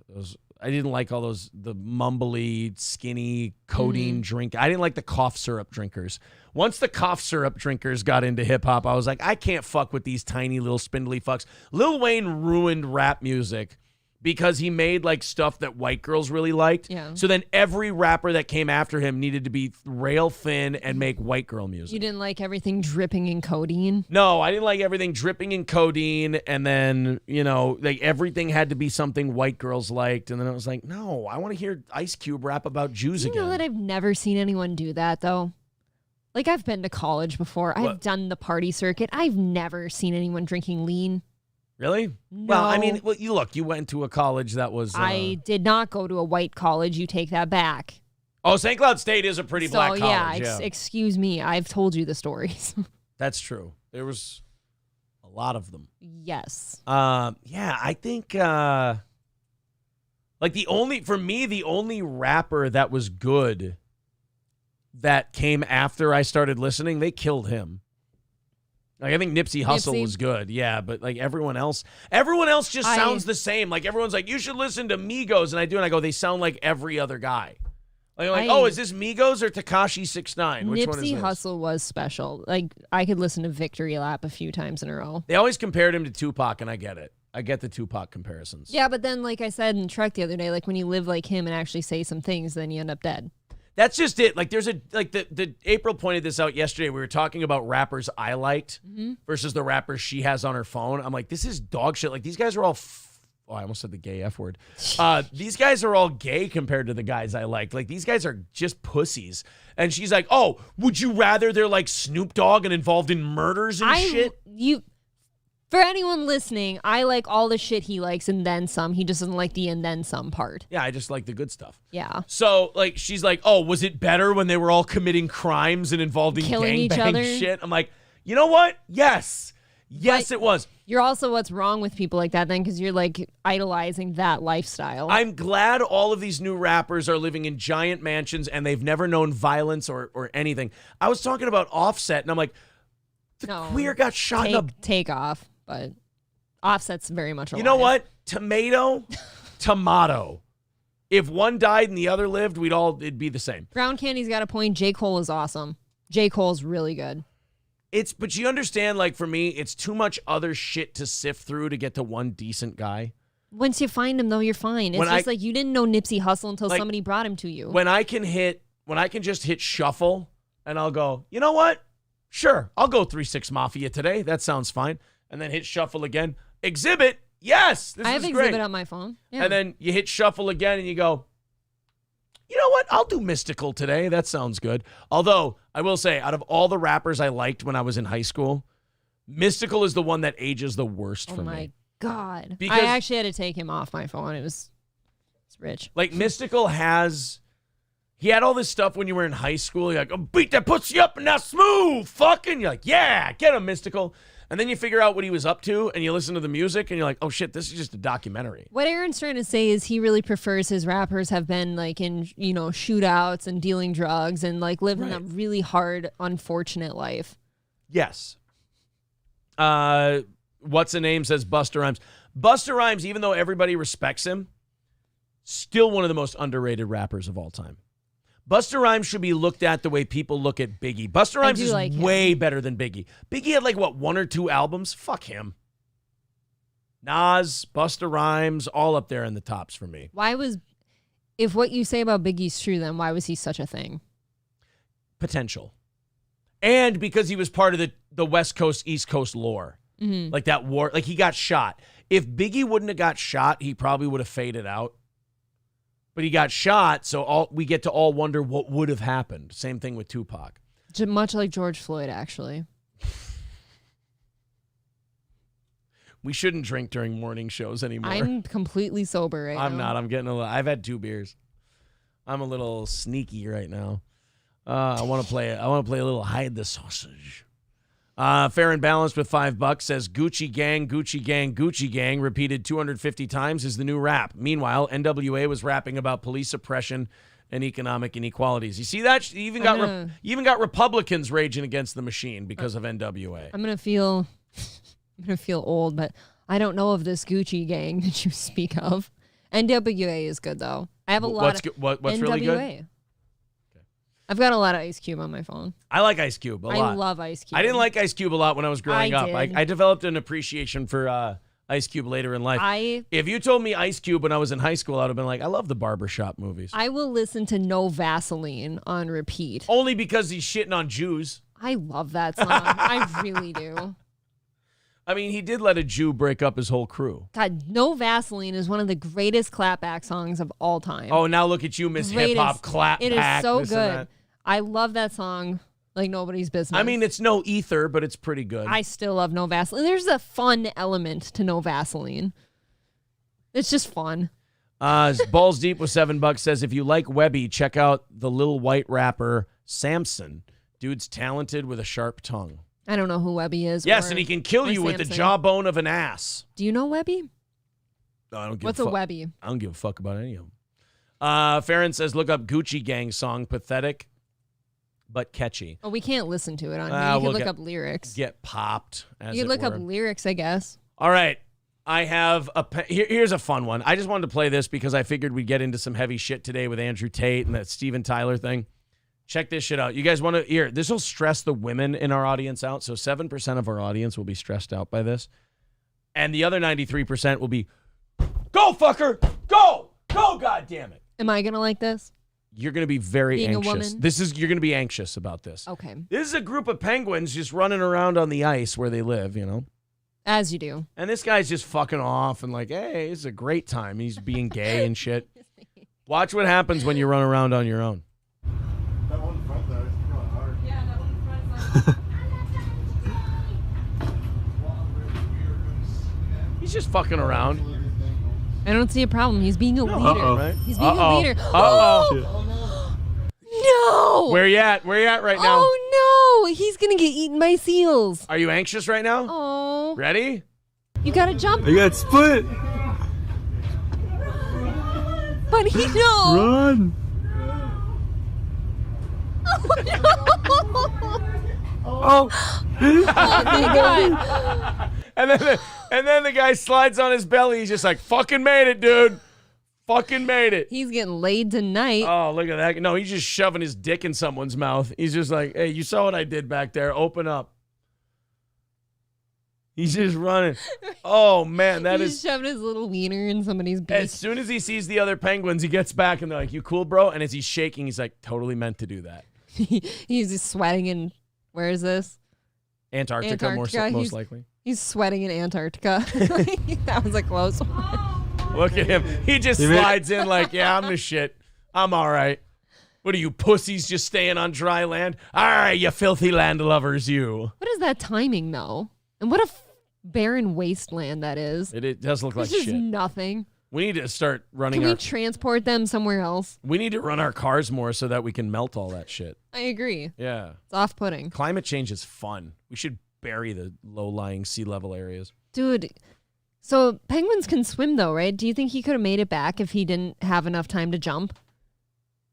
I didn't like all the mumbly, skinny codeine drink. I didn't like the cough syrup drinkers. Once the cough syrup drinkers got into hip hop, I was like, I can't fuck with these tiny little spindly fucks. Lil Wayne ruined rap music because he made like stuff that white girls really liked. Yeah. So then every rapper that came after him needed to be rail thin and make white girl music. You didn't like everything dripping in codeine? No, I didn't like everything dripping in codeine, and then, like everything had to be something white girls liked, and then I was like, no, I want to hear Ice Cube rap about Jews again. You know that I've never seen anyone do that, though? Like, I've been to college before. I've done the party circuit. I've never seen anyone drinking lean. Really? No. Well, I mean, you went to a college that was... I did not go to a white college. You take that back. Oh, St. Cloud State is a pretty black college. Yeah, excuse me. I've told you the stories. That's true. There was a lot of them. Yes. Yeah, I think... the only rapper that was good that came after I started listening, they killed him. Like, I think Nipsey Hussle was good, yeah, but like everyone else just sounds the same. Like, everyone's like, you should listen to Migos, and I do, and I go, they sound like every other guy. Like, is this Migos or Tekashi 6ix9ine? Which one is this? Nipsey Hussle was special. Like, I could listen to Victory Lap a few times in a row. They always compared him to Tupac, and I get it. I get the Tupac comparisons. Yeah, but then, like I said in Trek the other day, like when you live like him and actually say some things, then you end up dead. That's just it. Like, there's the April pointed this out yesterday. We were talking about rappers I liked versus the rappers she has on her phone. I'm like, this is dog shit. Like, these guys are all, I almost said the gay F word. These guys are all gay compared to the guys I liked. Like, these guys are just pussies. And she's like, oh, would you rather they're like Snoop Dogg and involved in murders and shit? For anyone listening, I like all the shit he likes and then some. He just doesn't like the and then some part. Yeah, I just like the good stuff. Yeah. So, like, she's like, oh, was it better when they were all committing crimes and involved in killing each other? gangbang shit? I'm like, you know what? Yes. Yes, it was. You're also what's wrong with people like that then because you're like idolizing that lifestyle. I'm glad all of these new rappers are living in giant mansions and they've never known violence or anything. I was talking about Offset, and I'm like, queer got shot in a... Take off. But Offset's very much alive. You know what? Tomato. If one died and the other lived, it'd be the same. Brown Candy's got a point. J. Cole is awesome. J. Cole's really good. But you understand, like, for me, it's too much other shit to sift through to get to one decent guy. Once you find him, though, you're fine. It's just like you didn't know Nipsey Hussle until somebody brought him to you. When I can just hit shuffle and I'll go, you know what? Sure, I'll go 3-6 Mafia today. That sounds fine. And then hit shuffle again. Exhibit. Yes, this I is have great. Exhibit on my phone. Yeah. And then you hit shuffle again and you go, you know what? I'll do Mystical today. That sounds good. Although, I will say, out of all the rappers I liked when I was in high school, Mystical is the one that ages the worst for me. Oh, my God. Because I actually had to take him off my phone. It's rich. Like, Mystical he had all this stuff when you were in high school. You're like, oh, beat that pussy up and now smooth, fucking. You're like, yeah, get him, Mystical. And then you figure out what he was up to, and you listen to the music, and you're like, oh, shit, this is just a documentary. What Aaron's trying to say is he really prefers his rappers have been, like, in, shootouts and dealing drugs and, like, living a really hard, unfortunate life. Yes. What's the name says Busta Rhymes. Busta Rhymes, even though everybody respects him, still one of the most underrated rappers of all time. Busta Rhymes should be looked at the way people look at Biggie. Busta Rhymes is way better than Biggie. Biggie had 1 or 2 albums? Fuck him. Nas, Busta Rhymes, all up there in the tops for me. If what you say about Biggie's true, then why was he such a thing? Potential. And because he was part of the West Coast, East Coast lore. Mm-hmm. Like that war, like he got shot. If Biggie wouldn't have got shot, he probably would have faded out. But he got shot, so we get to all wonder what would have happened. Same thing with Tupac. Much like George Floyd, actually. We shouldn't drink during morning shows anymore. I'm completely sober right now. I'm not. I'm getting I've had 2 beers. I'm a little sneaky right now. I want to play a little hide the sausage. Fair and Balanced with $5 says Gucci Gang, Gucci Gang, Gucci Gang repeated 250 times is the new rap. Meanwhile, NWA was rapping about police oppression and economic inequalities. You see that? You even got Republicans raging against the machine because of NWA. I'm gonna feel old, but I don't know of this Gucci Gang that you speak of. NWA is good though. I have a lot of what's NWA. really good? I've got a lot of Ice Cube on my phone. I like Ice Cube a lot. I love Ice Cube. I didn't like Ice Cube a lot when I was growing up. I developed an appreciation for Ice Cube later in life. I If you told me Ice Cube when I was in high school, I would have been like, I love the barbershop movies. will listen to No Vaseline on repeat. Only because he's shitting on Jews. I love that song. I really do. I mean, he did let a Jew break up his whole crew. God, No Vaseline is one of the greatest clapback songs of all time. Oh, now look at you, Miss Hip Hop Clapback. It is so this and good. that. I love that song like nobody's business. I mean, it's no ether, but it's pretty good. I still love No Vaseline. There's a fun element to No Vaseline. It's just fun. Balls Deep with $7 says, if you like Webby, check out the little white rapper Samson. Dude's talented with a sharp tongue. I don't know who Webby is. Yes, and he can kill you with the jawbone of an ass. Do you know Webby? No, I don't give What's a a fuck. Webby? I don't give a fuck about any of them. Farron says, look up Gucci Gang song, pathetic but catchy. Oh, we can't listen to it on here. You can look up lyrics. Get popped, as You it can look were. up lyrics, I guess. All right. I have here's a fun one. I just wanted to play this because I figured we'd get into some heavy shit today with Andrew Tate and that Steven Tyler thing. Check this shit out. You guys want to hear? This will stress the women in our audience out. So 7% of our audience will be stressed out by this. And the other 93% will be, go, fucker! Go! Go, goddammit! Am I going to like this? You're going to be very Being anxious. a woman? You're going to be anxious about this. Okay. This is a group of penguins just running around on the ice where they live, you know? As you do. And this guy's just fucking off and like, hey, it's a great time. He's being gay and shit. Watch what happens when you run around on your own. That one front there is really hard. Yeah, that one front. He's just fucking around. I don't see a problem. He's being a leader. Right? He's being a leader. Uh-oh. No! Where you at? Where you at right now? Oh, no! He's going to get eaten by seals. Are you anxious right now? Oh. Ready? You got to jump. I got split. But he knows. Run. Oh, thank God. And then the guy slides on his belly. He's just like, fucking made it, dude. Fucking made it. He's getting laid tonight. Oh, look at that. No, he's just shoving his dick in someone's mouth. He's just like, hey, you saw what I did back there. Open up. He's just running. Oh, man, that He's is. shoving his little wiener in somebody's beak. As soon as he sees the other penguins, he gets back and they're like, you cool, bro? And as he's shaking, he's like, totally meant to do that. He's just sweating in, where is this? Antarctica. Most likely. He's sweating in Antarctica. That was a close one. Look at him. He just slides in like, yeah, I'm the shit. I'm all right. What are you, pussies just staying on dry land? All right, you filthy land lovers, you. What is that timing, though? And what a barren wasteland that is. It does look like There's shit. just nothing. We need to start running Can we transport them somewhere else? We need to run our cars more so that we can melt all that shit. I agree. Yeah. It's off-putting. Climate change is fun. We should bury the low-lying sea level areas. Dude, so penguins can swim, though, right? Do you think he could have made it back if he didn't have enough time to jump?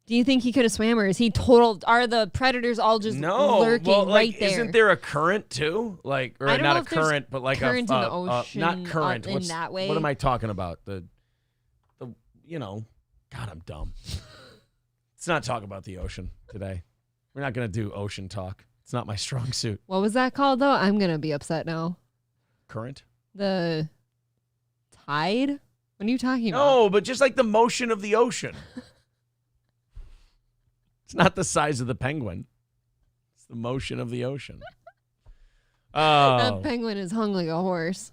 Do you think he could have swam, or is he total? Are the predators all just lurking right there? Isn't there a current too? Like, or I don't not know a if there's current, but like current in the ocean, not current. in that way. What am I talking about? The God, I'm dumb. Let's not talk about the ocean today. We're not going to do ocean talk. It's not my strong suit. What was that called, though? I'm going to be upset now. Current? The tide? What are you talking about? No, but just like the motion of the ocean. It's not the size of the penguin. It's the motion of the ocean. That penguin is hung like a horse.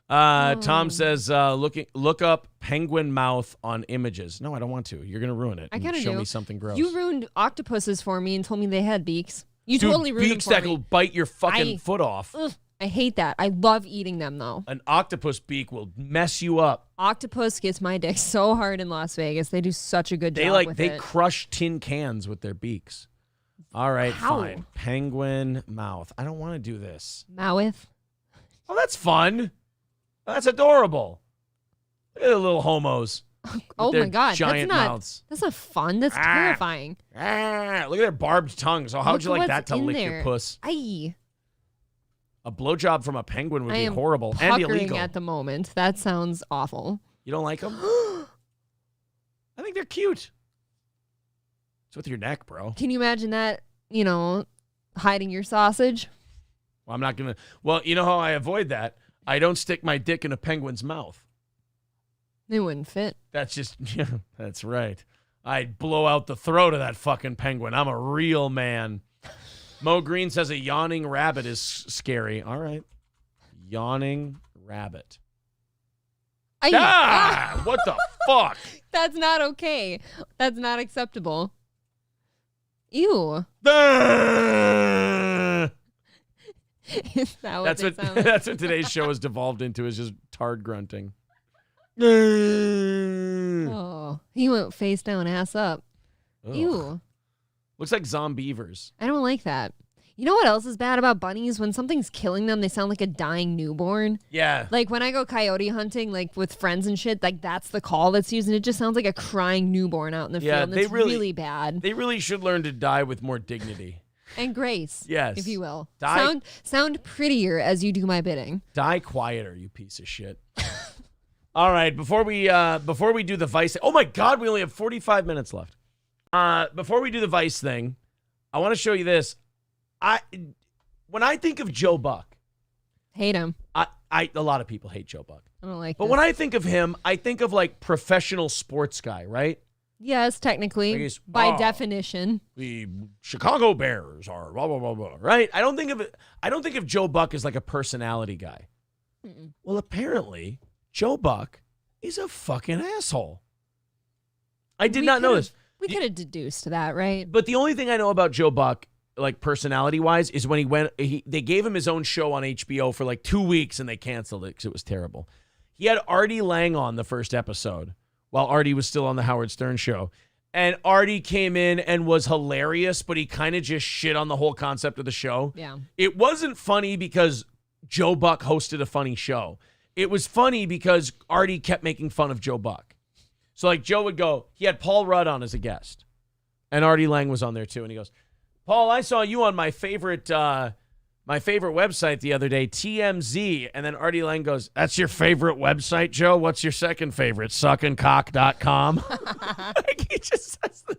Tom says, look up penguin mouth on images. No, I don't want to. You're going to ruin it. I kind of show do. me something gross. You ruined octopuses for me and told me they had beaks. You Dude, totally ruined beaks them for that will me. bite your fucking foot off. Ugh, I hate that. I love eating them, though. An octopus beak will mess you up. Octopus gets my dick so hard in Las Vegas. They do such a good job with it. They crush tin cans with their beaks. All right, How? fine. Penguin mouth. I don't want to do this. Mouth. Oh, that's fun. That's adorable. Look at the little homos. Oh their my God. Giant mouths. That's not fun. That's terrifying. Look at their barbed tongues. Oh, how would you like that to lick your puss? Aye. A blowjob from a penguin would I be am horrible and puckering illegal. at the moment. That sounds awful. You don't like them? I think they're cute. It's with your neck, bro. Can you imagine that, hiding your sausage? Well, I'm not going to. Well, you know how I avoid that? I don't stick my dick in a penguin's mouth. They wouldn't fit. That's just, yeah, that's right. I'd blow out the throat of that fucking penguin. I'm a real man. Mo Green says a yawning rabbit is scary. All right. Yawning rabbit. What the fuck? That's not okay. That's not acceptable. Ew. Is that what they sound like? That's what today's show has devolved into, is just tard grunting. Oh, he went face down, ass up. Ugh. Ew. Looks like zombievers. I don't like that. You know what else is bad about bunnies? When something's killing them, they sound like a dying newborn. Yeah. Like when I go coyote hunting, like with friends and shit, like that's the call that's used, and it just sounds like a crying newborn out in the field. And it's really bad. They really should learn to die with more dignity. And grace. Yes. If you will. Die. Sound prettier as you do my bidding. Die quieter, you piece of shit. All right, before we do the Vice, oh my God, we only have 45 minutes left. Before we do the Vice thing, I want to show you this. When I think of Joe Buck, hate him. A lot of people hate Joe Buck. I don't like. But when I think of him, I think of like professional sports guy, right? Yes, technically, by definition. The Chicago Bears are blah blah blah blah, right? I don't think of Joe Buck as like a personality guy. Mm-mm. Well, apparently, Joe Buck is a fucking asshole. I did not know this. We could have deduced that, right? But the only thing I know about Joe Buck, like personality-wise, is when they gave him his own show on HBO for like 2 weeks and they canceled it because it was terrible. He had Artie Lang on the first episode while Artie was still on the Howard Stern show. And Artie came in and was hilarious, but he kind of just shit on the whole concept of the show. Yeah. It wasn't funny because Joe Buck hosted a funny show. It was funny because Artie kept making fun of Joe Buck. So like Joe would go, he had Paul Rudd on as a guest. And Artie Lang was on there too. And he goes, Paul, I saw you on my favorite website the other day, TMZ. And then Artie Lang goes, that's your favorite website, Joe? What's your second favorite? Suckandcock.com? Like he just says this.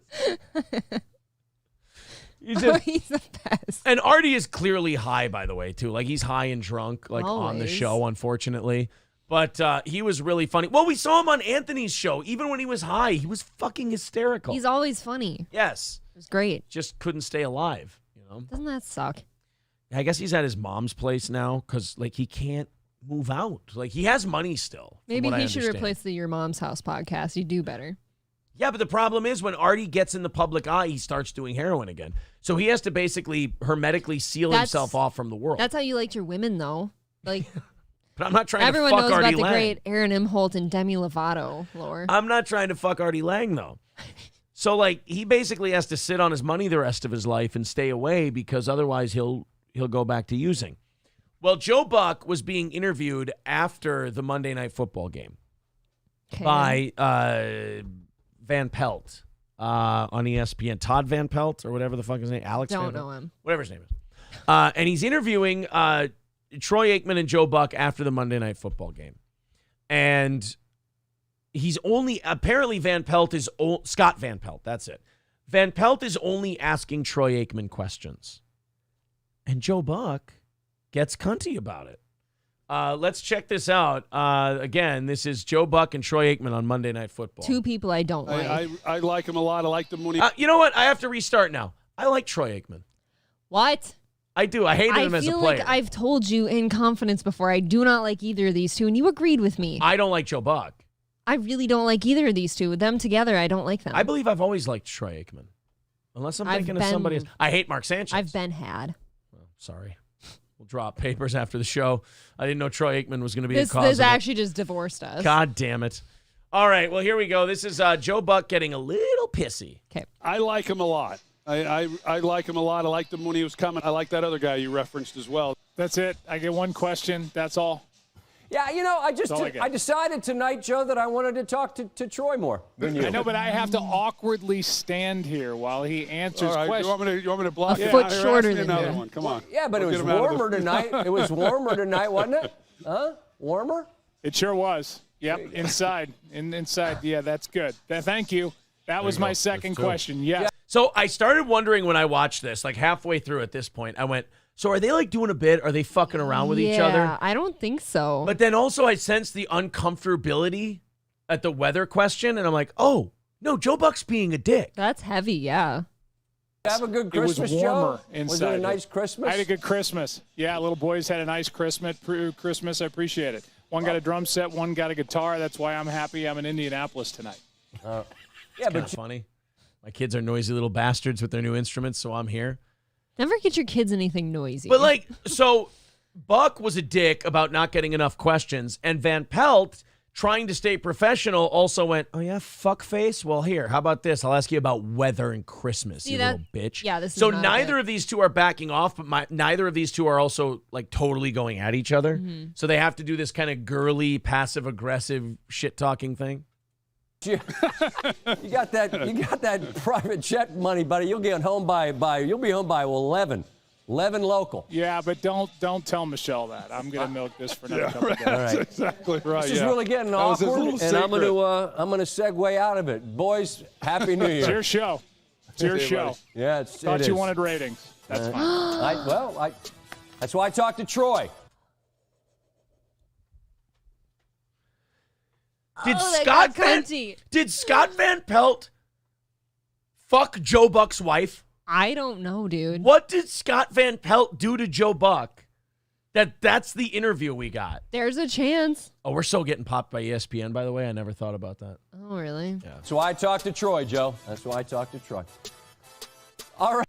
He's the best. And Artie is clearly high, by the way, too. Like he's high and drunk, like on the show, unfortunately. But he was really funny. Well, we saw him on Anthony's show. Even when he was high, he was fucking hysterical. He's always funny. Yes. It was great. Just couldn't stay alive, you know? Doesn't that suck? I guess he's at his mom's place now because, like, he can't move out. Like, he has money still. Maybe he should replace the Your Mom's House podcast. You do better. Yeah, but the problem is when Artie gets in the public eye, he starts doing heroin again. So he has to basically hermetically seal himself off from the world. That's how you liked your women, though. Like... But I'm not trying Everyone to fuck knows Artie about the Lang. great Aaron Imholt and Demi Lovato lore. I'm not trying to fuck Artie Lang, though. So, like, he basically has to sit on his money the rest of his life and stay away because otherwise he'll go back to using. Well, Joe Buck was being interviewed after the Monday Night Football game by Van Pelt on ESPN. Todd Van Pelt or whatever the fuck his name. Alex Don't Van know Pelt? him. Whatever his name is. And he's interviewing Troy Aikman and Joe Buck after the Monday Night Football game. And he's apparently Van Pelt is, Scott Van Pelt, that's it. Van Pelt is only asking Troy Aikman questions. And Joe Buck gets cunty about it. Let's check this out. Again, this is Joe Buck and Troy Aikman on Monday Night Football. Two people I don't like. I like him a lot. I like the money. You know what? I have to restart now. I like Troy Aikman. What? I do. I hated him as a player. I feel like I've told you in confidence before, I do not like either of these two, and you agreed with me. I don't like Joe Buck. I really don't like either of these two. With them together, I don't like them. I believe I've always liked Troy Aikman. Unless I'm thinking of somebody else. I hate Mark Sanchez. I've been had. Oh, sorry. We'll drop papers after the show. I didn't know Troy Aikman was going to be a cause This of actually just divorced us. God damn it. All right, well, here we go. This is Joe Buck getting a little pissy. Okay. I like him a lot. I like him a lot. I liked him when he was coming. I like that other guy you referenced as well. That's it. I get one question. That's all. Yeah, you know, I decided tonight, Joe, that I wanted to talk to Troy more than you. I know, but I have to awkwardly stand here while he answers All right, questions. you want me to block? A foot shorter than another you. one. Come on. Yeah, but it was warmer tonight. It was warmer tonight, wasn't it? Huh? Warmer? It sure was. Yep, inside. Inside. Yeah, that's good. Thank you. That was my second question. Yeah. So I started wondering when I watched this, like halfway through at this point, I went, So are they like doing a bit? Are they fucking around with each other? Yeah, I don't think so. But then also I sense the uncomfortability at the weather question, and I'm like, oh, no, Joe Buck's being a dick. That's heavy, yeah. Have a good It was Christmas, warmer Joe? inside. Was it a nice Christmas? I had a good Christmas. Yeah, little boys had a nice Christmas. I appreciate it. One got a drum set, one got a guitar. That's why I'm happy I'm in Indianapolis tonight. Yeah, but funny. My kids are noisy little bastards with their new instruments, so I'm here. Never get your kids anything noisy. But like, so Buck was a dick about not getting enough questions, and Van Pelt, trying to stay professional, also went, oh yeah, fuck face? Well, here, how about this? I'll ask you about weather and Christmas, See you that? little bitch. Yeah, this is so not neither it. of these two are backing off, but neither of these two are also like totally going at each other. Mm-hmm. So they have to do this kind of girly, passive-aggressive shit-talking thing. You got that private jet money, buddy. You'll be home by 11. 11 local. Yeah, but don't tell Michelle that. I'm gonna milk this for another couple of days. All right. That's exactly right. This is really getting awkward, and I'm gonna segue out of it. Boys, Happy New Year. It's your show. It's your show. Yeah, Thought you wanted ratings. That's fine. That's why I talked to Troy. Did Scott Van Pelt fuck Joe Buck's wife? I don't know, dude. What did Scott Van Pelt do to Joe Buck? That's the interview we got. There's a chance. Oh, we're so getting popped by ESPN, by the way. I never thought about that. Oh, really? Yeah. That's why I talked to Troy, Joe. That's why I talked to Troy. All right.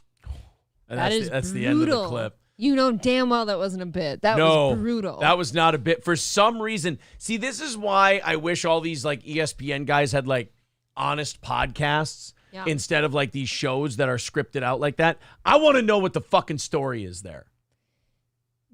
And that's that's brutal. the end of the clip. You know damn well that wasn't a bit. That was brutal. That was not a bit. For some reason, see, this is why I wish all these like ESPN guys had like honest podcasts instead of like these shows that are scripted out like that. I want to know what the fucking story is there.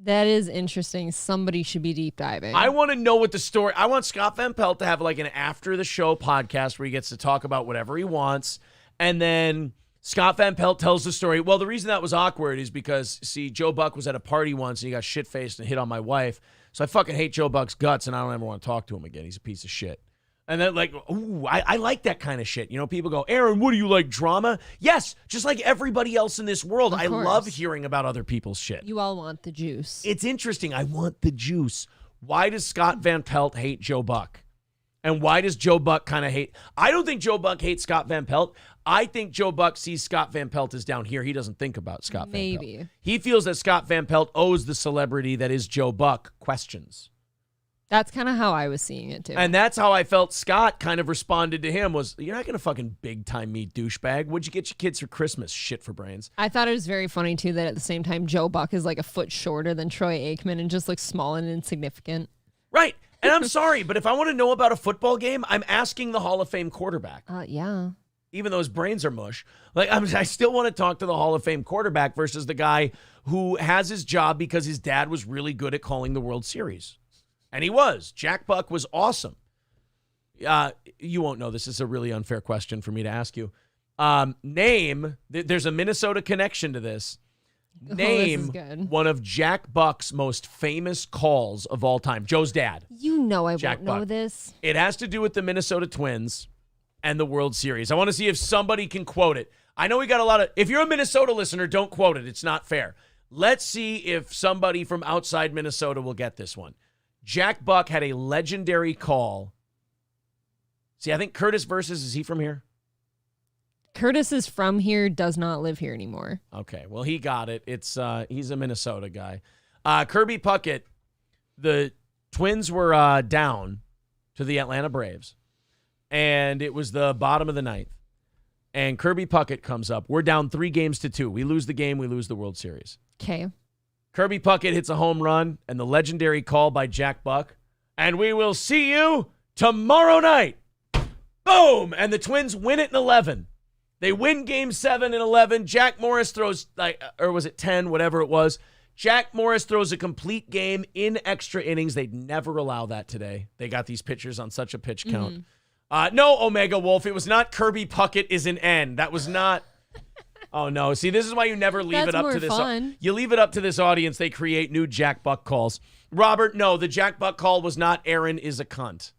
That is interesting. Somebody should be deep diving. I want to know what the story. I want Scott Van Pelt to have like an after the show podcast where he gets to talk about whatever he wants, and then Scott Van Pelt tells the story. Well, the reason that was awkward is because, see, Joe Buck was at a party once and he got shit-faced and hit on my wife. So I fucking hate Joe Buck's guts and I don't ever want to talk to him again. He's a piece of shit. And then like, ooh, I like that kind of shit. You know, people go, Aaron, what do you like, drama? Yes, just like everybody else in this world. I love hearing about other people's shit. You all want the juice. It's interesting. I want the juice. Why does Scott Van Pelt hate Joe Buck? And why does Joe Buck kind of hate? I don't think Joe Buck hates Scott Van Pelt. I think Joe Buck sees Scott Van Pelt as down here. He doesn't think about Scott Van Pelt. He feels that Scott Van Pelt owes the celebrity that is Joe Buck questions. That's kind of how I was seeing it, too. And that's how I felt Scott kind of responded to him was, you're not going to fucking big-time me, douchebag. What'd you get your kids for Christmas? Shit for brains. I thought it was very funny, too, that at the same time, Joe Buck is like a foot shorter than Troy Aikman and just looks small and insignificant. Right. And I'm sorry, but if I want to know about a football game, I'm asking the Hall of Fame quarterback. Yeah. Even though his brains are mush. Like, I still want to talk to the Hall of Fame quarterback versus the guy who has his job because his dad was really good at calling the World Series. And he was. Jack Buck was awesome. You won't know this. This is a really unfair question for me to ask you. There's a Minnesota connection to this. Name one of Jack Buck's most famous calls of all time. Joe's dad. You know I Jack won't know Buck. this. It has to do with the Minnesota Twins and the World Series. I want to see if somebody can quote it. I know we got a lot of... If you're a Minnesota listener, don't quote it. It's not fair. Let's see if somebody from outside Minnesota will get this one. Jack Buck had a legendary call. See, I think Curtis Versus, is he from here? Curtis is from here, does not live here anymore. Okay, well, he got it. It's he's a Minnesota guy. Kirby Puckett, the Twins were down to the Atlanta Braves, and it was the bottom of the ninth. And Kirby Puckett comes up. We're down 3-2. We lose the game, we lose the World Series. Okay. Kirby Puckett hits a home run, and the legendary call by Jack Buck, and we will see you tomorrow night. Boom! And the Twins win it in 11. They win game 7 in 11. Jack Morris throws, or was it 10, whatever it was. Jack Morris throws a complete game in extra innings. They'd never allow that today. They got these pitchers on such a pitch count. No, Omega Wolf, it was not Kirby Puckett is an N. That was not... Oh, no. See, this is why you never leave it up to this. Fun. You leave it up to this audience. They create new Jack Buck calls. Robert, no, the Jack Buck call was not Aaron is a cunt.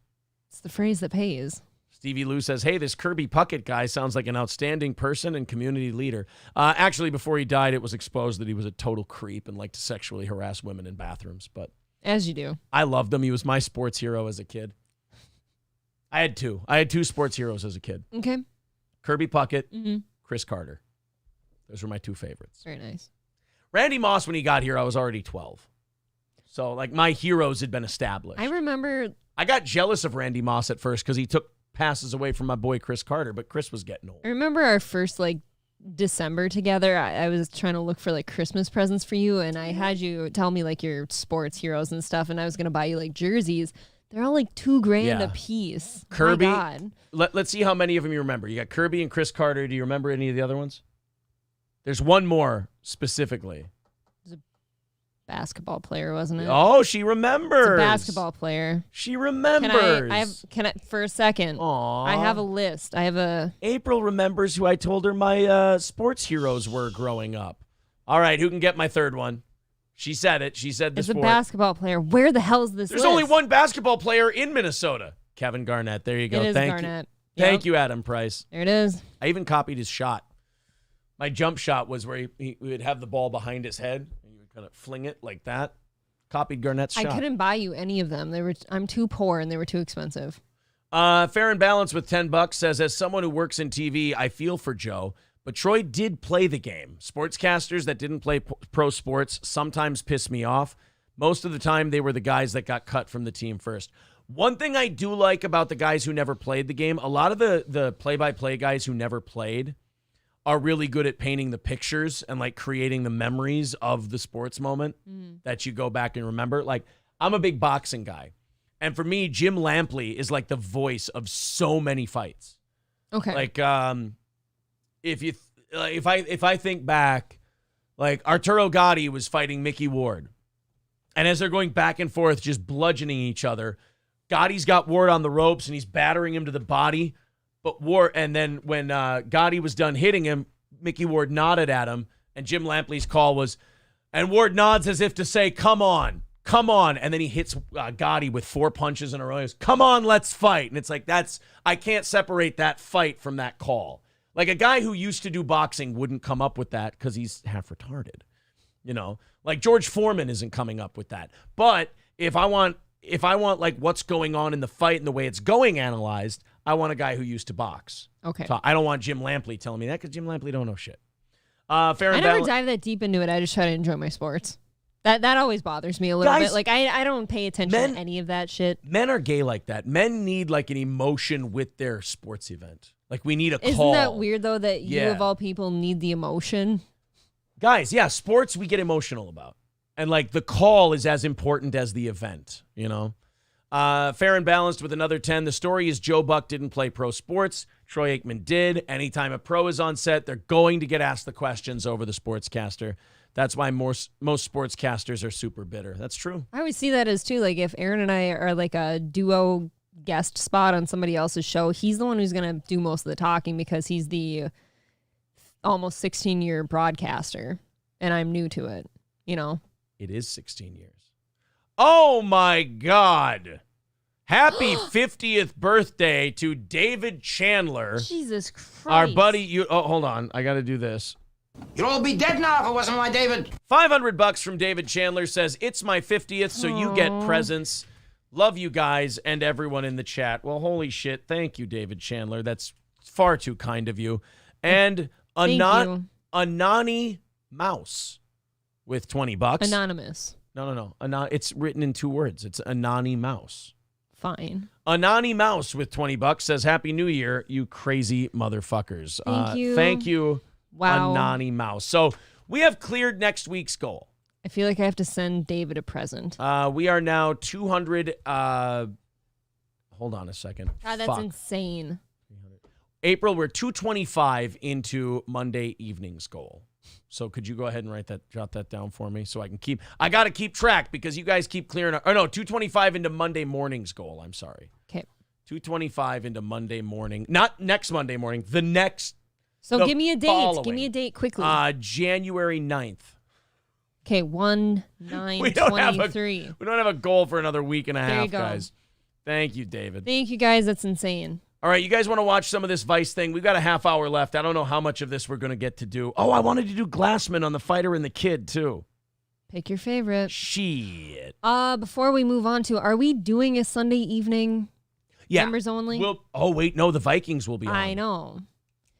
It's the phrase that pays. Stevie Lou says, hey, this Kirby Puckett guy sounds like an outstanding person and community leader. Actually, before he died, it was exposed that he was a total creep and liked to sexually harass women in bathrooms. But as you do. I loved him. He was my sports hero as a kid. I had two. I had two sports heroes as a kid. Okay. Kirby Puckett, Chris Carter. Those were my two favorites. Very nice. Randy Moss, when he got here, I was already 12. So, like, my heroes had been established. I remember. I got jealous of Randy Moss at first because he took passes away from my boy Chris Carter, but Chris was getting old. I remember our first, like, December together. I was trying to look for, like, Christmas presents for you, and I had you tell me, like, your sports heroes and stuff, and I was going to buy you, like, jerseys. They're all, like, $2,000 a piece. Kirby. My God. Let's see how many of them you remember. You got Kirby and Chris Carter. Do you remember any of the other ones? There's one more specifically. Basketball player, wasn't it? Oh, she remembers. It's a basketball player. She remembers. Can I for a second? Aww. I have a list. April remembers who I told her my sports heroes were growing up. All right, who can get my third one? She said it. She said the It's sport. a basketball player. Where the hell is this There's list? only one basketball player in Minnesota. Kevin Garnett. There you go. It is Thank Garnett. you. Thank you, Adam Price. There it is. I even copied his shot. My jump shot was where he would have the ball behind his head, and you would kind of fling it like that. Copied Garnett's shot. I couldn't buy you any of them. I'm too poor and they were too expensive. Fair and Balance with $10 says, as someone who works in TV, I feel for Joe, but Troy did play the game. Sportscasters that didn't play pro sports sometimes piss me off. Most of the time, they were the guys that got cut from the team first. One thing I do like about the guys who never played the game, a lot of the play-by-play guys who never played are really good at painting the pictures and like creating the memories of the sports moment that you go back and remember. Like, I'm a big boxing guy. And for me, Jim Lampley is like the voice of so many fights. Okay. Like, if I think back, like Arturo Gatti was fighting Mickey Ward. And as they're going back and forth, just bludgeoning each other, Gotti's got Ward on the ropes and he's battering him to the body. But Ward, and then when Gotti was done hitting him, Mickey Ward nodded at him, and Jim Lampley's call was, and Ward nods as if to say, come on, and then he hits Gotti with 4 punches in a row. He goes, come on, let's fight. And it's like, I can't separate that fight from that call. Like a guy who used to do boxing wouldn't come up with that because he's half retarded. You know, like George Foreman isn't coming up with that. But if I want like what's going on in the fight and the way it's going analyzed, I want a guy who used to box. Okay. So I don't want Jim Lampley telling me that because Jim Lampley don't know shit. I never dive that deep into it. I just try to enjoy my sports. That always bothers me a little bit. Like I don't pay attention to any of that shit. Men are gay like that. Men need like an emotion with their sports event. Like we need a call. Isn't that weird though that you of all people need the emotion? Guys, yeah, sports we get emotional about. And like the call is as important as the event, you know? Fair and Balanced with another 10. The story is Joe Buck didn't play pro sports. Troy Aikman did. Anytime a pro is on set, they're going to get asked the questions over the sportscaster. That's why most sportscasters are super bitter. That's true. I always see that as too. Like if Aaron and I are like a duo guest spot on somebody else's show, he's the one who's going to do most of the talking because he's the almost 16-year broadcaster and I'm new to it, you know? It is 16 years. Oh, my God. Happy 50th birthday to David Chandler. Jesus Christ. Our buddy. Hold on. I got to do this. You'd all be dead now if it wasn't my David. $500 from David Chandler says, it's my 50th, so you get presents. Love you guys and everyone in the chat. Well, holy shit. Thank you, David Chandler. That's far too kind of you. And Anani Mouse with $20. Anonymous. No. It's written in 2 words. It's Anani Mouse. Fine. Anani Mouse with $20 says, Happy New Year, you crazy motherfuckers. Thank you. Wow. Anani Mouse. So we have cleared next week's goal. I feel like I have to send David a present. We are now 200. Hold on a second. God, that's insane. April, we're 225 into Monday evening's goal. So could you go ahead and jot that down for me so I can I got to keep track because you guys keep clearing. 225 into Monday morning's goal. I'm sorry. Okay. 225 into Monday morning. Not next Monday morning. The next. So give me a date. Following. Give me a date quickly. January 9th. Okay, 1/9/23. We don't have a goal for another week and a half, guys. Thank you, David. Thank you, guys. That's insane. All right, you guys want to watch some of this Vice thing? We've got a half hour left. I don't know how much of this we're going to get to do. Oh, I wanted to do Glassman on the fighter and the kid, too. Pick your favorite. Shit. Before we move on to, are we doing a Sunday evening members only? Oh, wait, no, the Vikings will be on. I know.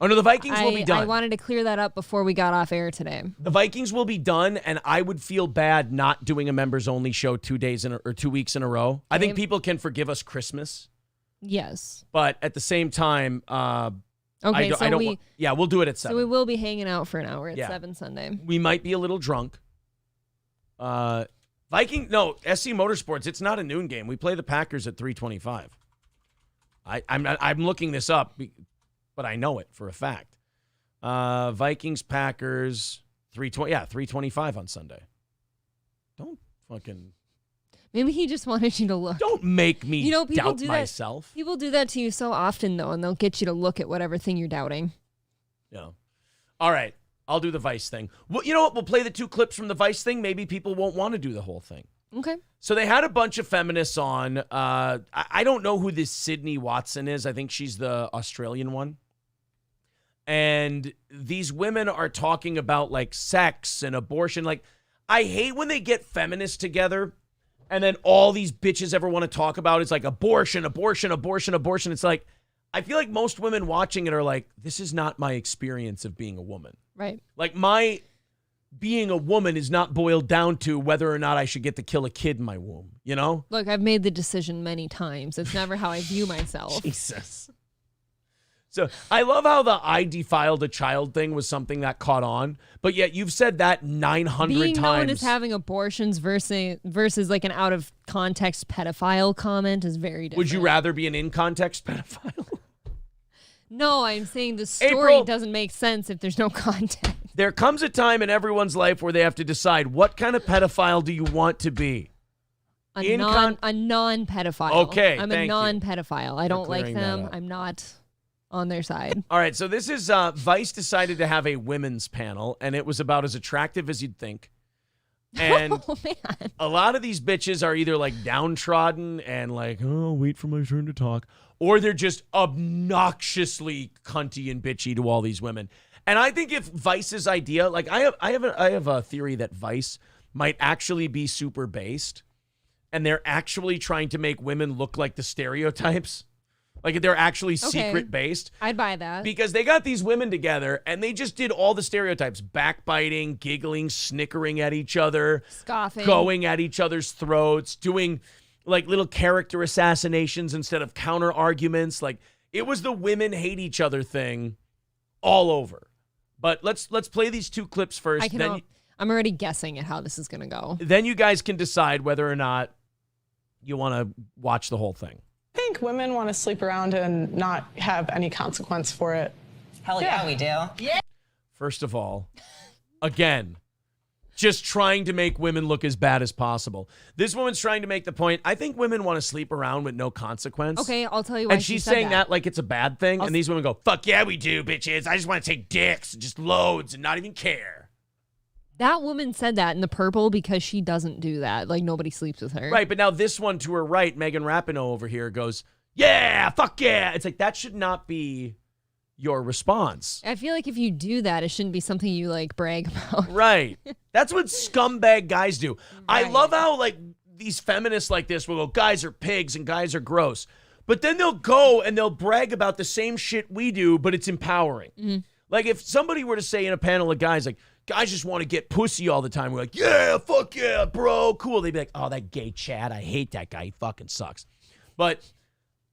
Oh, no, the Vikings will be done. I wanted to clear that up before we got off air today. The Vikings will be done, and I would feel bad not doing a members-only show 2 weeks in a row. I think people can forgive us Christmas. Yes. But at the same time, we'll do it at 7. So we will be hanging out for an hour at 7 Sunday. We might be a little drunk. SC Motorsports, it's not a noon game. We play the Packers at 3:25. I'm looking this up, but I know it for a fact. Vikings, Packers, 3:25 on Sunday. Don't fucking... Maybe he just wanted you to look. Don't make me doubt do myself. People do that to you so often, though, and they'll get you to look at whatever thing you're doubting. Yeah. All right. I'll do the Vice thing. Well, you know what? We'll play the 2 clips from the Vice thing. Maybe people won't want to do the whole thing. Okay. So they had a bunch of feminists on. I don't know who this Sydney Watson is. I think she's the Australian one. And these women are talking about, like, sex and abortion. Like, I hate when they get feminists together and then all these bitches ever want to talk about is like abortion, abortion, abortion, abortion. It's like, I feel like most women watching it are like, this is not my experience of being a woman. Right. Like, my being a woman is not boiled down to whether or not I should get to kill a kid in my womb, you know? Look, I've made the decision many times. It's never how I view myself. Jesus. So I love how the I defiled a child thing was something that caught on, but yet you've said that 900 Being times. known as having abortions versus like an out of context pedophile comment is very different. Would you rather be an in context pedophile? No, I'm saying the story doesn't make sense if there's no context. There comes a time in everyone's life where they have to decide, what kind of pedophile do you want to be? A non-pedophile. Okay, I'm a non-pedophile. I don't like them. I'm not on their side. All right, so this is Vice decided to have a women's panel, and it was about as attractive as you'd think. And a lot of these bitches are either like downtrodden and like, oh, wait for my turn to talk, or they're just obnoxiously cunty and bitchy to all these women. And I think if Vice's idea, like I have a theory that Vice might actually be super based, and they're actually trying to make women look like the stereotypes. Like they're actually secret based. I'd buy that. Because they got these women together and they just did all the stereotypes. Backbiting, giggling, snickering at each other. Scoffing. Going at each other's throats. Doing like little character assassinations instead of counter arguments. Like it was the women hate each other thing all over. But let's play these 2 clips first. I'm already guessing at how this is going to go. Then you guys can decide whether or not you want to watch the whole thing. I think women want to sleep around and not have any consequence for it. Hell yeah, we do. Yeah. First of all, again, just trying to make women look as bad as possible. This woman's trying to make the point, I think women want to sleep around with no consequence. Okay, I'll tell you why. And she's saying that like it's a bad thing. And these women go, fuck yeah, we do, bitches. I just want to take dicks, just loads and not even care. That woman said that in the purple because she doesn't do that. Like, nobody sleeps with her. Right, but now this one to her right, Megan Rapinoe over here goes, yeah, fuck yeah. It's like, that should not be your response. I feel like if you do that, it shouldn't be something you, like, brag about. Right. That's what scumbag guys do. Right. I love how, like, these feminists like this will go, guys are pigs and guys are gross. But then they'll go and they'll brag about the same shit we do, but it's empowering. Mm-hmm. Like, if somebody were to say in a panel of guys, like, guys just want to get pussy all the time. We're like, yeah, fuck yeah, bro, cool. They'd be like, oh, that gay Chad, I hate that guy. He fucking sucks. But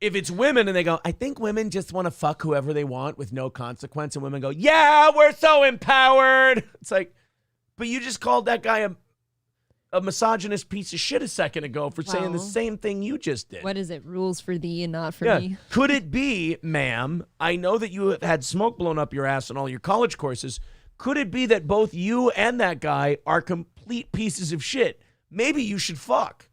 if it's women and they go, I think women just want to fuck whoever they want with no consequence. And women go, yeah, we're so empowered. It's like, but you just called that guy a misogynist piece of shit a second ago for saying the same thing you just did. What is it? Rules for thee and not for me? Could it be, ma'am, I know that you have had smoke blown up your ass on all your college courses. Could it be that both you and that guy are complete pieces of shit? Maybe you should fuck.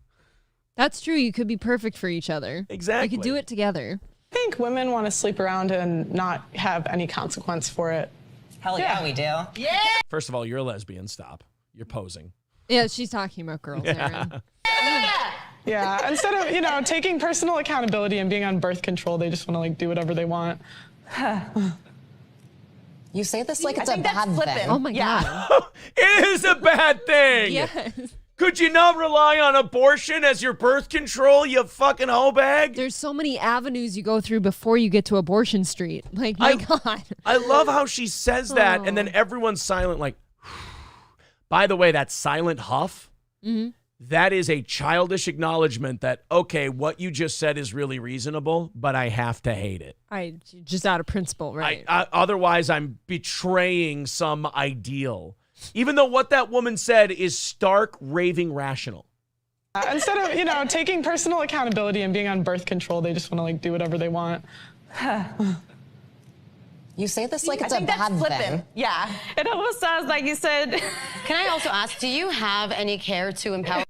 That's true. You could be perfect for each other. Exactly. You could do it together. I think women want to sleep around and not have any consequence for it. Hell yeah, we do. Yeah. First of all, you're a lesbian. Stop. You're posing. Yeah, she's talking about girls, Aaron. Yeah. Yeah, instead of, taking personal accountability and being on birth control, they just want to like do whatever they want. You say this like it's a bad thing. Oh my God. It is a bad thing. Yes. Could you not rely on abortion as your birth control, you fucking hoe bag? There's so many avenues you go through before you get to abortion street. Like, my God. I love how she says that, and then everyone's silent like, by the way, that silent huff, that is a childish acknowledgement that, okay, what you just said is really reasonable, but I have to hate it. Just out of principle, right? Otherwise, I'm betraying some ideal. Even though what that woman said is stark, raving rational. Instead of, taking personal accountability and being on birth control, they just want to like do whatever they want. You say this like it's a bad thing. Yeah. It almost sounds like you said. Can I also ask, do you have any care to empower?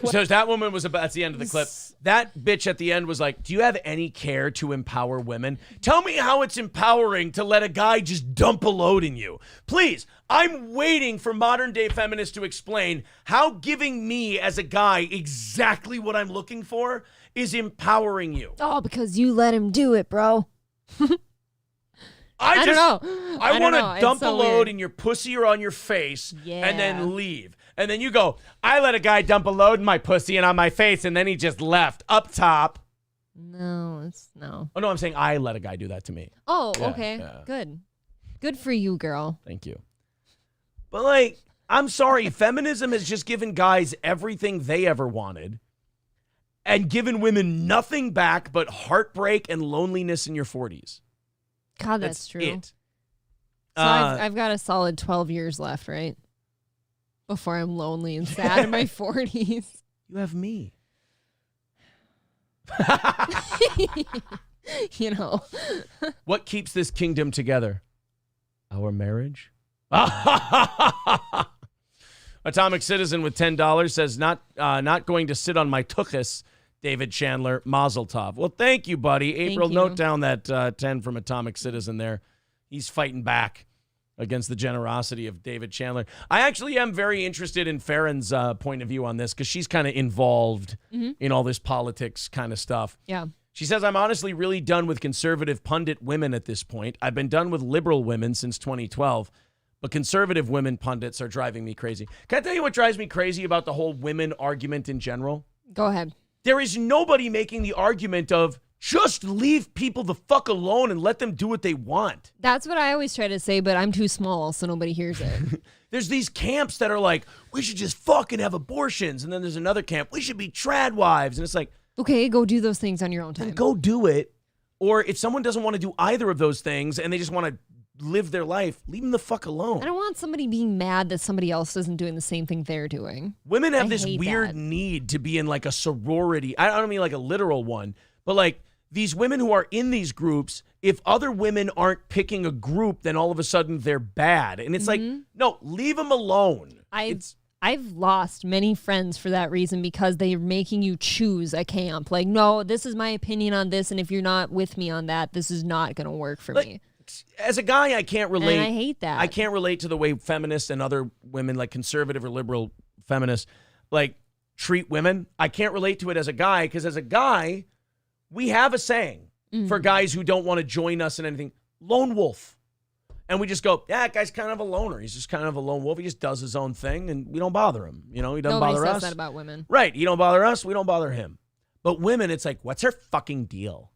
So that woman was about, that's the end of the clip. That bitch at the end was like, do you have any care to empower women? Tell me how it's empowering to let a guy just dump a load in you. Please, I'm waiting for modern day feminists to explain how giving me as a guy exactly what I'm looking for is empowering you. Oh, because you let him do it, bro. I don't know. I want to dump so a load weird. in your pussy or on your face and Yeah. then leave. And then you go, I let a guy dump a load in my pussy and on my face, and then he just left up top. No. Oh, no, I'm saying I let a guy do that to me. Oh, Yeah, okay. yeah. Good for you, girl. Thank you. But, like, I'm sorry. Feminism has just given guys everything they ever wanted and given women nothing back but heartbreak and loneliness in your 40s. God, that's true. It. So I've got a solid 12 years left, right? Before I'm lonely and sad in my 40s. You have me. What keeps this kingdom together? Our marriage? Atomic Citizen with $10 says, not going to sit on my tuchus, David Chandler, Mazel Tov. Well, thank you, buddy. April, you. note down that 10 from Atomic Citizen there. He's fighting back against the generosity of David Chandler. I actually am very interested in Farron's point of view on this because she's kind of involved in all this politics kind of stuff. Yeah. She says, I'm honestly really done with conservative pundit women at this point. I've been done with liberal women since 2012, but conservative women pundits are driving me crazy. Can I tell you what drives me crazy about the whole women argument in general? Go ahead. There is nobody making the argument of just leave people the fuck alone and let them do what they want. That's what I always try to say, but I'm too small, so nobody hears it. There's these camps that are like, we should just fucking have abortions. And then there's another camp, we should be trad wives. And it's like, okay, go do those things on your own time. then go do it. Or if someone doesn't want to do either of those things and they just want to live their life, leave them the fuck alone. I don't want somebody being mad that somebody else isn't doing the same thing they're doing. Women have I this hate weird that. need to be in like a sorority. I don't mean like a literal one, but like these women who are in these groups, if other women aren't picking a group, then all of a sudden they're bad. And it's like, no, leave them alone. I've lost many friends for that reason because they're making you choose a camp. Like, no, this is my opinion on this, and if you're not with me on that, this is not going to work for me. As a guy, I can't relate. And I hate that. I can't relate to the way feminists and other women, like conservative or liberal feminists, like treat women. I can't relate to it as a guy because as a guy, we have a saying for guys who don't want to join us in anything, lone wolf. And we just go, yeah, that guy's kind of a loner. He's just kind of a lone wolf. He just does his own thing, and we don't bother him. You know, he doesn't Nobody bother says us. that about women. Right. He don't bother us. We don't bother him. But women, it's like, what's her fucking deal?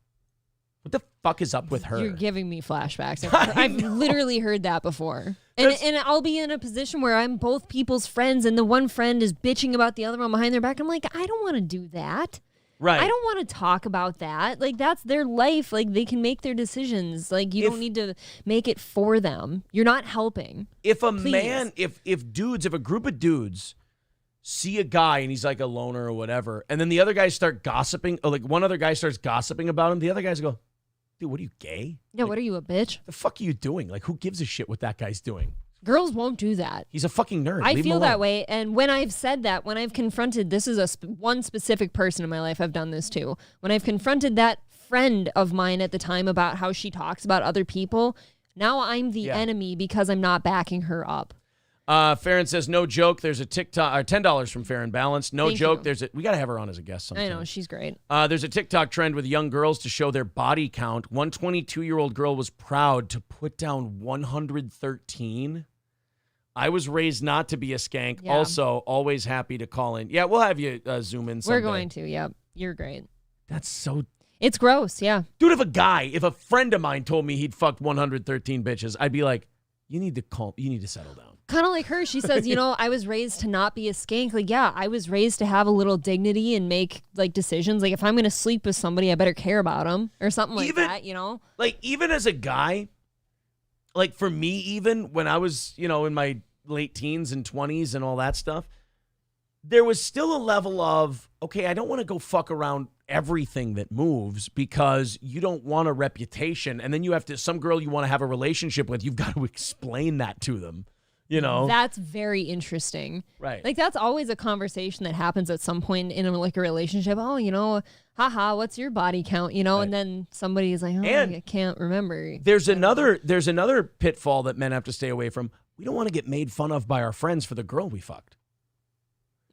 What the fuck is up with her? You're giving me flashbacks. I've literally heard that before. And I'll be in a position where I'm both people's friends, and the one friend is bitching about the other one behind their back. I'm like, I don't want to do that. Right. I don't want to talk about that. Like, that's their life. Like, they can make their decisions. Like, you don't need to make it for them. You're not helping. If a Please. man, if a group of dudes see a guy and he's like a loner or whatever, and then the other guys start gossiping, or like one other guy starts gossiping about him, the other guys go, dude, what are you, gay? Yeah, what are you, a bitch? The fuck are you doing? Like, who gives a shit what that guy's doing? Girls won't do that. He's a fucking nerd. I Leave him feel that alone. way. And when I've said that, when I've confronted, this is one specific person in my life I've done this to. When I've confronted that friend of mine at the time about how she talks about other people, now I'm the enemy because I'm not backing her up. Farron says, no joke. There's a TikTok, or $10 from Farron Balance. No Thank joke. you. We got to have her on as a guest sometime. I know, she's great. There's a TikTok trend with young girls to show their body count. One 22-year-old girl was proud to put down 113. I was raised not to be a skank. Yeah. Also, always happy to call in. Yeah, we'll have you zoom in someday. We're going to, yep. You're great. That's so... It's gross, yeah. Dude, if a friend of mine told me he'd fucked 113 bitches, I'd be like, you need to settle down. Kind of like her. She says, I was raised to not be a skank. Like, yeah, I was raised to have a little dignity and make, like, decisions. Like, if I'm going to sleep with somebody, I better care about them or something like that, Like, even as a guy, like, for me, even when I was, in my late teens and 20s and all that stuff, there was still a level of, okay, I don't want to go fuck around everything that moves because you don't want a reputation. And then you have to, some girl you want to have a relationship with, you've got to explain that to them. That's very interesting. Right. Like, that's always a conversation that happens at some point in a relationship. Oh, haha, what's your body count? Right. And then somebody's like, and I can't remember. There's another pitfall that men have to stay away from. We don't want to get made fun of by our friends for the girl we fucked.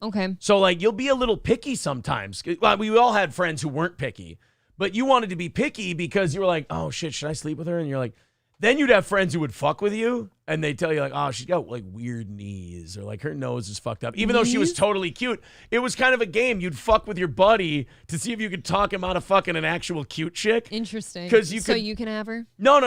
Okay. So, like, you'll be a little picky sometimes. Well, we all had friends who weren't picky, but you wanted to be picky because you were like, oh, shit, should I sleep with her? And you're like, then you'd have friends who would fuck with you, and they tell you, like, oh, she's got, like, weird knees, or, like, her nose is fucked up. Even though she was totally cute, it was kind of a game. You'd fuck with your buddy to see if you could talk him out of fucking an actual cute chick. Interesting. So you can have her? No.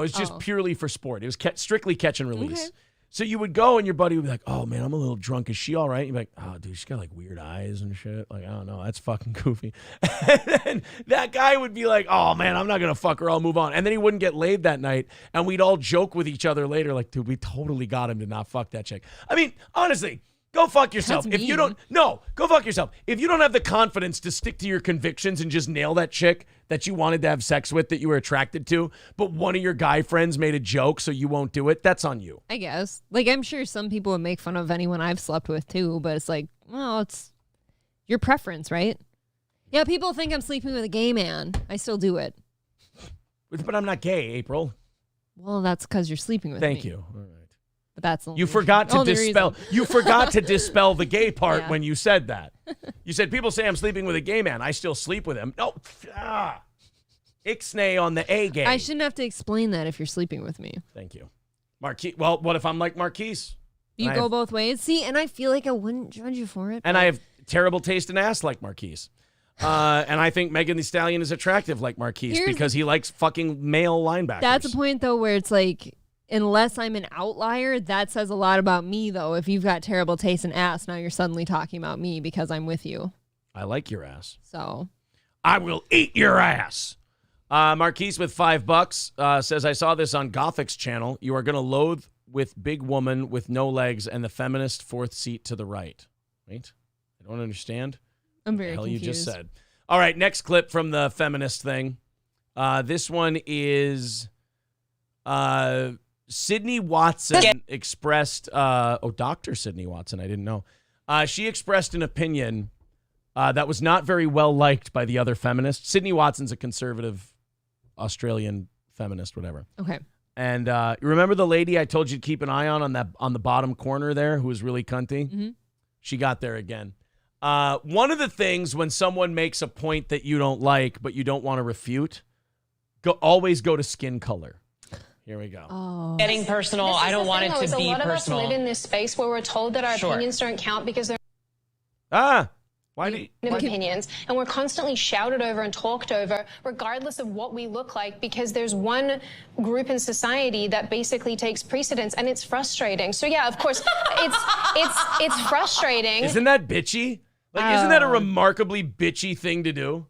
It's just purely for sport. It was strictly catch and release. Okay. So you would go and your buddy would be like, oh, man, I'm a little drunk. Is she all right? You'd be like, oh, dude, she's got like weird eyes and shit. Like, I don't know. That's fucking goofy. And then that guy would be like, oh, man, I'm not going to fuck her. I'll move on. And then he wouldn't get laid that night. And we'd all joke with each other later like, dude, we totally got him to not fuck that chick. I mean, honestly, go fuck yourself. That's If you don't, go fuck yourself. If you don't have the confidence to stick to your convictions and just nail that chick that you wanted to have sex with, that you were attracted to, but one of your guy friends made a joke so you won't do it, that's on you. I guess. Like, I'm sure some people would make fun of anyone I've slept with too, but it's like, well, it's your preference, right? Yeah, people think I'm sleeping with a gay man. I still do it. But I'm not gay, April. Well, that's because you're sleeping with me. Thank you. All right. But that's you forgot to dispel. You forgot to dispel the gay part when you said that. You said people say I'm sleeping with a gay man. I still sleep with him. No, ixnay on the A game. I shouldn't have to explain that if you're sleeping with me. Thank you, Marquise. Well, what if I'm like Marquise? You go both ways. See, and I feel like I wouldn't judge you for it. And I have terrible taste in ass like Marquise. And I think Megan Thee Stallion is attractive like Marquise because he likes fucking male linebackers. That's a point though where it's like, unless I'm an outlier, that says a lot about me, though. If you've got terrible taste in ass, now you're suddenly talking about me because I'm with you. I like your ass. So. I will eat your ass. Marquise with $5 says, I saw this on Gothic's channel. You are going to loathe with big woman with no legs and the feminist fourth seat to the right. Wait, I don't understand. I'm very confused. confused. You just said. All right, next clip from the feminist thing. This one is... Sydney Watson expressed, Dr. Sydney Watson, I didn't know. She expressed an opinion that was not very well liked by the other feminists. Sydney Watson's a conservative Australian feminist, whatever. Okay. And you remember the lady I told you to keep an eye on the bottom corner there who was really cunty? Mm-hmm. She got there again. One of the things when someone makes a point that you don't like but you don't want to refute, always go to skin color. Here we go. Oh. Getting personal. I don't want it to be personal. A lot of us live in this space where we're told that our opinions don't count because they're opinions, and we're constantly shouted over and talked over regardless of what we look like because there's one group in society that basically takes precedence, and it's frustrating. So yeah, of course, it's frustrating. Isn't that bitchy? Like, isn't that a remarkably bitchy thing to do?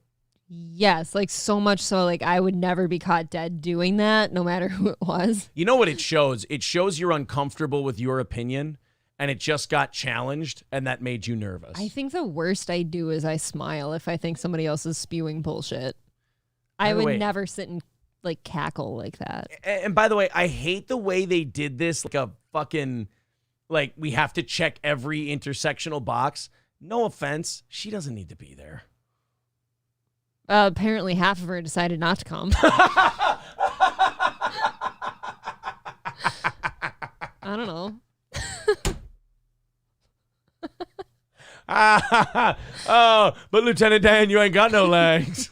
Yes, like so much so, like I would never be caught dead doing that, no matter who it was. You know what it shows? It shows you're uncomfortable with your opinion, and it just got challenged, and that made you nervous. I think the worst I do is I smile if I think somebody else is spewing bullshit. I would never sit and like cackle like that. And by the way, I hate the way they did this, like a fucking, like we have to check every intersectional box. No offense, she doesn't need to be there. Apparently half of her decided not to come. I don't know. Oh, but Lieutenant Dan, you ain't got no legs.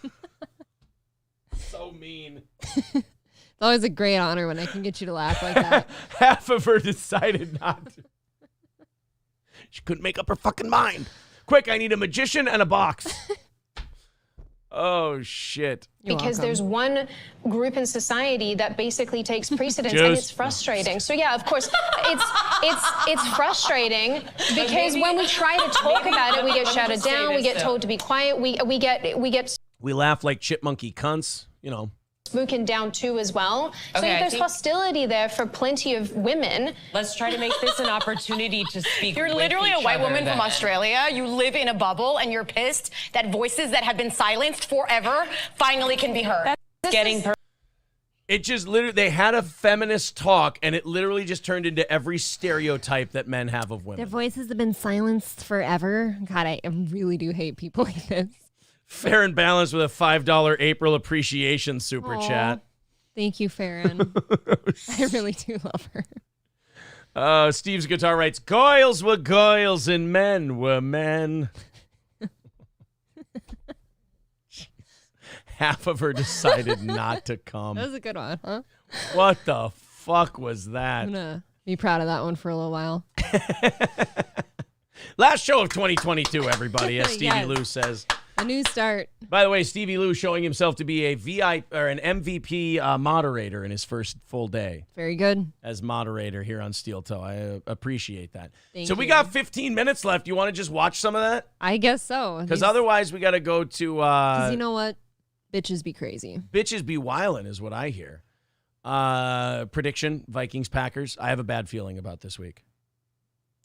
So mean. It's always a great honor when I can get you to laugh like that. Half of her decided not to. She couldn't make up her fucking mind. Quick, I need a magician and a box. Oh, shit. Because there's one group in society that basically takes precedence, and it's frustrating. So yeah, of course, it's frustrating because when we try to talk about it, we get shouted down, we get told to be quiet, we get We laugh like chipmunky cunts, you know. Spoken down too as well. So Okay, there's hostility there for plenty of women. Let's try to make this an opportunity to speak. You're with literally a each white other woman then. from Australia. You live in a bubble and you're pissed that voices that have been silenced forever finally can be heard. It just literally, they had a feminist talk, and it literally just turned into every stereotype that men have of women. Their voices have been silenced forever. God, I really do hate people like this. Fair and balanced with a $5 April appreciation super chat. Thank you, Farron. I really do love her. Steve's guitar writes, "Goyles were goyles and men were men." Half of her decided not to come. That was a good one, huh? What the fuck was that? I'm going to be proud of that one for a little while. Last show of 2022, everybody, as Stevie Yes. Lou says. A new start. By the way, Stevie Lou showing himself to be a VIP or an MVP moderator in his first full day. Very good. As moderator here on Steel Toe. I appreciate that. Thank so we you. got 15 minutes left. You want to just watch some of that? I guess so. Because otherwise we got to go to... Because you know what? Bitches be crazy. Bitches be wildin' is what I hear. Prediction, Vikings-Packers. I have a bad feeling about this week.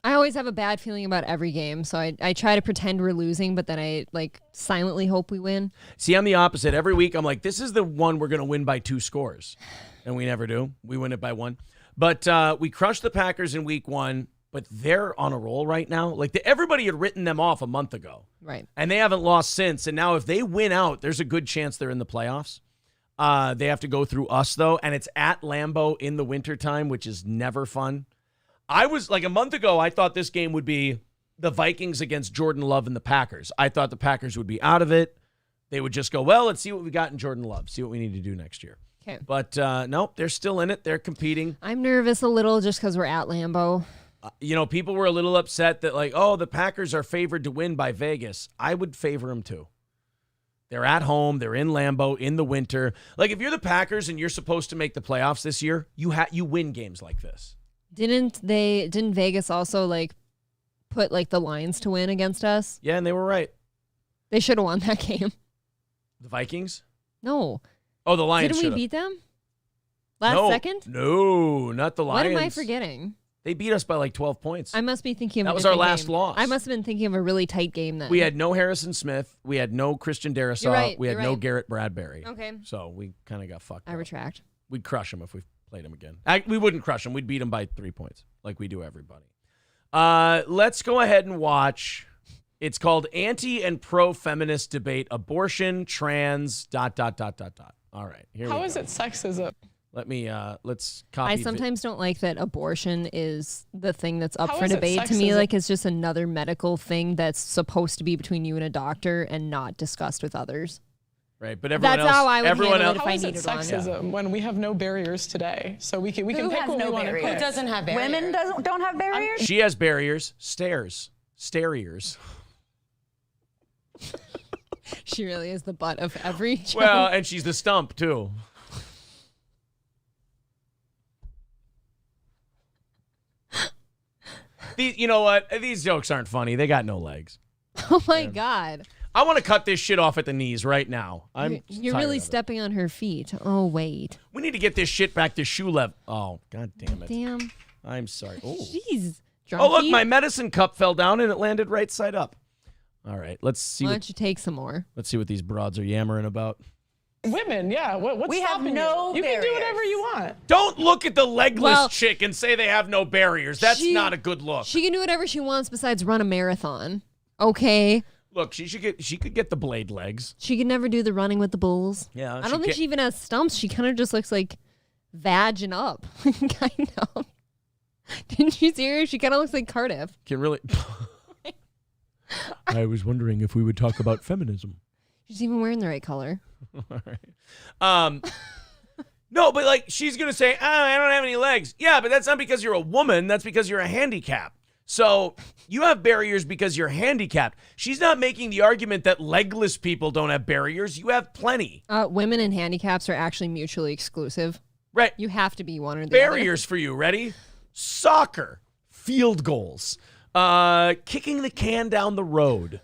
I always have a bad feeling about every game, so I try to pretend we're losing, but then I silently hope we win. See, I'm the opposite. Every week I'm like, this is the one we're going to win by 2 scores. And we never do. We win it by 1. But we crushed the Packers in week 1, but they're on a roll right now. Like everybody had written them off a month ago. Right. And they haven't lost since. And now if they win out, there's a good chance they're in the playoffs. They have to go through us, though, and it's at Lambeau in the wintertime, which is never fun. I was like a month ago, I thought this game would be the Vikings against Jordan Love and the Packers. I thought the Packers would be out of it. They would just go, well, let's see what we got in Jordan Love, see what we need to do next year. Okay. But nope, they're still in it. They're competing. I'm nervous a little just because we're at Lambeau. People were a little upset that the Packers are favored to win by Vegas. I would favor them too. They're at home. They're in Lambeau in the winter. Like if you're the Packers and you're supposed to make the playoffs this year, you win games like this. Didn't Vegas also put the lines to win against us? Yeah, and they were right. They should have won that game. The Vikings? No. Oh, the Lions. Didn't we beat them? Last second? No, not the Lions. What am I forgetting? They beat us by 12 points. I must be thinking of that a was our different last game. loss. I must have been thinking of a really tight game then. We had no Harrison Smith. We had no Christian Darrisaw. You're right, we had you're no right. Garrett Bradbury. Okay. So we kind of got fucked I up. retract. We'd crush them if we played them again. We wouldn't crush them. We'd beat them by 3 points like we do everybody. Let's go ahead and watch. It's called Anti and Pro-Feminist Debate, Abortion, Trans, ... All right, here we go. How is it sexism? Let's copy. I sometimes don't like that abortion is the thing that's up How for is it debate. To me, sexism? it's just another medical thing that's supposed to be between you and a doctor and not discussed with others. Right, but everyone That's else, how I would everyone handle else, it if How I is it needed one. sexism when we have no barriers today? So we can pick has what we no want to barriers? pick. Who doesn't have barriers? Women don't have barriers? She has barriers, stairs. She really is the butt of every joke. Well, and she's the stump too. You know what? These jokes aren't funny. They got no legs. Oh my God. I want to cut this shit off at the knees right now. You're tired really of it. stepping on her feet. Oh, wait. We need to get this shit back to shoe level. Oh, God damn it. Damn. I'm sorry. Oh. Jeez. Oh, look, Drunkie. my medicine cup fell down and it landed right side up. All right, let's see. Why don't you take some more? Let's see what these broads are yammering about. Women, yeah. What's We have stopping no you? You can do barriers. whatever you want. Don't look at the legless Well, chick and say they have no barriers. That's she- not a good look. She can do whatever she wants besides run a marathon. Okay. Look, she could get the blade legs. She could never do the running with the bulls. Yeah, I she don't think can't- she even has stumps. She kind of just looks like vagging up. Kind of. Didn't you see her? She kind of looks like Cardiff. Can really. I was wondering if we would talk about feminism. She's even wearing the right color. All right. No, but like she's going to say, oh, I don't have any legs. Yeah, but that's not because you're a woman. That's because you're a handicap. So you have barriers because you're handicapped. She's not making the argument that legless people don't have barriers. You have plenty. Women and handicaps are actually mutually exclusive. Right. You have to be one or the Barriers for you. Ready? Soccer. Field goals. Kicking the can down the road.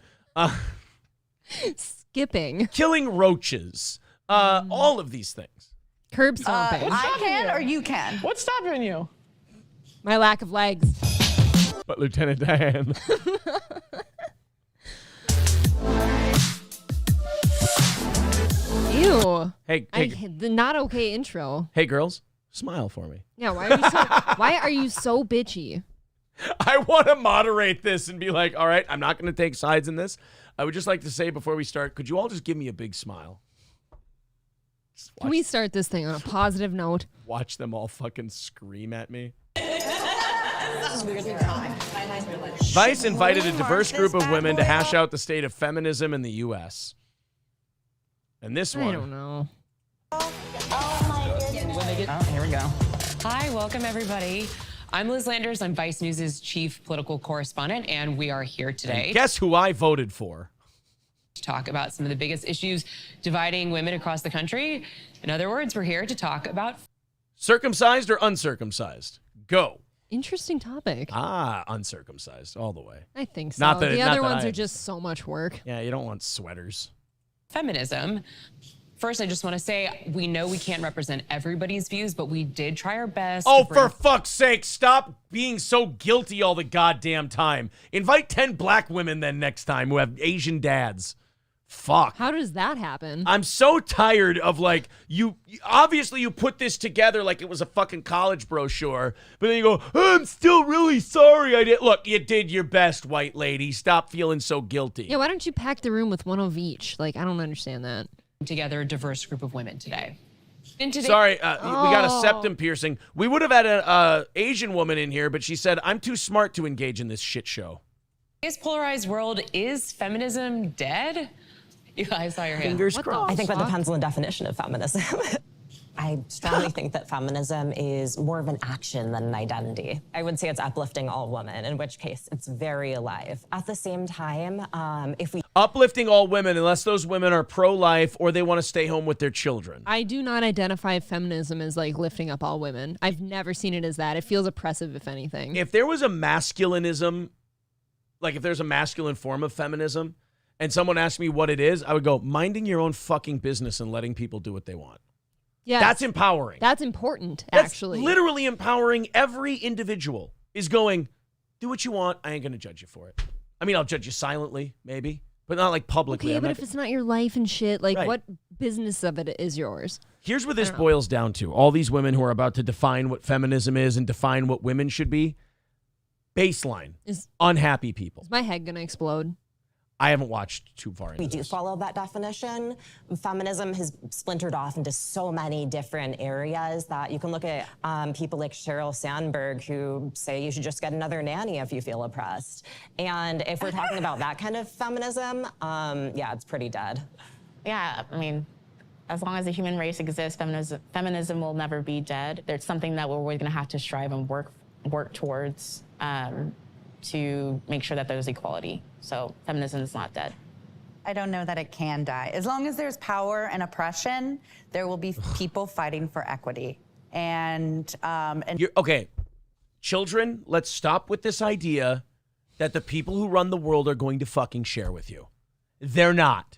Skipping. Killing roaches. All of these things. Curb stomping. I can or you can? What's stopping you? My lack of legs. But Lieutenant Diane. Ew. Hey, the not okay intro. Hey, girls, smile for me. Yeah, why are you so bitchy? I want to moderate this and be like, all right, I'm not going to take sides in this. I would just like to say before we start, could you all just give me a big smile? Can we start this thing on a positive note? Watch them all fucking scream at me. Vice invited a diverse group of women to hash out the state of feminism in the U.S. And this one. I don't know. Here we go. Hi, welcome everybody. I'm Liz Landers. I'm Vice News' chief political correspondent, and we are here today. And guess who I voted for? To talk about some of the biggest issues dividing women across the country. In other words, we're here to talk about circumcised or uncircumcised. Go. Interesting topic. Uncircumcised all the way. I think so. The other ones are just so much work. Yeah, you don't want sweaters. Feminism. First, I just want to say we know we can't represent everybody's views, but we did try our best. Oh, for fuck's sake, stop being so guilty all the goddamn time. Invite 10 black women then next time who have Asian dads. Fuck. How does that happen? I'm so tired of like, you obviously you put this together like it was a fucking college brochure, but then you go, oh, I'm still really sorry I did. Look, you did your best, white lady. Stop feeling so guilty. Yeah, why don't you pack the room with one of each? Like, I don't understand that. Together a diverse group of women today. Sorry, we got a septum piercing. We would have had an Asian woman in here, but she said, I'm too smart to engage in this shit show. Today's polarized world, is feminism dead? You guys saw your hand. Fingers crossed. I think that depends on the definition of feminism. I strongly think that feminism is more of an action than an identity. I would say it's uplifting all women, in which case it's very alive. At the same time, if we... Uplifting all women unless those women are pro-life or they want to stay home with their children. I do not identify feminism as like lifting up all women. I've never seen it as that. It feels oppressive, if anything. If there was a masculinism, like if there's a masculine form of feminism, and someone asked me what it is, I would go, minding your own fucking business and letting people do what they want. Yeah, that's empowering. That's important, that's actually. Literally empowering every individual is going, do what you want. I ain't going to judge you for it. I mean, I'll judge you silently, maybe, but not like publicly. Okay, but if it's not your life and shit, like right. What business of it is yours? Here's what this boils down to. All these women who are about to define what feminism is and define what women should be, baseline, is unhappy people. Is my head going to explode? I haven't watched too far into We do follow that definition. Feminism has splintered off into so many different areas that you can look at people like Sheryl Sandberg who say you should just get another nanny if you feel oppressed. And if we're talking about that kind of feminism, yeah, it's pretty dead. Yeah, I mean, as long as the human race exists, feminism will never be dead. There's something that we're always going to have to strive and work towards to make sure that there's equality. So feminism is not dead. I don't know that it can die. As long as there's power and oppression, there will be people fighting for equity. And okay, children, let's stop with this idea that the people who run the world are going to fucking share with you. They're not.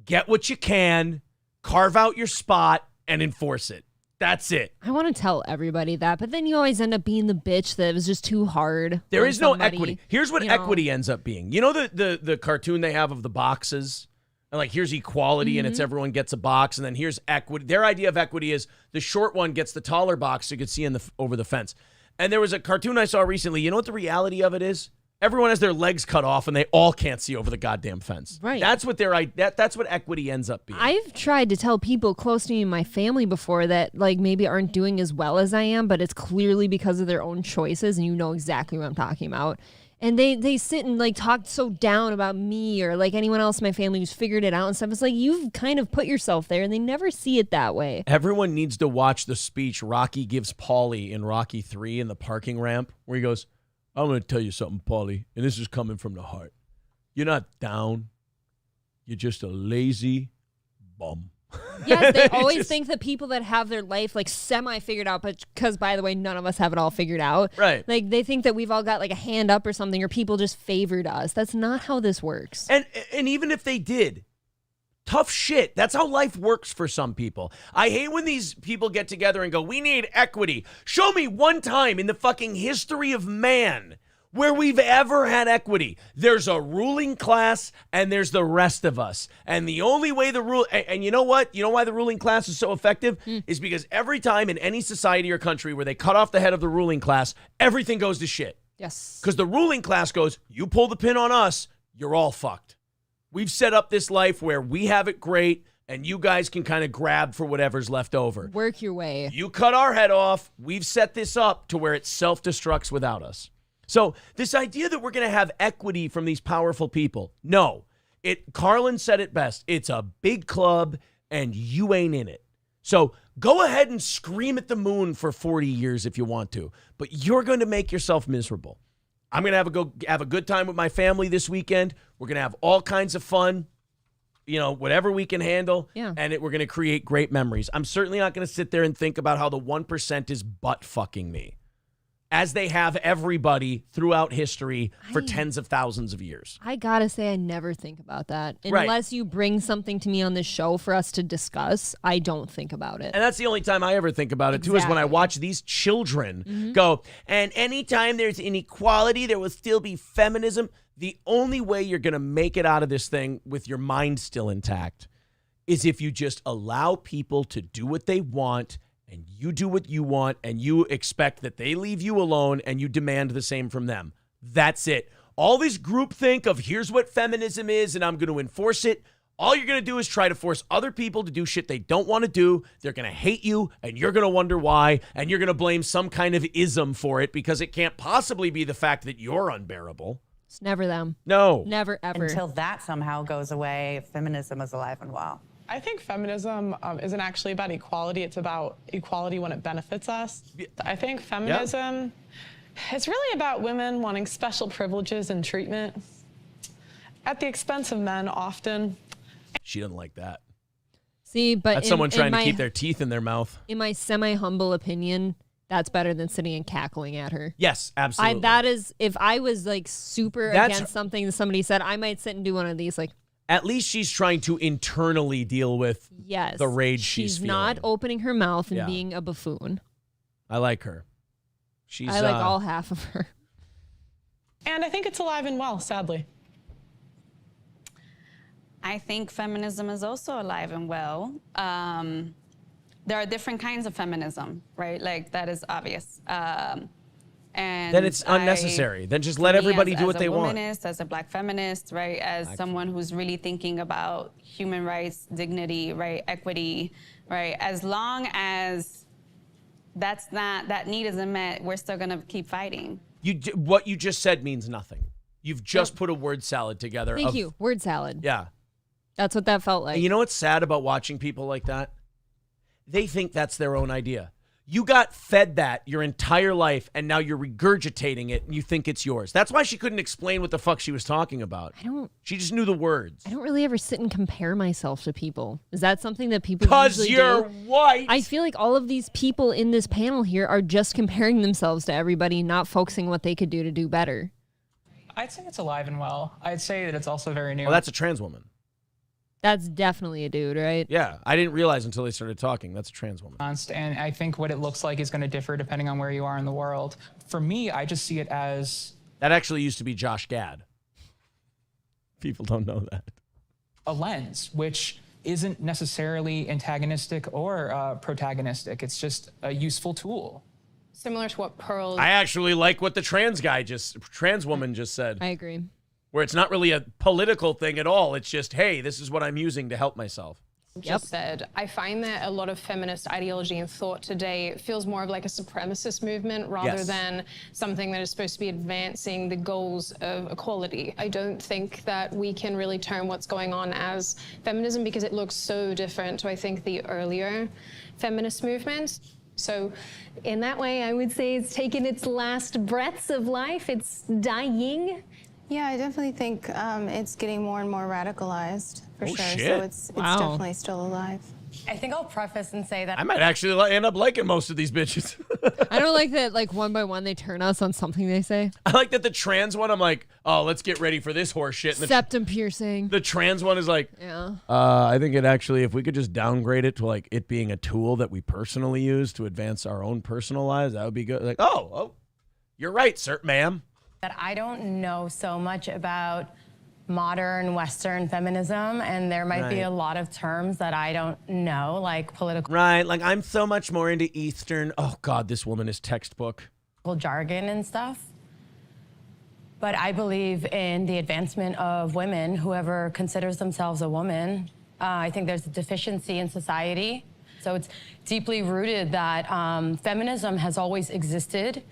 Get what you can, carve out your spot, and enforce it. That's it. I want to tell everybody that, but then you always end up being the bitch that it was just too hard. There is no equity. Here's what equity ends up being. You know the cartoon they have of the boxes? And like, here's equality, and it's everyone gets a box, and then here's equity. Their idea of equity is the short one gets the taller box so you can see over the fence. And there was a cartoon I saw recently. You know what the reality of it is? Everyone has their legs cut off, and they all can't see over the goddamn fence. Right. That's what that's what equity ends up being. I've tried to tell people close to me in my family before that like maybe aren't doing as well as I am, but it's clearly because of their own choices, and you know exactly what I'm talking about. And they sit and like talk so down about me or like anyone else in my family who's figured it out and stuff. It's like you've kind of put yourself there and they never see it that way. Everyone needs to watch the speech Rocky gives Paulie in Rocky 3 in the parking ramp where he goes, I'm going to tell you something, Paulie, and this is coming from the heart. You're not down. You're just a lazy bum. Yes, they always think that people that have their life like semi figured out, but because by the way, none of us have it all figured out. Right. Like they think that we've all got like a hand up or something, or people just favored us. That's not how this works. And even if they did, tough shit. That's how life works for some people. I hate when these people get together and go, we need equity. Show me one time in the fucking history of man where we've ever had equity. There's a ruling class and there's the rest of us. And the only way and you know what? You know why the ruling class is so effective? Is because every time in any society or country where they cut off the head of the ruling class, everything goes to shit. Yes. Because the ruling class goes, you pull the pin on us, you're all fucked. We've set up this life where we have it great and you guys can kind of grab for whatever's left over. Work your way. You cut our head off, we've set this up to where it self-destructs without us. So this idea that we're going to have equity from these powerful people, no. Carlin said it best. It's a big club and you ain't in it. So go ahead and scream at the moon for 40 years if you want to, but you're going to make yourself miserable. I'm going to have a good time with my family this weekend. We're going to have all kinds of fun, whatever we can handle, and we're going to create great memories. I'm certainly not going to sit there and think about how the 1% is butt fucking me, as they have everybody throughout history for tens of thousands of years. I gotta say, I never think about that. Unless you bring something to me on this show for us to discuss, I don't think about it. And that's the only time I ever think about it, too, is when I watch these children go, and anytime there's inequality, there will still be feminism. The only way you're going to make it out of this thing with your mind still intact is if you just allow people to do what they want and you do what you want, and you expect that they leave you alone, and you demand the same from them. That's it. All this groupthink of here's what feminism is, and I'm going to enforce it. All you're going to do is try to force other people to do shit they don't want to do. They're going to hate you, and you're going to wonder why, and you're going to blame some kind of ism for it because it can't possibly be the fact that you're unbearable. It's never them. No. Never, ever. Until that somehow goes away, feminism is alive and well. I think feminism isn't actually about equality. It's about equality when it benefits us. I think feminism is really about women wanting special privileges and treatment at the expense of men often. She doesn't like that. See, but that's someone trying to keep their teeth in their mouth. In my semi-humble opinion, that's better than sitting and cackling at her. Yes, absolutely. That is, if I was like super against something that somebody said, I might sit and do one of these like. At least she's trying to internally deal with the rage she's feeling. Not opening her mouth and being a buffoon. I like her. I like all half of her. And I think it's alive and well, sadly. I think feminism is also alive and well. There are different kinds of feminism, right? Like, that is obvious. And then it's unnecessary. Then just let everybody do what they want. As a black feminist, right? As someone who's really thinking about human rights, dignity, right? Equity, right? As long as that need isn't met, we're still gonna keep fighting. What you just said means nothing. You've just put a word salad together. Thank you. Word salad. Yeah. That's what that felt like. And you know what's sad about watching people like that? They think that's their own idea. You got fed that your entire life, and now you're regurgitating it, and you think it's yours. That's why she couldn't explain what the fuck she was talking about. She just knew the words. I don't really ever sit and compare myself to people. Is that something that people usually do? 'Cause you're white. I feel like all of these people in this panel here are just comparing themselves to everybody, not focusing what they could do to do better. I'd say it's alive and well. I'd say that it's also very new. Well, that's a trans woman. That's definitely a dude, right? Yeah, I didn't realize until they started talking. That's a trans woman. And I think what it looks like is going to differ depending on where you are in the world. For me, I just see it as... That actually used to be Josh Gad. People don't know that. A lens, which isn't necessarily antagonistic or protagonistic. It's just a useful tool. Similar to what Pearl... I actually like what the trans woman just said. I agree. Where it's not really a political thing at all. It's just, hey, this is what I'm using to help myself. just said. I find that a lot of feminist ideology and thought today feels more of like a supremacist movement rather than something that is supposed to be advancing the goals of equality. I don't think that we can really term what's going on as feminism because it looks so different to, I think, the earlier feminist movement. So in that way, I would say it's taken its last breaths of life. It's dying. Yeah, I definitely think it's getting more and more radicalized, for sure. Shit. So it's definitely still alive. I think I'll preface and say that I might actually end up liking most of these bitches. I don't like that, like, one by one they turn us on something they say. I like that the trans one, I'm like, oh, let's get ready for this horse shit. And Septum piercing. The trans one is like, yeah. I think it actually, if we could just downgrade it to like it being a tool that we personally use to advance our own personal lives, that would be good. Like, oh, you're right, sir, ma'am. that I don't know so much about modern Western feminism, and there might be a lot of terms that I don't know, like political. Right, like I'm so much more into Eastern. Oh God, this woman is textbook. Jargon and stuff. But I believe in the advancement of women, whoever considers themselves a woman. I think there's a deficiency in society. So it's deeply rooted that feminism has always existed.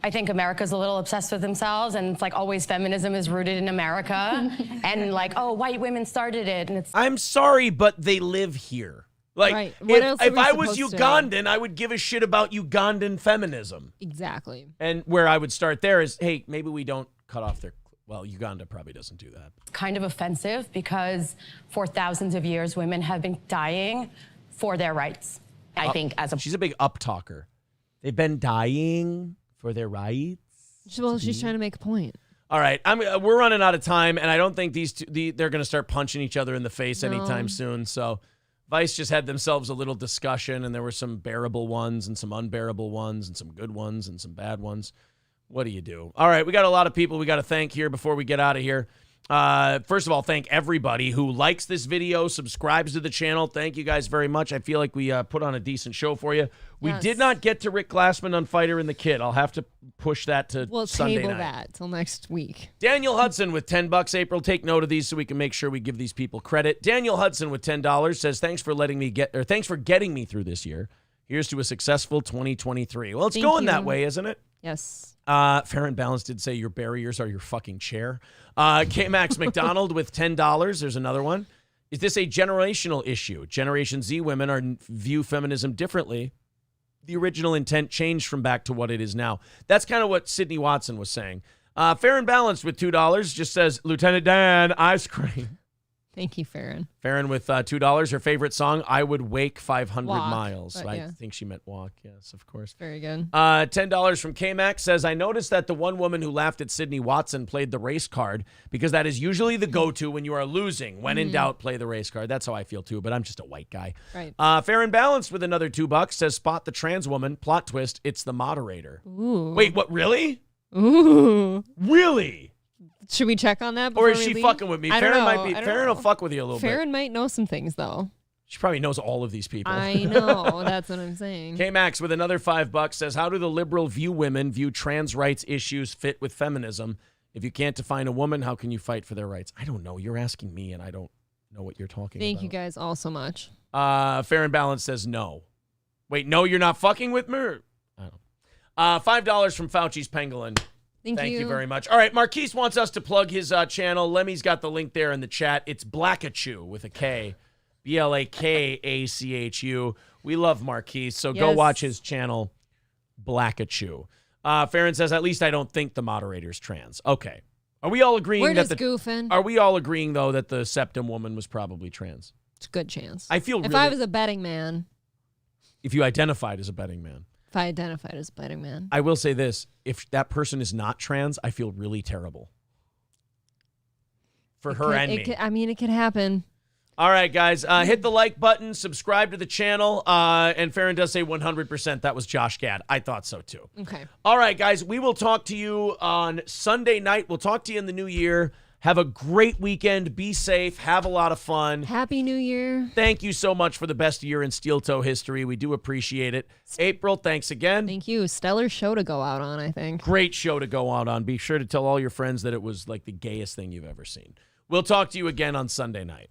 I think America's a little obsessed with themselves, and it's like always feminism is rooted in America. And like, oh, white women started it. And it's. I'm sorry, but they live here. Like, if I was Ugandan, I would give a shit about Ugandan feminism. Exactly. And where I would start there is, hey, maybe we don't cut off their. Well, Uganda probably doesn't do that. Kind of offensive because for thousands of years, women have been dying for their rights. I think as a. She's a big up talker. They've been dying for their rights. Well, she's trying to make a point. All right, we're running out of time, and I don't think these two, they're going to start punching each other in the face anytime soon. So Vice just had themselves a little discussion, and there were some bearable ones and some unbearable ones and some good ones and some bad ones. What do you do? All right, we got a lot of people we got to thank here before we get out of here. First of all, thank everybody who likes this video, subscribes to the channel. Thank you guys very much. I feel like we put on a decent show for you. We did not get to Rick Glassman on Fighter and the Kid. I'll have to push that to Sunday night. We'll table that till next week. Daniel Hudson with $10. April, take note of these so we can make sure we give these people credit. Daniel Hudson with $10 says, thanks for getting me through this year. Here's to a successful 2023. Well, it's going that way, isn't it? Yes. Fair and Balanced did say your barriers are your fucking chair. K-Max McDonald with $10. There's another one. Is this a generational issue? Generation Z women view feminism differently. The original intent changed from back to what it is now. That's kind of what Sydney Watson was saying. Fair and Balanced with $2 just says, Lieutenant Dan, ice cream. Thank you, Farron. Farron with $2. Her favorite song, I Would Wake 500 Walk, Miles. but I yeah. think she meant walk. Yes, of course. Very good. $10 from K-Max says, I noticed that the one woman who laughed at Sydney Watson played the race card because that is usually the go-to when you are losing. When in doubt, play the race card. That's how I feel too, but I'm just a white guy. Right. Fair and Balanced with another $2 says, spot the trans woman. Plot twist, it's the moderator. Ooh. Wait, what, really? Ooh. Really? Should we check on that Or before is we she leave? fucking with me? I don't Farron know. might be. I don't Farron know. will fuck with you a little bit. Farron might know some things, though. She probably knows all of these people. I know. That's what I'm saying. K-Max with another $5 says, how do the liberal women view trans rights issues fit with feminism? If you can't define a woman, how can you fight for their rights? I don't know. You're asking me, and I don't know what you're talking Thank about. you guys all so much. Fair and Balanced says no. Wait, no, you're not fucking with me? I don't know. $5 from Fauci's Pangolin. Thank you very much. All right, Marquise wants us to plug his channel. Lemmy's got the link there in the chat. It's Blackachu with a K. Blakachu. We love Marquise, so go watch his channel, Blackachu. Farron says, at least I don't think the moderator's trans. Okay. Are we all agreeing We're that just goofing. Are we all agreeing, though, that the septum woman was probably trans? It's a good chance. I feel if really, I was a betting man. If you identified as a betting man. If I identified as a betting man. I will say this. If that person is not trans, I feel really terrible. For her and me. It could happen. All right, guys. Hit the like button. Subscribe to the channel. And Farron does say 100%. That was Josh Gad. I thought so, too. Okay. All right, guys. We will talk to you on Sunday night. We'll talk to you in the new year. Have a great weekend. Be safe. Have a lot of fun. Happy New Year. Thank you so much for the best year in steel toe history. We do appreciate it. April, thanks again. Thank you. Stellar show to go out on, I think. Great show to go out on. Be sure to tell all your friends that it was like the gayest thing you've ever seen. We'll talk to you again on Sunday night.